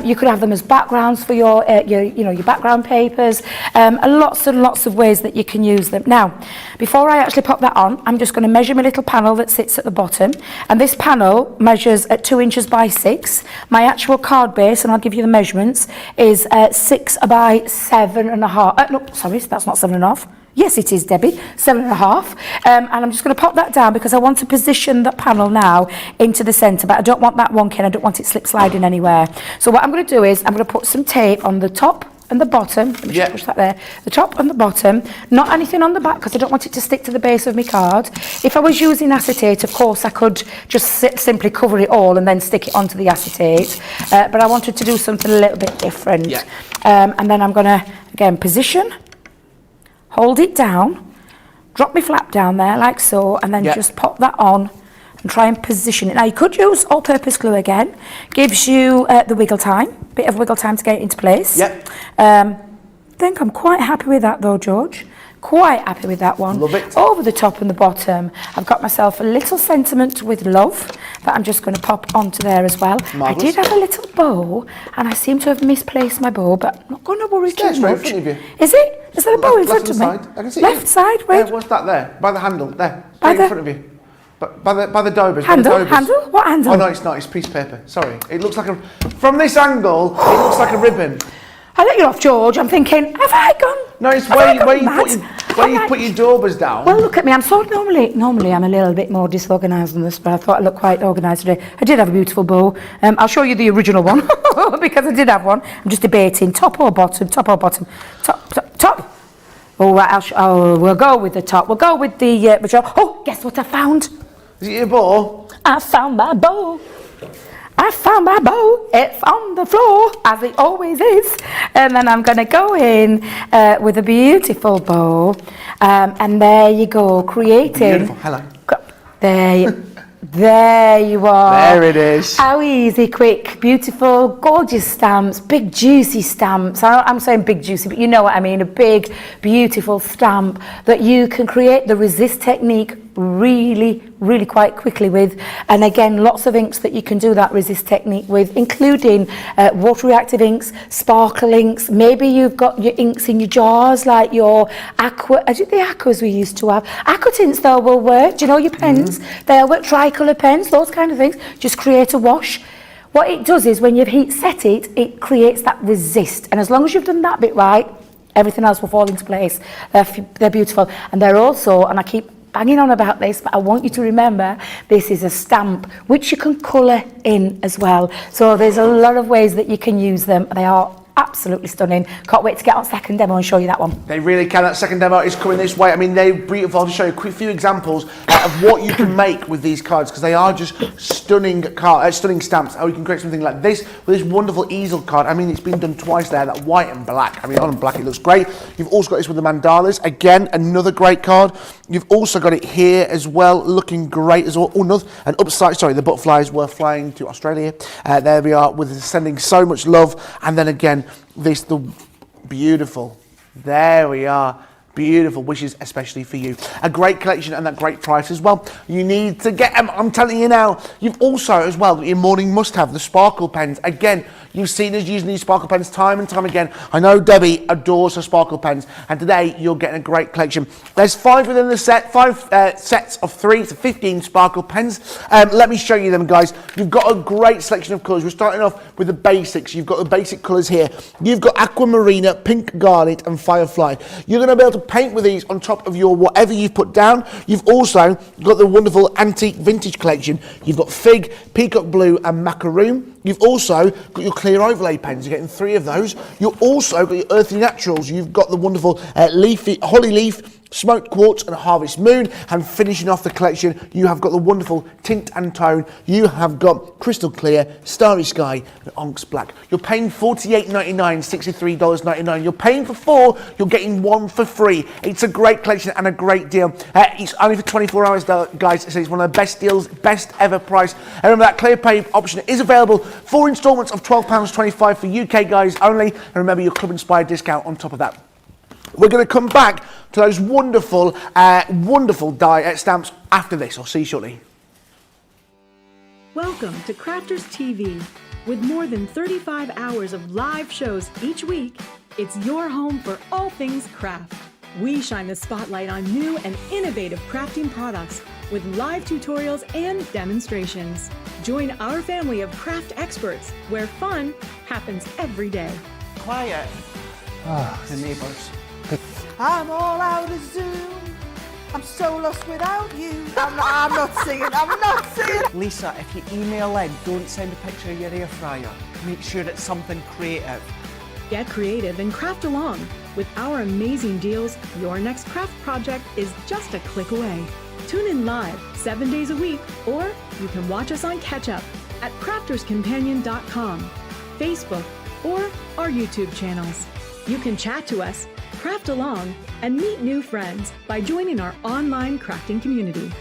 You could have them as backgrounds for your background papers. Lots and lots of ways that you can use them. Now, before I actually pop that on, I'm just going to measure my little panel that sits at the bottom. And this panel measures at 2 inches by 6. My actual card base, and I'll give you the measurements, is 6 by 7.5. No, sorry, that's not 7.5. Yes, it is, Debbie, 7.5. And I'm just going to pop that down because I want to position the panel now into the centre, but I don't want that wonky and I don't want it slip sliding anywhere. So what I'm going to do is I'm going to put some tape on the top and the bottom. Let me just push that there. The top and the bottom. Not anything on the back because I don't want it to stick to the base of my card. If I was using acetate, of course, I could just simply cover it all and then stick it onto the acetate. But I wanted to do something a little bit different.
Yeah.
And then I'm going to, again, position, hold it down, drop my flap down there like so, and then just pop that on and try and position it. Now, you could use all-purpose glue again. Gives you the wiggle time, bit of wiggle time to get it into place.
Yep.
I think I'm quite happy with that though, George. Quite happy with that one.
Love it.
Over the top and the bottom, I've got myself a little sentiment with love that I'm just going to pop onto there as well.
Marvellous.
I did have a little bow, and I seem to have misplaced my bow, but I'm not going to worry too
It's right in
much.
front of you.
Is it? Is there a bow in front of me?
Side. I can see
Left
it.
side, wait.
What's that there? By the handle, there.
By
Right
the-
in front of you. By the dobers.
Handle?
By the dobers.
Handle? What handle?
Oh no, it's not. It's piece of paper. Sorry. It looks like a. From this angle, it looks like a ribbon.
I let you off, George. I'm thinking, have I gone?
No, it's
have
where
I
you,
gone
where you
mad?
put your daubers down.
Well, look at me. I'm so normally I'm a little bit more disorganised than this, but I thought I looked quite organised today. I did have a beautiful bow. I'll show you the original one because I did have one. I'm just debating top or bottom, top or bottom, top. Oh, right, we'll go with the top. We'll go with the. Oh, guess what I found?
Is it your bow?
I found my bow. I found my bow. It's on the floor, as it always is. And then I'm going to go in with a beautiful bow. And there you go, creating.
Beautiful. Hello.
There you are.
There it is.
How easy, quick, beautiful, gorgeous stamps, big juicy stamps. I'm saying big juicy, but you know what I mean. A big, beautiful stamp that you can create the resist technique really quite quickly with. And again, lots of inks that you can do that resist technique with, including water reactive inks, sparkle inks. Maybe you've got your inks in your jars, like your aqua, the aquas we used to have. Aqua tints though will work. Do you know your pens? They'll work, tricolour pens, those kind of things. Just create a wash. What it does is when you heat set it, it creates that resist. And as long as you've done that bit right, everything else will fall into place. They're beautiful. And they're also, and I keep banging on about this, but I want you to remember this is a stamp which you can colour in as well. So there's a lot of ways that you can use them. They are absolutely stunning. Can't wait to get on second demo and show you that one.
They really can. That second demo is coming this way. I mean, they're beautiful. I'll just show you a quick few examples of what you can make with these cards, because they are just stunning stunning stamps. How you can create something like this with this wonderful easel card. I mean, it's been done twice there, that white and black. I mean, on black it looks great. You've also got this with the mandalas. Again, another great card. You've also got it here as well, looking great as well. Oh, no, and upside, sorry, the butterflies were flying to Australia. There we are, with sending so much love. And then again, this, the beautiful, there we are, beautiful wishes, especially for you. A great collection and that great price as well. You need to get them, I'm telling you now. You've also as well got your morning must-have, the sparkle pens. Again, You've seen us using these sparkle pens time and time again. I know Debbie adores her sparkle pens, and today you're getting a great collection. There's 5 within the set, 5 sets of 3 to 15 sparkle pens. Let me show you them, guys. You've got a great selection of colours. We're starting off with the basics. You've got the basic colours here. You've got aquamarina, pink garnet and firefly. You're going to be able to paint with these on top of your whatever you've put down. You've also got the wonderful antique vintage collection. You've got fig, peacock blue and macaroon. You've also got your clear overlay pens. You're getting 3 of those. You've also got your earthy naturals. You've got the wonderful leafy holly leaf, smoked quartz and harvest moon, and finishing off the collection you have got the wonderful tint and tone. You have got crystal clear, starry sky and onyx black. You're paying $48.99, $63.99. You're paying for 4, you're getting 1 for free. It's a great collection and a great deal. It's only for 24 hours though, guys, so it's one of the best deals, best ever price. And remember, that clear pay option is available for instalments of £12.25 for UK guys only, and remember your Club Inspired discount on top of that. We're going to come back to those wonderful, wonderful die stamps after this. I'll see you shortly.
Welcome to Crafters TV. With more than 35 hours of live shows each week, it's your home for all things craft. We shine the spotlight on new and innovative crafting products with live tutorials and demonstrations. Join our family of craft experts where fun happens every day.
Quiet. The neighbours.
I'm all out of Zoom. I'm so lost without you. I'm not singing. I'm not singing.
Lisa, if you email in, don't send a picture of your air fryer. Make sure it's something creative.
Get creative and craft along. With our amazing deals, your next craft project is just a click away. Tune in live 7 days a week, or you can watch us on Catch Up at crafterscompanion.com, Facebook, or our YouTube channels. You can chat to us, craft along, and meet new friends by joining our online crafting community.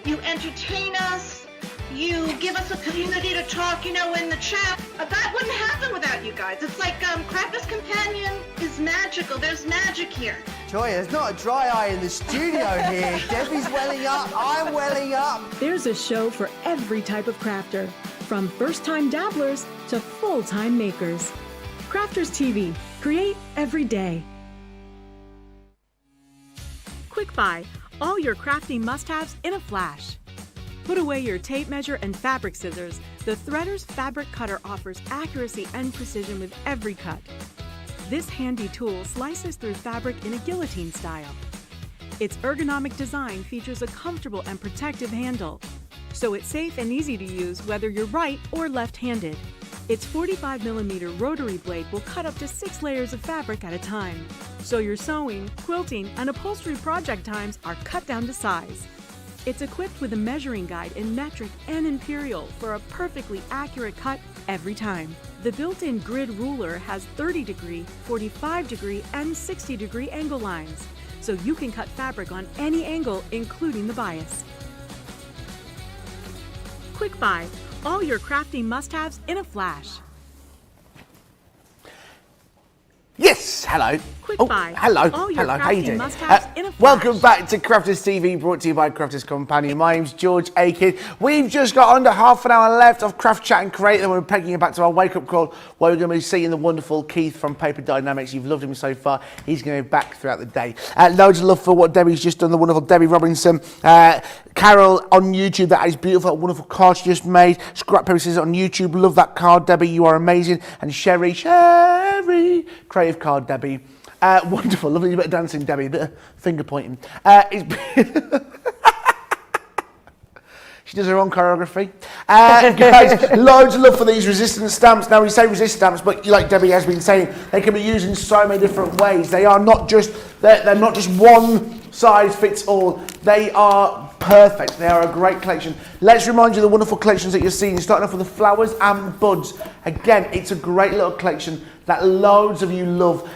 You entertain us. You give us a community to talk, in the chat. That wouldn't happen without you guys. It's like Crafters Companion is magical. There's magic here.
Joy, there's not a dry eye in the studio here. Debbie's welling up, I'm welling up.
There's a show for every type of crafter, from first-time dabblers to full-time makers. Crafters TV. Create every day. Quick Buy. All your crafting must-haves in a flash. Put away your tape measure and fabric scissors. The Threader's fabric cutter offers accuracy and precision with every cut. This handy tool slices through fabric in a guillotine style. Its ergonomic design features a comfortable and protective handle, so it's safe and easy to use whether you're right or left-handed. Its 45mm rotary blade will cut up to 6 layers of fabric at a time, so your sewing, quilting, and upholstery project times are cut down to size. It's equipped with a measuring guide in metric and imperial for a perfectly accurate cut every time. The built-in grid ruler has 30-degree, 45-degree, and 60-degree angle lines, so you can cut fabric on any angle, including the bias. Quick Buy. All your crafting must-haves in a flash.
Yes, hello.
Quick Buy.
Hello.
All your
Hello, how you
crafting
doing?
must-haves in a flash.
Welcome back to Crafters TV, brought to you by Crafters Companion. My name's George Akid. We've just got under half an hour left of Craft Chat and Create, and we're pegging you back to our wake-up call, where we're going to be seeing the wonderful Keith from Paper Dienamics. You've loved him so far. He's going to be back throughout the day. Loads of love for what Debbie's just done, the wonderful Debby Robinson. Carol on YouTube, that is beautiful, that wonderful card she just made. Scrap Paper Scissors on YouTube. Love that card, Debbie. You are amazing. And Sherry, creative card, Debbie. Wonderful, lovely bit of dancing, Debbie, a bit of finger pointing. She does her own choreography. Guys, loads of love for these resistance stamps. Now, we say resist stamps, but like Debbie has been saying, they can be used in so many different ways. They are not just, they're not just one size fits all. They are perfect. They are a great collection. Let's remind you of the wonderful collections that you're seeing. Starting off with the flowers and buds. Again, it's a great little collection that loads of you love.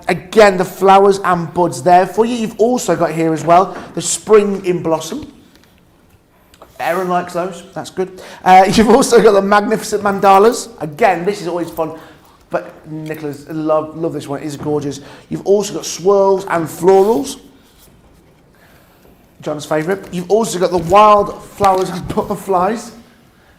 Again, the flowers and buds there for you. You've also got here as well the spring in blossom. Aaron likes those. That's good. You've also got the magnificent mandalas. Again, this is always fun. But Nicola's love this one. It is gorgeous. You've also got swirls and florals. John's favourite. You've also got the wild flowers and butterflies.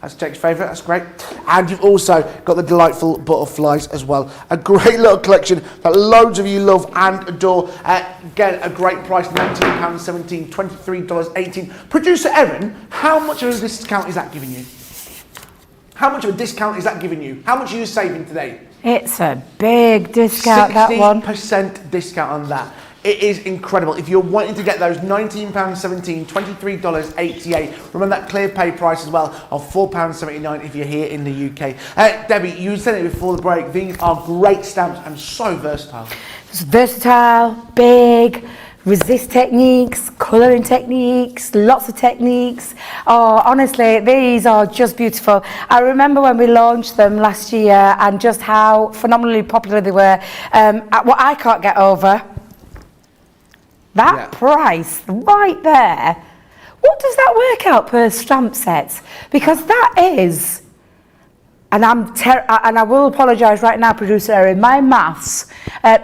That's Jake's favourite, that's great. And you've also got the delightful butterflies as well. A great little collection that loads of you love and adore. Again, a great price, £19.17, $23.18. Producer Erin, how much of a discount is that giving you? How much of a discount is that giving you? How much are you saving today?
It's a big discount, that one.
60% discount on that. It is incredible. If you're wanting to get those, £19.17, $23.88. Remember that clear pay price as well of £4.79 if you're here in the UK. Debbie, you said it before the break. These are great stamps and so versatile.
It's versatile, big, resist techniques, colouring techniques, lots of techniques. Oh, honestly, these are just beautiful. I remember when we launched them last year and just how phenomenally popular they were. What I can't get over, that price right there. What does that work out per stamp set? Because that is, and I will apologise right now, producer Erin, my maths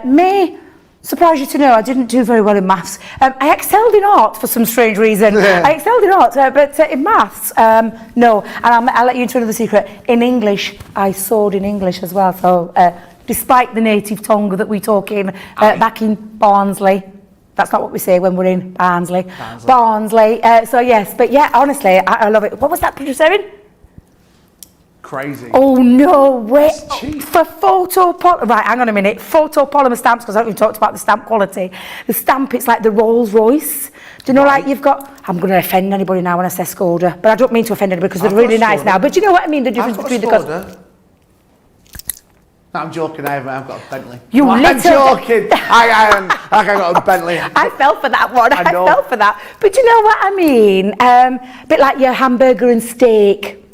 may surprise you to know I didn't do very well in maths. I excelled in art for some strange reason. I excelled in art, but in maths, no. And I'll let you into another secret. In English, I soared in English as well. So despite the native tongue that we talk in back in Barnsley, that's not what we say when we're in Barnsley. Barnsley. So yes, but yeah, honestly, I love it. What was that, producer Erin?
Crazy.
Oh no way!
Cheap.
For right, hang on a minute. Photopolymer stamps, because I haven't even talked about the stamp quality. The stamp, it's like the Rolls Royce. Do you know, like you've got? I'm going to offend anybody now when I say Skoda, but I don't mean to offend anybody because they're really nice now. But do you know what I mean? The difference between the.
No, I'm joking. I've got a Bentley.
I'm
joking. I got a Bentley.
I fell for that one. I fell for that. But do you know what I mean? A bit like your hamburger and steak.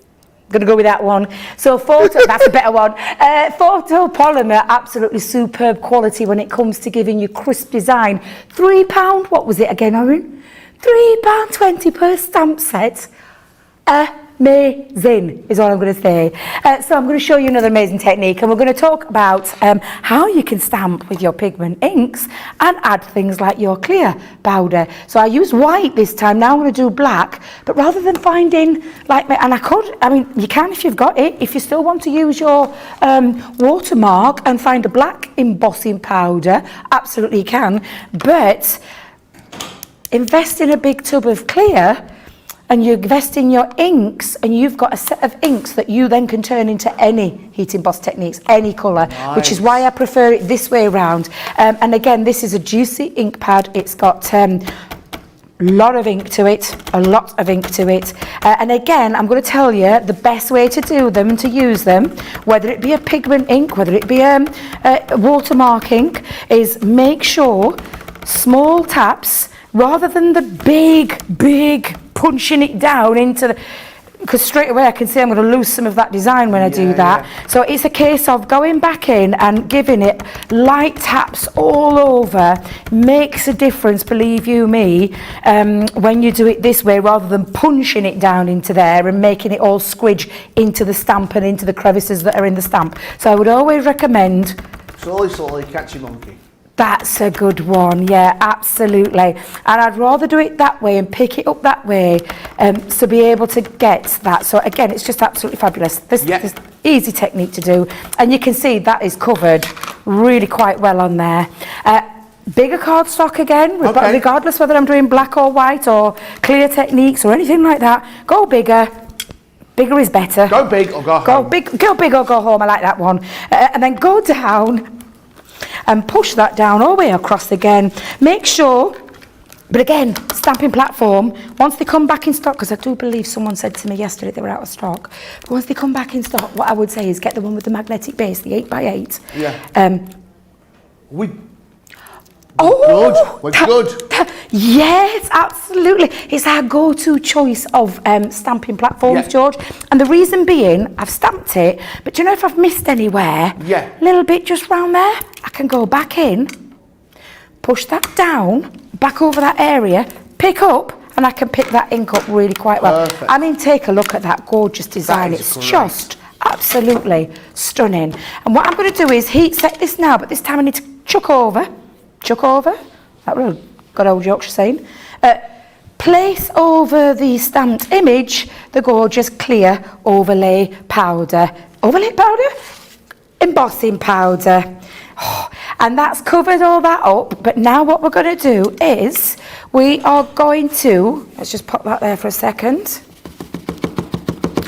Gonna go with that one. So that's a better one. Photopolymer, absolutely superb quality when it comes to giving you crisp design. £3, what was it again, Erin? £3.20 per stamp set. Amazing is all I'm going to say. So I'm going to show you another amazing technique, and we're going to talk about how you can stamp with your pigment inks and add things like your clear powder. So I use white this time. Now I'm going to do black, but rather than finding you can if you've got it. If you still want to use your watermark and find a black embossing powder, absolutely you can. But invest in a big tub of clear, and you invest in your inks, and you've got a set of inks that you then can turn into any heat emboss techniques, any colour, which is why I prefer it this way around. And again, this is a juicy ink pad. It's got a lot of ink to it. And again, I'm going to tell you the best way to do them and to use them, whether it be a pigment ink, whether it be a watermark ink, is make sure small taps rather than the big punching it down into the, because straight away I can see I'm going to lose some of that design when I do that. So it's a case of going back in and giving it light taps all over. Makes a difference, believe you me, when you do it this way rather than punching it down into there and making it all squidge into the stamp and into the crevices that are in the stamp. So I would always recommend
Slowly, catchy monkey.
That's a good one, yeah, absolutely. And I'd rather do it that way and pick it up that way to be able to get that. So again, it's just absolutely fabulous. This easy technique to do. And you can see that is covered really quite well on there. Bigger cardstock again, regardless whether I'm doing black or white or clear techniques or anything like that. Go bigger. Bigger is better.
Go big or go home.
Go big or go home, I like that one. And then go down and push that down all the way across again. Make sure, but again, stamping platform, once they come back in stock, because I do believe someone said to me yesterday they were out of stock, but once they come back in stock, what I would say is get the one with the magnetic base, the 8x8.
Yeah. We're good.
Yes, absolutely. It's our go-to choice of stamping platforms, George. And the reason being, I've stamped it, but do you know if I've missed anywhere?
Yeah.
A little bit just round there. I can go back in, push that down, back over that area, pick up, and I can pick that ink up really quite well.
Perfect.
I mean, take a look at that gorgeous design. It's just absolutely stunning. And what I'm going to do is heat set this now, but this time I need to chuck over. That was a good old Yorkshire saying. place over the stamped image the gorgeous clear overlay powder. Overlay powder? Embossing powder. Oh, and that's covered all that up, but now what we're going to do is we are going to, let's just pop that there for a second.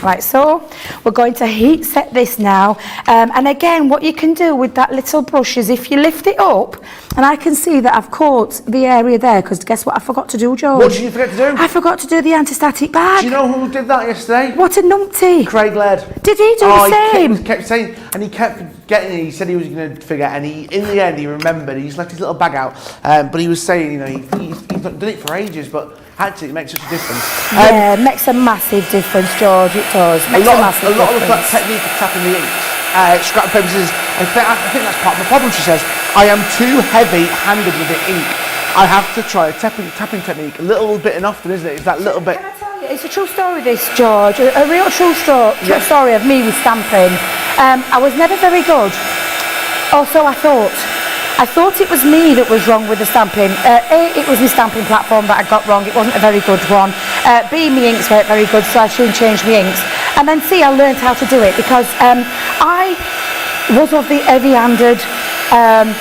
Like so, we're going to heat set this now, and again what you can do with that little brush is if you lift it up, and I can see that I've caught the area there, because guess what I forgot to do, George?
What did you forget to do?
I forgot to do the anti-static bag.
Do you know who did that yesterday?
What a numpty.
Craig Laird.
Did he do the same?
He kept saying, and he kept getting it, he said he was going to figure, and in the end he remembered, he's left his little bag out, but he was saying, you know, he's done it for ages, but actually it makes such a difference.
Yeah, it makes a massive difference, George, it does.
A lot of that technique of tapping the ink, scrap paper scissors, I think that's part of the problem, she says. I am too heavy-handed with the ink. I have to try a tapping technique, a little bit and often, isn't it? It's that little bit.
Can I tell you, it's a true story this, George, a real true story of me with stamping. I was never very good, or so I thought. I thought it was me that was wrong with the stamping. A, it was my stamping platform that I got wrong. It wasn't a very good one. B, my inks weren't very good, so I soon changed my inks. And then C, I learned how to do it because I was of the heavy-handed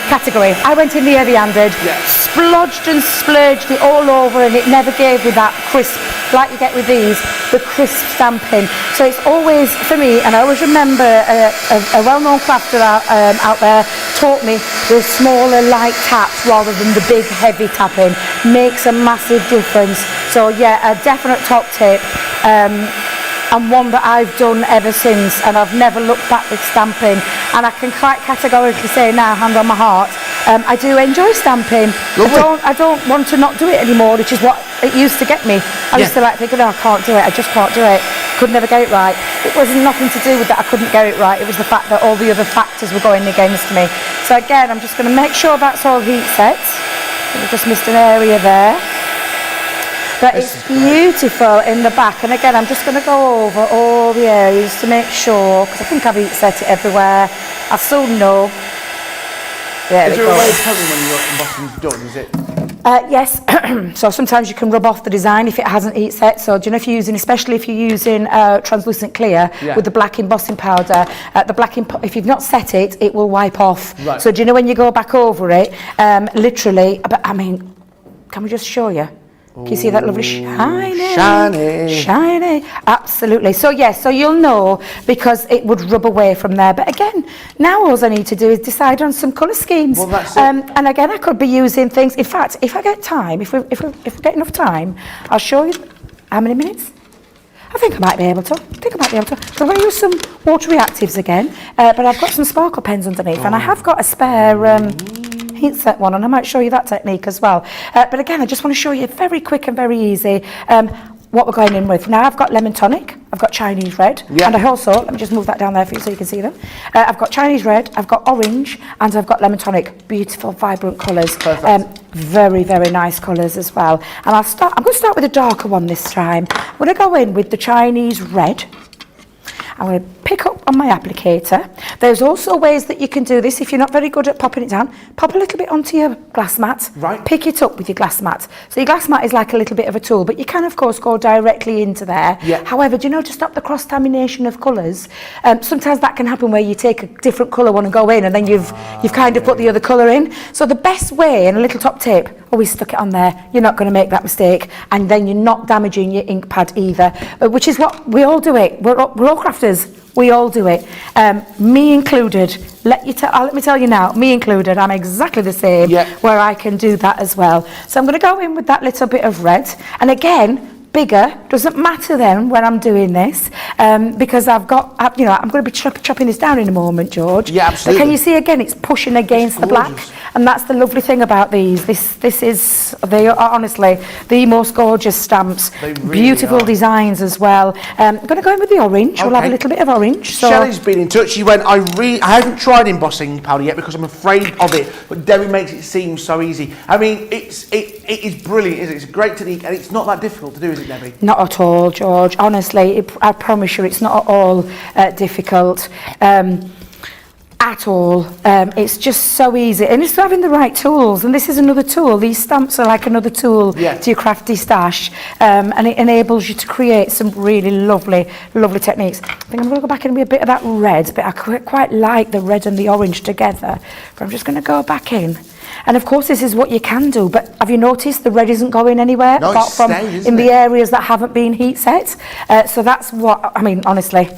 category. I went in the heavy-handed, splodged and splurged it all over, and it never gave me that crisp, like you get with these, the crisp stamping. So it's always, for me, and I always remember a well-known crafter out there taught me the smaller light taps rather than the big heavy tapping makes a massive difference. So yeah, a definite top tip. And one that I've done ever since, and I've never looked back with stamping, and I can quite categorically say now, hand on my heart, I do enjoy stamping. I don't want to not do it anymore, which is what it used to get me. I used to like thinking, oh, I can't do it, I just can't do it, could never get it right. It was nothing to do with that I couldn't get it right, it was the fact that all the other factors were going against me. So again, I'm just going to make sure that's all heat set. We've just missed an area there. But it's beautiful in the back, and again I'm just going to go over all the areas to make sure, because I think I've heat set it everywhere. I soon know. There
is there a way of telling when your embossing's done, is it?
Yes, so sometimes you can rub off the design if it hasn't heat set. So do you know if you're using, especially if you're using translucent clear with the black embossing powder, if you've not set it, it will wipe off. Right. So do you know when you go back over it, literally, but I mean, can we just show you? Can you see that lovely shiny? Absolutely. So yes, so you'll know because it would rub away from there. But again, now all I need to do is decide on some colour schemes. Well, that's it. And again, I could be using things. In fact, if I get time, if we get enough time, I'll show you how many minutes. I think I might be able to. So I'm going to use some water reactives again, but I've got some sparkle pens underneath, and I have got a spare heat set one, and I might show you that technique as well. But again, I just want to show you very quick and very easy what we're going in with. Now I've got lemon tonic, I've got Chinese red, and I also, let me just move that down there for you so you can see them. I've got Chinese red, I've got orange, and I've got lemon tonic. Beautiful, vibrant colours. Very, very nice colours as well. And I'm going to start with a darker one this time. I'm going to go in with the Chinese red. I'm going to pick up on my applicator. There's also ways that you can do this if you're not very good at popping it down. Pop a little bit onto your glass mat. Right. Pick it up with your glass mat. So your glass mat is like a little bit of a tool, but you can of course go directly into there. Yeah. However, do you know, to stop the cross-lamination of colours, sometimes that can happen where you take a different colour one and go in, and then you've kind of put the other colour in. So the best way, and a little top tip, always stuck it on there. You're not going to make that mistake, and then you're not damaging your ink pad either, which is what we all do it. We're all crafters. We all do it, me included. Let me tell you now, me included, I'm exactly the same, where I can do that as well. So I'm going to go in with that little bit of red, and again, bigger doesn't matter then when I'm doing this, because I'm going to be chopping this down in a moment, George. Yeah, absolutely. But can you see again, it's pushing against the black, and that's the lovely thing about these. They are honestly the most gorgeous stamps. They really beautiful are. Designs as well. I'm going to go in with the orange. We'll have a little bit of orange. So
Shelley's been in touch. She went, I haven't tried embossing powder yet because I'm afraid of it, but Debbie makes it seem so easy. I mean, it is brilliant, isn't it? It's a great technique, and it's not that difficult to do, is it, Debbie? Not
at all, George. Honestly, I promise you, it's not at all difficult. at all. It's just so easy, and it's having the right tools. And this is another tool. These stamps are like another tool to your crafty stash, and it enables you to create some really lovely techniques. I think I'm going to go back and be a bit of that red, but I quite like the red and the orange together. But I'm just going to go back in. And of course, this is what you can do, but have you noticed the red isn't going anywhere apart from in the areas that haven't been heat set? So that's what, I mean, honestly,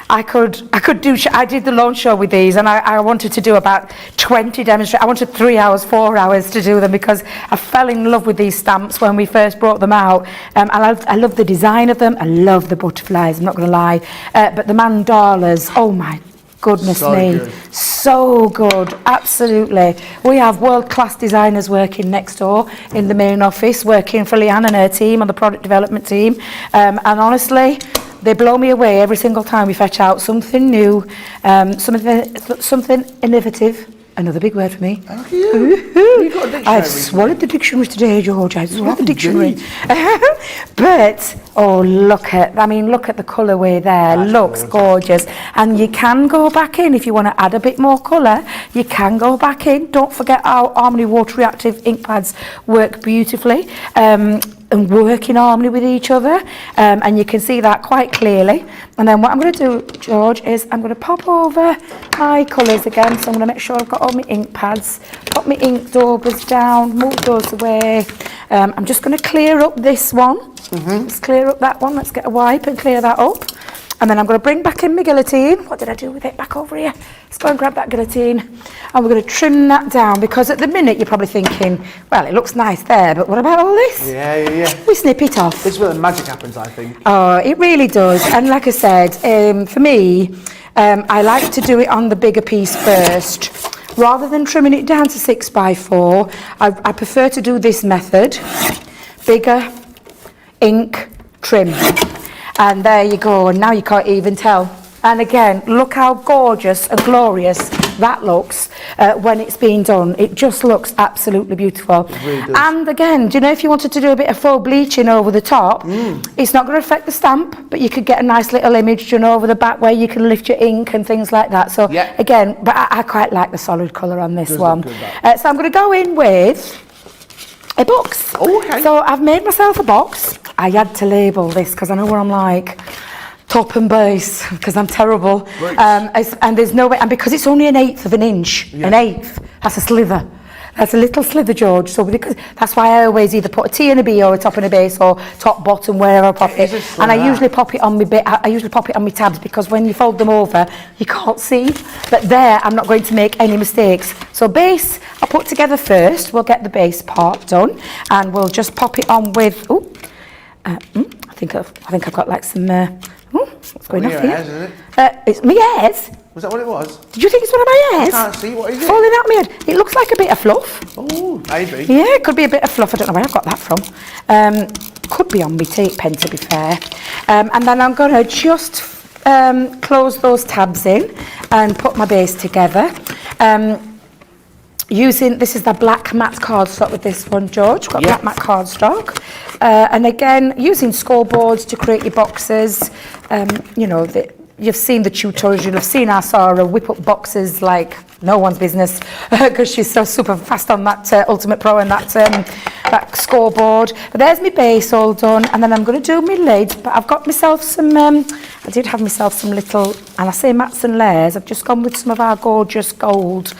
I did the launch show with these, and I wanted to do about 20 demonstrations. I wanted 3 hours, 4 hours to do them, because I fell in love with these stamps when we first brought them out. I love the design of them. I love the butterflies, I'm not going to lie. But the mandalas, oh my goodness me, so good, absolutely. We have world-class designers working next door in the main office, working for Leanne and her team on the product development team, and honestly, they blow me away every single time we fetch out something new, something innovative. Another big word for me.
Thank you. You got a dictionary.
I've swallowed the dictionary today, George. I've swallowed the dictionary. But look at the colourway there. That's looks gorgeous. And you can go back in if you want to add a bit more colour. You can go back in. Don't forget our Harmony water reactive ink pads work beautifully. And work in harmony with each other, and you can see that quite clearly. And then what I'm going to do, George, is I'm going to pop over my colours again. So I'm going to make sure I've got all my ink pads, pop my ink daubers down, move those away. I'm just going to clear up this one. Let's clear up that one. Let's get a wipe and clear that up. And then I'm going to bring back in my guillotine. What did I do with it? Back over here. Let's go and grab that guillotine. And we're going to trim that down, because at the minute you're probably thinking, well, it looks nice there, but what about all this?
Yeah.
We snip it off.
This is where the magic happens, I think.
Oh, it really does. And like I said, for me, I like to do it on the bigger piece first. Rather than trimming it down to 6x4, I prefer to do this method. Bigger, ink, trim. And there you go, and now you can't even tell. And again, look how gorgeous and glorious that looks when it's been done. It just looks absolutely beautiful. It really does. And again, do you know, if you wanted to do a bit of faux bleaching over the top, it's not going to affect the stamp, but you could get a nice little image, you know, over the back where you can lift your ink and things like that. So again, but I quite like the solid colour on this one. So I'm going to go in with a box. Okay. So I've made myself a box. I had to label this because I know where I'm like top and base, because I'm terrible. And there's no way, and because it's only 1/8 of an inch, 1/8, that's a slither. That's a little slither, George. So because that's why I always either put a T and a B or a top and a base or top bottom, wherever I pop it. And I usually pop it on my I usually pop it on my tabs, because when you fold them over, you can't see. But there, I'm not going to make any mistakes. So base, I'll put together first. We'll get the base part done, and we'll just pop it on with. I think I've got like some. What's going on here?
Hairs, isn't it?
It's my hairs.
Was that what it was?
Did you think it's one of my hairs?
I can't see. What is it?
Falling out my head. It looks like a bit of fluff.
Oh, maybe.
Yeah, it could be a bit of fluff. I don't know where I got that from. Could be on my tape pen, to be fair. And then I'm going to just close those tabs in and put my base together. Using, this is the black matte cardstock with this one, George. Got black matte cardstock. And again, using scoreboards to create your boxes. You know, you've seen the tutorials, you'll have seen our Sarah whip up boxes like no one's business, because she's so super fast on that Ultimate Pro and that scoreboard. But there's my base all done, and then I'm going to do my lid. But I've got myself some, I did have myself some little, and I say mats and layers, I've just gone with some of our gorgeous gold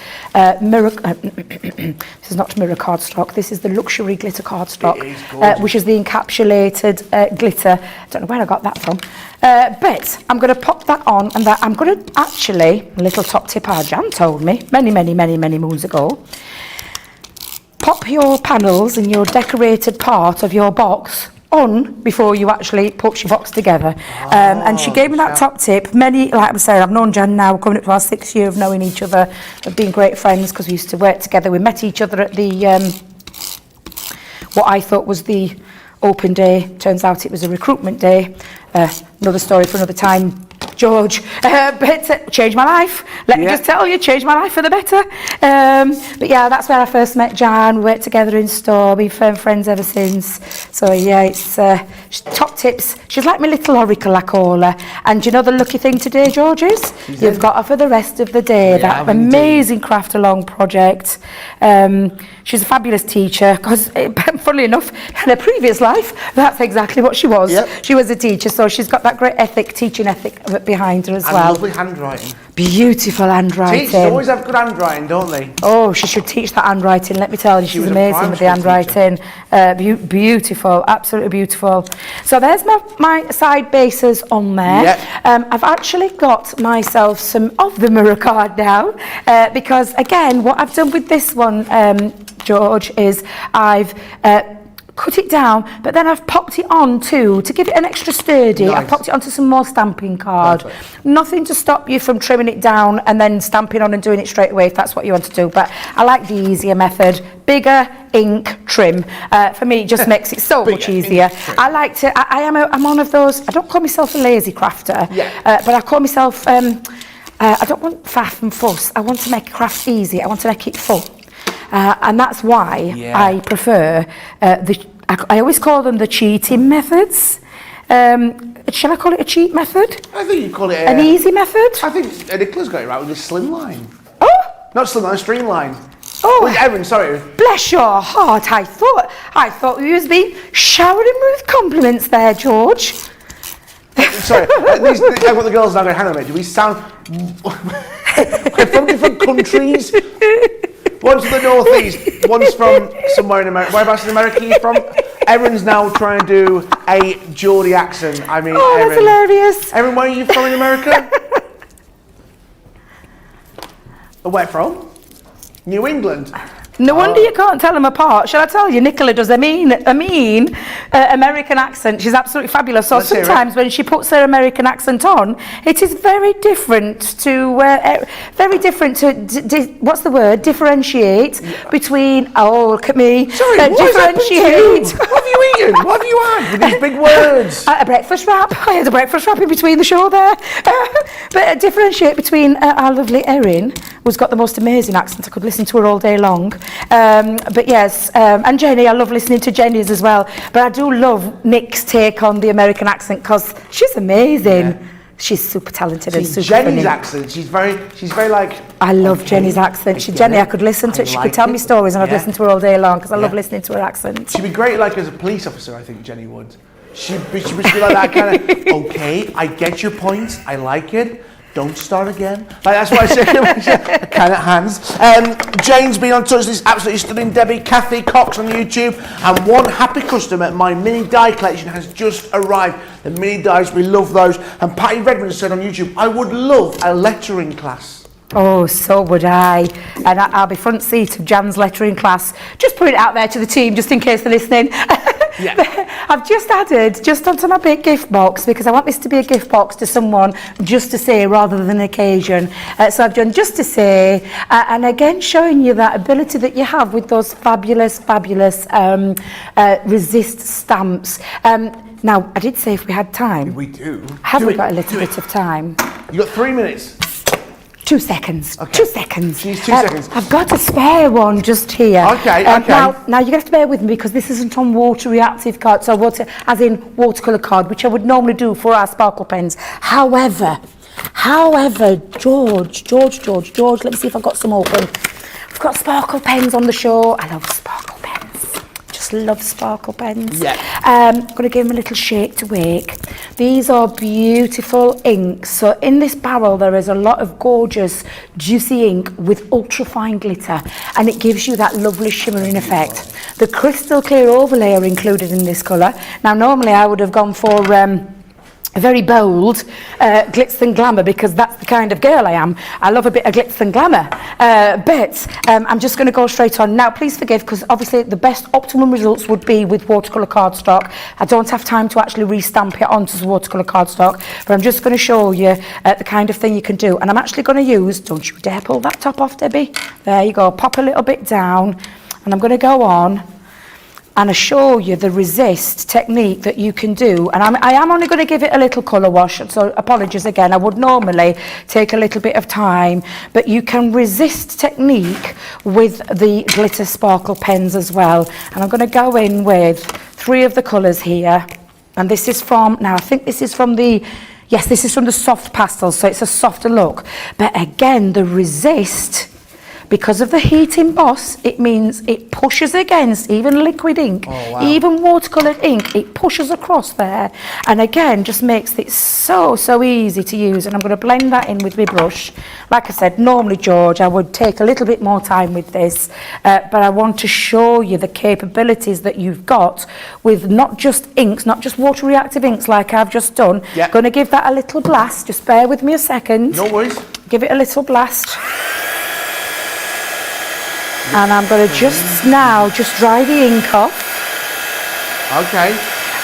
mirror, this is not mirror cardstock, this is the luxury glitter cardstock, which is the encapsulated glitter. I don't know where I got that from. But I'm going to pop that on, and that I'm going to actually, a little top tip our Jan told me many moons ago, pop your panels and your decorated part of your box on before you actually put your box together. And she gave me that top tip. Like I said, I've known Jan now, coming up to our 6th year of knowing each other. We've been great friends because we used to work together. We met each other at the, what I thought was the open day. Turns out it was a recruitment day. Another story for another time, George. But changed my life. Let me just tell you, changed my life for the better. But yeah, that's where I first met Jan. We worked together in store. Been firm friends ever since. So yeah, it's top tips. She's like my little oracle, I call her. And do you know the lucky thing today, George, is you've got her for the rest of the day. That amazing craft along project. She's a fabulous teacher because, funnily enough, in her previous life, that's exactly what she was.
Yep.
She was a teacher, so she's got that great ethic, teaching ethic behind her as
and
well.
lovely handwriting.
Beautiful handwriting.
Teachers always have good handwriting, don't they?
Oh, she should teach that handwriting. Let me tell you, she's amazing with the handwriting. Beautiful, absolutely beautiful. So there's my side bases on there.
Yep.
I've actually got myself some of the mirror card now because, again, what I've done with this one, George, is I've cut it down, but then I've popped it on too to give it an extra sturdy.
Nice.
I've popped it onto some more stamping card.
Perfect.
Nothing to stop you from trimming it down and then stamping on and doing it straight away if that's what you want to do. But I like the easier method. Bigger ink trim. For me, it just makes it so much easier. I like to. I'm one of those. I don't call myself a lazy crafter, but I call myself. I don't want faff and fuss. I want to make a craft easy. I want to make it fun. And that's why I prefer I always call them the cheating methods. Shall I call it a cheat method?
I think you call it
an easy method.
I think Nicola's got it right with the slim line.
Oh,
not slim line, streamline.
Oh,
Erin, sorry.
Bless your heart. I thought you was being showering with compliments there, George.
Sorry, I've got the girls now going, hang on a minute, do we sound... We're from different countries. One's from the northeast, one's from somewhere in America. Whereabouts in America are you from? Erin's now trying to do a Geordie accent. I mean,
Erin. That's hilarious.
Erin, where are you from in America? Where from? New England.
No wonder you can't tell them apart. Shall I tell you, Nicola does a mean American accent. She's absolutely fabulous. So sometimes when she puts her American accent on, it is very different to what's the word? Differentiate between. Oh, look at me.
Sorry, what
differentiate.
What have you eaten? What have you had with these big words?
A breakfast wrap. I had a breakfast wrap in between the show there. But differentiate between our lovely Erin, who's got the most amazing accent. I could listen to her all day long. But yes, and Jenny, I love listening to Jenny's as well. But I do love Nick's take on the American accent because she's amazing. Yeah. She's super talented and super
Jenny's
funny.
accent. She's very like.
I love Jenny's accent. Jenny, I could listen to it. She could tell me stories, and I'd listen to her all day long because I love listening to her accent.
She'd be great, like as a police officer. I think Jenny would. She'd be like that kind of. Okay, I get your point. I like it. Don't start again. Like that's what I say. Kind of hands. Jane's been on touch. This absolutely stunning Debbie. Kathy Cox on YouTube. And one happy customer. My mini die collection has just arrived. The mini dies, we love those. And Patty Redmond said on YouTube, I would love a lettering class.
Oh, so would I. And I'll be front seat of Jan's lettering class. Just put it out there to the team, just in case they're listening. I've just added, just onto my big gift box, because I want this to be a gift box to someone just to say rather than an occasion. So I've done just to say, and again showing you that ability that you have with those fabulous resist stamps. Now, I did say if we had time.
We do.
Have we got a little bit of time?
You got 3 minutes.
2 seconds.
Okay.
2 seconds.
She's 2 seconds.
I've got a spare one just here.
Okay.
Now you're going to have to bear with me because this isn't on water reactive card, so as in watercolour card, which I would normally do for our sparkle pens. However, George, let me see if I've got some open. I've got sparkle pens on the show. I love sparkle pens. Just love sparkle pens.
Yeah.
I'm going to give them a little shake to wake. These are beautiful inks. So in this barrel there is a lot of gorgeous juicy ink with ultra fine glitter, and it gives you that lovely shimmering effect. The crystal clear overlay are included in this colour. Now normally I would have gone for a very bold glitz and glamour, because that's the kind of girl I am. I love a bit of glitz and glamour. But I'm just going to go straight on. Now, please forgive, because obviously the best optimum results would be with watercolour cardstock. I don't have time to actually restamp it onto watercolour cardstock, but I'm just going to show you the kind of thing you can do. And I'm actually going to use, don't you dare pull that top off, Debbie. There you go. Pop a little bit down. And I'm going to go on and I show you the resist technique that you can do. And I am only going to give it a little colour wash, so apologies again. I would normally take a little bit of time, but you can resist technique with the glitter sparkle pens as well. And I'm going to go in with 3 of the colours here. And this is from, now I think this is from the, yes, this is from the soft pastels, so it's a softer look. But again, the resist, because of the heat emboss, it means it pushes against even liquid ink, even watercolour ink, it pushes across there. And again, just makes it so easy to use. And I'm going to blend that in with my brush. Like I said, normally, George, I would take a little bit more time with this, but I want to show you the capabilities that you've got with not just inks, not just water reactive inks like I've just done.
Yep.
Going to give that a little blast. Just bear with me a second.
No worries.
Give it a little blast. And I'm going to just dry the ink off.
Okay.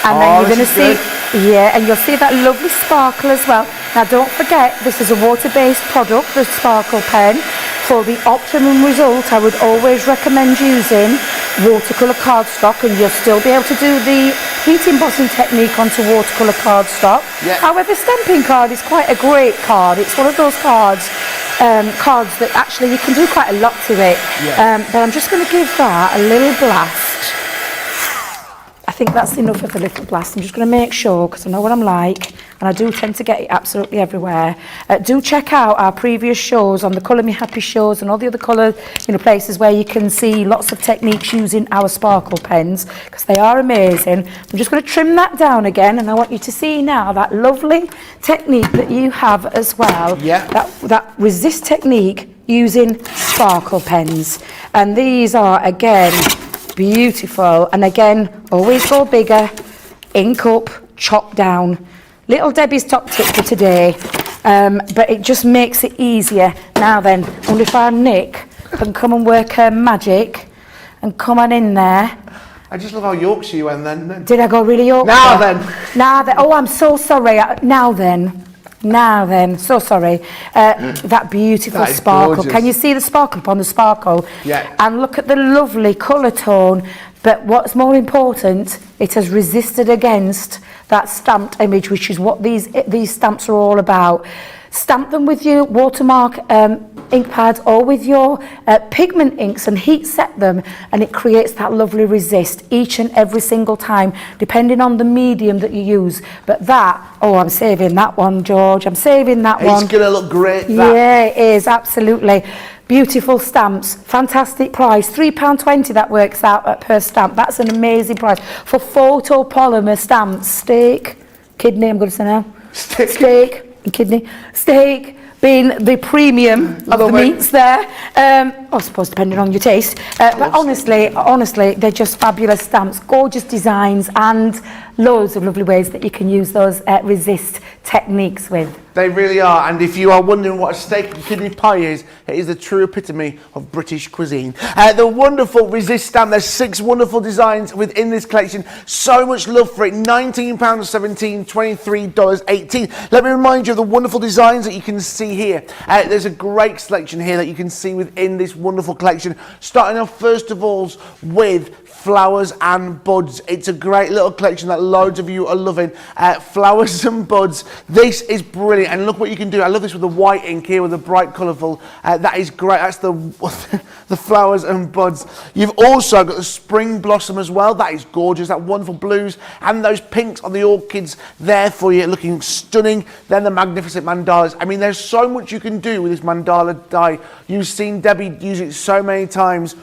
And then you're going to see, and you'll see that lovely sparkle as well. Now don't forget, this is a water-based product, the sparkle pen. For the optimum result, I would always recommend using watercolour cardstock, and you'll still be able to do the heat embossing technique onto watercolour cardstock.
Yeah.
However, stamping card is quite a great card. It's one of those cards that actually you can do quite a lot to it.
Yeah.
But I'm just going to give that a little blast. I think that's enough of a little blast. I'm just going to make sure, because I know what I'm like, and I do tend to get it absolutely everywhere. Do check out our previous shows on the Colour Me Happy shows and all the other colour places where you can see lots of techniques using our sparkle pens, because they are amazing. I'm just going to trim that down again, and I want you to see now that lovely technique that you have as well.
Yeah.
That resist technique using sparkle pens. And these are, again, beautiful. And again, always go bigger, ink up, chop down. Little Debbie's top tip for today, but it just makes it easier. Now then, I wonder if our Nick can come and work her magic and come on in there.
I just love how Yorkshire you went then.
Did I go really Yorkshire?
Now then.
Now then. Oh, I'm so sorry. Now then. So sorry. That beautiful
That is
sparkle.
gorgeous.
Can you see the sparkle upon the sparkle?
Yeah.
And look at the lovely colour tone. But what's more important, it has resisted against that stamped image, which is what these stamps are all about. Stamp them with your watermark ink pads or with your pigment inks and heat set them, and it creates that lovely resist each and every single time, depending on the medium that you use. But that, I'm saving that one, George. I'm saving that one.
It's going to look great.
Yeah, it is, absolutely. Beautiful stamps, fantastic price, £3.20 that works out per stamp. That's an amazing price for photopolymer stamps. Steak, kidney, I'm going to say now. Steak and kidney. Steak being the premium of the meats there. I suppose depending on your taste. But honestly, they're just fabulous stamps, gorgeous designs, and loads of lovely ways that you can use those resist techniques with.
They really are, and if you are wondering what a steak and kidney pie is, it is the true epitome of British cuisine. The wonderful resist stamp, there's 6 wonderful designs within this collection, so much love for it, £19.17, $23.18. Let me remind you of the wonderful designs that you can see here. There's a great selection here that you can see within this wonderful collection, starting off first of all with flowers and buds. It's a great little collection that loads of you are loving. Flowers and buds, this is brilliant, and look what you can do. I love this with the white ink here with the bright colourful. That is great. That's the the flowers and buds. You've also got the spring blossom as well. That is gorgeous, that wonderful blues and those pinks on the orchids there for you, looking stunning. Then the magnificent mandalas. I mean, there's so much you can do with this mandala die. You've seen Debbie use it so many times.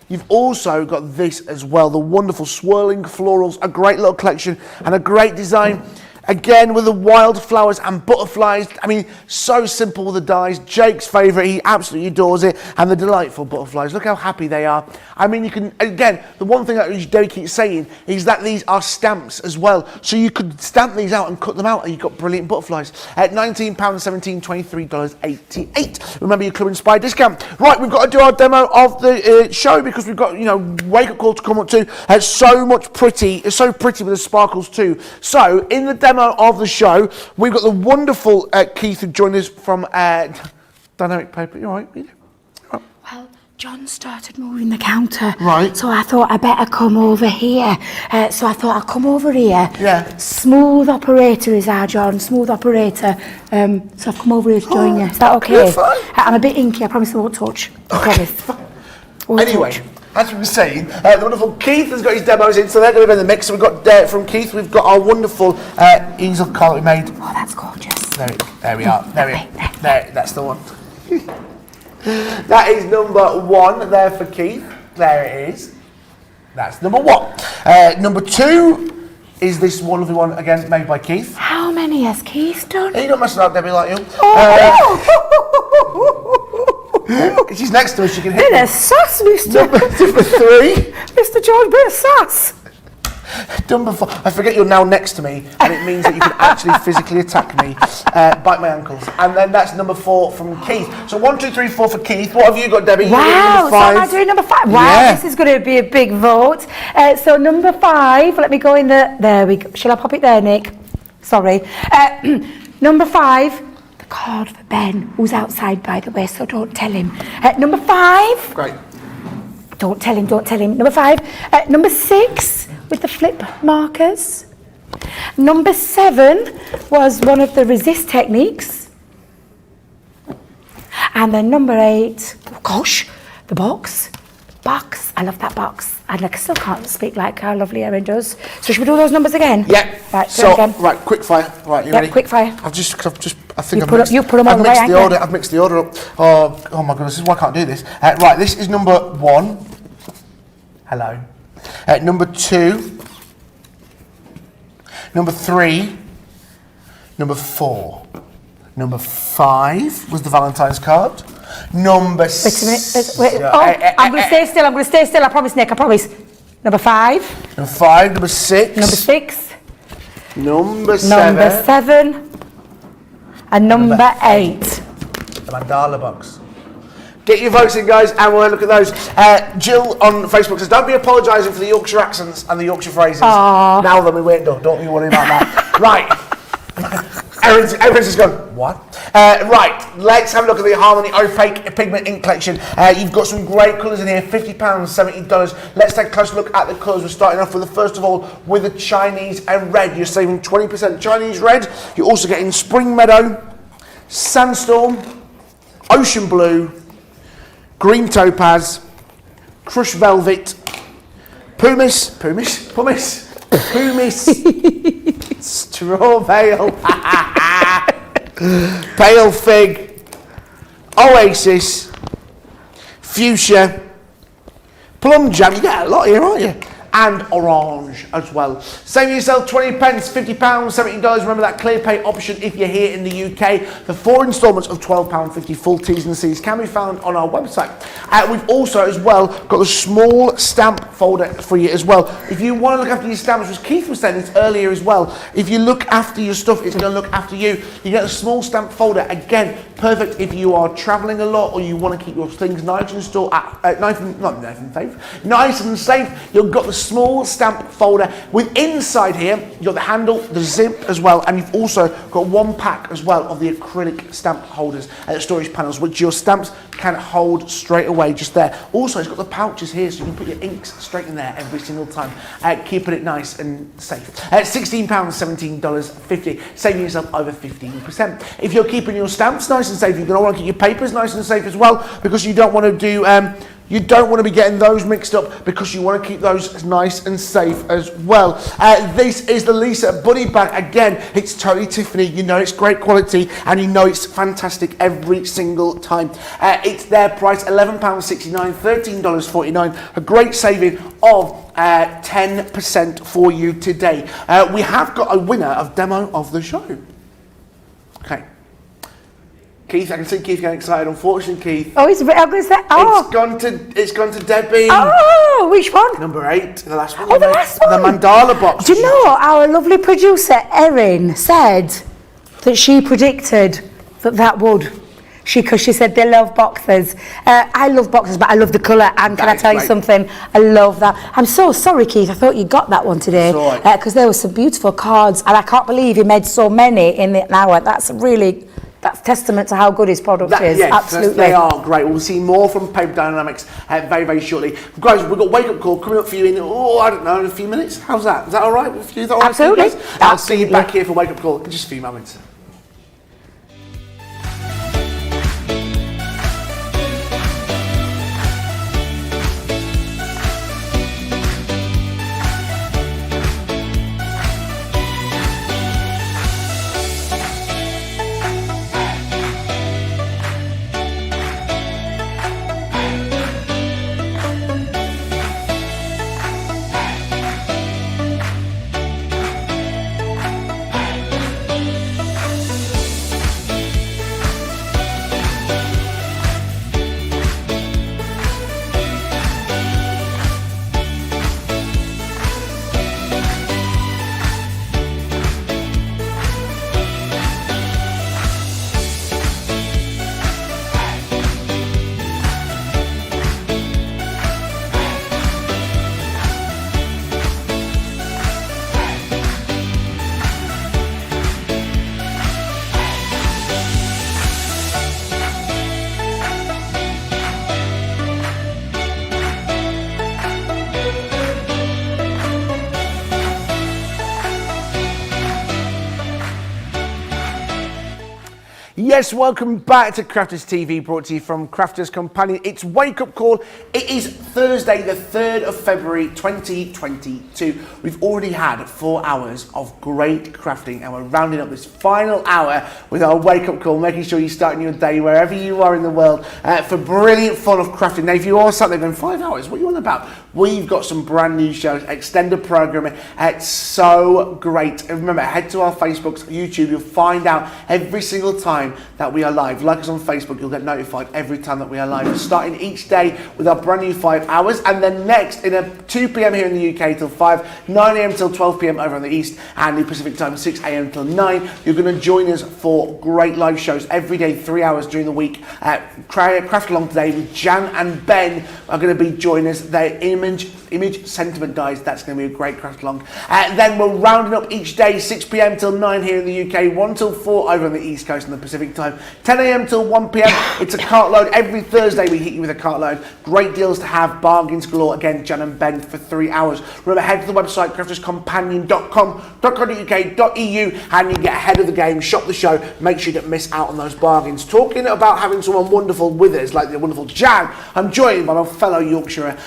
You've also got this as well, the wonderful swirling florals, a great little collection and a great design. Again, with the wildflowers and butterflies. I mean, so simple with the dies. Jake's favourite, he absolutely adores it. And the delightful butterflies, look how happy they are. I mean, you can, again, the one thing that Debbie keeps saying is that these are stamps as well. So you could stamp these out and cut them out and you've got brilliant butterflies. At £19.17, $23.88. Remember your Club Inspired discount. Right, we've got to do our demo of the show because we've got, wake up call to come up to. It's so pretty with the sparkles too. So, in the demo of the show, we've got the wonderful Keith who joined us from Dynamic Paper. You all right?
Well, John started moving the counter.
Right.
So I thought I better come over here. So I thought I'll come over here.
Yeah.
Smooth operator is our John, smooth operator. So I've come over here to join you. Is that okay?
Yeah, fine.
I'm a bit inky, I promise I won't touch. I promise. Won't
Anyway,
touch.
as we were saying, the wonderful Keith has got his demos in, so they're going to be in the mix. So we've got from Keith, we've got our wonderful easel card that we made.
Oh, that's gorgeous.
There we are. There, that's the one. That is number 1 there for Keith. There it is. That's number 1. Number 2 is this wonderful one again, made by Keith.
How many has Keith done?
You're not messing up, Debbie, like you. She's next to us, she can hit
Bit
me.
of sass, Mr.
Number 3.
Mr. George, bit of sass.
Number 4. I forget you're now next to me, and it means that you can actually physically attack me, bite my ankles. And then that's number 4 from Keith. So 1, 2, 3, 4 for Keith. What have you got, Debbie?
Wow, so am I doing number 5? Wow,
Yeah.
this is going to be a big vote. So number 5, let me go in there we go. Shall I pop it there, Nick? Sorry. Number 5, the card for Ben, who's outside, by the way, so don't tell him. Number 5.
Great.
Don't tell him. Number 5. Number 6, with the flip markers. Number 7 was one of the resist techniques. And then number 8, oh gosh, the box. I love that box. And I still can't speak like how lovely Erin does. So should we do those numbers again?
Yeah.
Right, do
So,
it again.
right, quick fire. Right, you
Yeah,
ready?
quick fire.
I think
You put them all
I've
the way,
mixed
ain't
the
you?
order. I've mixed the order up. Oh my goodness, this is why I can't do this. Right, this is number 1. Hello. Number 2. Number 3. Number 4. Number 5 was the Valentine's card. Number
Wait a minute. Wait. I'm going to stay still. I promise, Nick. I promise. Number 5.
Number 5. Number 6.
Number 6.
Number 7.
Number 7. And number 8.
The mandala box. Get your votes in, guys, and we'll look at those. Jill on Facebook says, don't be apologising for the Yorkshire accents and the Yorkshire phrases.
Aww.
Now then, we wait, don't you worry about that. Right. Everyone's just gone, what? Right, let's have a look at the Harmony Opaque Pigment Ink Collection. You've got some great colours in here, £50, $70. Let's take a close look at the colours. We're starting off with, first of all, with the Chinese and red. You're saving 20% Chinese red. You're also getting Spring Meadow, Sandstorm, Ocean Blue, Green Topaz, Crushed Velvet, Pumice, Straw Veil, Pale Fig, Oasis, Fuchsia, Plum Jam. You get a lot here, aren't you? And Orange as well. Saving yourself 20 pence, £50, $70. Remember that clear pay option if you're here in the UK. The 4 instalments of £12.50, full T's and C's can be found on our website. We've also as well got the small stamp folder for you as well. If you want to look after your stamps, as Keith was saying this earlier as well, if you look after your stuff, it's going to look after you. You get a small stamp folder, again, perfect if you are travelling a lot or you want to keep your things nice and stored, nice and safe. You've got the small stamp folder with inside here you've got the handle, the zip as well, and you've also got 1 pack as well of the acrylic stamp holders and storage panels which your stamps can hold straight away just there. Also it's got the pouches here so you can put your inks straight in there every single time, keeping it nice and safe. £16, $17.50, saving yourself over 15%. If you're keeping your stamps nice and safe, you're going to want to keep your papers nice and safe as well, because you don't want to do you don't want to be getting those mixed up, because you want to keep those nice and safe as well. This is the Lisa Bunny bag. Again, it's totally Tiffany. You know it's great quality and you know it's fantastic every single time. It's their price, £11.69, $13.49. A great saving of 10% for you today. We have got a winner of Demo of the Show. Okay. Keith, I can see Keith getting excited. Unfortunately, Keith.
Oh, I'm going to say, oh.
It's gone to Debbie.
Oh, which one?
Number 8, the last one.
Oh, the last one.
The mandala box.
Do you know our lovely producer, Erin, said that she predicted that would. Because she said they love boxes. I love boxes, but I love the colour. And can I tell you something? I love that. I'm so sorry, Keith. I thought you got that one today. Because there were some beautiful cards. And I can't believe you made so many in an hour. That's testament to how good his product is.
Yes,
absolutely.
They are great. We'll see more from Paper Dienamics very, very shortly. Guys, we've got Wake Up Call coming up for you in, I don't know, in a few minutes. How's that? Is that all right with you?
Absolutely.
I'll see you back here for Wake Up Call in just a few moments. Yes, welcome back to Crafters TV, brought to you from Crafters Companion. It's Wake Up Call. It is Thursday, the 3rd of February, 2022. We've already had 4 hours of great crafting, and we're rounding up this final hour with our Wake Up Call, making sure you're starting your day wherever you are in the world for brilliant fun of crafting. Now, if you are sat there going, 5 hours, what are you on about? We've got some brand new shows, extended programming. It's so great. And remember, head to our Facebooks, YouTube. You'll find out every single time that we are live. Like us on Facebook, you'll get notified every time that we are live. We're starting each day with our brand new 5 hours, and then next in a 2 p.m. here in the UK till 5, 9 a.m. till 12 p.m. over on the East, and the Pacific time 6 a.m. till 9. You're going to join us for great live shows every day, 3 hours during the week. Craft along today with Jan and Ben are going to be joining us. Their image sentiment dies. That's going to be a great craft along. Then we're rounding up each day, 6 p.m. till 9 here in the UK, 1 till 4 over on the East Coast and the Pacific time, 10 a.m. till 1 p.m. It's a cart load. Every Thursday we hit you with a cart load. Great deals to have, bargains galore. Again, Jan and Ben for 3 hours. Remember, head to the website crafterscompanion.com.co.uk.eu and you get ahead of the game, shop the show, make sure you don't miss out on those bargains. Talking about having someone wonderful with us, like the wonderful Jan, I'm joined by my fellow Yorkshire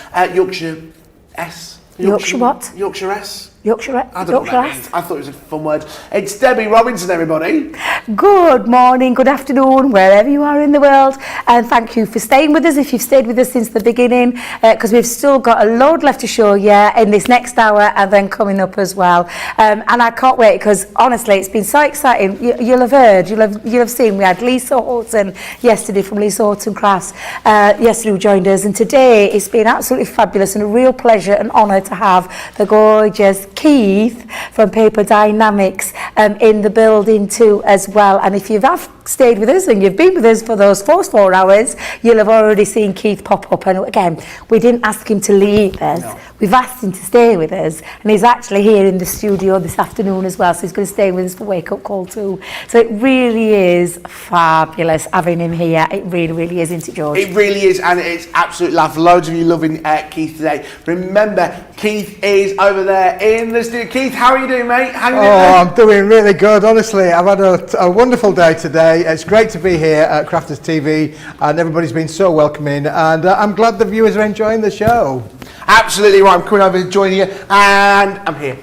S.
Yorkshire what?
Yorkshire S.
Yorkshire,
I don't know what that means. I thought it was a fun word. It's Debby Robinson, everybody.
Good morning, good afternoon, wherever you are in the world, and thank you for staying with us if you've stayed with us since the beginning, because we've still got a load left to show you in this next hour and then coming up as well. And I can't wait, because honestly it's been so exciting. You'll have heard, you'll have seen, we had Lisa Horton yesterday from Lisa Horton Crafts yesterday who joined us, and today it's been absolutely fabulous and a real pleasure and honour to have the gorgeous Keith from Paper Dienamics in the building too as well. And if you've stayed with us and you've been with us for those first 4 hours, you'll have already seen Keith pop up. And again, we didn't ask him to leave us. No. We've asked him to stay with us, and he's actually here in the studio this afternoon as well, so he's going to stay with us for Wake Up Call too. So it really is fabulous having him here. It really, really is, isn't it, George?
It really is, and it's absolute laugh. Loads of you loving Keith today. Remember, Keith is over there in the studio. Keith, how are you doing, mate? How are you doing?
I'm doing really good, honestly. I've had a wonderful day today. It's great to be here at Crafters TV, and everybody's been so welcoming, and I'm glad the viewers are enjoying the show.
Absolutely right. I'm coming over to join you, and I'm here.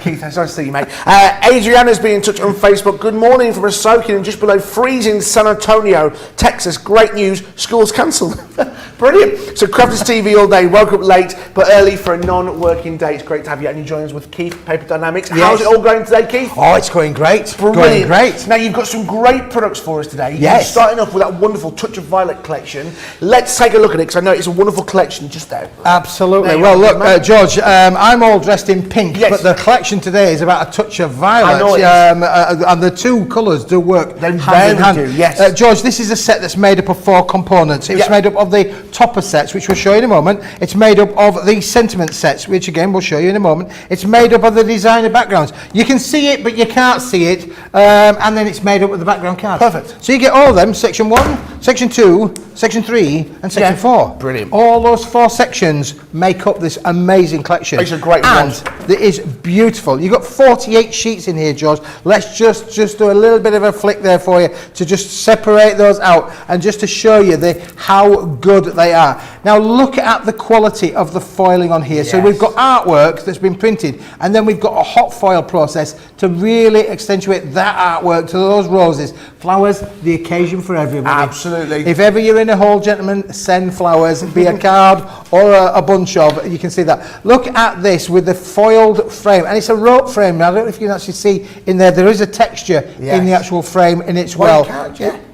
Keith, it's nice to see you, mate. Adriana's been in touch on Facebook. Good morning from a soaking and just below freezing San Antonio, Texas. Great news. School's cancelled. Brilliant. So Crafters TV all day. Woke up late but early for a non-working day. It's great to have you, and you join us with Keith, Paper Dienamics.
Yes.
How's it all going today, Keith?
Oh, it's going great.
Brilliant.
Going great.
Now you've got some great products for us today.
Yes.
You're starting off with that wonderful Touch of Violet collection. Let's take a look at it, because I know it's a wonderful collection just there.
Absolutely. Well, look, George, I'm all dressed in pink,
yes,
but the collection today is about a touch of violet.
I know it is.
And the two colours do work hand in hand.
Yes.
George, this is a set that's made up of 4 components. It's made up of the topper sets, which we'll show you in a moment. It's made up of the sentiment sets, which again we'll show you in a moment. It's made up of the designer backgrounds. You can see it, but you can't see it. And then it's made up with the background cards.
Perfect.
So you get all of them, section 1, section 2, section 3, and section 4.
Brilliant.
All those 4 sections make up this amazing collection.
It's a great
and
one.
It is beautiful. You've got 48 sheets in here, George. Let's just do a little bit of a flick there for you to just separate those out and just to show you how good they are. Now look at the quality of the foiling on here. Yes. So we've got artwork that's been printed, and then we've got a hot foil process to really accentuate that artwork to those roses. Flowers, the occasion for everybody.
Absolutely.
If ever you're in a hole, gentlemen, send flowers, be a card or a bunch of, you can see that. Look at this with the foiled frame, and it's a rope frame. Now, I don't know if you can actually see in there is a texture in the actual frame in its well.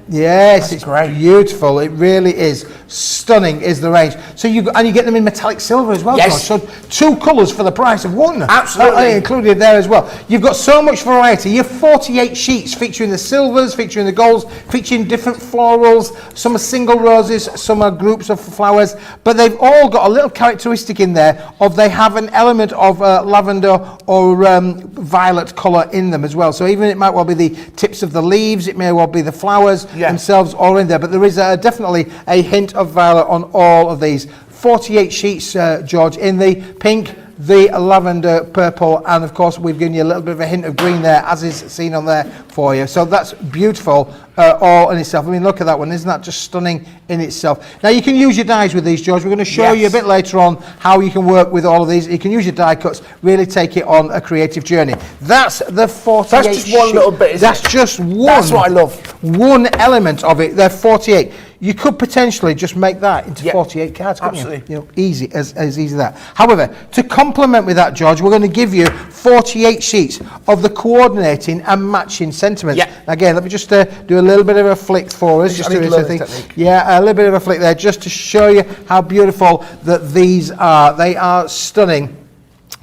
Yes, it's great. Beautiful. It really is. Stunning is the range. So you get them in metallic silver as well.
Yes.
So 2 colours for the price of 1.
Absolutely.
Included there as well. You've got so much variety. You have 48 sheets featuring the silvers, featuring the golds, featuring different florals. Some are single roses, some are groups of flowers, but they've all got a little characteristic in there of they have an element of lavender or violet colour in them as well. So even it might well be the tips of the leaves, it may well be the flowers themselves all in there, but there is definitely a hint of violet on all of these. 48 sheets, George, in the pink, the lavender, purple, and of course we've given you a little bit of a hint of green there, as is seen on there for you. So that's beautiful all in itself. I mean, look at that one. Isn't that just stunning in itself? Now, you can use your dies with these, George. We're going to show you a bit later on how you can work with all of these. You can use your die cuts, really take it on a creative journey. That's the 48
That's just one little bit, isn't it?
That's just one.
That's what I love.
One element of it. They're 48. You could potentially just make that into 48 cards, couldn't
absolutely.
you? Easy, as easy as that. However, to complement with that, George, we're going to give you 48 sheets of the coordinating and matching sentiments.
Yeah.
Again, let me just do a little bit of a flick for us. Just to a little bit of a flick there, just to show you how beautiful that these are. They are stunning.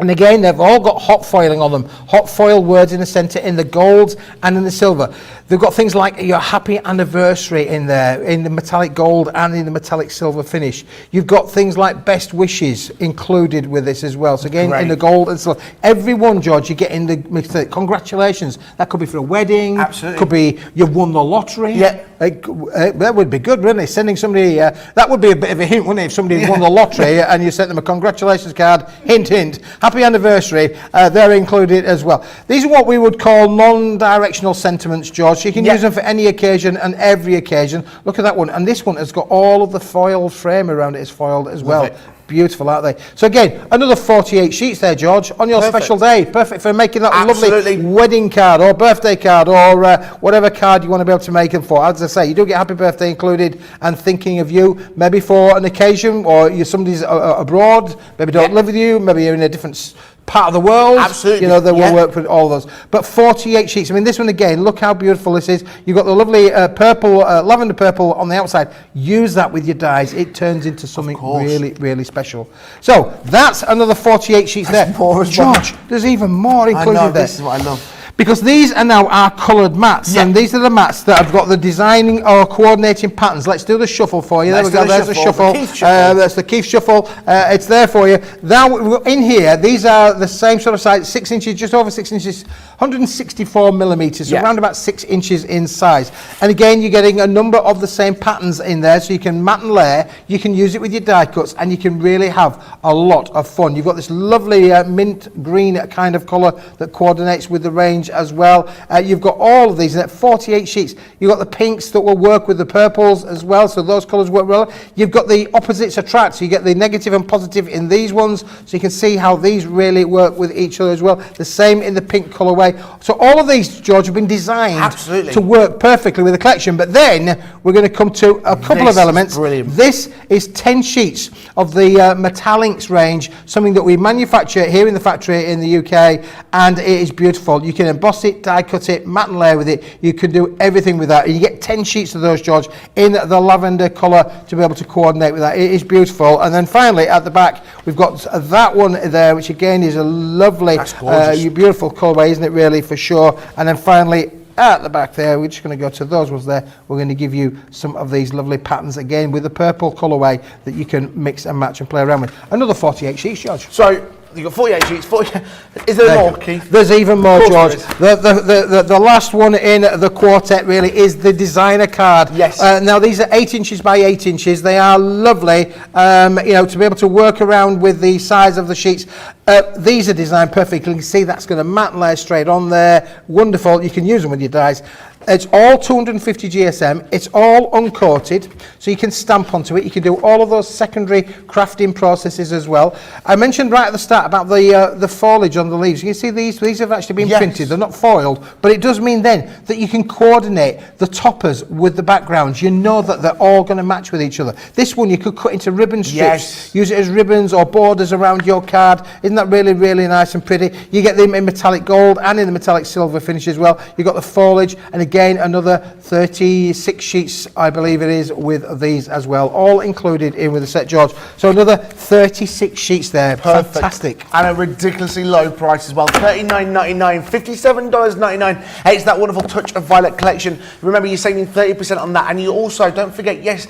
And again, they've all got hot foiling on them. Hot foil words in the centre, in the gold and in the silver. They've got things like your happy anniversary in there, in the metallic gold and in the metallic silver finish. You've got things like best wishes included with this as well. So again, in the gold and silver. Every one, George, you get in the congratulations. That could be for a wedding.
Absolutely.
Could be you've won the lottery.
Yeah.
That would be good, wouldn't it? Sending somebody, that would be a bit of a hint, wouldn't it? If somebody had won the lottery and you sent them a congratulations card, hint, hint, happy anniversary, they're included as well. These are what we would call non-directional sentiments, George. So you can use them for any occasion and every occasion. Look at that one. And this one has got all of the foiled frame around it is foiled as well. Beautiful, aren't they? So again, another 48 sheets there, George, on your special day. Perfect for making that lovely wedding card or birthday card or whatever card you want to be able to make them for. As I say, you do get happy birthday included and thinking of you, maybe for an occasion, or you're somebody's abroad, maybe don't live with you, maybe you're in a different part of the world.
Absolutely.
You know, they will work with all those. But 48 sheets. I mean, this one again, look how beautiful this is. You've got the lovely purple, lavender purple on the outside. Use that with your dies. It turns into something really, really special. So that's another 48 sheets there. George, there's even more included there.
This is what I love.
Because these are now our coloured mats, and these are the mats that have got the designing or coordinating patterns. Let's do the shuffle for you. There we go. There's the shuffle. That's the Keith shuffle. It's there for you. Now in here, these are the same sort of size, 6 inches, just over 6 inches, 164 millimeters, so around about 6 inches in size. And again, you're getting a number of the same patterns in there, so you can mat and layer. You can use it with your die cuts, and you can really have a lot of fun. You've got this lovely mint green kind of colour that coordinates with the range as well. You've got all of these, 48 sheets. You've got the pinks that will work with the purples as well, so those colours work well. You've got the opposites attract, so you get the negative and positive in these ones, so you can see how these really work with each other as well. The same in the pink colourway. So all of these, George, have been designed to work perfectly with the collection, but then we're going to come to a couple of elements. This is 10 sheets of the Metallinks range, something that we manufacture here in the factory in the UK, and it is beautiful. You can emboss it, die cut it, mat and layer with it. You can do everything with that. And you get 10 sheets of those, George, in the lavender colour to be able to coordinate with that. It is beautiful. And then finally at the back we've got that one there, which again is a lovely, beautiful colourway, isn't it, really, for sure. And then finally at the back there, we're just going to go to those ones there. We're going to give you some of these lovely patterns again with the purple colourway that you can mix and match and play around with. Another 48 sheets, George.
So you've got 48 sheets. Is there more, Keith?
There's even more, George. The last one in the quartet really is the designer card. Yes. Now these are 8 inches by 8 inches. They are lovely. To be able to work around with the size of the sheets. These are designed perfectly. You can see that's going to mat and layer straight on there. Wonderful. You can use them with your dies. It's all 250 GSM. It's all uncoated, so you can stamp onto it. You can do all of those secondary crafting processes as well. I mentioned right at the start about the foliage on the leaves. You can see these have actually been printed. They're not foiled, but it does mean then that you can coordinate the toppers with the backgrounds. You know that they're all going to match with each other. This one you could cut into ribbon strips, use it as ribbons or borders around your card. Isn't that really, really nice and pretty? You get them in metallic gold and in the metallic silver finish as well. You've got the foliage, and again, another 36 sheets, I believe it is, with these as well, all included in with the set, George. So another 36 sheets there.
Perfect.
Fantastic.
And a ridiculously low price as well, $39.99, $57.99. It's that wonderful Touch of Violet collection. Remember, you're saving 30% on that, and you also, don't forget, yes,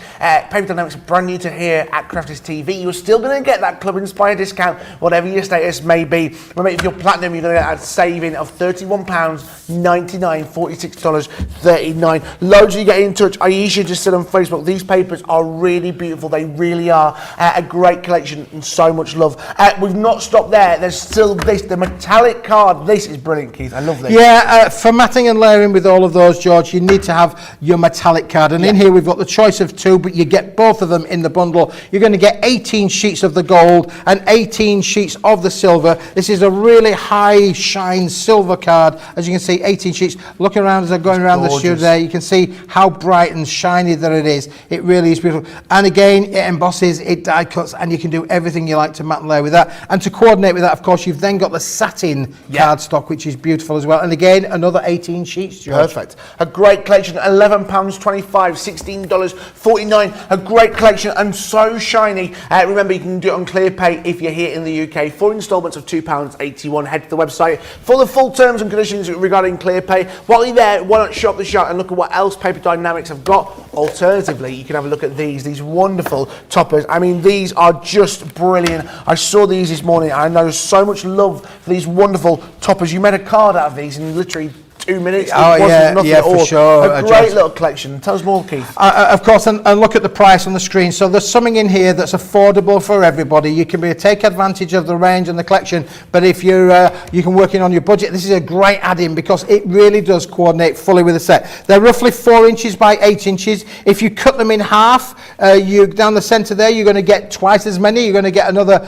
Paper Dienamics are brand new to here at Crafty's TV. You're still going to get that Club Inspire discount, whatever your status may be. Remember, if you're platinum, you're going to get a saving of £31.99, $46 £39. Loads of you get in touch. Aisha just said on Facebook, these papers are really beautiful. They really are. A great collection and so much love. We've not stopped there. There's still this, the metallic card. This is brilliant, Keith. I love this.
Yeah, for matting and layering with all of those, George, you need to have your metallic card. And in here we've got the choice of 2, but you get both of them in the bundle. You're going to get 18 sheets of the gold and 18 sheets of the silver. This is a really high shine silver card. As you can see, 18 sheets. Looking around as I'm going around the studio there, you can see how bright and shiny that it is. It really is beautiful. And again, it embosses, it die cuts, and you can do everything you like to matte and layer with that. And to coordinate with that, of course, you've then got the satin cardstock, which is beautiful as well. And again, another 18 sheets, George.
Perfect. A great collection. £11.25, $16.49. A great collection and so shiny. Remember, you can do it on ClearPay if you're here in the UK. 4 instalments of £2.81. Head to the website for the full terms and conditions regarding ClearPay. While you're there, why not shop the shop and look at what else Paper Dienamics have got. Alternatively, you can have a look at these wonderful toppers. I mean, these are just brilliant. I saw these this morning. I know so much love for these wonderful toppers. You made a card out of these in literally 2 minutes.
For sure.
A great little collection. Tell us more, Keith.
Of course, and look at the price on the screen. So there's something in here that's affordable for everybody. You can take advantage of the range and the collection, but if you're you can work in on your budget, this is a great add-in because it really does coordinate fully with the set. They're roughly 4 inches by 8 inches. If you cut them in half, you down the centre there, you're going to get twice as many. You're going to get another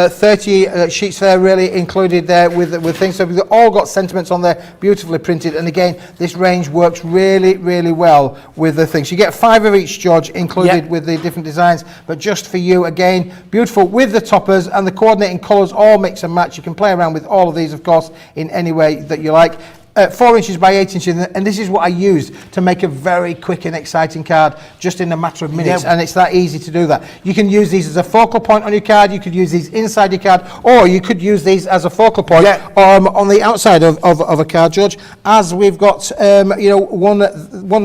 30 sheets there, really included there with things. So we've all got sentiments on there, beautifully printed. And again, this range works really, really well with the things. You get 5 of each, George, included with the different designs, but just for you, again, beautiful with the toppers and the coordinating colours, all mix and match. You can play around with all of these, of course, in any way that you like. 4 inches by 8 inches, and this is what I use to make a very quick and exciting card just in a matter of minutes, and it's that easy to do that. You can use these as a focal point on your card, you could use these inside your card, or you could use these as a focal point on the outside of a card, George, as we've got one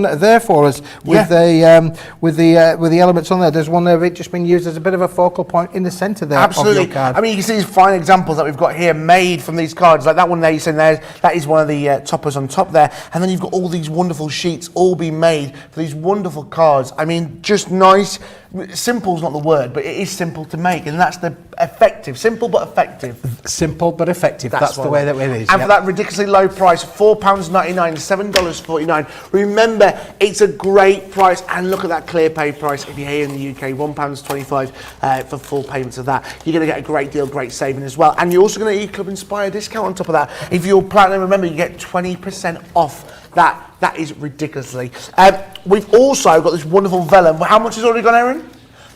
there for us with the elements on there. There's one there, it just been used as a bit of a focal point in the centre there.
Absolutely.
Of your card.
I mean, you can see these fine examples that we've got here made from these cards, like that one there you're saying there, that is one of the toppers on top there, and then you've got all these wonderful sheets all being made for these wonderful cards. I mean, just nice. Simple's not the word, but it is simple to make, and that's the effective. Simple but effective.
Simple but effective. That's the way that it is.
And for that ridiculously low price, £4.99, $7.49. Remember, it's a great price, and look at that ClearPay price if you're here in the UK, £1.25 for full payments of that. You're going to get a great deal, great saving as well, and you're also going to get Club Inspire discount on top of that. If you're platinum, remember, you get 20% off that. That is ridiculously. We've also got this wonderful vellum. How much has already gone, Aaron?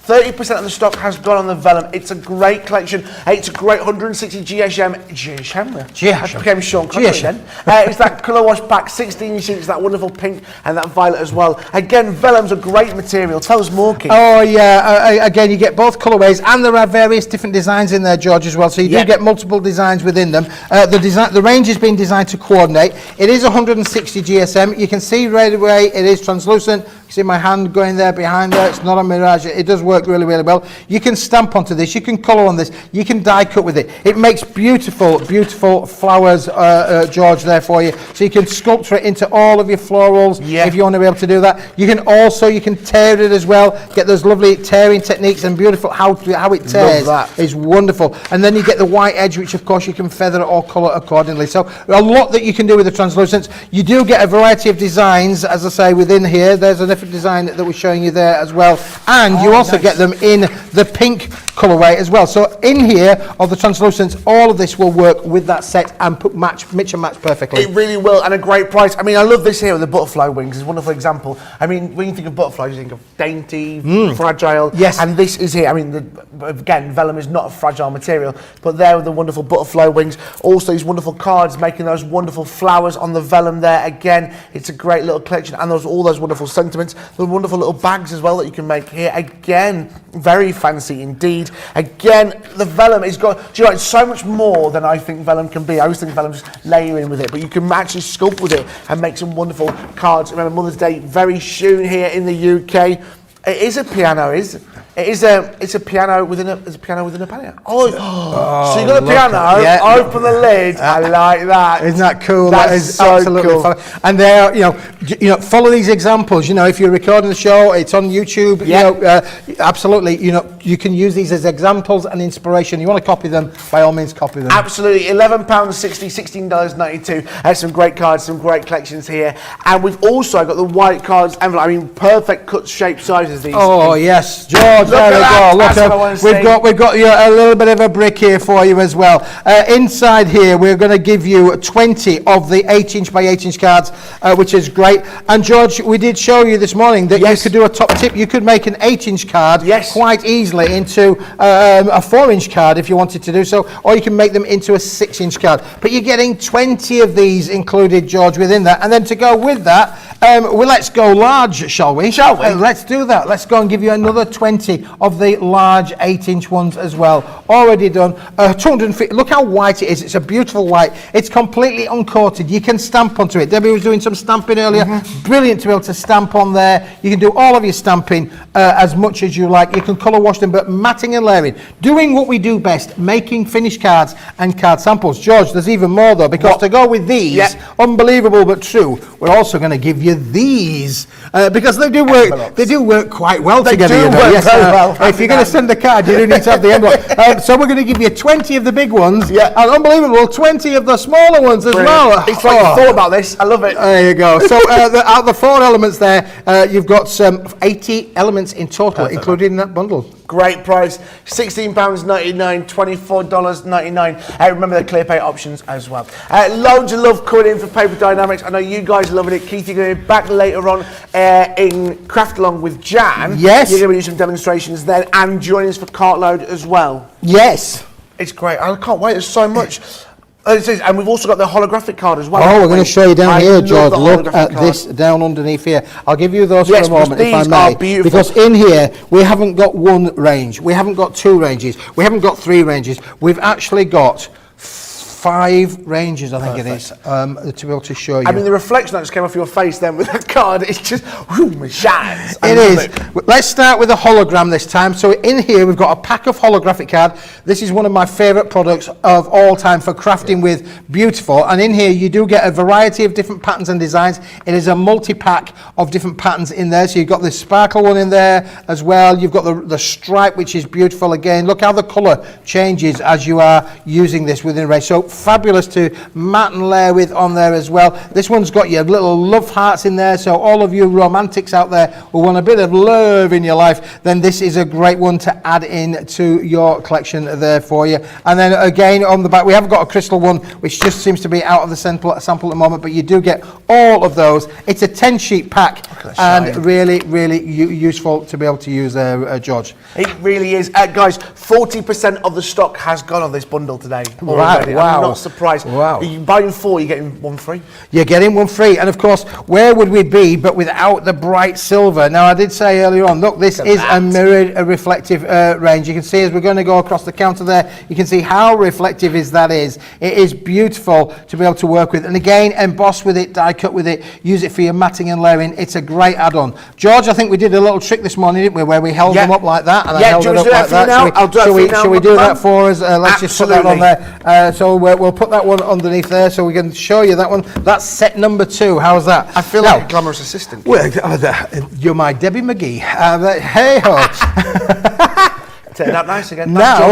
30% of the stock has gone on the vellum. It's a great collection. It's a great 160 GSM. I became Sean Connery then. It's that colour wash pack, 16 sheets, that wonderful pink and that violet as well. Again, vellum's a great material. Tell us more, Keith.
Oh yeah, again, you get both colourways, and there are various different designs in there, George, as well. So you do get multiple designs within them. The range has been designed to coordinate. It is 160 GSM. You can see right away it is translucent. You see my hand going there behind there. It's not a mirage. It does work really, really well. You can stamp onto this. You can colour on this. You can die cut with it. It makes beautiful, beautiful flowers, George, there for you. So you can sculpture it into all of your florals if you want to be able to do that. You can also, you can tear it as well. Get those lovely tearing techniques and beautiful how it tears is wonderful. And then you get the white edge, which of course you can feather it or colour accordingly. So a lot that you can do with the translucents. You do get a variety of designs, as I say, within here. There's a different design that we're showing you there as well, and you also get them in the pink colourway as well. So in here of the translucents, all of this will work with that set and mix and match perfectly.
It really will, and a great price. I mean, I love this here with the butterfly wings. It's a wonderful example. I mean, when you think of butterflies, you think of dainty, fragile.
Yes.
And this is here. I mean, again, vellum is not a fragile material, but there with the wonderful butterfly wings. Also, these wonderful cards making those wonderful flowers on the vellum there. Again, it's a great little collection, and there's all those wonderful sentiments. The wonderful little bags as well that you can make here. Again, very fancy indeed. Again, the vellum is got, do you know, it's so much more than I think vellum can be. I always think vellum just layering with it, but you can actually sculpt with it and make some wonderful cards. Remember, Mother's Day very soon here in the UK. It is a piano, it's a piano within a piano. Oh, so you got a piano, open the lid. I like that.
Isn't that cool?
That's
that is
so
absolutely
cool.
fun. And they are, follow these examples. If you're recording the show, it's on YouTube. Absolutely. You can use these as examples and inspiration. You want to copy them, by all means, copy them.
Absolutely. £11.60, $16.92. Some great cards, some great collections here, and we've also got the white cards envelope. I mean, perfect cut, shape, sizes. These.
Oh yes, George. There we go. Look, we've got you a little bit of a brick here for you as well. Inside here, we're going to give you 20 of the 8-inch by 8-inch cards, which is great. And George, we did show you this morning that you could do a top tip. You could make an 8-inch card quite easily into a 4-inch card if you wanted to do so, or you can make them into a 6-inch card. But you're getting 20 of these included, George, within that. And then to go with that, let's go large, shall we? Let's do that. Let's go and give you another 20 of the large 8-inch ones as well. Already done. 250. Look how white it is. It's a beautiful white. It's completely uncoated. You can stamp onto it. Debbie was doing some stamping earlier. Brilliant to be able to stamp on there. You can do all of your stamping as much as you like. You can colour wash them, but matting and layering. Doing what we do best, making finished cards and card samples. George, there's even more though, because to go with these, unbelievable but true, we're also going to give you these because they do work. They do work quite well together. If you're going to send a card, you do need to have the envelope. So we're going to give you 20 of the big ones, and unbelievable 20 of the smaller ones as well.
It's like you thought about this. I love it.
There you go. So out of the 4 elements there, you've got some 80 elements in total, included in that bundle.
Great price, £16.99, $24.99. Remember the clear pay options as well. Loads of love coming in for Paper Dienamics. I know you guys are loving it. Keith, you're going to be back later on in Craft Along with Jan.
Yes.
You're going to do some demonstrations then and join us for Cartload as well.
Yes.
It's great. I can't wait. There's so much. And we've also got the holographic card as well.
Oh, we're going to show you down here, George. Look at this down underneath here. I'll give you those for a moment, if I may. Because in here, we haven't got one range. We haven't got 2 ranges. We haven't got 3 ranges. We've actually got 5 ranges, I think it is, to be able to show you.
I mean, the reflection that just came off your face then with that card, it's just, it shines.
It is. Let's start with a hologram this time. So in here, we've got a pack of holographic card. This is one of my favourite products of all time for crafting with. Beautiful. And in here, you do get a variety of different patterns and designs. It is a multi-pack of different patterns in there. So you've got this sparkle one in there as well. You've got the stripe, which is beautiful again. Look how the colour changes as you are using this within a range. So fabulous to mat and layer with on there as well. This one's got your little love hearts in there, so all of you romantics out there who want a bit of love in your life, then this is a great one to add in to your collection there for you. And then again on the back, we haven't got a crystal one, which just seems to be out of the sample at the moment, but you do get all of those. It's a 10-sheet pack and really, really useful to be able to use there, George.
It really is. Guys, 40% of the stock has gone on this bundle today. Already.
Wow.
I'm not surprised.
Wow.
You buying 4, you're getting 1 free.
You're getting 1 free. And of course, where would we be but without the bright silver? Now, I did say earlier on, look, this is a mirrored, reflective range. You can see as we're going to go across the counter there, you can see how reflective that is. It is beautiful to be able to work with. And again, emboss with it, die cut with it, use it for your matting and layering. It's a great add-on. George, I think we did a little trick this morning, didn't we, where we held them up like that. And I held it up like that. Shall we do that for us? Let's just put that on there. So we'll put that one underneath there so we can show you that one. That's set number 2. How's that?
I feel like a glamorous assistant.
Well, you're my Debbie McGee. Hey ho.
Turn out nice again.
Now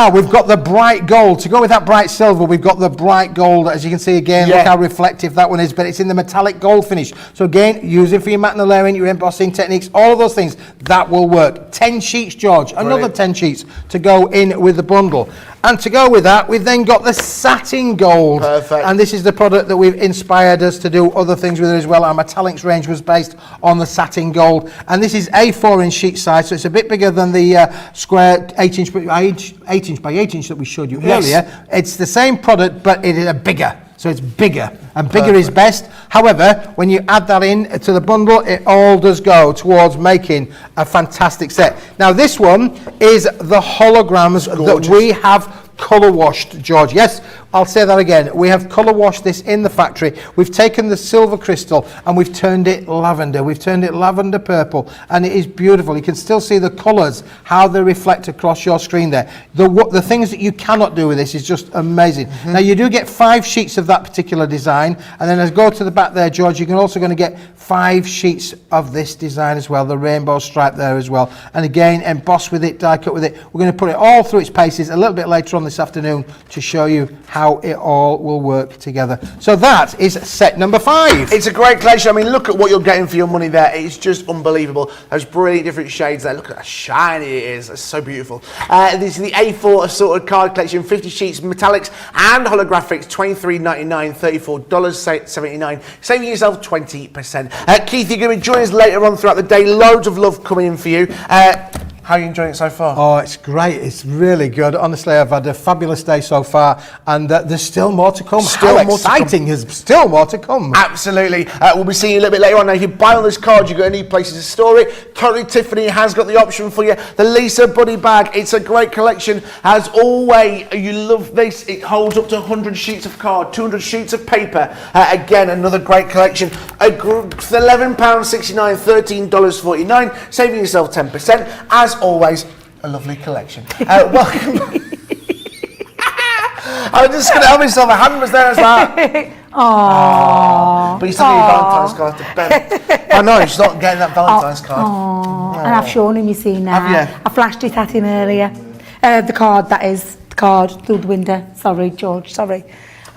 we've got the bright gold. To go with that bright silver, we've got the bright gold. As you can see again, look how reflective that one is, but it's in the metallic gold finish. So again, use it for your matting and layering, your embossing techniques, all of those things, that will work. 10 sheets, George. Brilliant. Another 10 sheets to go in with the bundle. And to go with that, we've then got the satin gold.
Perfect.
And this is the product that we've inspired us to do other things with it as well. Our metallics range was based on the satin gold. And this is a 4-inch sheet size, so it's a bit bigger than the square 8-inch by 8-inch that we showed you earlier. It's the same product, but it is a bigger. So it's bigger, and bigger is best. However, when you add that in to the bundle, it all does go towards making a fantastic set. Now this one is the holograms that we have colour washed, George. Yes, I'll say that again. We have colour washed this in the factory. We've taken the silver crystal and we've turned it lavender. We've turned it lavender purple, and it is beautiful. You can still see the colours, how they reflect across your screen there. The things that you cannot do with this is just amazing. Now you do get 5 sheets of that particular design, and then as I go to the back there, George, you're also going to get 5 sheets of this design as well, the rainbow stripe there as well. And again, embossed with it, die cut with it. We're going to put it all through its paces a little bit later on this afternoon to show you how it all will work together. So that is set number 5.
It's a great collection. I mean, look at what you're getting for your money there. It's just unbelievable. Those brilliant different shades there. Look at how shiny it is. It's so beautiful. This is the A4 Assorted Card Collection, 50 sheets, metallics and holographics, $23.99, $34.79, saving yourself 20%. Keith, you're going to be joining us later on throughout the day. Loads of love coming in for you. How are you enjoying it so far?
Oh, it's great. It's really good. Honestly, I've had a fabulous day so far, and there's still more to come. How exciting! There's still more to come.
Absolutely. We'll be seeing you a little bit later on. Now, if you buy on this card, you've got any places to store it. Currently, Tiffany has got the option for you. The Lisa Buddy Bag. It's a great collection. As always, you love this. It holds up to 100 sheets of card, 200 sheets of paper. Again, another great collection. £11.69, $13.49, saving yourself 10%. As always, a lovely collection. Welcome. I was just going to help myself. My hand was there as well.
Aww.
But you still get your Valentine's card to Ben. I know, she's not getting that Valentine's card.
Aww. And I've shown him, you see now.
Have you?
I flashed it at him earlier. The card, that is. The card through the window. Sorry, George, sorry.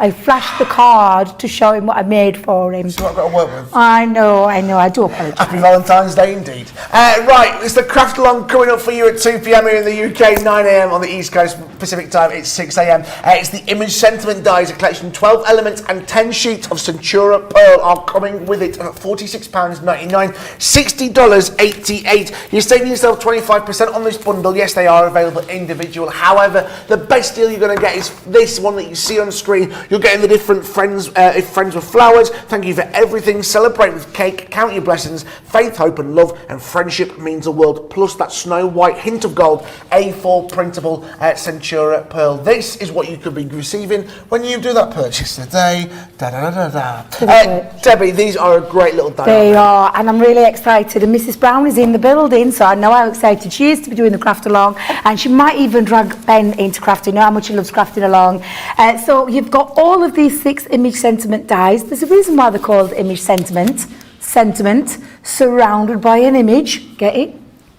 I flashed the card to show him what I made for him.
So what I've got to work with.
I know, I do apologise.
Happy Valentine's Day indeed. Right, it's the Craft Along coming up for you at 2 p.m. here in the UK, 9 a.m. on the East Coast, Pacific time, it's 6 a.m. It's the Image Sentiment Dies, a collection, 12 elements and 10 sheets of Centura Pearl are coming with it at £46.99, $60.88. You're saving yourself 25% on this bundle. Yes, they are available individual. However, the best deal you're going to get is this one that you see on screen. You're getting the different friends, if friends with flowers, thank you for everything, celebrate with cake, count your blessings, faith, hope and love, and friendship means the world, plus that snow white hint of gold, A4 printable Centura Pearl. This is what you could be receiving when you do that purchase today. Debbie, these are a great little dial.
They are, and I'm really excited. And Mrs. Brown is in the building, so I know how excited she is to be doing the Craft Along, and she might even drag Ben into crafting. You know how much he loves crafting along. So you've got all of these 6 Image Sentiment dies. There's a reason why they're called Image Sentiment. Sentiment, surrounded by an image. Get it?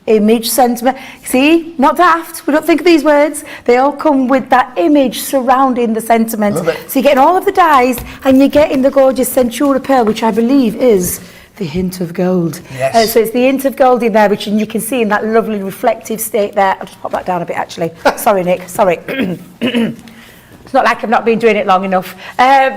Image sentiment. See, not daft. We don't think of these words. They all come with that image surrounding the sentiment.
Love it.
So you're getting all of the dies, and you're getting the gorgeous Centura Pearl, which I believe is the hint of gold.
Yes.
So it's the hint of gold in there, which you can see in that lovely reflective state there. I'll just pop that down a bit, actually. Sorry, Nick. Sorry. It's not like I've not been doing it long enough. There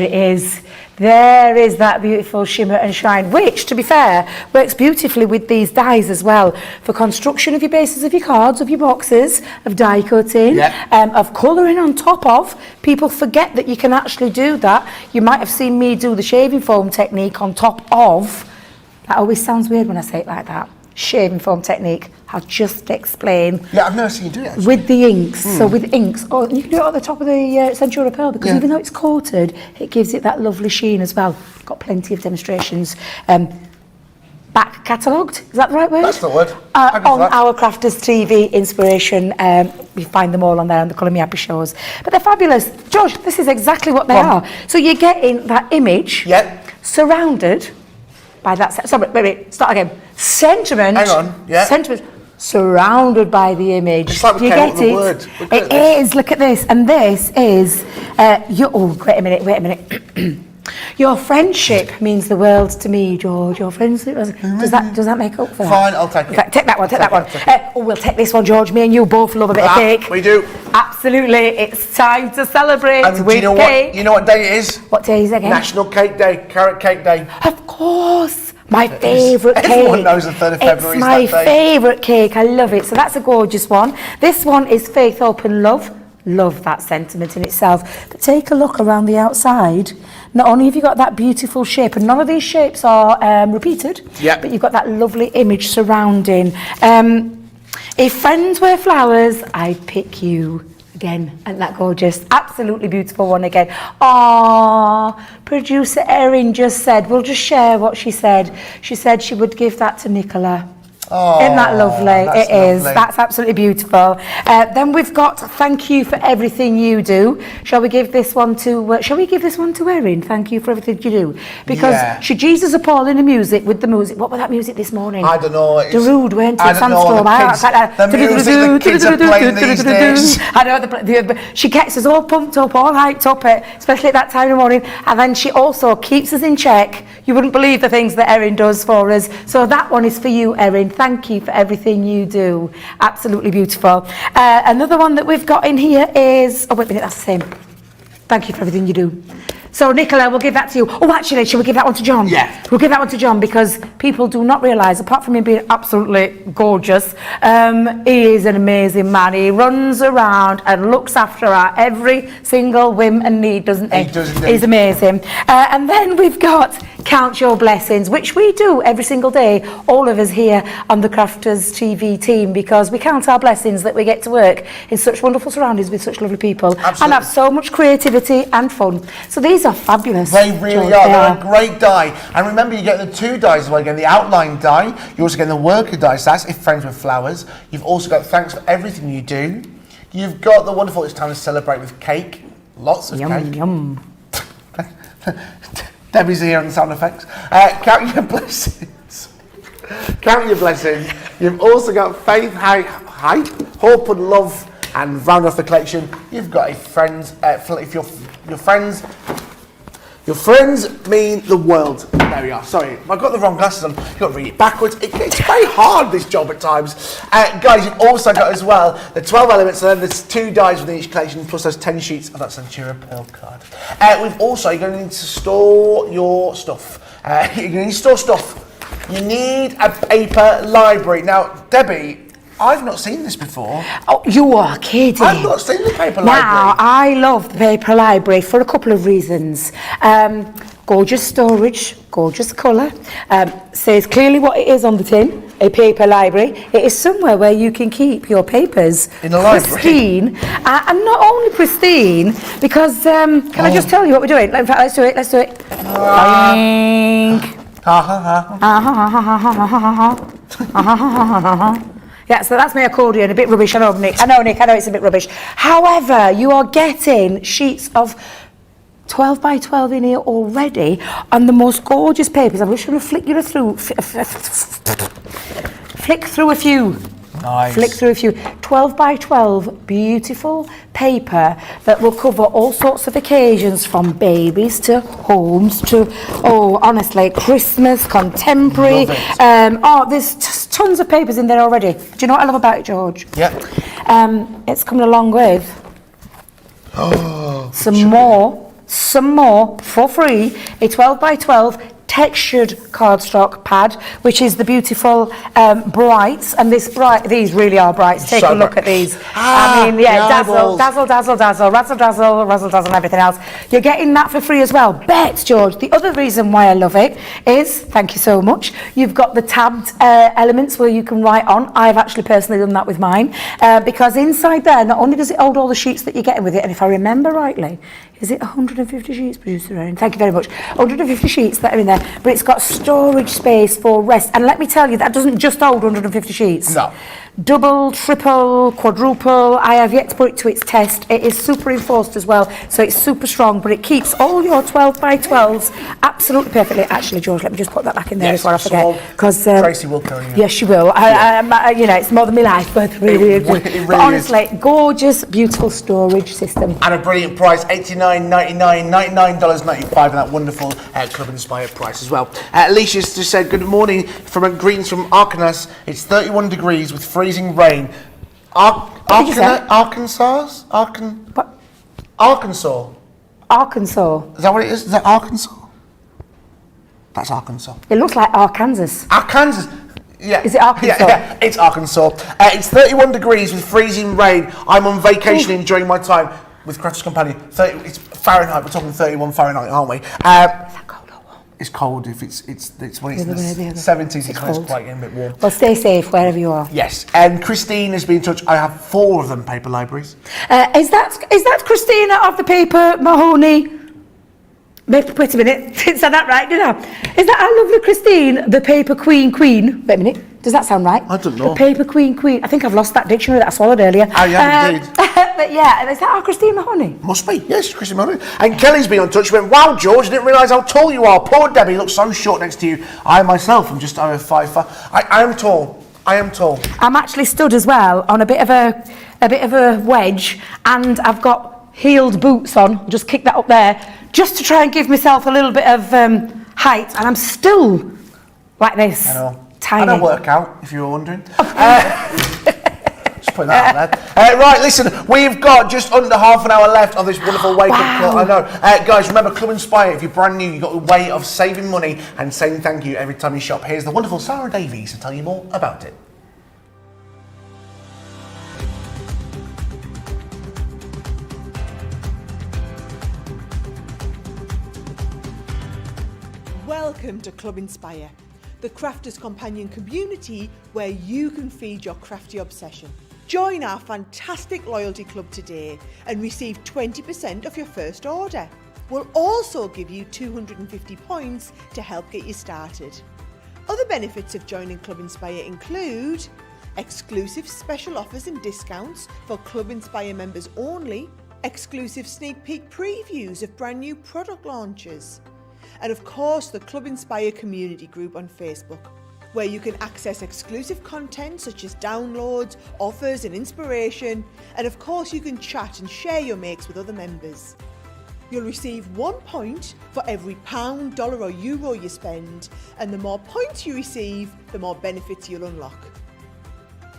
it is. There is that beautiful shimmer and shine, which, to be fair, works beautifully with these dies as well, for construction of your bases of your cards, of your boxes, of die cutting, of colouring on top of. People forget that you can actually do that. You might have seen me do the shaving foam technique on top of. That always sounds weird when I say it like that. Shaving foam technique. I'll just explain.
Yeah, I've never seen you do it, actually.
With the inks. So with inks, you can do it at the top of the Centura Pearl, because even though it's coated, it gives it that lovely sheen as well. Got plenty of demonstrations. Back catalogued, is that the right word?
That's the word.
On our Crafters TV inspiration, we find them all on there on the Colour Me Happy shows. But they're fabulous. George, this is exactly what they are. So you're getting that image surrounded by that. Sorry, wait, start again. Sentiment.
Hang on,
Sentiment surrounded by the image.
It's like we came up with the word.
It is. Look at this, and this is your. Oh, wait a minute. Your friendship means the world to me, George. Your friendship does that make up for that?
Fine, I'll take it.
Okay, take that one. We'll take this one, George. Me and you both love a bit of cake.
We do.
Absolutely. It's time to celebrate with
do you know
cake.
You know what day it is?
What day is it again?
National Cake Day, Carrot Cake Day.
Of course. My favourite cake.
Everyone knows the 3rd of February is that day.
It's my favourite cake. I love it. So that's a gorgeous one. This one is Faith, Hope and Love. Love that sentiment in itself. But take a look around the outside. Not only have you got that beautiful shape, and none of these shapes are repeated, but you've got that lovely image surrounding. If friends wear flowers, I'd pick you. Again, isn't that gorgeous? Absolutely beautiful one again. Aww, producer Erin just said, we'll just share what she said. She said she would give that to Nicola.
Oh,
isn't that lovely?
That's
It is.
lovely.
That's absolutely beautiful. Then we've got thank you for everything you do. Shall we give this one to Erin? Thank you for everything you do. Because she Jesus appalling the music with the music. What was that music this morning?
I don't know.
The rude, weren't it?
I don't know. The music the kids are playing these days.
I know. She gets us all pumped up, all hyped up, especially at that time of the morning. And then she also keeps us in check. You wouldn't believe the things that Erin does for us. So that one is for you, Erin. Thank you for everything you do. Absolutely beautiful. Another one that we've got in here is... Oh, wait a minute, that's the same. Thank you for everything you do. So, Nicola, we'll give that to you. Oh, actually, shall we give that one to John?
Yeah.
We'll give that one to John because people do not realise, apart from him being absolutely gorgeous, he is an amazing man. He runs around and looks after our every single whim and need, doesn't he?
He does indeed.
He's amazing. And then we've got Count Your Blessings, which we do every single day, all of us here on the Crafters TV team, because we count our blessings that we get to work in such wonderful surroundings with such lovely people.
Absolutely.
And have so much creativity and fun. So these are fabulous.
They really are. They're a great die. And remember, you get the two dies as well. You get the outline die. You also get the worker die. So that's if friends with flowers. You've also got thanks for everything you do. You've got the wonderful it's time to celebrate with cake. Lots of cake.
Yum.
Debbie's here on the sound effects. Count your blessings. Count your blessings. You've also got faith, hype, hope and love, and round off the collection. You've got a friends. If your friends mean the world. There we are. Sorry, I've got the wrong glasses on. You've got to read it backwards. It's very hard, this job at times. Guys, you've also got as well the 12 elements, and then there's 2 dies within each collection, plus those 10 sheets of that Centura Pearl card. You're going to need to store your stuff. You're going to need to store stuff. You need a paper library. Now, Debbie, I've not seen this before.
Oh, you are kidding.
I've not seen the paper library.
Now, I love the paper library for a couple of reasons. Gorgeous storage, gorgeous colour. Says clearly what it is on the tin, a paper library. It is somewhere where you can keep your papers
in a library.
Pristine. And not only pristine, because, can I just tell you what we're doing? In fact, let's do it. Yeah, so that's my accordion, a bit rubbish. I know, Nick, it's a bit rubbish. However, you are getting sheets of 12 by 12 in here already on the most gorgeous papers. I'm just going to flick through a few.
Nice.
Flick through a few. 12 by 12 beautiful paper that will cover all sorts of occasions, from babies to homes to, honestly, Christmas, contemporary. There's just tons of papers in there already. Do you know what I love about it, George?
Yeah.
It's coming along with some more for free, a 12 by 12 textured cardstock pad, which is the beautiful brights, and these really are brights. Take a look at these. Dazzle, razzle dazzle, and everything else. You're getting that for free as well. Bet, George, the other reason why I love it is, thank you so much, you've got the tabbed elements where you can write on. I've actually personally done that with mine, because inside there, not only does it hold all the sheets that you get with it, and if I remember rightly, is it 150 sheets, producer Erin? Thank you very much. 150 sheets that are in there, but it's got storage space for rest. And let me tell you, that doesn't just hold 150 sheets.
No.
Double, triple, quadruple. I have yet to put it to its test. It is super enforced as well, so it's super strong, but it keeps all your 12 by 12s absolutely perfectly. Actually, George, let me just put that back in there before I forget. Because
Tracy will carry you.
Yes, she will. It's more than my life, but really,
it really
but honestly, gorgeous, beautiful storage system.
And a brilliant price, $89.99, $99.95, and that wonderful Club Inspired price as well. Alicia's just said, good morning from greetings from Arkansas. It's 31 degrees with freezing rain. Arkansas? Arkansas.
Arkansas.
Is that what it is? Is that Arkansas? That's Arkansas.
It looks like Arkansas.
Arkansas. Yeah.
Is it Arkansas?
Yeah, it's Arkansas. It's 31 degrees with freezing rain. I'm on vacation enjoying my time with Crafters Companion. It's Fahrenheit. We're talking 31 Fahrenheit, aren't we?
Is that cold or warm?
it's cold. If it's when it's in
The other way,
the
the other.
70s, it's
cold.
quite getting a bit warm.
Well, stay safe wherever you are.
Yes, and Christine has been in touch. I have 4 of them paper libraries.
Is that Christina of the Paper Mahoney? Wait a minute, didn't say that right, did I? Is that our lovely Christine, the Paper Queen? Wait a minute, does that sound right?
I don't know.
The Paper Queen. I think I've lost that dictionary that I swallowed earlier.
Oh, yeah, indeed.
But yeah, is that our Christine Mahoney?
Must be, yes, Christine Mahoney. And Kelly's been on touch. She went, wow, George, I didn't realise how tall you are. Poor Debbie looks so short next to you. I myself am just over 5'5". I am tall. I'm actually stood as well on a bit of a wedge, and I've got heeled boots on. I'll just kick that up there, just to try and give myself a little bit of height, and I'm still like this. I know.
Tiny.
I don't work out, if you were wondering. Just put that out there. Right, listen, we've got just under half an hour left of this wonderful wake-up call. I know. Guys, remember, Club Inspire, if you're brand new, you've got a way of saving money and saying thank you every time you shop. Here's the wonderful Sarah Davies to tell you more about it.
Welcome to Club Inspire, the crafters' companion community where you can feed your crafty obsession. Join our fantastic loyalty club today and receive 20% off your first order. We'll also give you 250 points to help get you started. Other benefits of joining Club Inspire include exclusive special offers and discounts for Club Inspire members only, exclusive sneak peek previews of brand new product launches, and of course the Club Inspire community group on Facebook, where you can access exclusive content such as downloads, offers and inspiration, and of course you can chat and share your makes with other members. You'll receive 1 point for every £, dollar or euro you spend, and the more points you receive, the more benefits you'll unlock.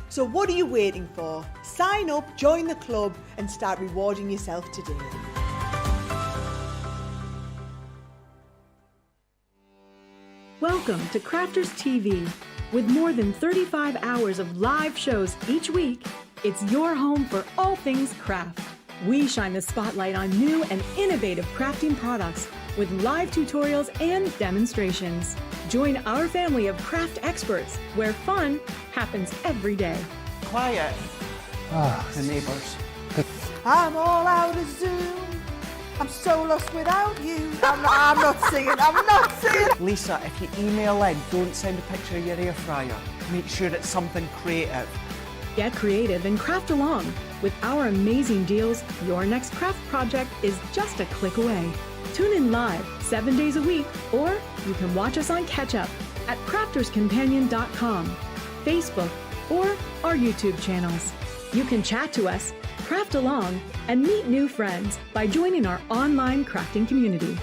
So what are you waiting for? Sign up, join the club and start rewarding yourself today.
Welcome to Crafters TV. With more than 35 hours of live shows each week, it's your home for all things craft. We shine the spotlight on new and innovative crafting products with live tutorials and demonstrations. Join our family of craft experts where fun happens every day.
Quiet. The neighbours.
I'm all out of Zoom. I'm so lost without you. I'm not singing.
Lisa, if you email in, don't send a picture of your air fryer. Make sure it's something creative.
Get creative and craft along. With our amazing deals, your next craft project is just a click away. Tune in live 7 days a week, or you can watch us on Catch Up at crafterscompanion.com, Facebook, or our YouTube channels. You can chat to us, craft along, and meet new friends by joining our online crafting community.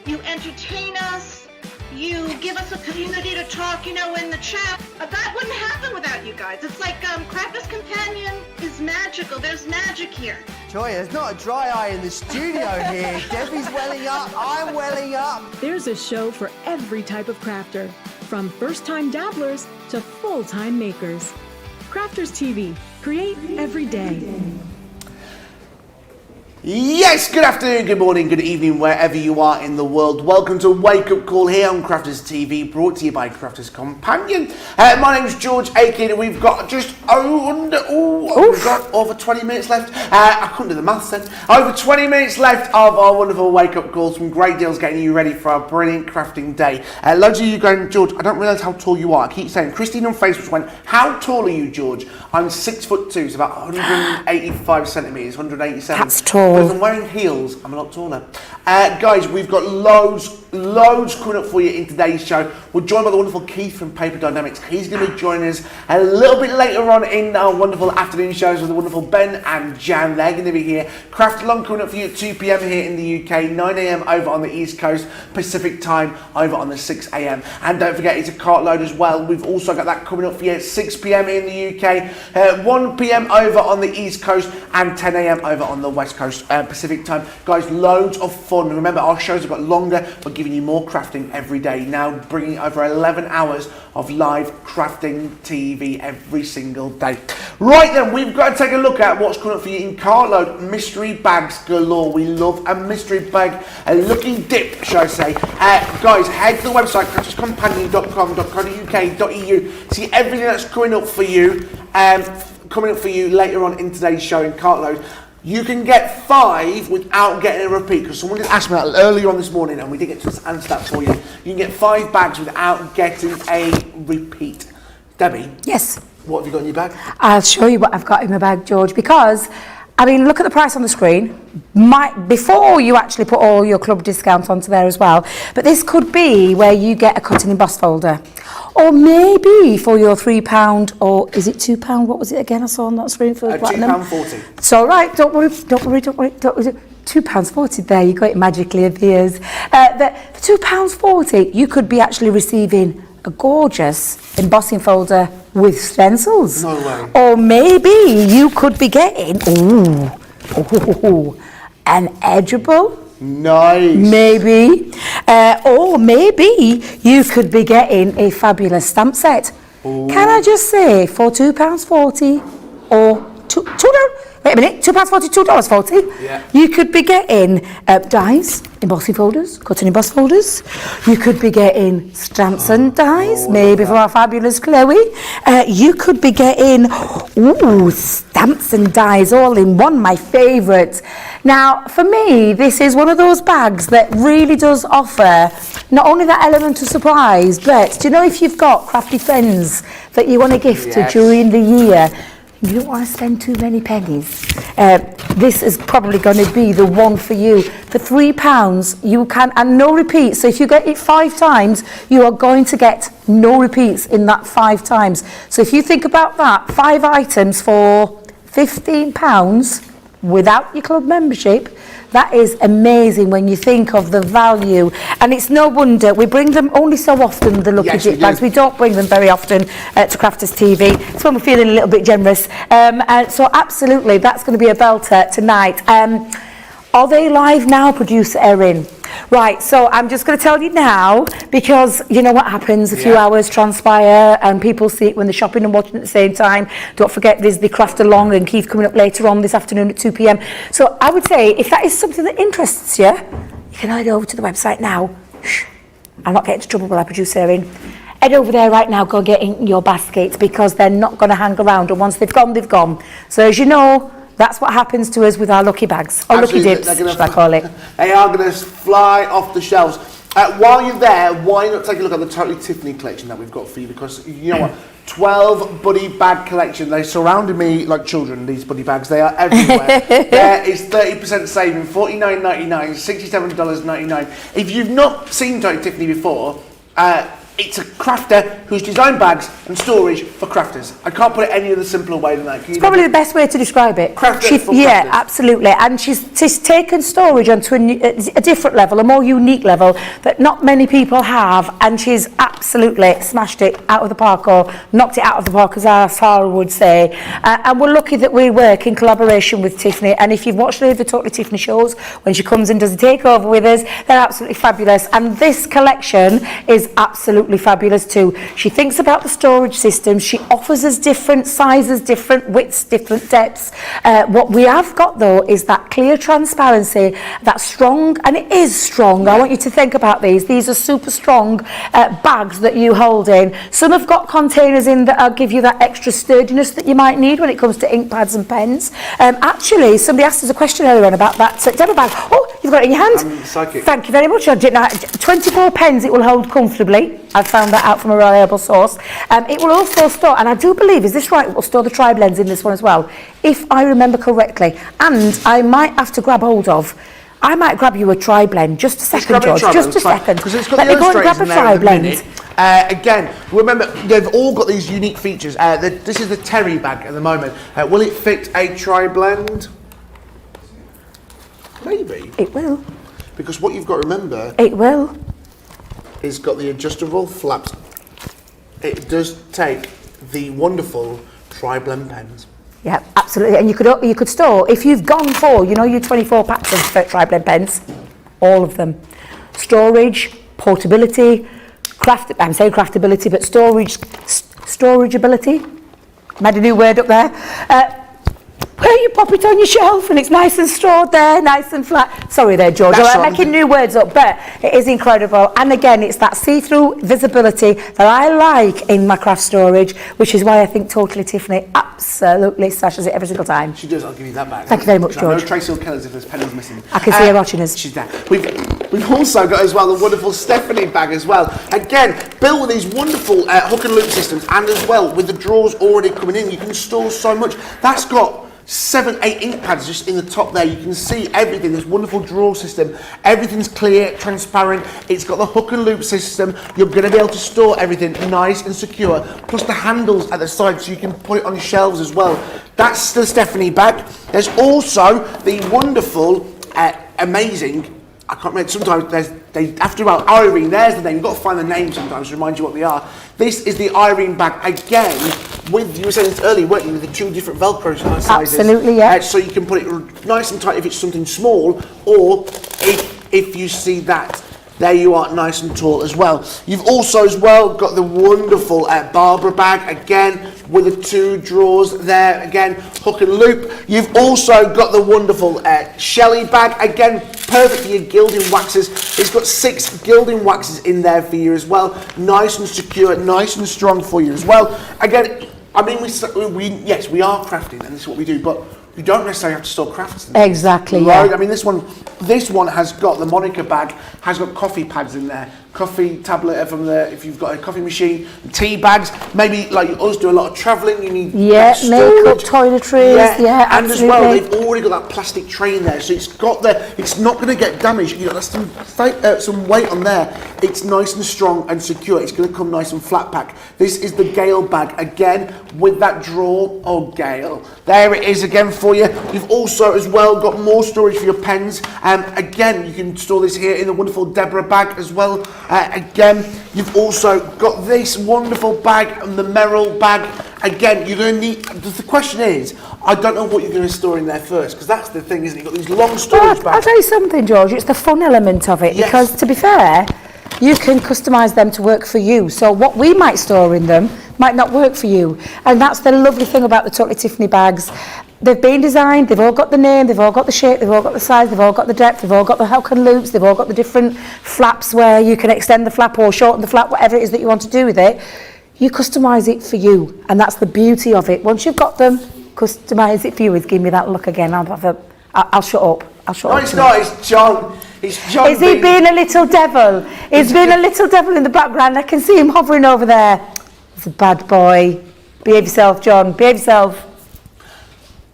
You entertain us. You give us a community to talk, in the chat. That wouldn't happen without you guys. It's like Crafters Companion is magical. There's magic here.
Joy, there's not a dry eye in the studio here. Debbie's welling up, I'm welling up.
There's a show for every type of crafter, from first-time dabblers to full-time makers. Crafters TV. Create every day.
Yes, good afternoon, good morning, good evening, wherever you are in the world. Welcome to Wake Up Call here on Crafters TV, brought to you by Crafters Companion. My name's George Akid, and we've got just we've got over 20 minutes left. I couldn't do the maths then. Over 20 minutes left of our wonderful Wake Up Call. Some great deals getting you ready for our brilliant crafting day. Loads of you going, George, I don't realise how tall you are. I keep saying, Christine on Facebook went, how tall are you, George? I'm 6'2", so about 185 centimetres, 187.
That's tall.
But if I'm wearing heels, I'm a lot taller. Guys, we've got loads coming up for you in today's show. We're joined by the wonderful Keith from Paper Dienamics. He's going to be joining us a little bit later on in our wonderful afternoon shows with the wonderful Ben and Jan. They're going to be here. Craft Along coming up for you at 2 p.m. here in the UK, 9 a.m. over on the East Coast, Pacific time over on the 6 a.m. And don't forget, it's a cartload as well. We've also got that coming up for you at 6 p.m. in the UK, 1 p.m. over on the East Coast, and 10 a.m. over on the West Coast, Pacific time. Guys, loads of fun. Remember, our shows have got longer. We're giving you more crafting every day. Now bringing over 11 hours of live crafting TV every single day. Right then, we've got to take a look at what's coming up for you in cartload. Mystery bags galore. We love a mystery bag, a looking dip, shall I say. Guys, head to the website, cardstockcompanion.com.co.uk.eu. See everything that's coming up for you. Later on in today's show in cartload. You can get 5 without getting a repeat, because someone did ask me that earlier on this morning and we didn't get to answer that for you. You can get 5 bags without getting a repeat. Debbie?
Yes.
What have you got in your bag?
I'll show you what I've got in my bag, George, because, I mean, look at the price on the screen. Before you actually put all your club discounts onto there as well, but this could be where you get a cut and emboss folder. Or maybe for your £3, or is it £2? What was it again? I saw on that screen for platinum.
£2.40.
It's all right. Don't worry. £2.40. There you go. It magically appears. For £2.40, you could be actually receiving a gorgeous embossing folder with stencils.
No way.
Or maybe you could be getting an edgeable.
Nice.
Maybe. Or maybe you could be getting a fabulous stamp set.
Ooh.
Can I just say, for £2.40 or £2.40, $2.40,
yeah.
you could be getting dies, embossing folders, cut and emboss folders. You could be getting stamps and dies, maybe for our fabulous Chloe. You could be getting stamps and dies all in one, my favourite. Now, for me, this is one of those bags that really does offer not only that element of surprise, but do you know, if you've got crafty friends that you want to gift to during the year, you don't want to spend too many pennies. This is probably going to be the one for you. For £3, you can, and no repeats. So if you get it 5 times, you are going to get no repeats in that 5 times. So if you think about that, 5 items for £15 without your club membership, that is amazing when you think of the value. And it's no wonder we bring them only so often, the Lucky Dip bags. We don't bring them very often to Crafters TV. It's when we're feeling a little bit generous. So absolutely, that's going to be a belter tonight. Are they live now, producer Erin? Right, so I'm just going to tell you now, because you know what happens, a few hours transpire and people see it when they're shopping and watching at the same time. Don't forget there's the Craft Along and Keith coming up later on this afternoon at 2 p.m. So I would say, if that is something that interests you, you can head over to the website now. Shh, I'll not get into trouble with our producer Erin. Head over there right now, go get in your baskets, because they're not going to hang around, and once they've gone, they've gone. So as you know, that's what happens to us with our lucky bags, or lucky dips, should I call it.
They are going to fly off the shelves. While you're there, why not take a look at the Totally Tiffany collection that we've got for you? Because you know what, 12 buddy bag collection. They surrounded me like children, these buddy bags. They are everywhere. There is 30% saving, $49.99, $67.99. If you've not seen Totally Tiffany before, it's a crafter who's designed bags and storage for crafters. I can't put it any other simpler way than that.
It's probably the best way to describe it.
Crafter for
yeah,
crafters.
Absolutely. And she's taken storage onto a different level, a more unique level that not many people have. And she's absolutely smashed it out of the park, or knocked it out of the park, as our Sarah would say. And we're lucky that we work in collaboration with Tiffany. And if you've watched any of the Totally Tiffany shows, when she comes and does a takeover with us, they're absolutely fabulous. And this collection is absolutely fabulous too. She thinks about the storage system. She offers us different sizes, different widths, different depths. What we have got though is that clear transparency, that strong, and it is strong. I want you to think about these. These are super strong bags that you hold in. Some have got containers in that give you that extra sturdiness that you might need when it comes to ink pads and pens. Actually, somebody asked us a question earlier on about that demo bag. Oh, you've got it in your hand.
Psychic.
Thank you very much. I didn't know. 24 pens it will hold comfortably. I've found that out from a reliable source. It will also store, and I do believe, is this right, it will store the tri blends in this one as well, if I remember correctly. And I might have to grab hold of, I might grab you a tri blend. Just a second, George. Just a second.
Because it's got
Let
the
me go and grab a tri blend.
Again, remember, they've all got these unique features. This is the Terry bag at the moment. Will it fit a tri blend? Maybe.
It will.
Because what you've got to remember.
It will.
It's got the adjustable flaps. It does take the wonderful tri-blend pens.
Yeah, absolutely. And you could store, if you've gone for, you know, your 24 packs of tri-blend pens, all of them. storage, portability, I'm saying craftability, but storage ability. Made a new word up there. Where you pop it on your shelf and it's nice and stored there, nice and flat. Sorry there, George. I'm making new words up, but it is incredible. And again, it's that see-through visibility that I like in my craft storage, which is why I think Totally Tiffany absolutely smashes it every single time.
She does. I'll give you that back.
Thank you very much, George.
No Tracy O'Kelly's if there's pennies missing.
I can see her watching us.
She's there. We've also got as well the wonderful Stephanie bag as well. Again, built with these wonderful hook and loop systems, and as well with the drawers already coming in, you can store so much. That's got 7-8 ink pads just in the top there. You can see everything. This wonderful drawer system. Everything's clear, transparent. It's got the hook and loop system. You're going to be able to store everything nice and secure. Plus the handles at the side so you can put it on your shelves as well. That's the Stephanie bag. There's also the wonderful, amazing, I can't remember, sometimes they have to write Irene, there's the name, you've got to find the name sometimes to remind you what they are. This is the Irene bag, again, with, you were saying this earlier, weren't you, with the 2 different Velcro sizes.
Absolutely, yeah.
So you can put it nice and tight if it's something small, or if you see that, there you are, nice and tall as well. You've also as well got the wonderful Barbara bag, again, with the 2 drawers there, again, hook and loop. You've also got the wonderful Shelley bag, again, perfect for your gilding waxes. It's got 6 gilding waxes in there for you as well. Nice and secure, nice and strong for you as well. Again, I mean, yes, we are crafting, and this is what we do, but you don't necessarily have to store crafts in there.
Exactly,
right?
yeah.
I mean, this one has got, the Monica bag has got coffee pads in there, coffee tablet from if you've got a coffee machine, tea bags, maybe like us do a lot of travelling, you need
makeup, toiletries, yeah,
and
absolutely.
as well, they've already got that plastic tray in there, so it's not going to get damaged. You know, there's some weight on there. It's nice and strong and secure. It's going to come nice and flat pack. This is the Gale bag, again, with that drawer. Oh, Gale. There it is again for you. You've also as well got more storage for your pens. Again, you can store this here in the wonderful Deborah bag as well. Again, you've also got this wonderful bag and the Merrill bag. Again, you're going to need, the question is, I don't know what you're going to store in there first, because that's the thing, isn't it? You've got these long storage bags.
I'll tell you something, George, it's the fun element of it, because to be fair, you can customise them to work for you. So what we might store in them might not work for you. And that's the lovely thing about the Totally Tiffany bags. They've been designed, they've all got the name, they've all got the shape, they've all got the size, they've all got the depth, they've all got the hook and loops, they've all got the different flaps where you can extend the flap or shorten the flap, whatever it is that you want to do with it. You customise it for you, and that's the beauty of it. Once you've got them, customise it for you. Give me that look again. I'll shut up.
No, it's not. It's John. It's John.
Is he being a little devil? He's being a little devil in the background. I can see him hovering over there. He's a bad boy. Behave yourself, John. Behave yourself.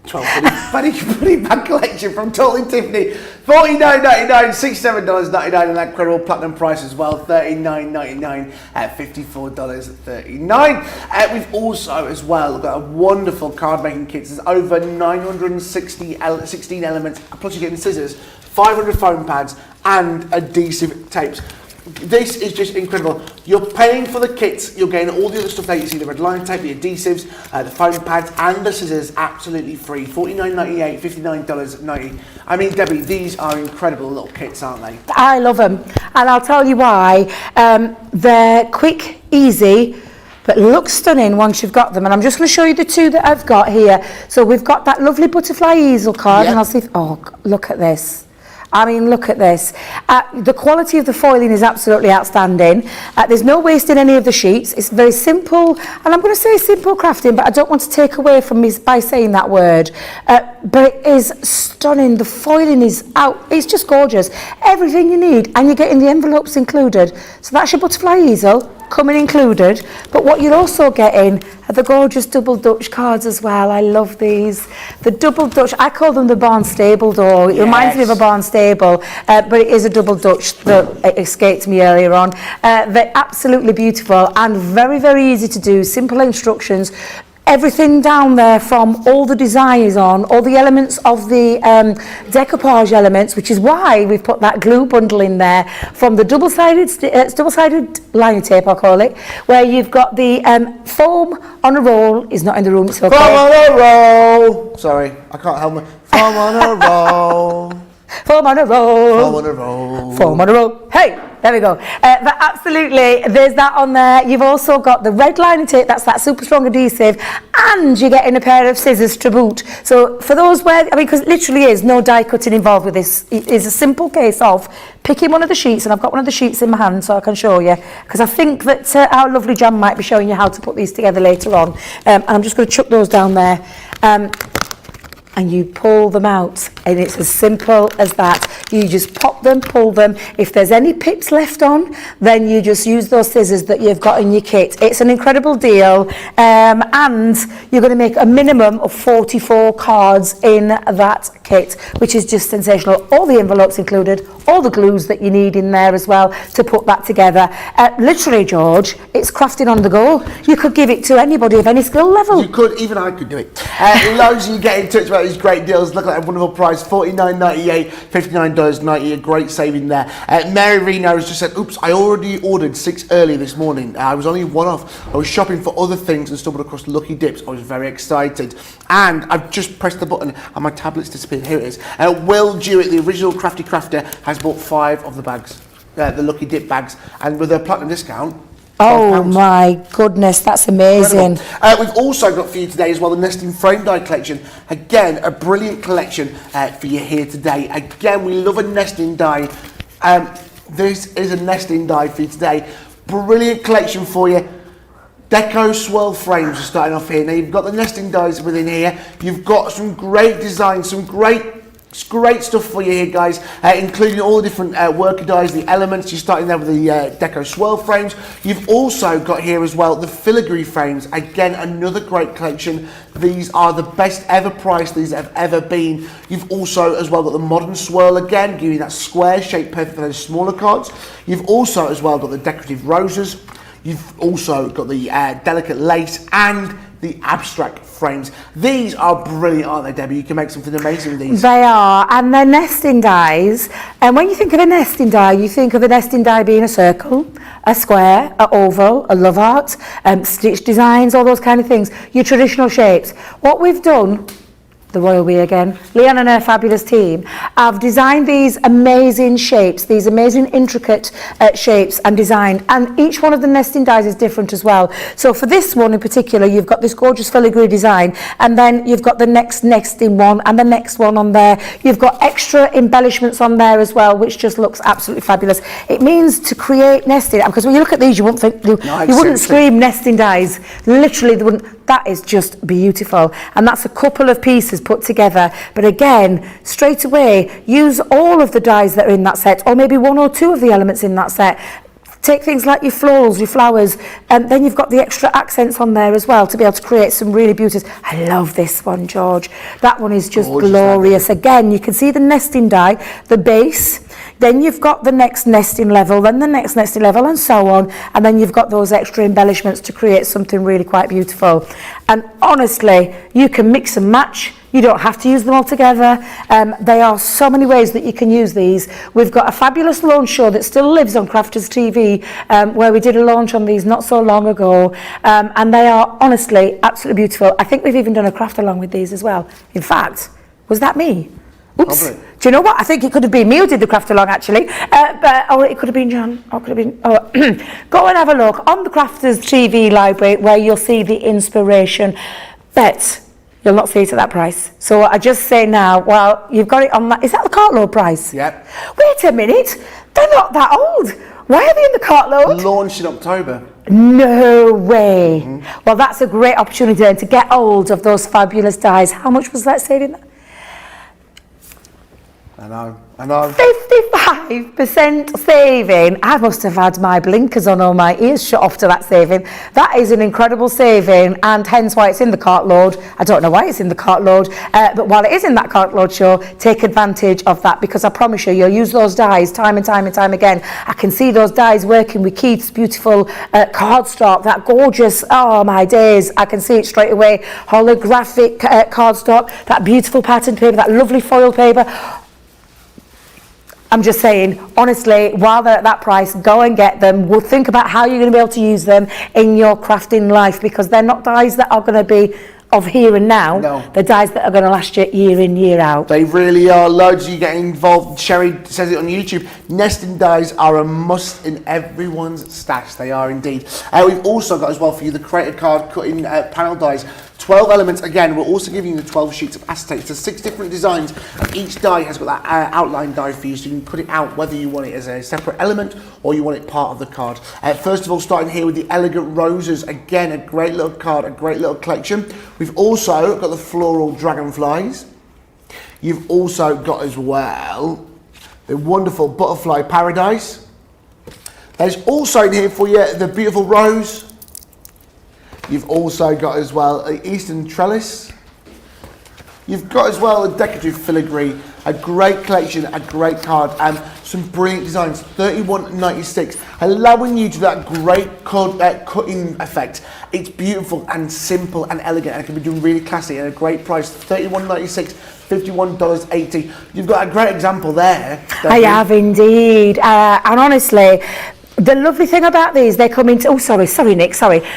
12 funny bag collection from Totally Tiffany. $49.99, $67.99, and that incredible platinum price as well, $39.99 at $54.39. We've also as well got a wonderful card making kit. There's over 916 elements, plus you're getting scissors, 500 foam pads, and adhesive tapes. This is just incredible. You're paying for the kits, you're getting all the other stuff that you see, the red line tape, the adhesives, the foam pads, and the scissors absolutely free. $49.98, $59.90. I mean, Debbie, these are incredible little kits, aren't they?
I love them, and I'll tell you why. They're quick, easy, but look stunning once you've got them. And I'm just going to show you the 2 that I've got here. So we've got that lovely butterfly easel card, and I'll see if, oh, look at this. I mean, look at this. The quality of the foiling is absolutely outstanding. There's no waste in any of the sheets. It's very simple, and I'm going to say simple crafting, but I don't want to take away from me by saying that word. But it is stunning. The foiling is out. It's just gorgeous. Everything you need, and you're getting the envelopes included. So that's your butterfly easel coming included, but what you're also getting are the gorgeous double Dutch cards as well. I love these. The double Dutch, I call them the barn stable door. It reminds me of a barn stable, but it is a double Dutch that escaped me earlier on. They're absolutely beautiful and very, very easy to do. Simple instructions. Everything down there, from all the design is on, all the elements of the decoupage elements, which is why we've put that glue bundle in there, from the double-sided liner tape, I'll call it, where you've got the foam on a roll. Is not in the room, it's okay.
Foam on a roll. Sorry, I can't help me. Foam on a roll.
Foam on a roll.
Foam on a roll.
Foam on a roll. Hey, there we go. But absolutely, there's that on there. You've also got the red lining tape, that's that super strong adhesive, and you're getting a pair of scissors to boot. So for those where, I mean, because it literally is no die cutting involved with this. It is a simple case of picking one of the sheets, and I've got one of the sheets in my hand so I can show you, because I think that our lovely Jan might be showing you how to put these together later on. And I'm just going to chuck those down there. And you pull them out, and it's as simple as that. You just pop them, pull them. If there's any pips left on, then you just use those scissors that you've got in your kit. It's an incredible deal, and you're going to make a minimum of 44 cards in that kit, which is just sensational. All the envelopes included, all the glues that you need in there as well to put that together. Literally, George, it's crafting on the go. You could give it to anybody of any skill level.
You could, even I could do it. Loads of you get in touch about these great deals. Look at that wonderful price, $49.98, $59.90, a great saving there. Mary Reno has just said, oops, I already ordered 6 earlier this morning. I was only one off. I was shopping for other things and stumbled across Lucky Dips. I was very excited. And I've just pressed the button and my tablet's disappeared. Here it is. Will Jewett, the original Crafty Crafter, has bought 5 of the bags, the Lucky Dip bags, and with a platinum discount,
Oh my goodness, that's amazing.
We've also got for you today as well the Nesting Frame Die collection. Again, a brilliant collection for you here today. Again, we love a nesting die. This is a nesting die for you today. Brilliant collection for you. Deco swirl frames are starting off here. Now you've got the nesting dies within here. You've got some great designs, some great stuff for you here, guys, including all the different worker dies, the elements. You're starting there with the Deco swirl frames. You've also got here as well the filigree frames. Again, another great collection. These are the best ever price these have ever been. You've also as well got the modern swirl again, giving you that square shape perfect for those smaller cards. You've also as well got the decorative roses. You've also got the delicate lace and the abstract frames. These are brilliant, aren't they, Debbie? You can make something amazing with these.
They are, and they're nesting dies. And when you think of a nesting die, you think of a nesting die being a circle, a square, an oval, a love heart, stitch designs, all those kind of things. Your traditional shapes. What we've done, the royal we again, Leanne and her fabulous team, have designed these amazing shapes, these amazing intricate shapes and designed, and each one of the nesting dies is different as well. So for this one in particular, you've got this gorgeous filigree design, and then you've got the next nesting one and the next one on there. You've got extra embellishments on there as well, which just looks absolutely fabulous. It means to create nesting, because when you look at these, you wouldn't think, you wouldn't scream nesting dies. Literally, they wouldn't. That is just beautiful, and that's a couple of pieces put together. But again, straight away, use all of the dies that are in that set, or maybe 1 or 2 of the elements in that set. Take things like your florals, your flowers, and then you've got the extra accents on there as well to be able to create some really beautiful. I love this one, George. That one is just glorious. Again, you can see the nesting die, the base, then you've got the next nesting level, then the next nesting level, and so on, and then you've got those extra embellishments to create something really quite beautiful. And honestly, you can mix and match. You don't have to use them all together. There are so many ways that you can use these. We've got a fabulous launch show that still lives on Crafters TV, where we did a launch on these not so long ago, and they are honestly absolutely beautiful. I think we've even done a craft along with these as well. In fact, was that me? Oops. Probably. Do you know what? I think it could have been me who did the craft along actually, or it could have been John, or it could have been. Go and have a look on the Crafters TV library where you'll see the inspiration. Bet you'll not see it at that price. So I just say now, well, you've got it on that. Is that the cartload price?
Yep.
Wait a minute, they're not that old. Why are they in the cartload?
Launched in October.
No way. Mm-hmm. Well, that's a great opportunity then to get hold of those fabulous dies. How much was that saving?
I know.
55% saving. I must have had my blinkers on or my ears shut off to that saving. That is an incredible saving, and hence why it's in the cartload. I don't know why it's in the cartload, but while it is in that cartload show, take advantage of that, because I promise you, you'll use those dies time and time and time again. I can see those dies working with Keith's beautiful cardstock, that gorgeous, oh my days, I can see it straight away. Holographic cardstock, that beautiful patterned paper, that lovely foil paper. I'm just saying, honestly, while they're at that price, go and get them. We'll think about how you're going to be able to use them in your crafting life, because they're not dies that are going to be of here and now.
No.
The dies that are going to last you year in, year out.
They really are. Loads of you getting involved. Sherry says it on YouTube. Nesting dies are a must in everyone's stash. They are indeed. We've also got as well for you the creator card cutting panel dies. 12 elements. Again, we're also giving you the 12 sheets of acetate. So 6 different designs. Each die has got that outline die for you, so you can cut it out whether you want it as a separate element or you want it part of the card. First of all, starting here with the Elegant Roses. Again, a great little card, a great little collection. We've also got the Floral Dragonflies. You've also got as well the wonderful Butterfly Paradise. There's also in here for you the beautiful Rose. You've also got as well the Eastern Trellis. You've got as well a decorative filigree, a great collection, a great card, and some brilliant designs. $31.96, allowing you to that great cutting effect. It's beautiful and simple and elegant, and it can be done really classy at a great price. $31.96, $51.80. You've got a great example there.
I have indeed, and honestly, the lovely thing about these, they come into,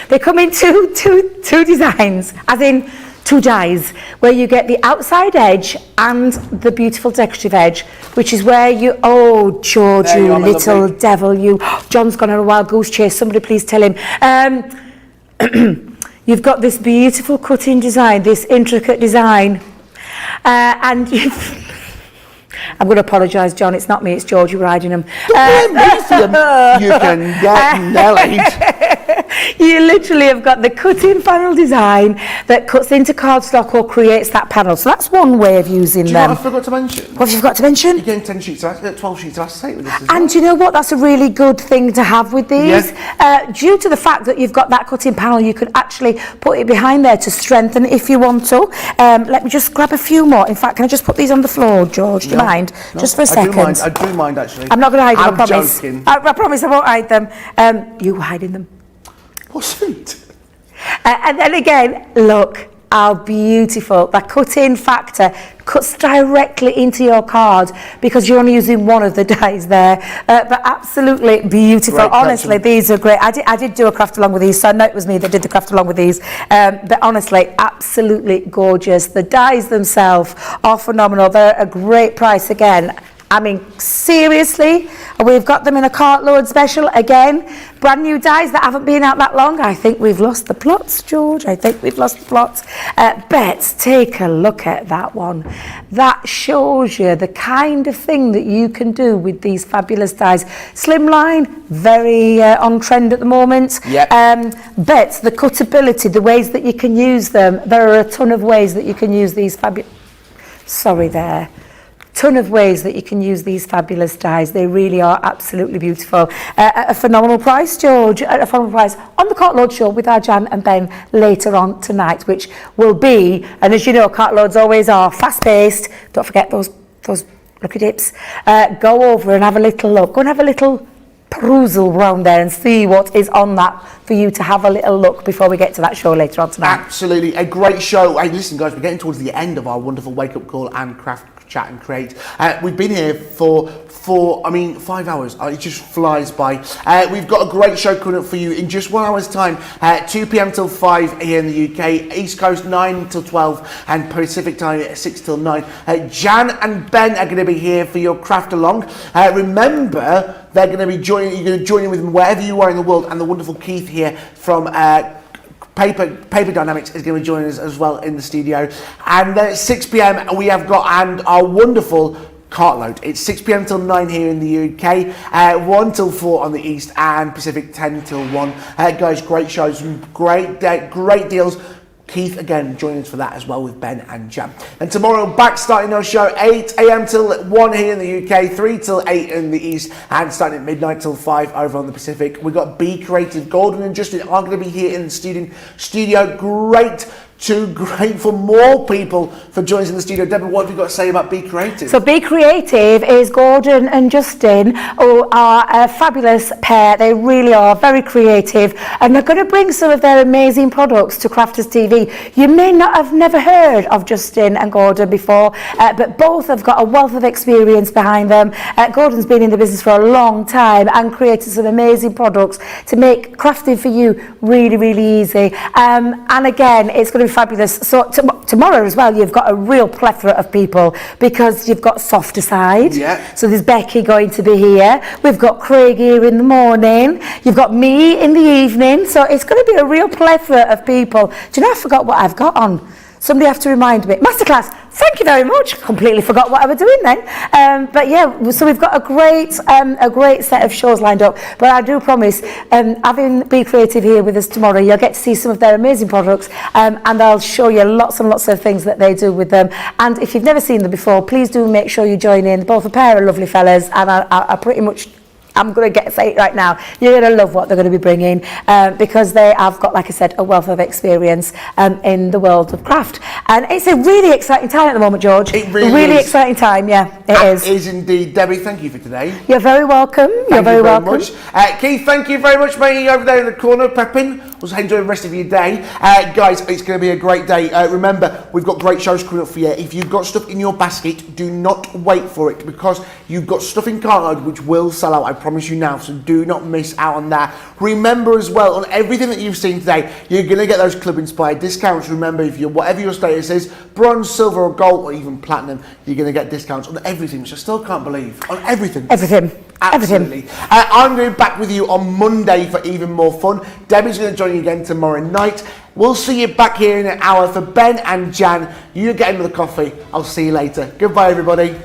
they come in two designs, as in 2 dies, where you get the outside edge and the beautiful decorative edge, which is where you, oh George,
there
you
are,
little
lovely
devil, you, John's gone on a wild goose chase, somebody please tell him. You've got this beautiful cutting design, this intricate design, and you've, I'm going to apologise, John, it's not me, it's George, you're riding them.
You can get Nelly.
You literally have got the cutting panel design that cuts into cardstock or creates that panel. So that's one way of using
Do you
them.
know what I forgot to mention?
What have you got to mention?
You're getting 10 sheets, 12 sheets of acetate with this as well.
And do you know what? That's a really good thing to have with these.
Yeah.
Due to the fact that you've got that cutting panel, you could actually put it behind there to strengthen if you want to. Let me just grab a few more. In fact, can I just put these on the floor, George? Do you mind?
No,
Just for a second.
I do mind actually.
I'm not going to hide them, I promise.
Joking.
I promise I won't hide them. You were hiding them.
Oh, sweet.
And then again, look how beautiful. That cut-in factor cuts directly into your card because you're only using one of the dies there. But absolutely beautiful.
Great
honestly,
collection.
these are great. I did do a craft along with these, so I know it was me that did the craft along with these. But honestly, absolutely gorgeous. The dies themselves are phenomenal. They're a great price again. I mean, seriously, we've got them in a cartload special again. Brand new dies that haven't been out that long. I think we've lost the plots, George. I think we've lost the plots. Bet, take a look at that one. That shows you the kind of thing that you can do with these fabulous dies. Slimline, very on trend at the moment.
Yep.
Bet, the cuttability, the ways that you can use them. There are a ton of ways that you can use these ton of ways that you can use these fabulous dies. They really are absolutely beautiful. At a phenomenal price, George, at a phenomenal price on the Cartload Show with our Jan and Ben later on tonight, which will be, and as you know, Cartloads always are fast-paced. Don't forget those lucky dips. Go over and have a little look. Go and have a little perusal round there and see what is on that for you to have a little look before we get to that show later on tonight.
Absolutely, a great show. Hey, listen, guys, we're getting towards the end of our wonderful wake-up call and craft chat and create. We've been here for 5 hours. It just flies by. We've got a great show coming up for you in just 1 hour's time. 2 p.m. till 5 here in the UK. East Coast 9 till 12 and Pacific time 6 till 9. Jan and Ben are going to be here for your craft along. Remember, they're going to be joining. You're going to join in with them wherever you are in the world. And the wonderful Keith here from Paper Dienamics is going to be joining us as well in the studio. And then at 6 p.m. we have got our wonderful Cartload. It's 6 p.m. till 9 here in the UK, 1 till 4 on the East, and Pacific 10 till 1. Guys, great shows, some great deals. Keith again joining us for that as well with Ben and Jan. And tomorrow back starting our show 8 a.m. till 1 here in the UK, 3 till 8 in the East, and starting at midnight till 5 over on the Pacific. We've got Be Creative. Gordon and Justin are going to be here in the studio. Too great for more people for joining us in the studio. Deborah, what have you got to say about Be Creative?
So Be Creative is Gordon and Justin, who are a fabulous pair. They really are very creative, and they're going to bring some of their amazing products to Crafters TV. You may not have never heard of Justin and Gordon before, but both have got a wealth of experience behind them. Gordon's been in the business for a long time and created some amazing products to make crafting for you really, really easy. And again, it's going to be fabulous. So tomorrow as well, you've got a real plethora of people because you've got Softer Side.
Yeah.
So there's Becky going to be here. We've got Craig here in the morning. You've got me in the evening. So it's going to be a real plethora of people. Do you know, I forgot what I've got on. Somebody have to remind me. Masterclass. Thank you very much. Completely forgot what I was doing then. But yeah, so we've got a great set of shows lined up. But I do promise, having Be Creative here with us tomorrow, you'll get to see some of their amazing products, and I'll show you lots and lots of things that they do with them. And if you've never seen them before, please do make sure you join in. Both a pair of lovely fellas, and I pretty much, I'm going to say it right now, you're going to love what they're going to be bringing, because they have got, like I said, a wealth of experience in the world of craft. And it's a really exciting time at the moment, George.
It really is.
Exciting time, yeah, it is.
It is indeed. Debbie, thank you for today.
You're very welcome. You're very welcome.
Much. Keith, thank you very much, mate. Over there in the corner, prepping. We'll enjoy the rest of your day. Guys, it's going to be a great day. Remember, we've got great shows coming up for you. If you've got stuff in your basket, do not wait for it, because you've got stuff in cardboard which will sell out, I promise you now, so do not miss out on that. Remember as well, on everything that you've seen today, you're going to get those club inspired discounts. Remember, if you're, whatever your status is, bronze, silver or gold or even platinum, you're going to get discounts on everything, which I still can't believe. On everything. Absolutely. I'm going to be back with you on Monday for even more fun. Debbie's going to join you again tomorrow night. We'll see you back here in an hour. For Ben and Jan, you get in with the coffee. I'll see you later. Goodbye, everybody.